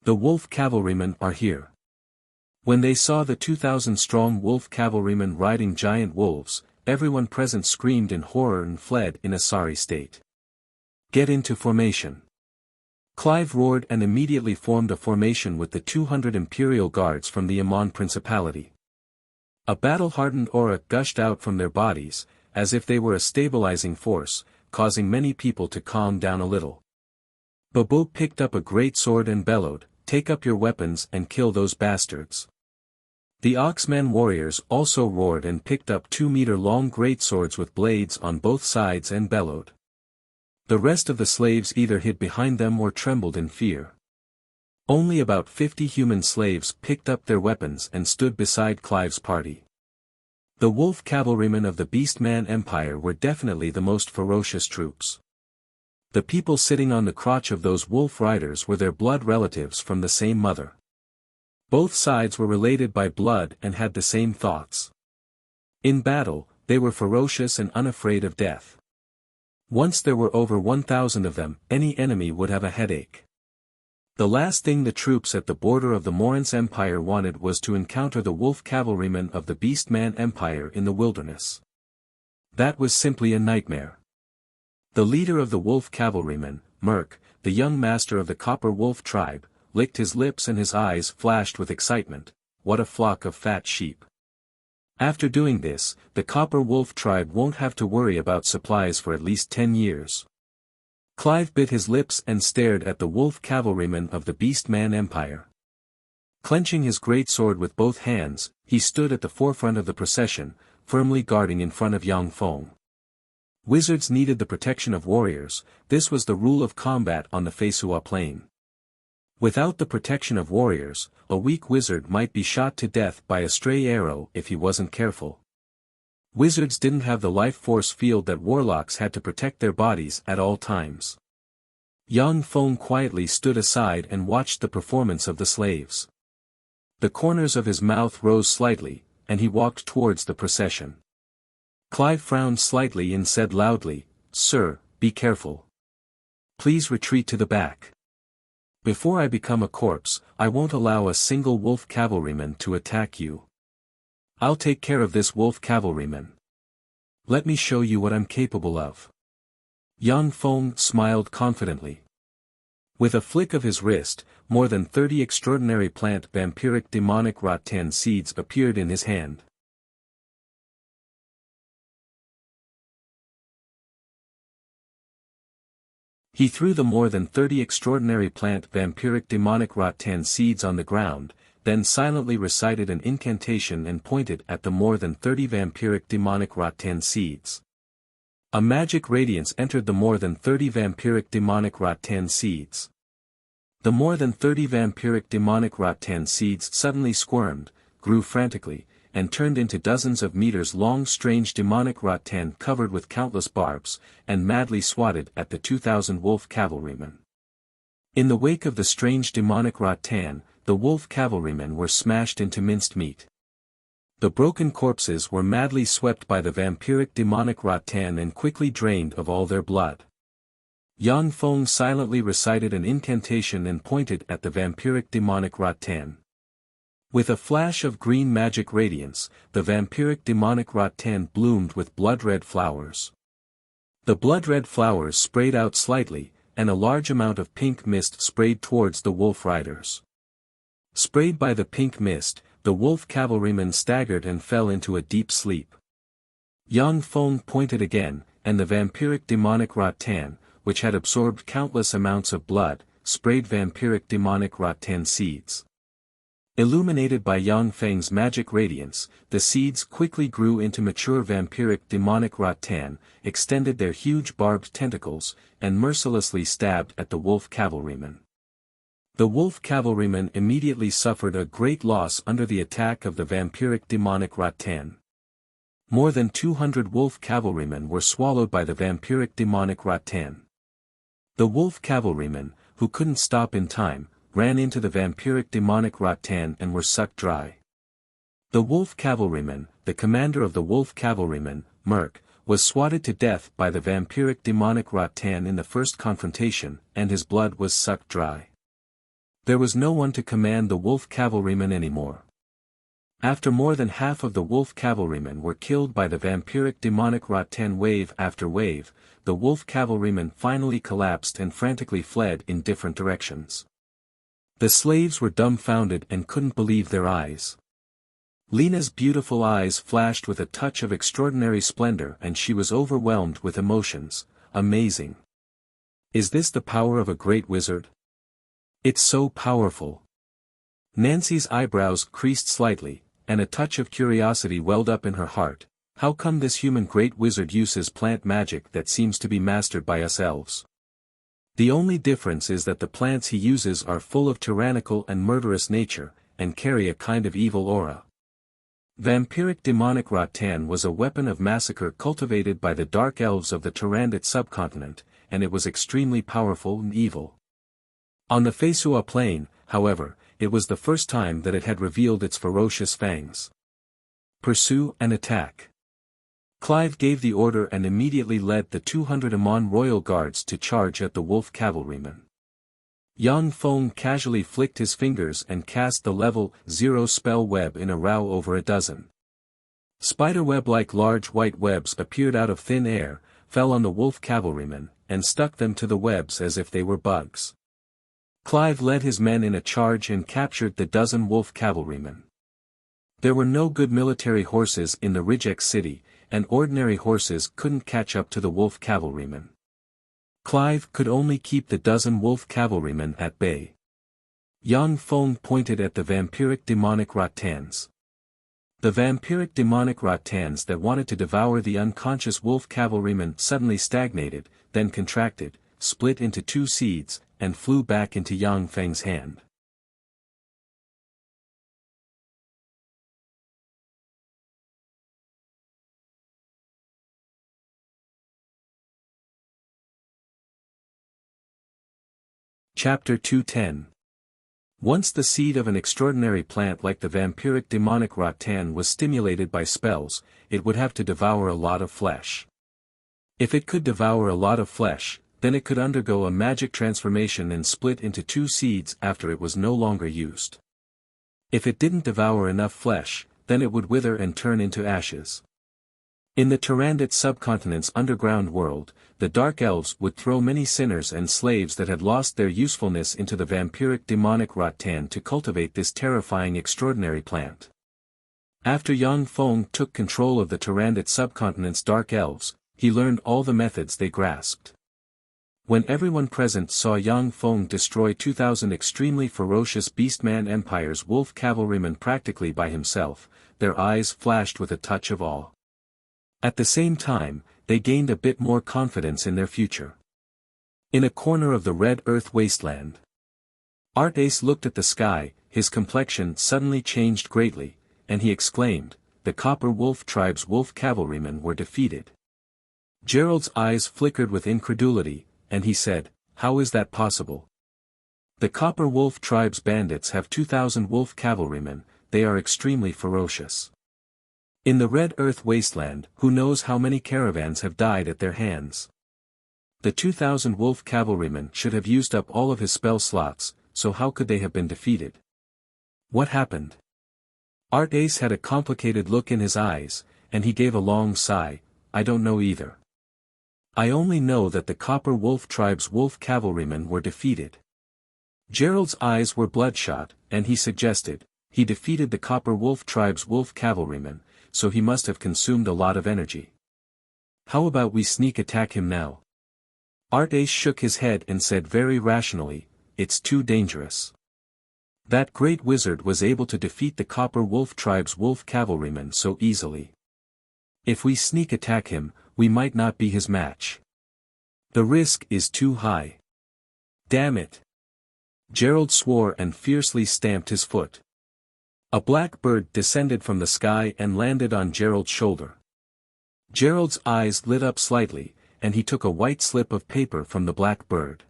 The wolf cavalrymen are here. When they saw the 2,000-strong wolf cavalrymen riding giant wolves, everyone present screamed in horror and fled in a sorry state. Get into formation. Clive roared and immediately formed a formation with the 200 Imperial Guards from the Aman Principality. A battle-hardened aura gushed out from their bodies, as if they were a stabilizing force, causing many people to calm down a little. Bobo picked up a great sword and bellowed, "Take up your weapons and kill those bastards." The Oxman warriors also roared and picked up 2-meter-long greatswords with blades on both sides and bellowed. The rest of the slaves either hid behind them or trembled in fear. Only about 50 human slaves picked up their weapons and stood beside Clive's party. The wolf cavalrymen of the Beastman Empire were definitely the most ferocious troops. The people sitting on the crotch of those wolf riders were their blood relatives from the same mother. Both sides were related by blood and had the same thoughts. In battle, they were ferocious and unafraid of death. Once there were over 1,000 of them, any enemy would have a headache. The last thing the troops at the border of the Morans Empire wanted was to encounter the wolf cavalrymen of the Beastman Empire in the wilderness. That was simply a nightmare. The leader of the wolf cavalrymen, Merc, the young master of the Copper Wolf tribe, licked his lips and his eyes flashed with excitement. What a flock of fat sheep. After doing this, the Copper Wolf tribe won't have to worry about supplies for at least 10 years. Clive bit his lips and stared at the wolf cavalrymen of the Beastman Empire. Clenching his great sword with both hands, he stood at the forefront of the procession, firmly guarding in front of Yang Feng. Wizards needed the protection of warriors, this was the rule of combat on the Feisua Plain. Without the protection of warriors, a weak wizard might be shot to death by a stray arrow if he wasn't careful. Wizards didn't have the life force field that warlocks had to protect their bodies at all times. Yang Feng quietly stood aside and watched the performance of the slaves. The corners of his mouth rose slightly, and he walked towards the procession. Clive frowned slightly and said loudly, "Sir, be careful. Please retreat to the back. Before I become a corpse, I won't allow a single wolf cavalryman to attack you. I'll take care of this wolf cavalryman. Let me show you what I'm capable of." Yang Feng smiled confidently. With a flick of his wrist, more than 30 extraordinary plant vampiric demonic rattan seeds appeared in his hand. He threw the more than 30 extraordinary plant vampiric demonic rattan seeds on the ground, then silently recited an incantation and pointed at the more than 30 vampiric demonic rattan seeds. A magic radiance entered the more than 30 vampiric demonic rattan seeds. The more than 30 vampiric demonic rattan seeds suddenly squirmed, grew frantically, and turned into dozens of meters long strange demonic rattan covered with countless barbs, and madly swatted at the 2,000 wolf cavalrymen. In the wake of the strange demonic rattan, the wolf cavalrymen were smashed into minced meat. The broken corpses were madly swept by the vampiric demonic rattan and quickly drained of all their blood. Yang Feng silently recited an incantation and pointed at the vampiric demonic rattan. With a flash of green magic radiance, the vampiric demonic rattan bloomed with blood-red flowers. The blood-red flowers sprayed out slightly, and a large amount of pink mist sprayed towards the wolf riders. Sprayed by the pink mist, the wolf cavalrymen staggered and fell into a deep sleep. Yang Feng pointed again, and the vampiric demonic rattan, which had absorbed countless amounts of blood, sprayed vampiric demonic rattan seeds. Illuminated by Yang Feng's magic radiance, the seeds quickly grew into mature vampiric demonic rattan, extended their huge barbed tentacles, and mercilessly stabbed at the wolf cavalrymen. The wolf cavalrymen immediately suffered a great loss under the attack of the vampiric demonic rattan. More than 200 wolf cavalrymen were swallowed by the vampiric demonic rattan. The wolf cavalrymen, who couldn't stop in time, ran into the vampiric demonic rattan and were sucked dry. The wolf cavalryman, the commander of the wolf cavalrymen, Merc, was swatted to death by the vampiric demonic rattan in the first confrontation, and his blood was sucked dry. There was no one to command the wolf cavalrymen anymore. After more than half of the wolf cavalrymen were killed by the vampiric demonic rattan wave after wave, the wolf cavalrymen finally collapsed and frantically fled in different directions. The slaves were dumbfounded and couldn't believe their eyes. Lena's beautiful eyes flashed with a touch of extraordinary splendor and she was overwhelmed with emotions. Amazing. Is this the power of a great wizard? It's so powerful. Nancy's eyebrows creased slightly, and a touch of curiosity welled up in her heart. How come this human great wizard uses plant magic that seems to be mastered by us elves? The only difference is that the plants he uses are full of tyrannical and murderous nature, and carry a kind of evil aura. Vampiric demonic rattan was a weapon of massacre cultivated by the dark elves of the Tyrannid subcontinent, and it was extremely powerful and evil. On the Fesua plain, however, it was the first time that it had revealed its ferocious fangs. Pursue and attack. Clive gave the order and immediately led the 200 Amon royal guards to charge at the wolf cavalrymen. Yang Feng casually flicked his fingers and cast the level 0 spell web in a row over a dozen. Spiderweb-like large white webs appeared out of thin air, fell on the wolf cavalrymen, and stuck them to the webs as if they were bugs. Clive led his men in a charge and captured the dozen wolf cavalrymen. There were no good military horses in the Rijek city, and ordinary horses couldn't catch up to the wolf cavalrymen. Clive could only keep the dozen wolf cavalrymen at bay. Yang Feng pointed at the vampiric demonic rattans. The vampiric demonic rattans that wanted to devour the unconscious wolf cavalrymen suddenly stagnated, then contracted, split into two seeds, and flew back into Yang Feng's hand. Chapter 210. Once the seed of an extraordinary plant like the vampiric demonic rattan was stimulated by spells, it would have to devour a lot of flesh. If it could devour a lot of flesh, then it could undergo a magic transformation and split into two seeds after it was no longer used. If it didn't devour enough flesh, then it would wither and turn into ashes. In the Tyrannid subcontinent's underground world, the Dark Elves would throw many sinners and slaves that had lost their usefulness into the vampiric demonic rattan to cultivate this terrifying extraordinary plant. After Yang Feng took control of the Tyrannid subcontinent's Dark Elves, he learned all the methods they grasped. When everyone present saw Yang Feng destroy 2,000 extremely ferocious Beastman Empire's wolf cavalrymen practically by himself, their eyes flashed with a touch of awe. At the same time, they gained a bit more confidence in their future. In a corner of the Red Earth wasteland, Artace looked at the sky, his complexion suddenly changed greatly, and he exclaimed, "The Copper Wolf tribe's wolf cavalrymen were defeated." Gerald's eyes flickered with incredulity, and he said, "How is that possible? The Copper Wolf tribe's bandits have 2,000 wolf cavalrymen, they are extremely ferocious. In the Red Earth wasteland, who knows how many caravans have died at their hands? The 2,000 wolf cavalrymen should have used up all of his spell slots, so how could they have been defeated? What happened?" Artace had a complicated look in his eyes, and he gave a long sigh. "I don't know either. I only know that the Copper Wolf tribe's wolf cavalrymen were defeated." Gerald's eyes were bloodshot, and he suggested, "He defeated the Copper Wolf tribe's wolf cavalrymen, so he must have consumed a lot of energy. How about we sneak attack him now?" Artace shook his head and said very rationally, "It's too dangerous. That great wizard was able to defeat the Copper Wolf tribe's wolf cavalrymen so easily. If we sneak attack him, we might not be his match. The risk is too high. Damn it." Gerald swore and fiercely stamped his foot. A black bird descended from the sky and landed on Gerald's shoulder. Gerald's eyes lit up slightly, and he took a white slip of paper from the black bird.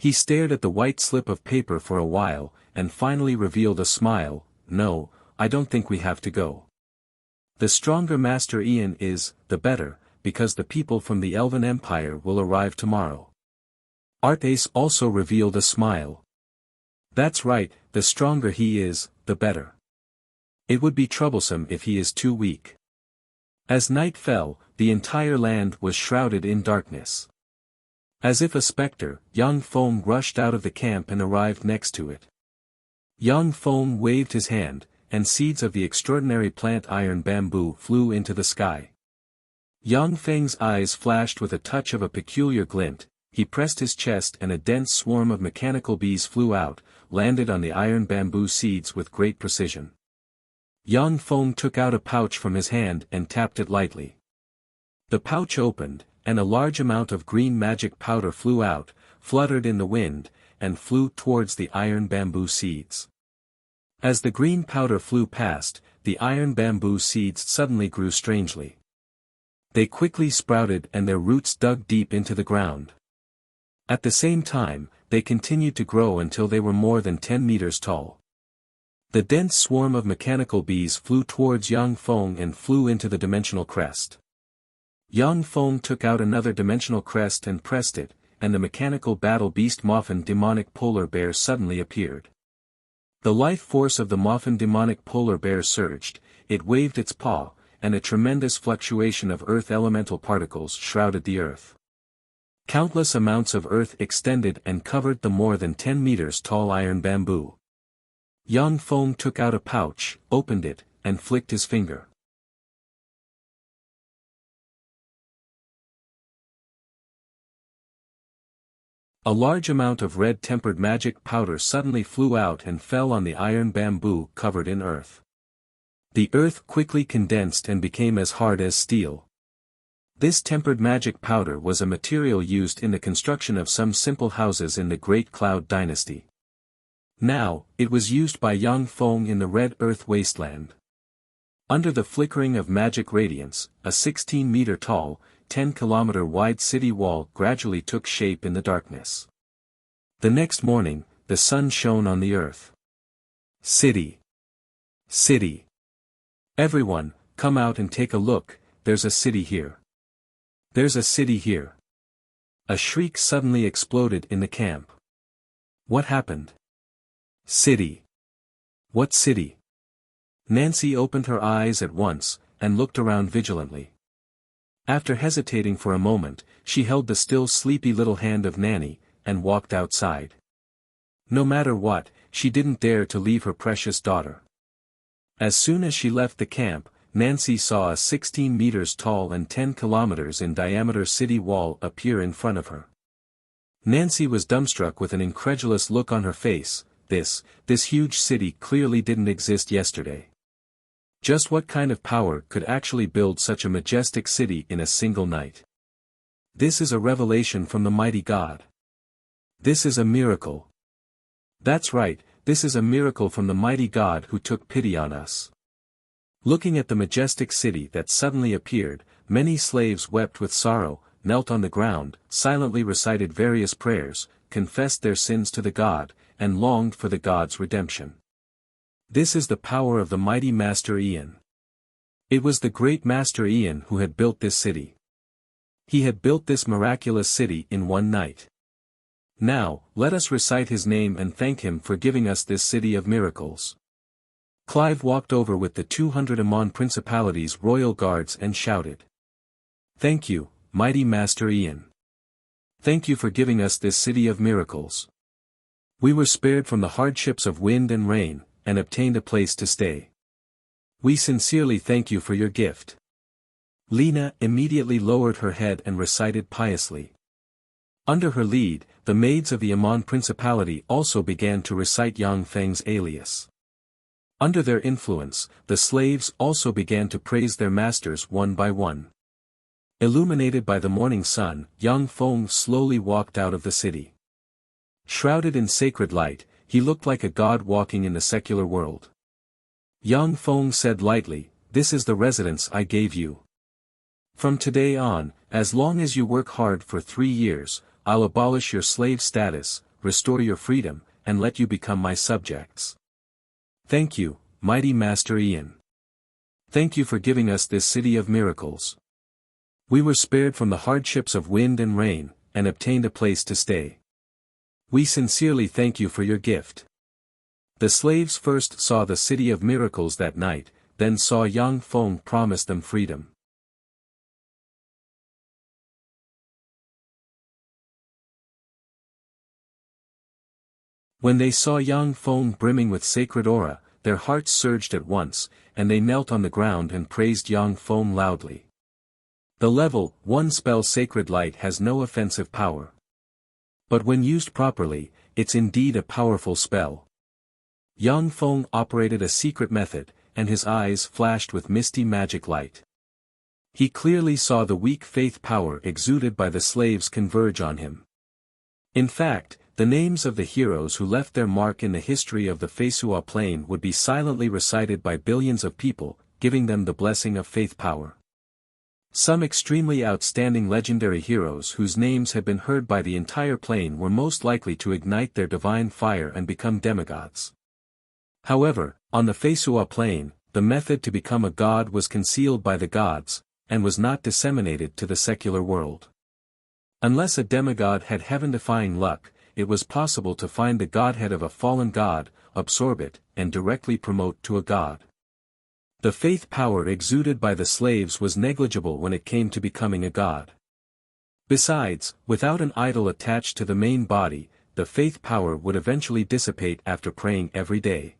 He stared at the white slip of paper for a while, and finally revealed a smile. "No, I don't think we have to go. The stronger Master Ian is, the better, because the people from the Elven Empire will arrive tomorrow." Artace also revealed a smile. "That's right, the stronger he is, the better. It would be troublesome if he is too weak." As night fell, the entire land was shrouded in darkness. As if a spectre, Yang Feng rushed out of the camp and arrived next to it. Yang Feng waved his hand, and seeds of the extraordinary plant iron bamboo flew into the sky. Yang Feng's eyes flashed with a touch of a peculiar glint. He pressed his chest and a dense swarm of mechanical bees flew out, landed on the iron bamboo seeds with great precision. Yang Feng took out a pouch from his hand and tapped it lightly. The pouch opened, and a large amount of green magic powder flew out, fluttered in the wind, and flew towards the iron bamboo seeds. As the green powder flew past, the iron bamboo seeds suddenly grew strangely. They quickly sprouted and their roots dug deep into the ground. At the same time, they continued to grow until they were more than 10 meters tall. The dense swarm of mechanical bees flew towards Yang Feng and flew into the dimensional crest. Yang Feng took out another dimensional crest and pressed it, and the mechanical battle beast Moffin demonic polar bear suddenly appeared. The life force of the Moffin demonic polar bear surged, it waved its paw, and a tremendous fluctuation of earth elemental particles shrouded the earth. Countless amounts of earth extended and covered the more than 10 meters tall iron bamboo. Yang Feng took out a pouch, opened it, and flicked his finger. A large amount of red-tempered magic powder suddenly flew out and fell on the iron bamboo covered in earth. The earth quickly condensed and became as hard as steel. This tempered magic powder was a material used in the construction of some simple houses in the Great Cloud Dynasty. Now, it was used by Yang Feng in the Red Earth Wasteland. Under the flickering of magic radiance, a 16-meter-tall, 10-kilometer-wide city wall gradually took shape in the darkness. The next morning, the sun shone on the earth. City. City. Everyone, come out and take a look, there's a city here. There's a city here. A shriek suddenly exploded in the camp. What happened? City. What city? Nancy opened her eyes at once, and looked around vigilantly. After hesitating for a moment, she held the still sleepy little hand of Nanny, and walked outside. No matter what, she didn't dare to leave her precious daughter. As soon as she left the camp, Nancy saw a 16 meters tall and 10 kilometers in diameter city wall appear in front of her. Nancy was dumbstruck with an incredulous look on her face. This huge city clearly didn't exist yesterday. Just what kind of power could actually build such a majestic city in a single night? This is a revelation from the mighty God. This is a miracle. That's right, this is a miracle from the mighty God who took pity on us. Looking at the majestic city that suddenly appeared, many slaves wept with sorrow, knelt on the ground, silently recited various prayers, confessed their sins to the God, and longed for the God's redemption. This is the power of the mighty Master Ian. It was the great Master Ian who had built this city. He had built this miraculous city in one night. Now, let us recite his name and thank him for giving us this city of miracles. Clive walked over with the 200 Amon Principality's royal guards and shouted. Thank you, mighty Master Ian. Thank you for giving us this city of miracles. We were spared from the hardships of wind and rain, and obtained a place to stay. We sincerely thank you for your gift. Lena immediately lowered her head and recited piously. Under her lead, the maids of the Amon Principality also began to recite Yang Feng's alias. Under their influence, the slaves also began to praise their masters one by one. Illuminated by the morning sun, Yang Feng slowly walked out of the city. Shrouded in sacred light, he looked like a god walking in the secular world. Yang Feng said lightly, "This is the residence I gave you. From today on, as long as you work hard for 3 years, I'll abolish your slave status, restore your freedom, and let you become my subjects. Thank you, mighty Master Ian. Thank you for giving us this city of miracles. We were spared from the hardships of wind and rain, and obtained a place to stay. We sincerely thank you for your gift. The slaves first saw the city of miracles that night, then saw Yang Feng promise them freedom. When they saw Yang Feng brimming with sacred aura, their hearts surged at once, and they knelt on the ground and praised Yang Feng loudly. The level 1 spell Sacred Light has no offensive power. But when used properly, it's indeed a powerful spell. Yang Feng operated a secret method, and his eyes flashed with misty magic light. He clearly saw the weak faith power exuded by the slaves converge on him. In fact, the names of the heroes who left their mark in the history of the Feisua Plain would be silently recited by billions of people, giving them the blessing of faith power. Some extremely outstanding legendary heroes whose names had been heard by the entire plain were most likely to ignite their divine fire and become demigods. However, on the Feisua Plain, the method to become a god was concealed by the gods, and was not disseminated to the secular world. Unless a demigod had heaven-defying luck, it was possible to find the godhead of a fallen god, absorb it, and directly promote to a god. The faith power exuded by the slaves was negligible when it came to becoming a god. Besides, without an idol attached to the main body, the faith power would eventually dissipate after praying every day.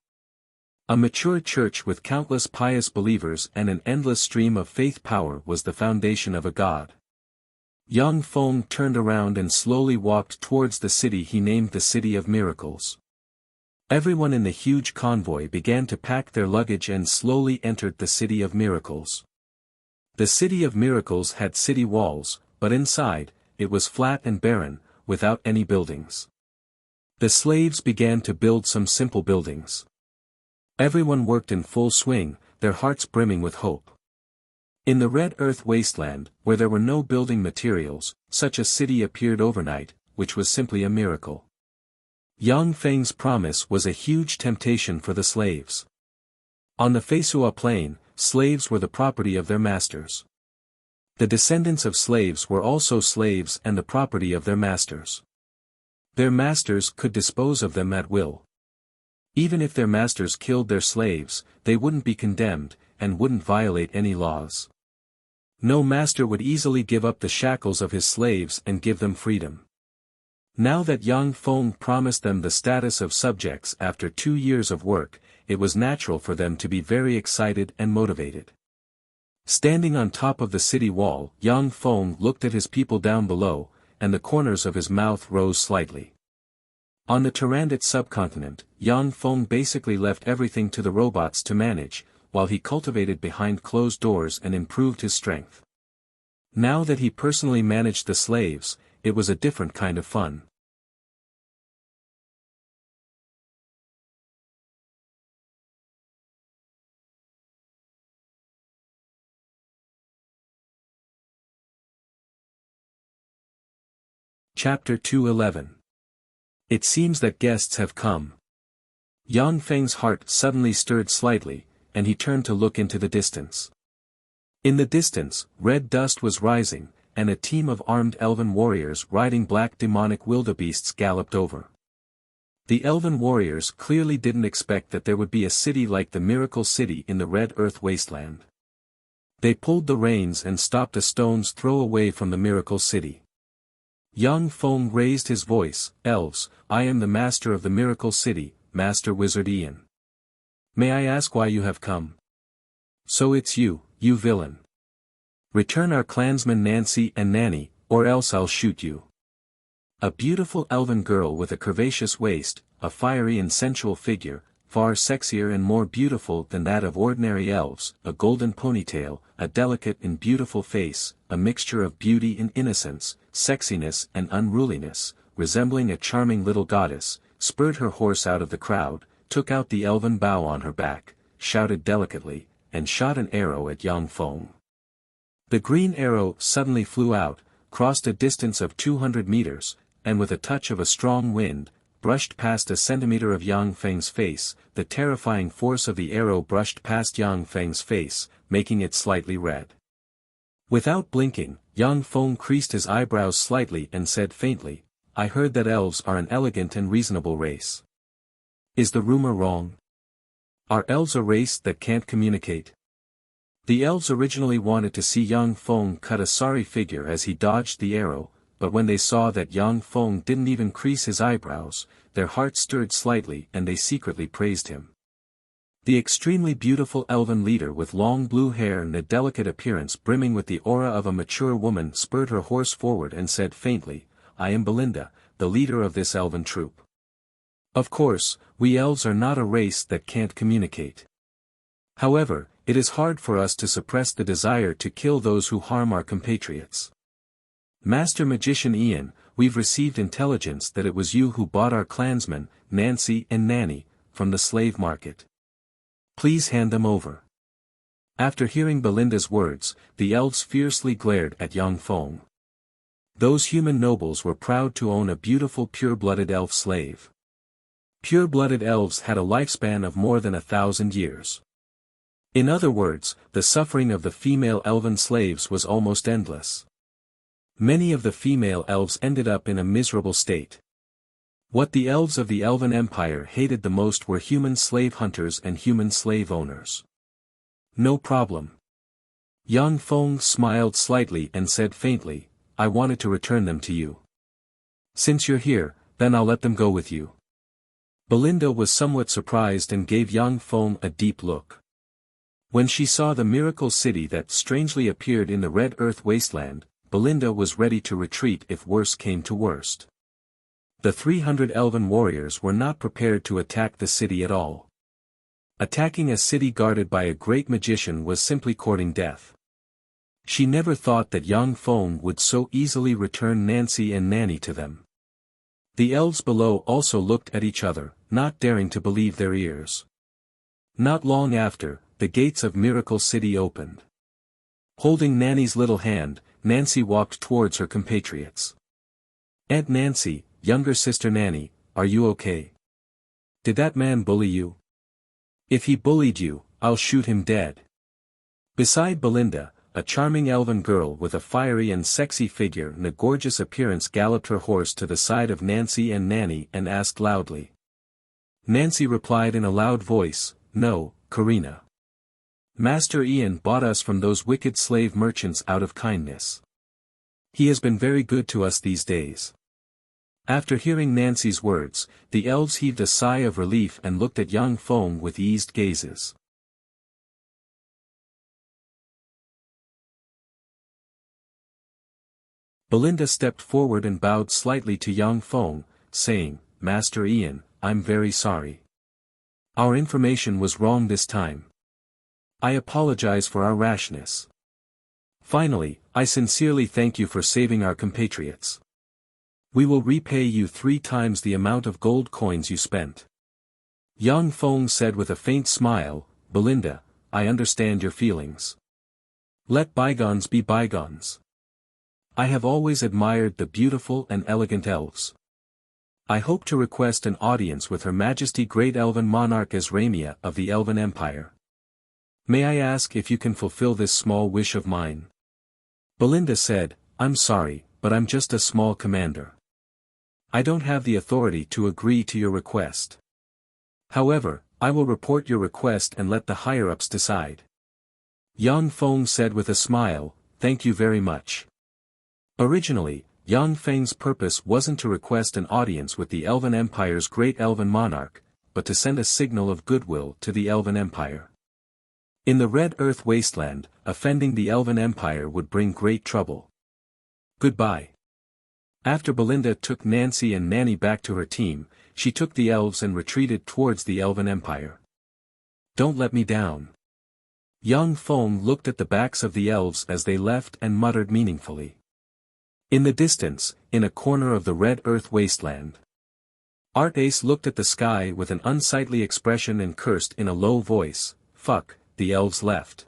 A mature church with countless pious believers and an endless stream of faith power was the foundation of a god. Yang Feng turned around and slowly walked towards the city he named the City of Miracles. Everyone in the huge convoy began to pack their luggage and slowly entered the City of Miracles. The City of Miracles had city walls, but inside, it was flat and barren, without any buildings. The slaves began to build some simple buildings. Everyone worked in full swing, their hearts brimming with hope. In the Red Earth wasteland, where there were no building materials, such a city appeared overnight, which was simply a miracle. Yang Feng's promise was a huge temptation for the slaves. On the Feisua Plain, slaves were the property of their masters. The descendants of slaves were also slaves and the property of their masters. Their masters could dispose of them at will. Even if their masters killed their slaves, they wouldn't be condemned, and wouldn't violate any laws. No master would easily give up the shackles of his slaves and give them freedom. Now that Yang Feng promised them the status of subjects after 2 years of work, it was natural for them to be very excited and motivated. Standing on top of the city wall, Yang Feng looked at his people down below, and the corners of his mouth rose slightly. On the Tyrannid subcontinent, Yang Feng basically left everything to the robots to manage, while he cultivated behind closed doors and improved his strength. Now that he personally managed the slaves, it was a different kind of fun. Chapter 211. It seems that guests have come. Yang Feng's heart suddenly stirred slightly, and he turned to look into the distance. In the distance, red dust was rising, and a team of armed elven warriors riding black demonic wildebeests galloped over. The elven warriors clearly didn't expect that there would be a city like the Miracle City in the Red Earth wasteland. They pulled the reins and stopped a stone's throw away from the Miracle City. Yang Feng raised his voice, "Elves, I am the master of the Miracle City, Master Wizard Ian. May I ask why you have come?" "So it's you, you villain. Return our clansmen Nancy and Nanny, or else I'll shoot you." A beautiful elven girl with a curvaceous waist, a fiery and sensual figure, far sexier and more beautiful than that of ordinary elves, a golden ponytail, a delicate and beautiful face, a mixture of beauty and innocence, sexiness and unruliness, resembling a charming little goddess, spurred her horse out of the crowd, took out the elven bow on her back, shouted delicately, and shot an arrow at Yang Feng. The green arrow suddenly flew out, crossed a distance of 200 meters, and with a touch of a strong wind, brushed past a centimeter of Yang Feng's face. The terrifying force of the arrow brushed past Yang Feng's face, making it slightly red. Without blinking, Yang Feng creased his eyebrows slightly and said faintly, "I heard that elves are an elegant and reasonable race. Is the rumor wrong? Are elves a race that can't communicate?" The elves originally wanted to see Yang Feng cut a sorry figure as he dodged the arrow, but when they saw that Yang Feng didn't even crease his eyebrows, their hearts stirred slightly and they secretly praised him. The extremely beautiful elven leader with long blue hair and a delicate appearance brimming with the aura of a mature woman spurred her horse forward and said faintly, "I am Belinda, the leader of this elven troop. Of course, we elves are not a race that can't communicate. However, it is hard for us to suppress the desire to kill those who harm our compatriots. Master Magician Ian, we've received intelligence that it was you who bought our clansmen, Nancy and Nanny, from the slave market. Please hand them over." After hearing Belinda's words, the elves fiercely glared at Yang Feng. Those human nobles were proud to own a beautiful pure-blooded elf slave. Pure-blooded elves had a lifespan of more than 1,000 years. In other words, the suffering of the female elven slaves was almost endless. Many of the female elves ended up in a miserable state. What the elves of the Elven Empire hated the most were human slave hunters and human slave owners. "No problem." Yang Feng smiled slightly and said faintly, "I wanted to return them to you. Since you're here, then I'll let them go with you." Belinda was somewhat surprised and gave Yang Feng a deep look. When she saw the miracle city that strangely appeared in the Red Earth wasteland, Belinda was ready to retreat if worse came to worst. The 300 elven warriors were not prepared to attack the city at all. Attacking a city guarded by a great magician was simply courting death. She never thought that Yang Feng would so easily return Nancy and Nanny to them. The elves below also looked at each other, not daring to believe their ears. Not long after, the gates of Miracle City opened. Holding Nanny's little hand, Nancy walked towards her compatriots. "Aunt Nancy, younger sister Nanny, are you okay? Did that man bully you? If he bullied you, I'll shoot him dead." Beside Belinda, a charming elven girl with a fiery and sexy figure and a gorgeous appearance galloped her horse to the side of Nancy and Nanny and asked loudly. Nancy replied in a loud voice, "No, Karina. Master Ian bought us from those wicked slave merchants out of kindness. He has been very good to us these days." After hearing Nancy's words, the elves heaved a sigh of relief and looked at Yang Feng with eased gazes. Belinda stepped forward and bowed slightly to Yang Feng, saying, "Master Ian, I'm very sorry. Our information was wrong this time. I apologize for our rashness. Finally, I sincerely thank you for saving our compatriots. We will repay you 3 times the amount of gold coins you spent." Yang Feng said with a faint smile, "Belinda, I understand your feelings. Let bygones be bygones. I have always admired the beautiful and elegant elves. I hope to request an audience with Her Majesty Great Elven Monarch Ezramia of the Elven Empire. May I ask if you can fulfill this small wish of mine?" Belinda said, "I'm sorry, but I'm just a small commander. I don't have the authority to agree to your request. However, I will report your request and let the higher-ups decide." Yang Feng said with a smile, "Thank you very much." Originally, Yang Feng's purpose wasn't to request an audience with the Elven Empire's great elven monarch, but to send a signal of goodwill to the Elven Empire. In the Red Earth wasteland, offending the Elven Empire would bring great trouble. Goodbye. After Belinda took Nancy and Nanny back to her team, she took the elves and retreated towards the Elven Empire. "Don't let me down." Yang Feng looked at the backs of the elves as they left and muttered meaningfully. In the distance, in a corner of the Red Earth wasteland, Art Ace looked at the sky with an unsightly expression and cursed in a low voice, "Fuck, the elves left."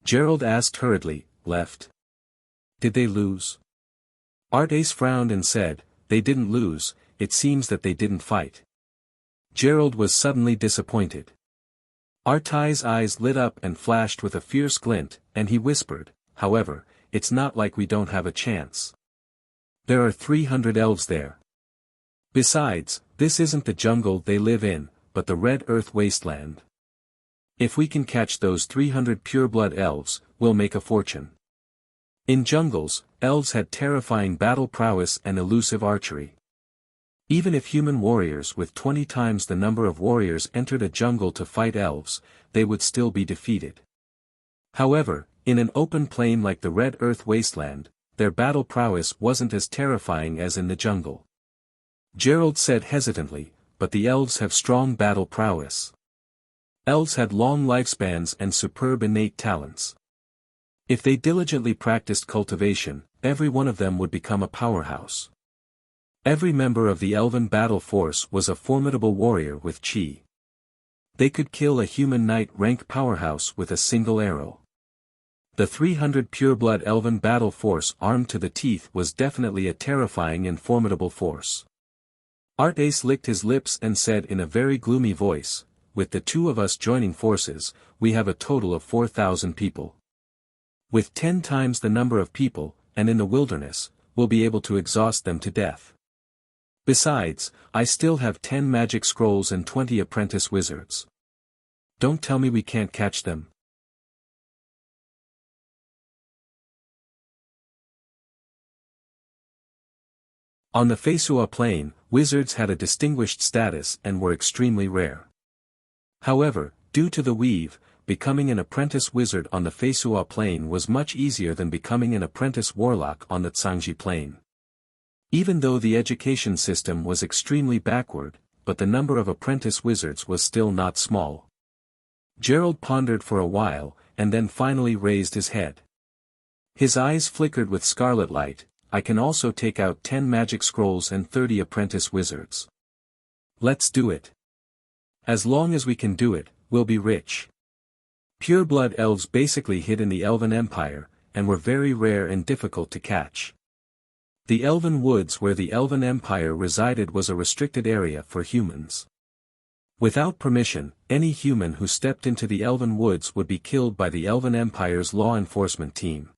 Gerald asked hurriedly, "Left? Did they lose?" Art Ace frowned and said, they didn't lose, it seems that they didn't fight. Gerald was suddenly disappointed. Artai's eyes lit up and flashed with a fierce glint, and he whispered, however, it's not like we don't have a chance. There are 300 elves there. Besides, this isn't the jungle they live in, but the Red Earth wasteland. If we can catch those 300 pureblood elves, we'll make a fortune. In jungles, elves had terrifying battle prowess and elusive archery. Even if human warriors with 20 times the number of warriors entered a jungle to fight elves, they would still be defeated. However, in an open plain like the Red Earth wasteland, their battle prowess wasn't as terrifying as in the jungle. Gerald said hesitantly, but the elves have strong battle prowess. Elves had long lifespans and superb innate talents. If they diligently practiced cultivation, every one of them would become a powerhouse. Every member of the elven battle force was a formidable warrior with chi. They could kill a human knight rank powerhouse with a single arrow. The 300 pureblood elven battle force armed to the teeth was definitely a terrifying and formidable force. Artace licked his lips and said in a very gloomy voice, with the two of us joining forces, we have a total of 4,000 people. With 10 times the number of people, and in the wilderness, we'll be able to exhaust them to death. Besides, I still have 10 magic scrolls and 20 apprentice wizards. Don't tell me we can't catch them. On the Fesua plain, wizards had a distinguished status and were extremely rare. However, due to the weave, becoming an apprentice wizard on the Fesua plain was much easier than becoming an apprentice warlock on the Tsangji plain. Even though the education system was extremely backward, but the number of apprentice wizards was still not small. Gerald pondered for a while, and then finally raised his head. His eyes flickered with scarlet light. I can also take out 10 magic scrolls and 30 apprentice wizards. Let's do it. As long as we can do it, we'll be rich. Pureblood elves basically hid in the Elven Empire, and were very rare and difficult to catch. The Elven Woods where the Elven Empire resided was a restricted area for humans. Without permission, any human who stepped into the Elven Woods would be killed by the Elven Empire's law enforcement team.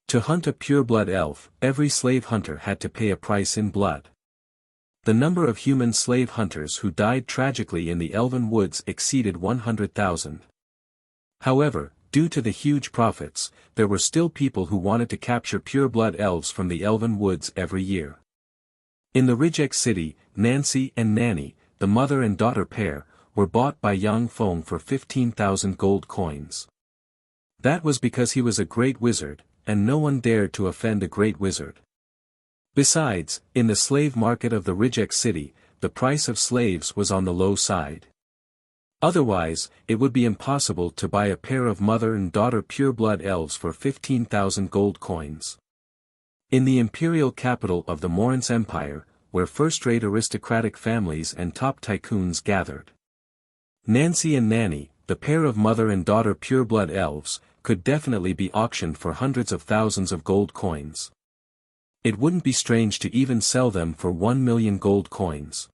To hunt a pureblood elf, every slave hunter had to pay a price in blood. The number of human slave hunters who died tragically in the Elven Woods exceeded 100,000. However, due to the huge profits, there were still people who wanted to capture pureblood elves from the Elven Woods every year. In the Rijek city, Nancy and Nanny, the mother and daughter pair, were bought by Yang Feng for 15,000 gold coins. That was because he was a great wizard, and no one dared to offend a great wizard. Besides, in the slave market of the Rijek city, the price of slaves was on the low side. Otherwise, it would be impossible to buy a pair of mother and daughter pureblood elves for 15,000 gold coins. In the imperial capital of the Morin's Empire, where first-rate aristocratic families and top tycoons gathered, Nancy and Nanny, the pair of mother and daughter pureblood elves, could definitely be auctioned for hundreds of thousands of gold coins. It wouldn't be strange to even sell them for 1 million gold coins.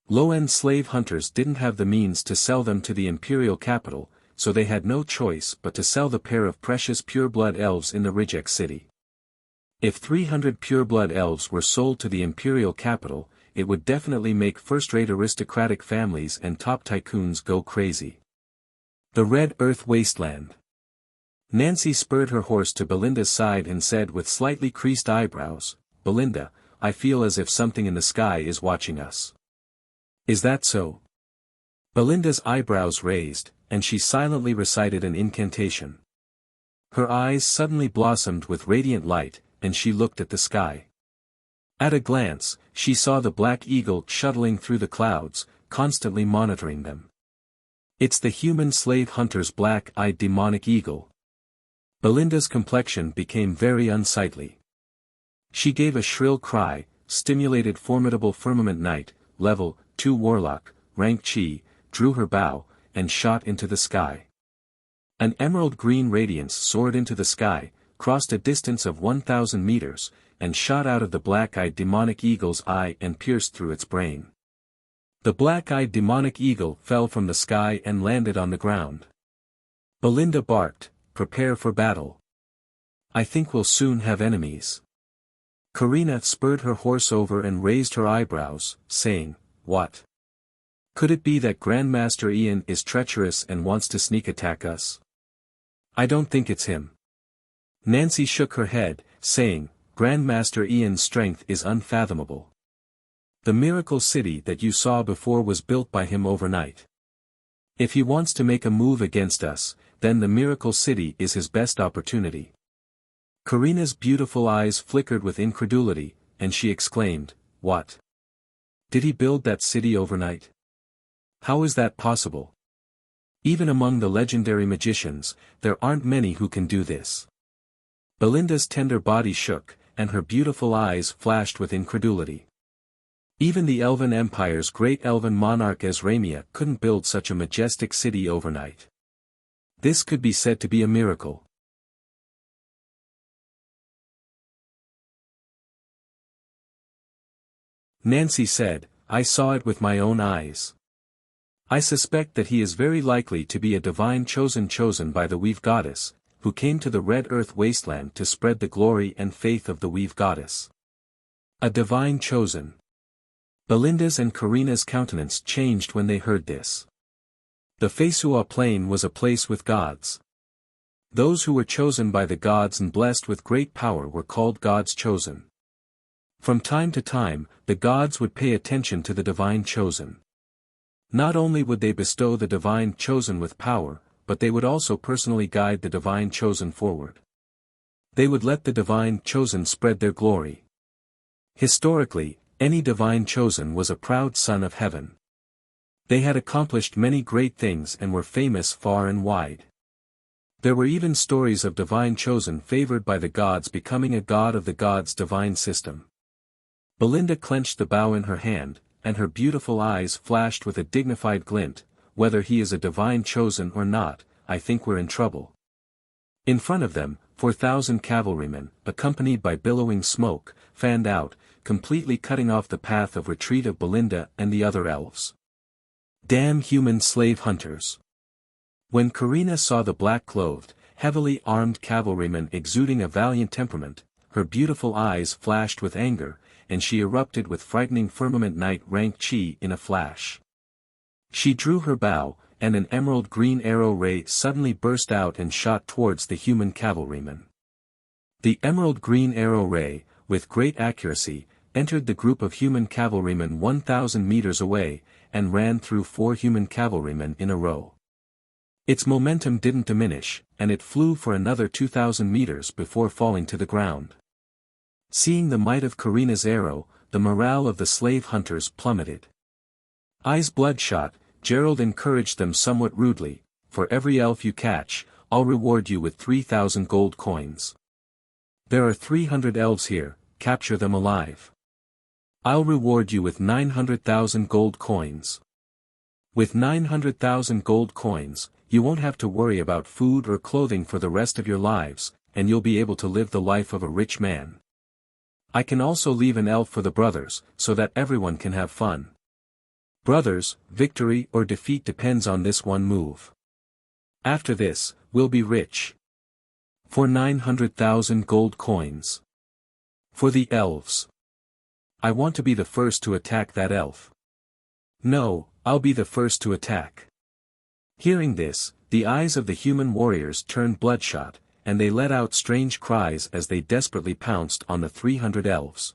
Low-end slave hunters didn't have the means to sell them to the imperial capital, so they had no choice but to sell the pair of precious pureblood elves in the Rijek city. If 300 pureblood elves were sold to the imperial capital, it would definitely make first-rate aristocratic families and top tycoons go crazy. The Red Earth Wasteland. Nancy spurred her horse to Belinda's side and said with slightly creased eyebrows, "Belinda, I feel as if something in the sky is watching us." "Is that so?" Belinda's eyebrows raised, and she silently recited an incantation. Her eyes suddenly blossomed with radiant light, and she looked at the sky. At a glance, she saw the black eagle shuttling through the clouds, constantly monitoring them. "It's the human slave hunter's black-eyed demonic eagle." Belinda's complexion became very unsightly. She gave a shrill cry, stimulated formidable firmament knight, level 2 warlock, rank chi, drew her bow, and shot into the sky. An emerald green radiance soared into the sky, crossed a distance of 1,000 meters, and shot out of the black-eyed demonic eagle's eye and pierced through its brain. The black-eyed demonic eagle fell from the sky and landed on the ground. Belinda barked, "Prepare for battle. I think we'll soon have enemies." Karina spurred her horse over and raised her eyebrows, saying, "What? Could it be that Grandmaster Ian is treacherous and wants to sneak attack us? I don't think it's him." Nancy shook her head, saying, "Grandmaster Ian's strength is unfathomable. The miracle city that you saw before was built by him overnight. If he wants to make a move against us, then the miracle city is his best opportunity." Karina's beautiful eyes flickered with incredulity, and she exclaimed, "What? Did he build that city overnight? How is that possible? Even among the legendary magicians, there aren't many who can do this." Belinda's tender body shook, and her beautiful eyes flashed with incredulity. Even the Elven Empire's great elven monarch Ezramia couldn't build such a majestic city overnight. This could be said to be a miracle. Nancy said, "I saw it with my own eyes. I suspect that he is very likely to be a divine chosen by the Weave Goddess, who came to the Red Earth wasteland to spread the glory and faith of the Weave Goddess. A divine chosen." Belinda's and Karina's countenance changed when they heard this. The Fesua Plain was a place with gods. Those who were chosen by the gods and blessed with great power were called gods chosen. From time to time, the gods would pay attention to the divine chosen. Not only would they bestow the divine chosen with power, but they would also personally guide the divine chosen forward. They would let the divine chosen spread their glory. Historically, any divine chosen was a proud son of heaven. They had accomplished many great things and were famous far and wide. There were even stories of divine chosen favored by the gods becoming a god of the gods' divine system. Belinda clenched the bow in her hand, and her beautiful eyes flashed with a dignified glint. "Whether he is a divine chosen or not, I think we're in trouble." In front of them, 4,000 cavalrymen, accompanied by billowing smoke, fanned out, completely cutting off the path of retreat of Belinda and the other elves. Damn human slave hunters! When Karina saw the black-clothed, heavily armed cavalrymen exuding a valiant temperament, her beautiful eyes flashed with anger, and she erupted with frightening firmament knight rank chi in a flash. She drew her bow, and an emerald green arrow ray suddenly burst out and shot towards the human cavalrymen. The emerald green arrow ray, with great accuracy, entered the group of human cavalrymen 1,000 meters away, and ran through 4 human cavalrymen in a row. Its momentum didn't diminish, and it flew for another 2,000 meters before falling to the ground. Seeing the might of Karina's arrow, the morale of the slave hunters plummeted. Eyes bloodshot, Gerald encouraged them somewhat rudely, "For every elf you catch, I'll reward you with 3,000 gold coins. There are 300 elves here, capture them alive. I'll reward you with 900,000 gold coins. With 900,000 gold coins, you won't have to worry about food or clothing for the rest of your lives, and you'll be able to live the life of a rich man. I can also leave an elf for the brothers, so that everyone can have fun. Brothers, victory or defeat depends on this one move. After this, we'll be rich. For 900,000 gold coins. For the elves. I want to be the first to attack that elf. No, I'll be the first to attack." Hearing this, the eyes of the human warriors turned bloodshot, and they let out strange cries as they desperately pounced on the 300 elves.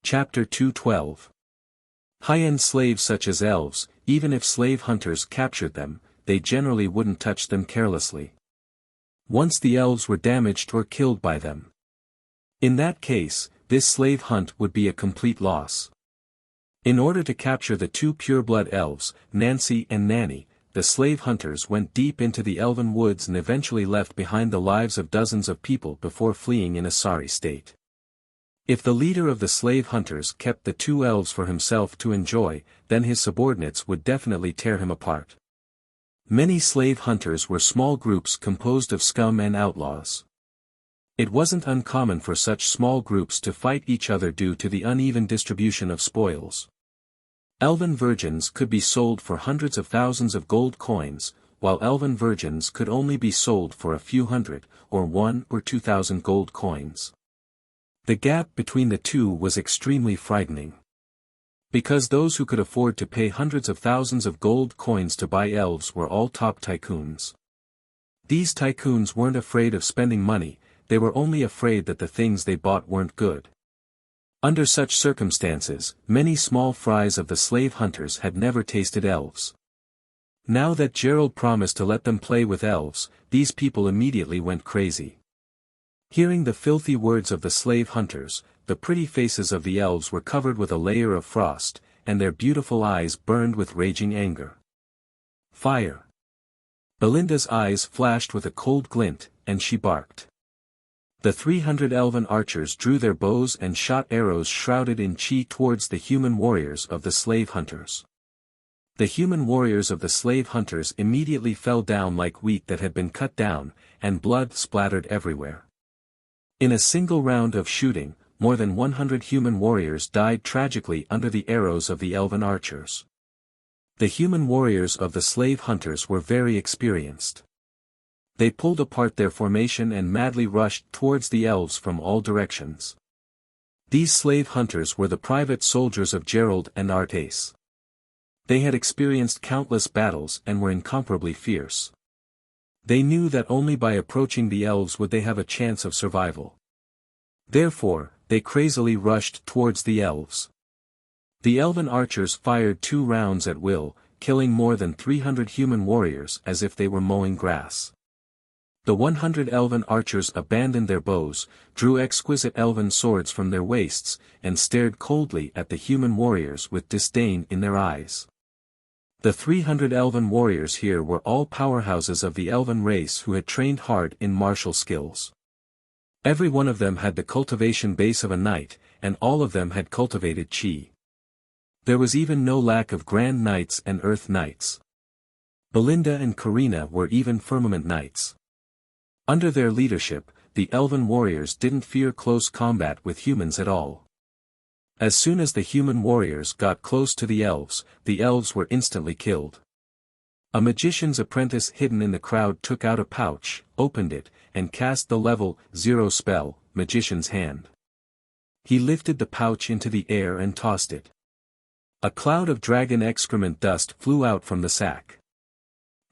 Chapter 212. High-end slaves such as elves, even if slave hunters captured them, they generally wouldn't touch them carelessly. Once the elves were damaged or killed by them. In that case, this slave hunt would be a complete loss. In order to capture the 2 pureblood elves, Nancy and Nanny, the slave hunters went deep into the elven woods and eventually left behind the lives of dozens of people before fleeing in a sorry state. If the leader of the slave hunters kept the two elves for himself to enjoy, then his subordinates would definitely tear him apart. Many slave hunters were small groups composed of scum and outlaws. It wasn't uncommon for such small groups to fight each other due to the uneven distribution of spoils. Elven virgins could be sold for hundreds of thousands of gold coins, while elven virgins could only be sold for a few hundred, or 1,000 or 2,000 gold coins. The gap between the two was extremely frightening. Because those who could afford to pay hundreds of thousands of gold coins to buy elves were all top tycoons. These tycoons weren't afraid of spending money, they were only afraid that the things they bought weren't good. Under such circumstances, many small fries of the slave hunters had never tasted elves. Now that Gerald promised to let them play with elves, these people immediately went crazy. Hearing the filthy words of the slave hunters, the pretty faces of the elves were covered with a layer of frost, and their beautiful eyes burned with raging anger. Fire! Belinda's eyes flashed with a cold glint, and she barked. The 300 elven archers drew their bows and shot arrows shrouded in chi towards the human warriors of the slave hunters. The human warriors of the slave hunters immediately fell down like wheat that had been cut down, and blood splattered everywhere. In a single round of shooting, more than 100 human warriors died tragically under the arrows of the elven archers. The human warriors of the slave hunters were very experienced. They pulled apart their formation and madly rushed towards the elves from all directions. These slave hunters were the private soldiers of Gerald and Artace. They had experienced countless battles and were incomparably fierce. They knew that only by approaching the elves would they have a chance of survival. Therefore, they crazily rushed towards the elves. The elven archers fired 2 rounds at will, killing more than 300 human warriors as if they were mowing grass. The 100 elven archers abandoned their bows, drew exquisite elven swords from their waists, and stared coldly at the human warriors with disdain in their eyes. The 300 elven warriors here were all powerhouses of the elven race who had trained hard in martial skills. Every one of them had the cultivation base of a knight, and all of them had cultivated chi. There was even no lack of grand knights and earth knights. Belinda and Karina were even firmament knights. Under their leadership, the elven warriors didn't fear close combat with humans at all. As soon as the human warriors got close to the elves were instantly killed. A magician's apprentice hidden in the crowd took out a pouch, opened it, and cast the level 0 spell, Magician's Hand. He lifted the pouch into the air and tossed it. A cloud of dragon excrement dust flew out from the sack.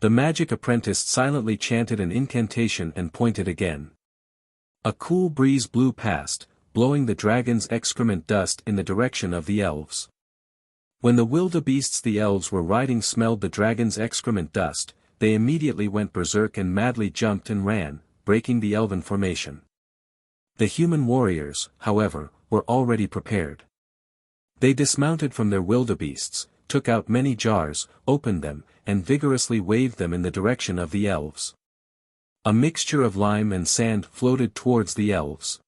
The magic apprentice silently chanted an incantation and pointed again. A cool breeze blew past, blowing the dragon's excrement dust in the direction of the elves. When the wildebeests the elves were riding smelled the dragon's excrement dust, they immediately went berserk and madly jumped and ran, breaking the elven formation. The human warriors, however, were already prepared. They dismounted from their wildebeests, took out many jars, opened them, and vigorously waved them in the direction of the elves. A mixture of lime and sand floated towards the elves.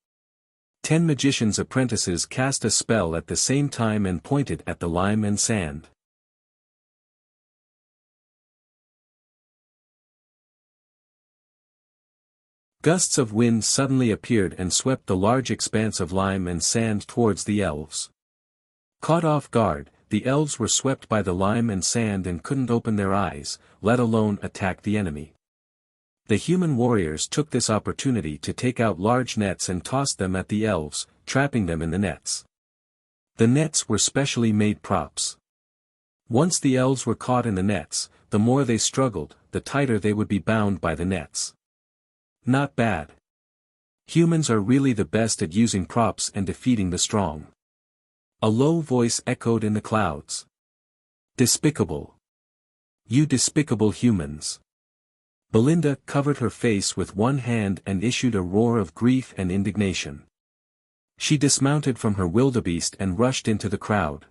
10 magicians' apprentices cast a spell at the same time and pointed at the lime and sand. Gusts of wind suddenly appeared and swept the large expanse of lime and sand towards the elves. Caught off guard, the elves were swept by the lime and sand and couldn't open their eyes, let alone attack the enemy. The human warriors took this opportunity to take out large nets and tossed them at the elves, trapping them in the nets. The nets were specially made props. Once the elves were caught in the nets, the more they struggled, the tighter they would be bound by the nets. Not bad. Humans are really the best at using props and defeating the strong. A low voice echoed in the clouds. Despicable. You despicable humans. Belinda covered her face with one hand and issued a roar of grief and indignation. She dismounted from her wildebeest and rushed into the crowd.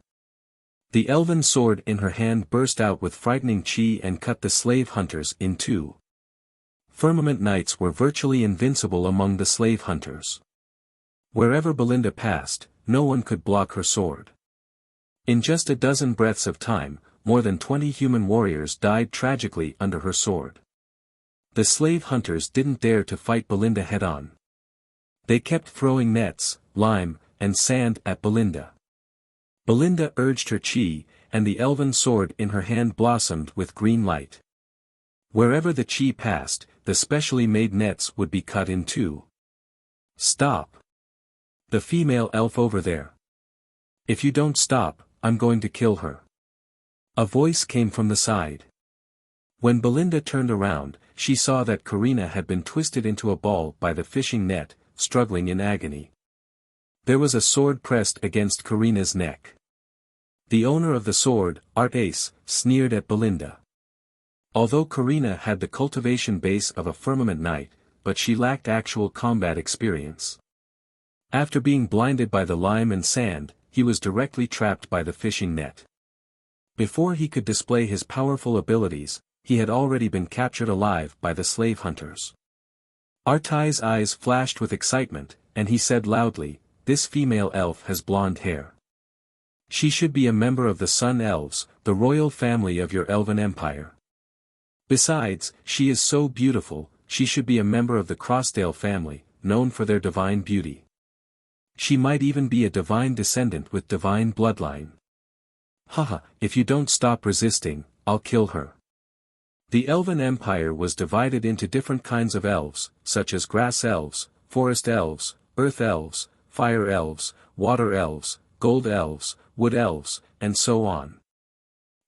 The elven sword in her hand burst out with frightening chi and cut the slave hunters in two. Firmament knights were virtually invincible among the slave hunters. Wherever Belinda passed, no one could block her sword. In just a dozen breaths of time, more than 20 human warriors died tragically under her sword. The slave hunters didn't dare to fight Belinda head-on. They kept throwing nets, lime, and sand at Belinda. Belinda urged her chi, and the elven sword in her hand blossomed with green light. Wherever the chi passed, the specially made nets would be cut in two. "Stop! The female elf over there. If you don't stop, I'm going to kill her." A voice came from the side. When Belinda turned around, she saw that Karina had been twisted into a ball by the fishing net, struggling in agony. There was a sword pressed against Karina's neck. The owner of the sword, Art Ace, sneered at Belinda. Although Karina had the cultivation base of a firmament knight, but she lacked actual combat experience. After being blinded by the lime and sand, he was directly trapped by the fishing net. Before he could display his powerful abilities, he had already been captured alive by the slave hunters. Artai's eyes flashed with excitement, and he said loudly, "This female elf has blonde hair. She should be a member of the Sun Elves, the royal family of your elven empire. Besides, she is so beautiful, she should be a member of the Crossdale family, known for their divine beauty. She might even be a divine descendant with divine bloodline. Haha, if you don't stop resisting, I'll kill her." The elven empire was divided into different kinds of elves, such as grass elves, forest elves, earth elves, fire elves, water elves, gold elves, wood elves, and so on.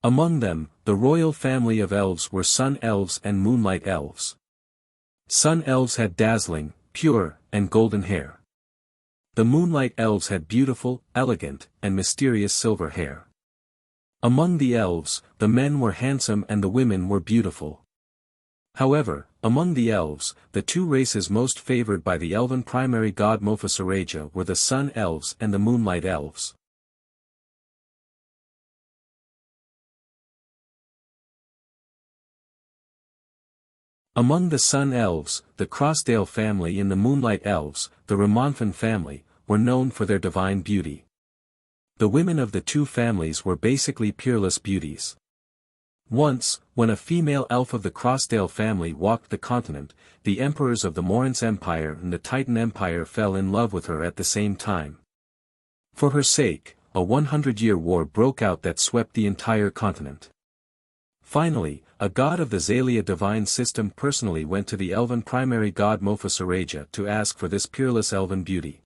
Among them, the royal family of elves were sun elves and moonlight elves. Sun elves had dazzling, pure, and golden hair. The moonlight elves had beautiful, elegant, and mysterious silver hair. Among the elves, the men were handsome and the women were beautiful. However, among the elves, the two races most favored by the elven primary god Mophasareja were the sun elves and the moonlight elves. Among the Sun Elves, the Crossdale family and the Moonlight Elves, the Ramonfan family, were known for their divine beauty. The women of the two families were basically peerless beauties. Once, when a female elf of the Crossdale family walked the continent, the emperors of the Morance Empire and the Titan Empire fell in love with her at the same time. For her sake, a 100-year war broke out that swept the entire continent. Finally, a god of the Zalia divine system personally went to the elven primary god Mophasareja to ask for this peerless elven beauty.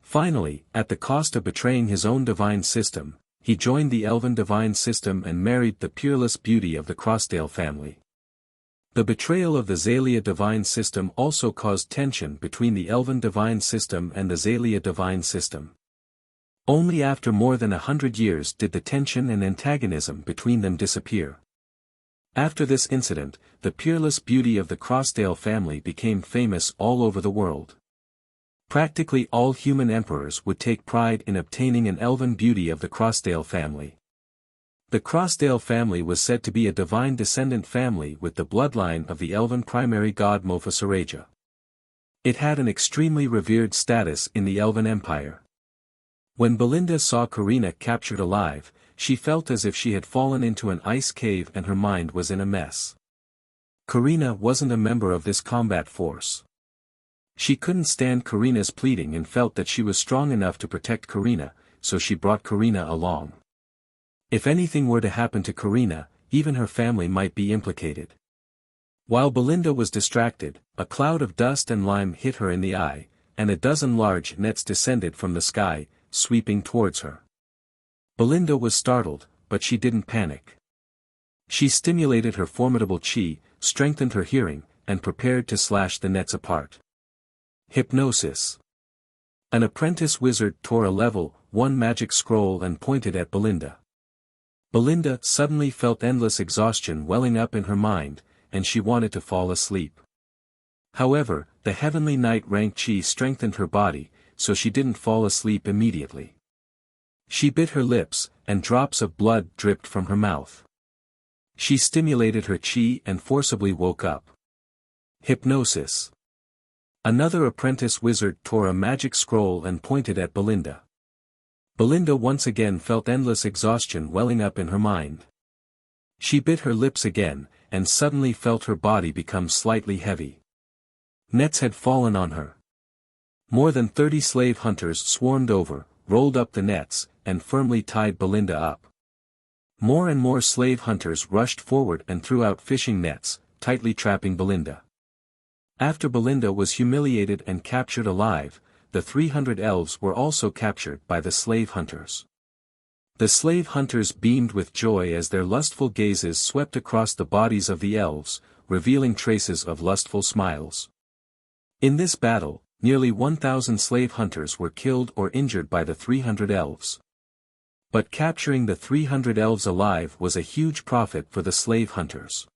Finally, at the cost of betraying his own divine system, he joined the elven divine system and married the peerless beauty of the Crossdale family. The betrayal of the Zalia divine system also caused tension between the elven divine system and the Zalia divine system. Only after more than 100 years did the tension and antagonism between them disappear. After this incident, the peerless beauty of the Crossdale family became famous all over the world. Practically all human emperors would take pride in obtaining an elven beauty of the Crossdale family. The Crossdale family was said to be a divine descendant family with the bloodline of the elven primary god Mophasareja. It had an extremely revered status in the elven empire. When Belinda saw Karina captured alive, she felt as if she had fallen into an ice cave and her mind was in a mess. Karina wasn't a member of this combat force. She couldn't stand Karina's pleading and felt that she was strong enough to protect Karina, so she brought Karina along. If anything were to happen to Karina, even her family might be implicated. While Belinda was distracted, a cloud of dust and lime hit her in the eye, and a dozen large nets descended from the sky, sweeping towards her. Belinda was startled, but she didn't panic. She stimulated her formidable chi, strengthened her hearing, and prepared to slash the nets apart. Hypnosis. An apprentice wizard tore a level 1 magic scroll and pointed at Belinda. Belinda suddenly felt endless exhaustion welling up in her mind, and she wanted to fall asleep. However, the heavenly knight rank chi strengthened her body, so she didn't fall asleep immediately. She bit her lips, and drops of blood dripped from her mouth. She stimulated her chi and forcibly woke up. Hypnosis. Another apprentice wizard tore a magic scroll and pointed at Belinda. Belinda once again felt endless exhaustion welling up in her mind. She bit her lips again, and suddenly felt her body become slightly heavy. Nets had fallen on her. More than 30 slave hunters swarmed over, rolled up the nets, and firmly tied Belinda up. More and more slave hunters rushed forward and threw out fishing nets, tightly trapping Belinda. After Belinda was humiliated and captured alive, the 300 elves were also captured by the slave hunters. The slave hunters beamed with joy as their lustful gazes swept across the bodies of the elves, revealing traces of lustful smiles. In this battle, nearly 1,000 slave hunters were killed or injured by the 300 elves. But capturing the 300 elves alive was a huge profit for the slave hunters.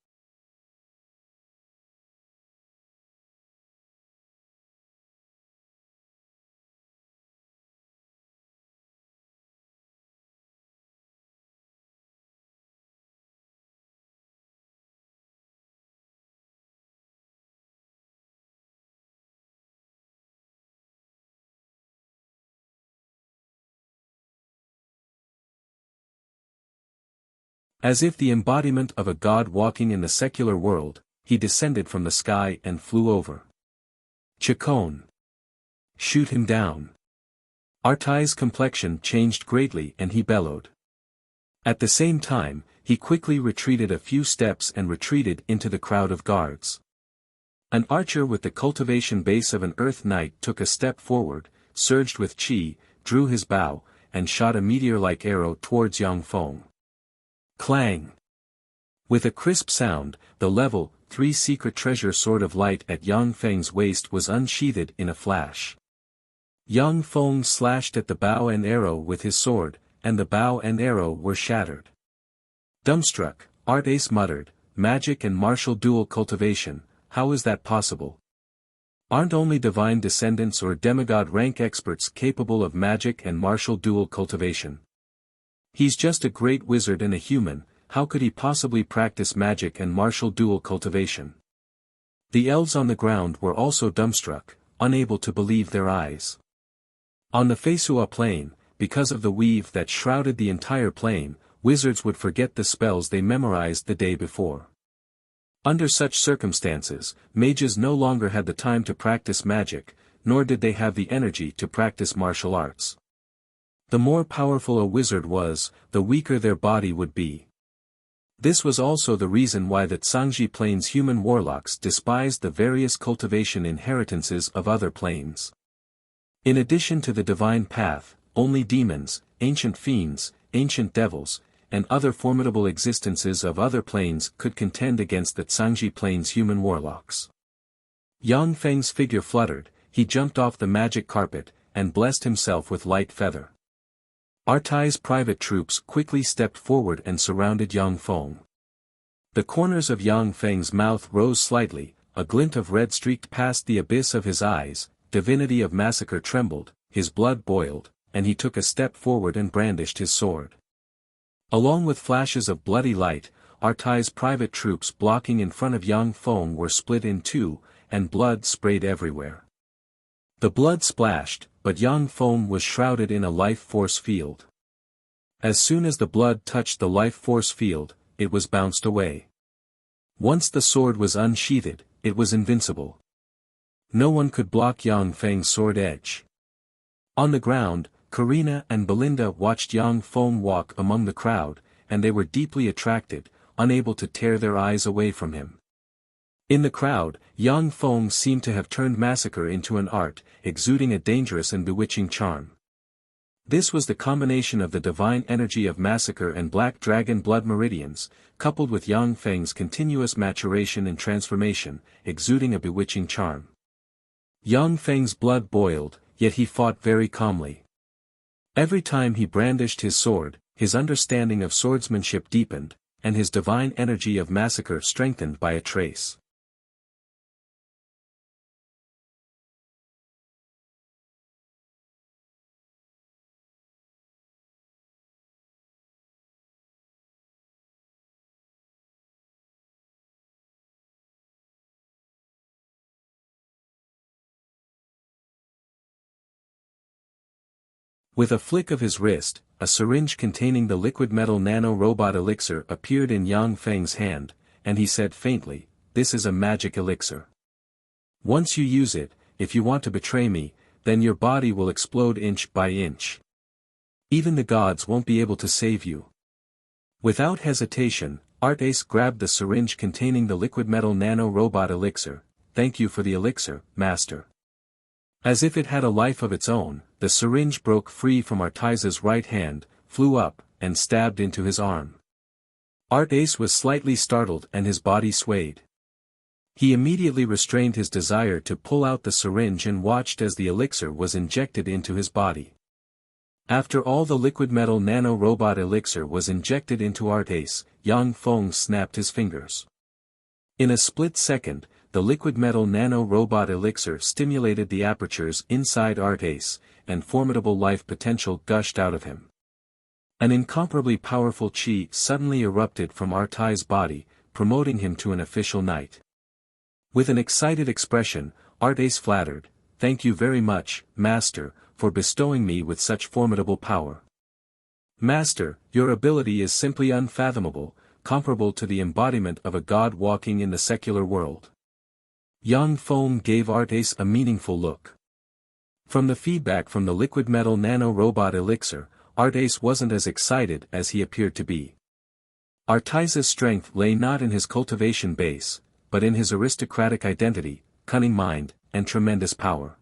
As if the embodiment of a god walking in the secular world, he descended from the sky and flew over. Chacon. Shoot him down. Artai's complexion changed greatly and he bellowed. At the same time, he quickly retreated a few steps and retreated into the crowd of guards. An archer with the cultivation base of an earth knight took a step forward, surged with chi, drew his bow, and shot a meteor-like arrow towards Yang Feng. Clang! With a crisp sound, the level, 3 secret treasure sword of light at Yang Feng's waist was unsheathed in a flash. Yang Feng slashed at the bow and arrow with his sword, and the bow and arrow were shattered. Dumbstruck, Art Ace muttered, "Magic and martial dual cultivation, how is that possible? Aren't only divine descendants or demigod rank experts capable of magic and martial dual cultivation? He's just a great wizard and a human, how could he possibly practice magic and martial dual cultivation?" The elves on the ground were also dumbstruck, unable to believe their eyes. On the Feisua plain, because of the weave that shrouded the entire plain, wizards would forget the spells they memorized the day before. Under such circumstances, mages no longer had the time to practice magic, nor did they have the energy to practice martial arts. The more powerful a wizard was, the weaker their body would be. This was also the reason why the Tsangji Plains human warlocks despised the various cultivation inheritances of other plains. In addition to the divine path, only demons, ancient fiends, ancient devils, and other formidable existences of other planes could contend against the Tsangji Plains human warlocks. Yang Feng's figure fluttered, he jumped off the magic carpet, and blessed himself with light feather. Artai's private troops quickly stepped forward and surrounded Yang Feng. The corners of Yang Feng's mouth rose slightly, a glint of red streaked past the abyss of his eyes, divinity of massacre trembled, his blood boiled, and he took a step forward and brandished his sword. Along with flashes of bloody light, Artai's private troops blocking in front of Yang Feng were split in two, and blood sprayed everywhere. The blood splashed, but Yang Feng was shrouded in a life force field. As soon as the blood touched the life force field, it was bounced away. Once the sword was unsheathed, it was invincible. No one could block Yang Feng's sword edge. On the ground, Karina and Belinda watched Yang Feng walk among the crowd, and they were deeply attracted, unable to tear their eyes away from him. In the crowd, Yang Feng seemed to have turned massacre into an art, exuding a dangerous and bewitching charm. This was the combination of the divine energy of massacre and black dragon blood meridians, coupled with Yang Feng's continuous maturation and transformation, exuding a bewitching charm. Yang Feng's blood boiled, yet he fought very calmly. Every time he brandished his sword, his understanding of swordsmanship deepened, and his divine energy of massacre strengthened by a trace. With a flick of his wrist, a syringe containing the liquid metal nano-robot elixir appeared in Yang Feng's hand, and he said faintly, "This is a magic elixir. Once you use it, if you want to betray me, then your body will explode inch by inch. Even the gods won't be able to save you." Without hesitation, Art-Ace grabbed the syringe containing the liquid metal nano-robot elixir. "Thank you for the elixir, Master." As if it had a life of its own, the syringe broke free from Art-Ace's right hand, flew up, and stabbed into his arm. Art-Ace was slightly startled and his body swayed. He immediately restrained his desire to pull out the syringe and watched as the elixir was injected into his body. After all the liquid metal nano-robot elixir was injected into Art-Ace, Yang Feng snapped his fingers. In a split second, the liquid metal nano-robot elixir stimulated the apertures inside Art-Ace, and formidable life potential gushed out of him. An incomparably powerful chi suddenly erupted from Art-Ace's body, promoting him to an official knight. With an excited expression, Art-Ace flattered, "Thank you very much, Master, for bestowing me with such formidable power. Master, your ability is simply unfathomable, comparable to the embodiment of a god walking in the secular world." Yang Feng gave Art-Ace a meaningful look. From the feedback from the liquid metal nano-robot elixir, Art-Ace wasn't as excited as he appeared to be. Art-Ace's strength lay not in his cultivation base, but in his aristocratic identity, cunning mind, and tremendous power.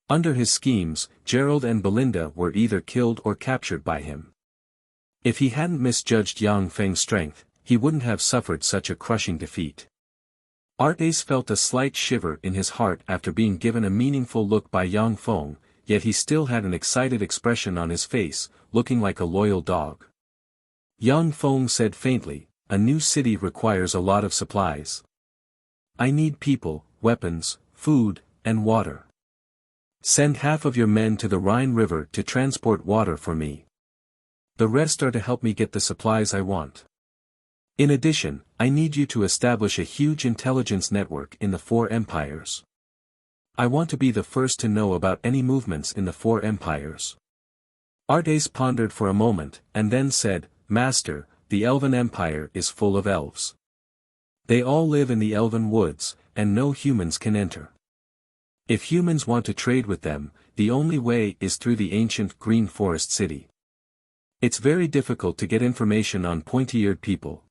Under his schemes, Gerald and Belinda were either killed or captured by him. If he hadn't misjudged Yang Feng's strength, he wouldn't have suffered such a crushing defeat. Art-Ace felt a slight shiver in his heart after being given a meaningful look by Yang Feng, yet he still had an excited expression on his face, looking like a loyal dog. Yang Feng said faintly, "A new city requires a lot of supplies. I need people, weapons, food, and water. Send half of your men to the Rhine River to transport water for me. The rest are to help me get the supplies I want. In addition, I need you to establish a huge intelligence network in the Four Empires. I want to be the first to know about any movements in the Four Empires." Art-Ace pondered for a moment, and then said, "Master, the Elven Empire is full of elves. They all live in the Elven Woods, and no humans can enter. If humans want to trade with them, the only way is through the ancient Green Forest City. It's very difficult to get information on pointy-eared people.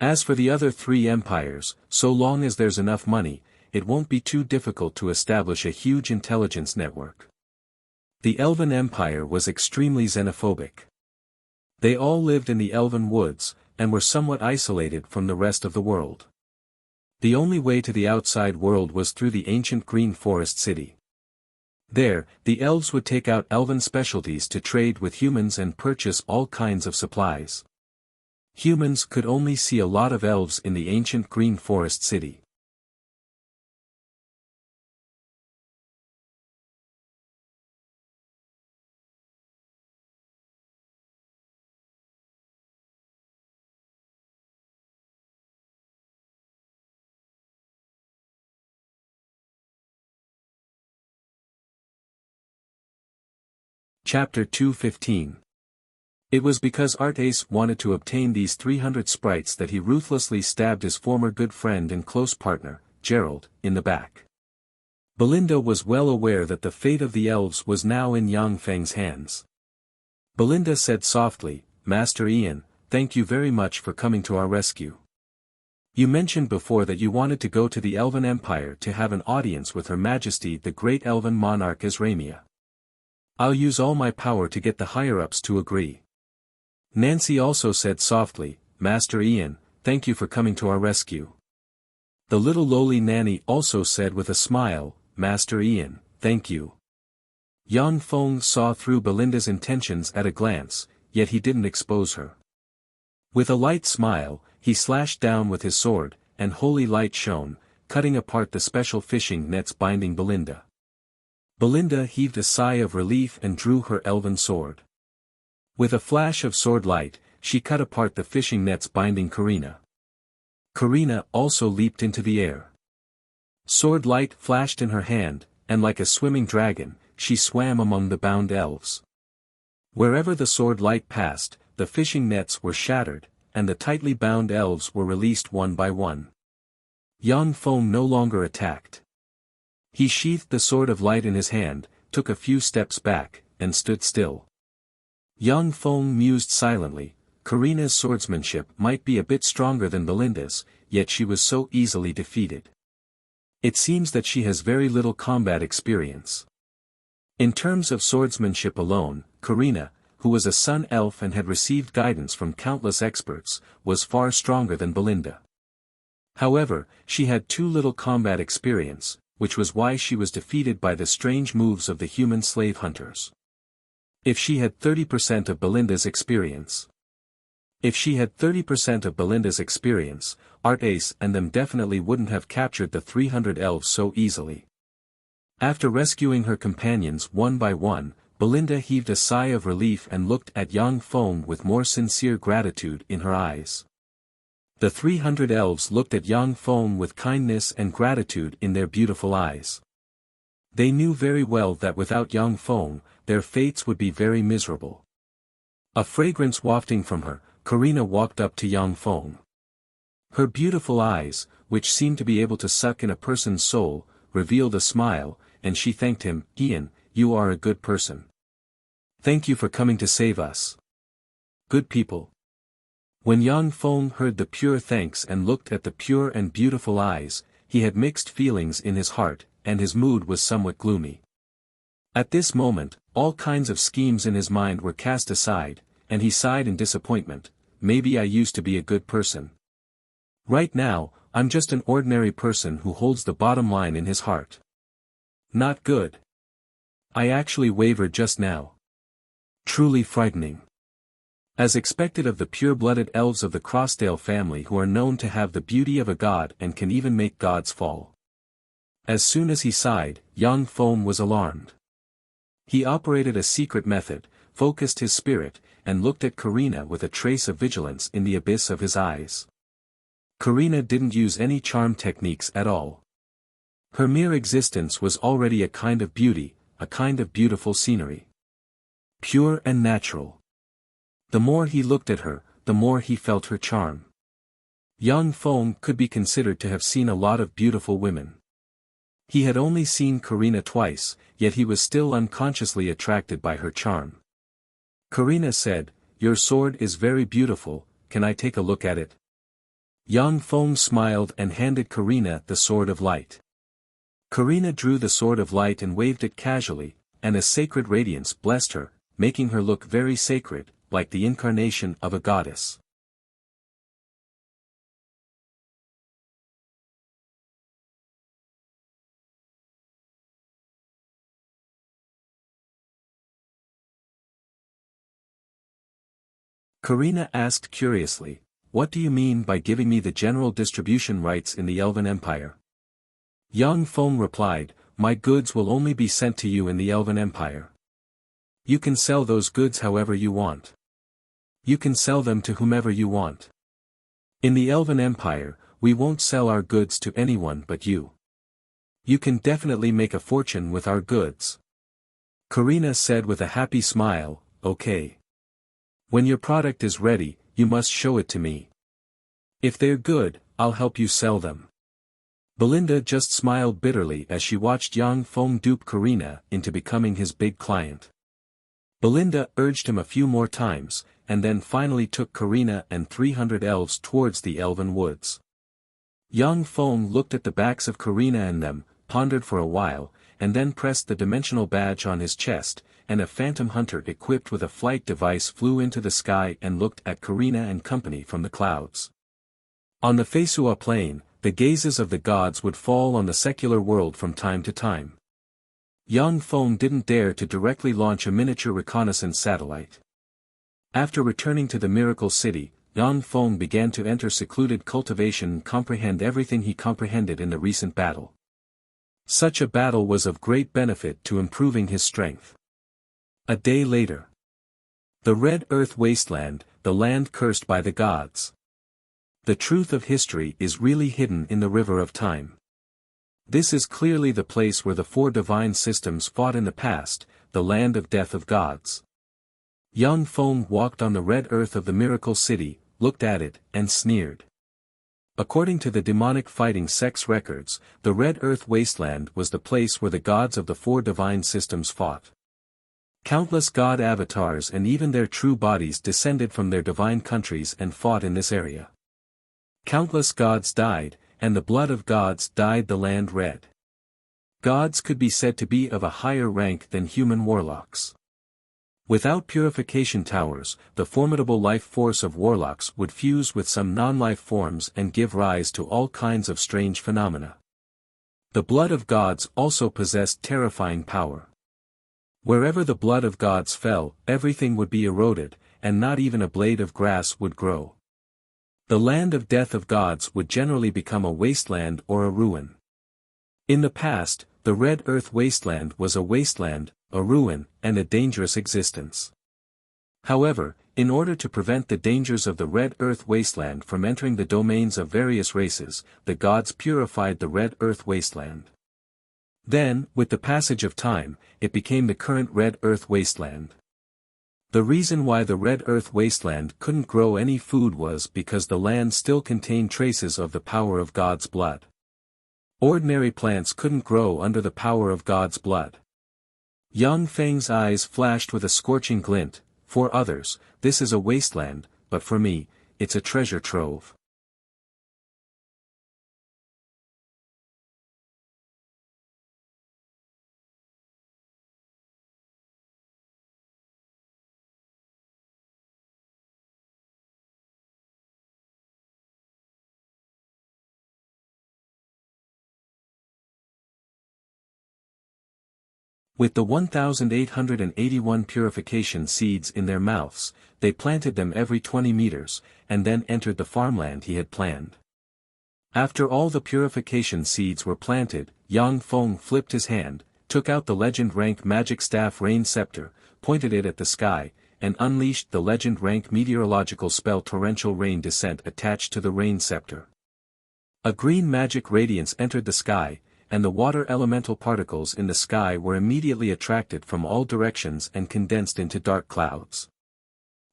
As for the other three empires, so long as there's enough money, it won't be too difficult to establish a huge intelligence network." The Elven Empire was extremely xenophobic. They all lived in the Elven Woods, and were somewhat isolated from the rest of the world. The only way to the outside world was through the ancient Green Forest City. There, the elves would take out elven specialties to trade with humans and purchase all kinds of supplies. Humans could only see a lot of elves in the ancient Green Forest City. Chapter 215. It was because Art-Ace wanted to obtain these 300 sprites that he ruthlessly stabbed his former good friend and close partner, Gerald, in the back. Belinda was well aware that the fate of the elves was now in Yang Feng's hands. Belinda said softly, "Master Ian, thank you very much for coming to our rescue. You mentioned before that you wanted to go to the Elven Empire to have an audience with Her Majesty the Great Elven Monarch Azramia. I'll use all my power to get the higher-ups to agree." Nancy also said softly, "Master Ian, thank you for coming to our rescue." The little lowly nanny also said with a smile, "Master Ian, thank you." Yang Feng saw through Belinda's intentions at a glance, yet he didn't expose her. With a light smile, he slashed down with his sword, and holy light shone, cutting apart the special fishing nets binding Belinda. Belinda heaved a sigh of relief and drew her elven sword. With a flash of sword light, she cut apart the fishing nets binding Karina. Karina also leaped into the air. Sword light flashed in her hand, and like a swimming dragon, she swam among the bound elves. Wherever the sword light passed, the fishing nets were shattered, and the tightly bound elves were released one by one. Yang Feng no longer attacked. He sheathed the sword of light in his hand, took a few steps back, and stood still. Yang Feng mused silently. Karina's swordsmanship might be a bit stronger than Belinda's, yet she was so easily defeated. It seems that she has very little combat experience. In terms of swordsmanship alone, Karina, who was a sun elf and had received guidance from countless experts, was far stronger than Belinda. However, she had too little combat experience, which was why she was defeated by the strange moves of the human slave hunters. If she had 30% of Belinda's experience. Artace and them definitely wouldn't have captured the 300 elves so easily. After rescuing her companions one by one, Belinda heaved a sigh of relief and looked at Yang Feng with more sincere gratitude in her eyes. The 300 elves looked at Yang Feng with kindness and gratitude in their beautiful eyes. They knew very well that without Yang Feng, their fates would be very miserable. A fragrance wafting from her, Karina walked up to Yang Feng. Her beautiful eyes, which seemed to be able to suck in a person's soul, revealed a smile, and she thanked him. "Ian, you are a good person. Thank you for coming to save us. Good people." When Yang Feng heard the pure thanks and looked at the pure and beautiful eyes, he had mixed feelings in his heart, and his mood was somewhat gloomy. At this moment, all kinds of schemes in his mind were cast aside, and he sighed in disappointment. Maybe I used to be a good person. Right now, I'm just an ordinary person who holds the bottom line in his heart. Not good. I actually wavered just now. Truly frightening. As expected of the pure-blooded elves of the Crossdale family who are known to have the beauty of a god and can even make gods fall. As soon as he sighed, Yang Feng was alarmed. He operated a secret method, focused his spirit, and looked at Karina with a trace of vigilance in the abyss of his eyes. Karina didn't use any charm techniques at all. Her mere existence was already a kind of beauty, a kind of beautiful scenery. Pure and natural. The more he looked at her, the more he felt her charm. Yang Feng could be considered to have seen a lot of beautiful women. He had only seen Karina twice, yet he was still unconsciously attracted by her charm. Karina said, "Your sword is very beautiful, can I take a look at it?" Yang Feng smiled and handed Karina the sword of light. Karina drew the sword of light and waved it casually, and a sacred radiance blessed her, making her look very sacred, like the incarnation of a goddess. Karina asked curiously, "What do you mean by giving me the general distribution rights in the Elven Empire?" Yang Feng replied, "My goods will only be sent to you in the Elven Empire. You can sell those goods however you want. You can sell them to whomever you want. In the Elven Empire, we won't sell our goods to anyone but you. You can definitely make a fortune with our goods." Karina said with a happy smile, "Okay. When your product is ready, you must show it to me. If they're good, I'll help you sell them." Belinda just smiled bitterly as she watched Yang Feng dupe Karina into becoming his big client. Belinda urged him a few more times, and then finally took Karina and 300 elves towards the elven woods. Yang Feng looked at the backs of Karina and them, pondered for a while, and then pressed the dimensional badge on his chest, and a phantom hunter equipped with a flight device flew into the sky and looked at Karina and company from the clouds. On the Fesua plain, the gazes of the gods would fall on the secular world from time to time. Yang Feng didn't dare to directly launch a miniature reconnaissance satellite. After returning to the Miracle City, Yang Feng began to enter secluded cultivation and comprehend everything he comprehended in the recent battle. Such a battle was of great benefit to improving his strength. A day later. The Red Earth Wasteland, the land cursed by the gods. The truth of history is really hidden in the river of time. This is clearly the place where the four divine systems fought in the past, the land of death of gods. Yang Feng walked on the red earth of the miracle city, looked at it, and sneered. According to the demonic fighting sex records, the red earth wasteland was the place where the gods of the four divine systems fought. Countless god avatars and even their true bodies descended from their divine countries and fought in this area. Countless gods died, and the blood of gods dyed the land red. Gods could be said to be of a higher rank than human warlocks. Without purification towers, the formidable life force of warlocks would fuse with some non-life forms and give rise to all kinds of strange phenomena. The blood of gods also possessed terrifying power. Wherever the blood of gods fell, everything would be eroded, and not even a blade of grass would grow. The land of death of gods would generally become a wasteland or a ruin. In the past, the red earth wasteland was a wasteland, a ruin, and a dangerous existence. However, in order to prevent the dangers of the red earth wasteland from entering the domains of various races, the gods purified the red earth wasteland. Then, with the passage of time, it became the current red earth wasteland. The reason why the red earth wasteland couldn't grow any food was because the land still contained traces of the power of God's blood. Ordinary plants couldn't grow under the power of God's blood. Yang Feng's eyes flashed with a scorching glint. For others, this is a wasteland, but for me, it's a treasure trove. With the 1,881 purification seeds in their mouths, they planted them every 20 meters, and then entered the farmland he had planned. After all the purification seeds were planted, Yang Feng flipped his hand, took out the legend rank magic staff rain scepter, pointed it at the sky, and unleashed the legend rank meteorological spell torrential rain descent attached to the rain scepter. A green magic radiance entered the sky, and the water elemental particles in the sky were immediately attracted from all directions and condensed into dark clouds.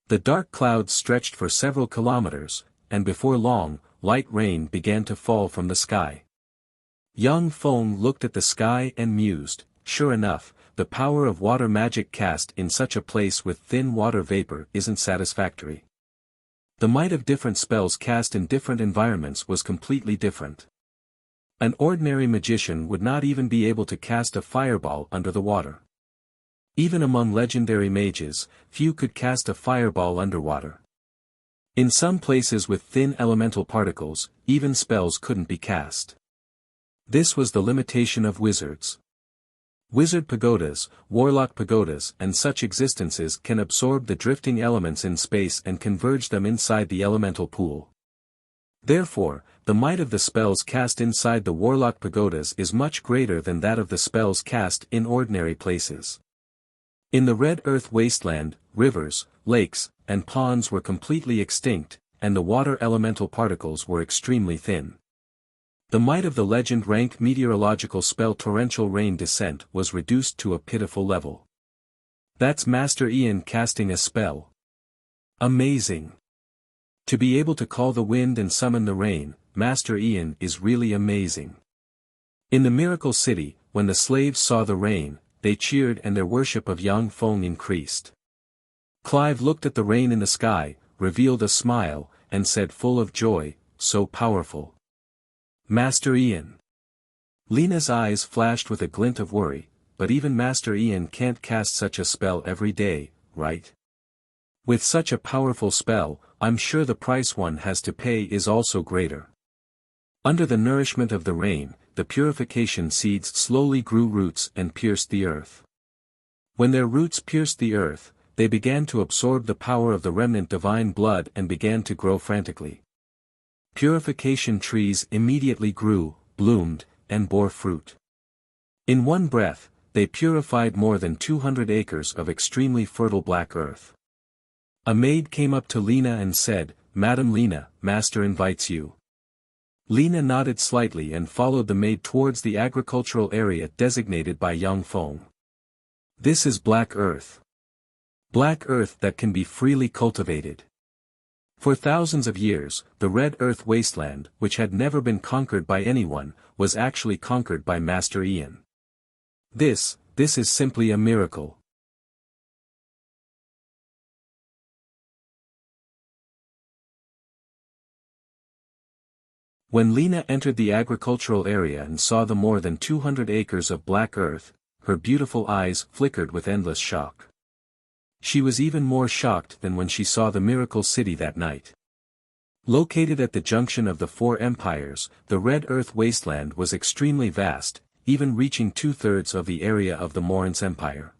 The dark clouds stretched for several kilometers, and before long, light rain began to fall from the sky. Yang Feng looked at the sky and mused, sure enough, the power of water magic cast in such a place with thin water vapor isn't satisfactory. The might of different spells cast in different environments was completely different. An ordinary magician would not even be able to cast a fireball under the water. Even among legendary mages, few could cast a fireball underwater. In some places with thin elemental particles, even spells couldn't be cast. This was the limitation of wizards. Wizard pagodas, warlock pagodas, and such existences can absorb the drifting elements in space and converge them inside the elemental pool. Therefore, the might of the spells cast inside the warlock pagodas is much greater than that of the spells cast in ordinary places. In the red earth wasteland, rivers, lakes, and ponds were completely extinct, and the water elemental particles were extremely thin. The might of the legend rank meteorological spell torrential rain descent was reduced to a pitiful level. That's Master Ian casting a spell. Amazing. To be able to call the wind and summon the rain, Master Ian is really amazing. In the Miracle City, when the slaves saw the rain, they cheered and their worship of Yang Feng increased. Clive looked at the rain in the sky, revealed a smile, and said full of joy, so powerful. Master Ian. Lena's eyes flashed with a glint of worry, but even Master Ian can't cast such a spell every day, right? With such a powerful spell, I'm sure the price one has to pay is also greater. Under the nourishment of the rain, the purification seeds slowly grew roots and pierced the earth. When their roots pierced the earth, they began to absorb the power of the remnant divine blood and began to grow frantically. Purification trees immediately grew, bloomed, and bore fruit. In one breath, they purified more than 200 acres of extremely fertile black earth. A maid came up to Lena and said, "Madam Lena, Master invites you." Lena nodded slightly and followed the maid towards the agricultural area designated by Yang Feng. This is Black Earth. Black Earth that can be freely cultivated. For thousands of years, the Red Earth wasteland, which had never been conquered by anyone, was actually conquered by Master Ian. This is simply a miracle. When Lena entered the agricultural area and saw the more than 200 acres of black earth, her beautiful eyes flickered with endless shock. She was even more shocked than when she saw the miracle city that night. Located at the junction of the four empires, the Red Earth wasteland was extremely vast, even reaching 2/3 of the area of the Morin's Empire.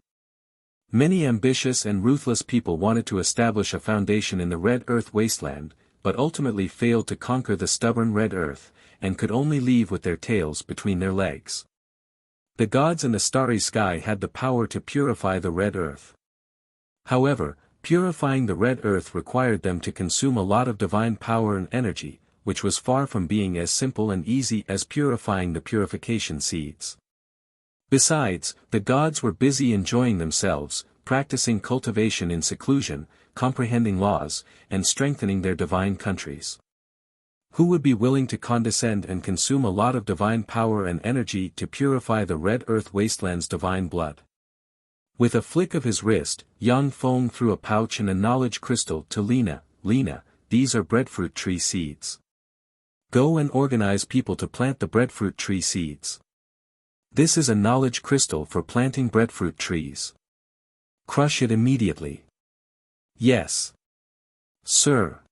Many ambitious and ruthless people wanted to establish a foundation in the Red Earth wasteland, but ultimately failed to conquer the stubborn Red Earth, and could only leave with their tails between their legs. The gods and the starry sky had the power to purify the Red Earth. However, purifying the Red Earth required them to consume a lot of divine power and energy, which was far from being as simple and easy as purifying the purification seeds. Besides, the gods were busy enjoying themselves, practicing cultivation in seclusion, comprehending laws, and strengthening their divine countries. Who would be willing to condescend and consume a lot of divine power and energy to purify the Red Earth wasteland's divine blood? With a flick of his wrist, Yang Feng threw a pouch and a knowledge crystal to Lena. Lena, these are breadfruit tree seeds. Go and organize people to plant the breadfruit tree seeds. This is a knowledge crystal for planting breadfruit trees. Crush it immediately. Yes. Sir.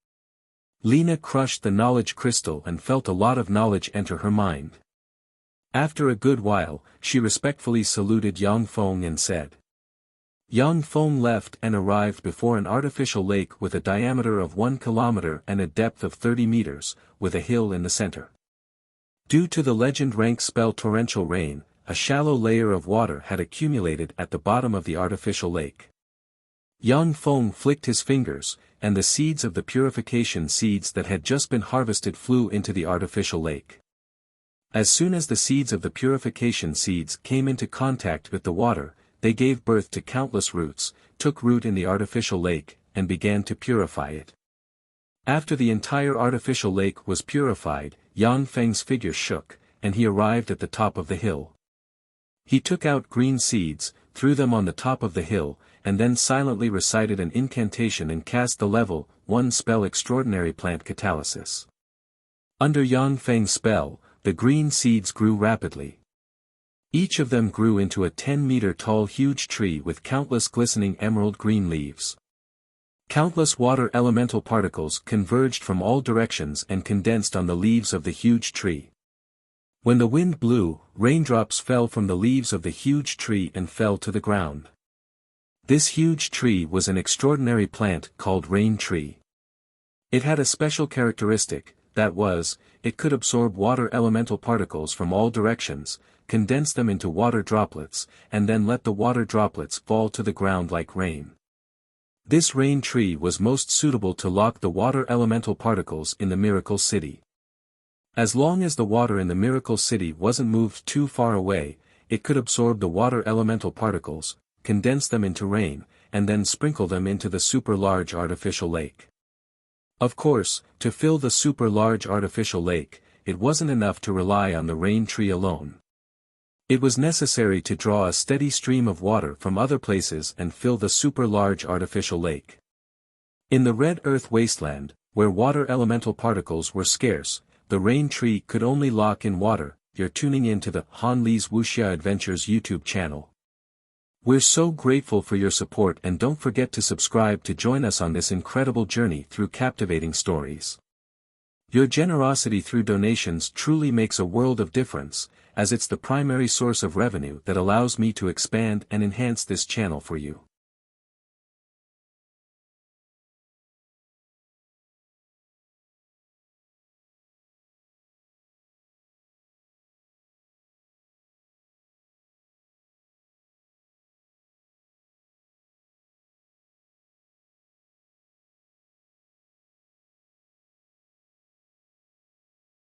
Lena crushed the knowledge crystal and felt a lot of knowledge enter her mind. After a good while, she respectfully saluted Yang Feng and said. Yang Feng left and arrived before an artificial lake with a diameter of 1 kilometer and a depth of 30 meters, with a hill in the center. Due to the legend-rank spell torrential rain, a shallow layer of water had accumulated at the bottom of the artificial lake. Yang Feng flicked his fingers, and the seeds of the purification seeds that had just been harvested flew into the artificial lake. As soon as the seeds of the purification seeds came into contact with the water, they gave birth to countless roots, took root in the artificial lake, and began to purify it. After the entire artificial lake was purified, Yang Feng's figure shook, and he arrived at the top of the hill. He took out green seeds, threw them on the top of the hill, and then silently recited an incantation and cast the level 1 spell extraordinary plant catalysis. Under Yang Feng's spell, the green seeds grew rapidly. Each of them grew into a 10-meter-tall huge tree with countless glistening emerald green leaves. Countless water elemental particles converged from all directions and condensed on the leaves of the huge tree. When the wind blew, raindrops fell from the leaves of the huge tree and fell to the ground. This huge tree was an extraordinary plant called rain tree. It had a special characteristic, that was, it could absorb water elemental particles from all directions, condense them into water droplets, and then let the water droplets fall to the ground like rain. This rain tree was most suitable to lock the water elemental particles in the Miracle City. As long as the water in the Miracle City wasn't moved too far away, it could absorb the water elemental particles, condense them into rain, and then sprinkle them into the super-large artificial lake. Of course, to fill the super-large artificial lake, it wasn't enough to rely on the rain tree alone. It was necessary to draw a steady stream of water from other places and fill the super-large artificial lake. In the Red Earth wasteland, where water elemental particles were scarce, the rain tree could only lock in water. You're tuning in to the Han Li's Wuxia Adventures YouTube channel. We're so grateful for your support, and don't forget to subscribe to join us on this incredible journey through captivating stories. Your generosity through donations truly makes a world of difference, as it's the primary source of revenue that allows me to expand and enhance this channel for you.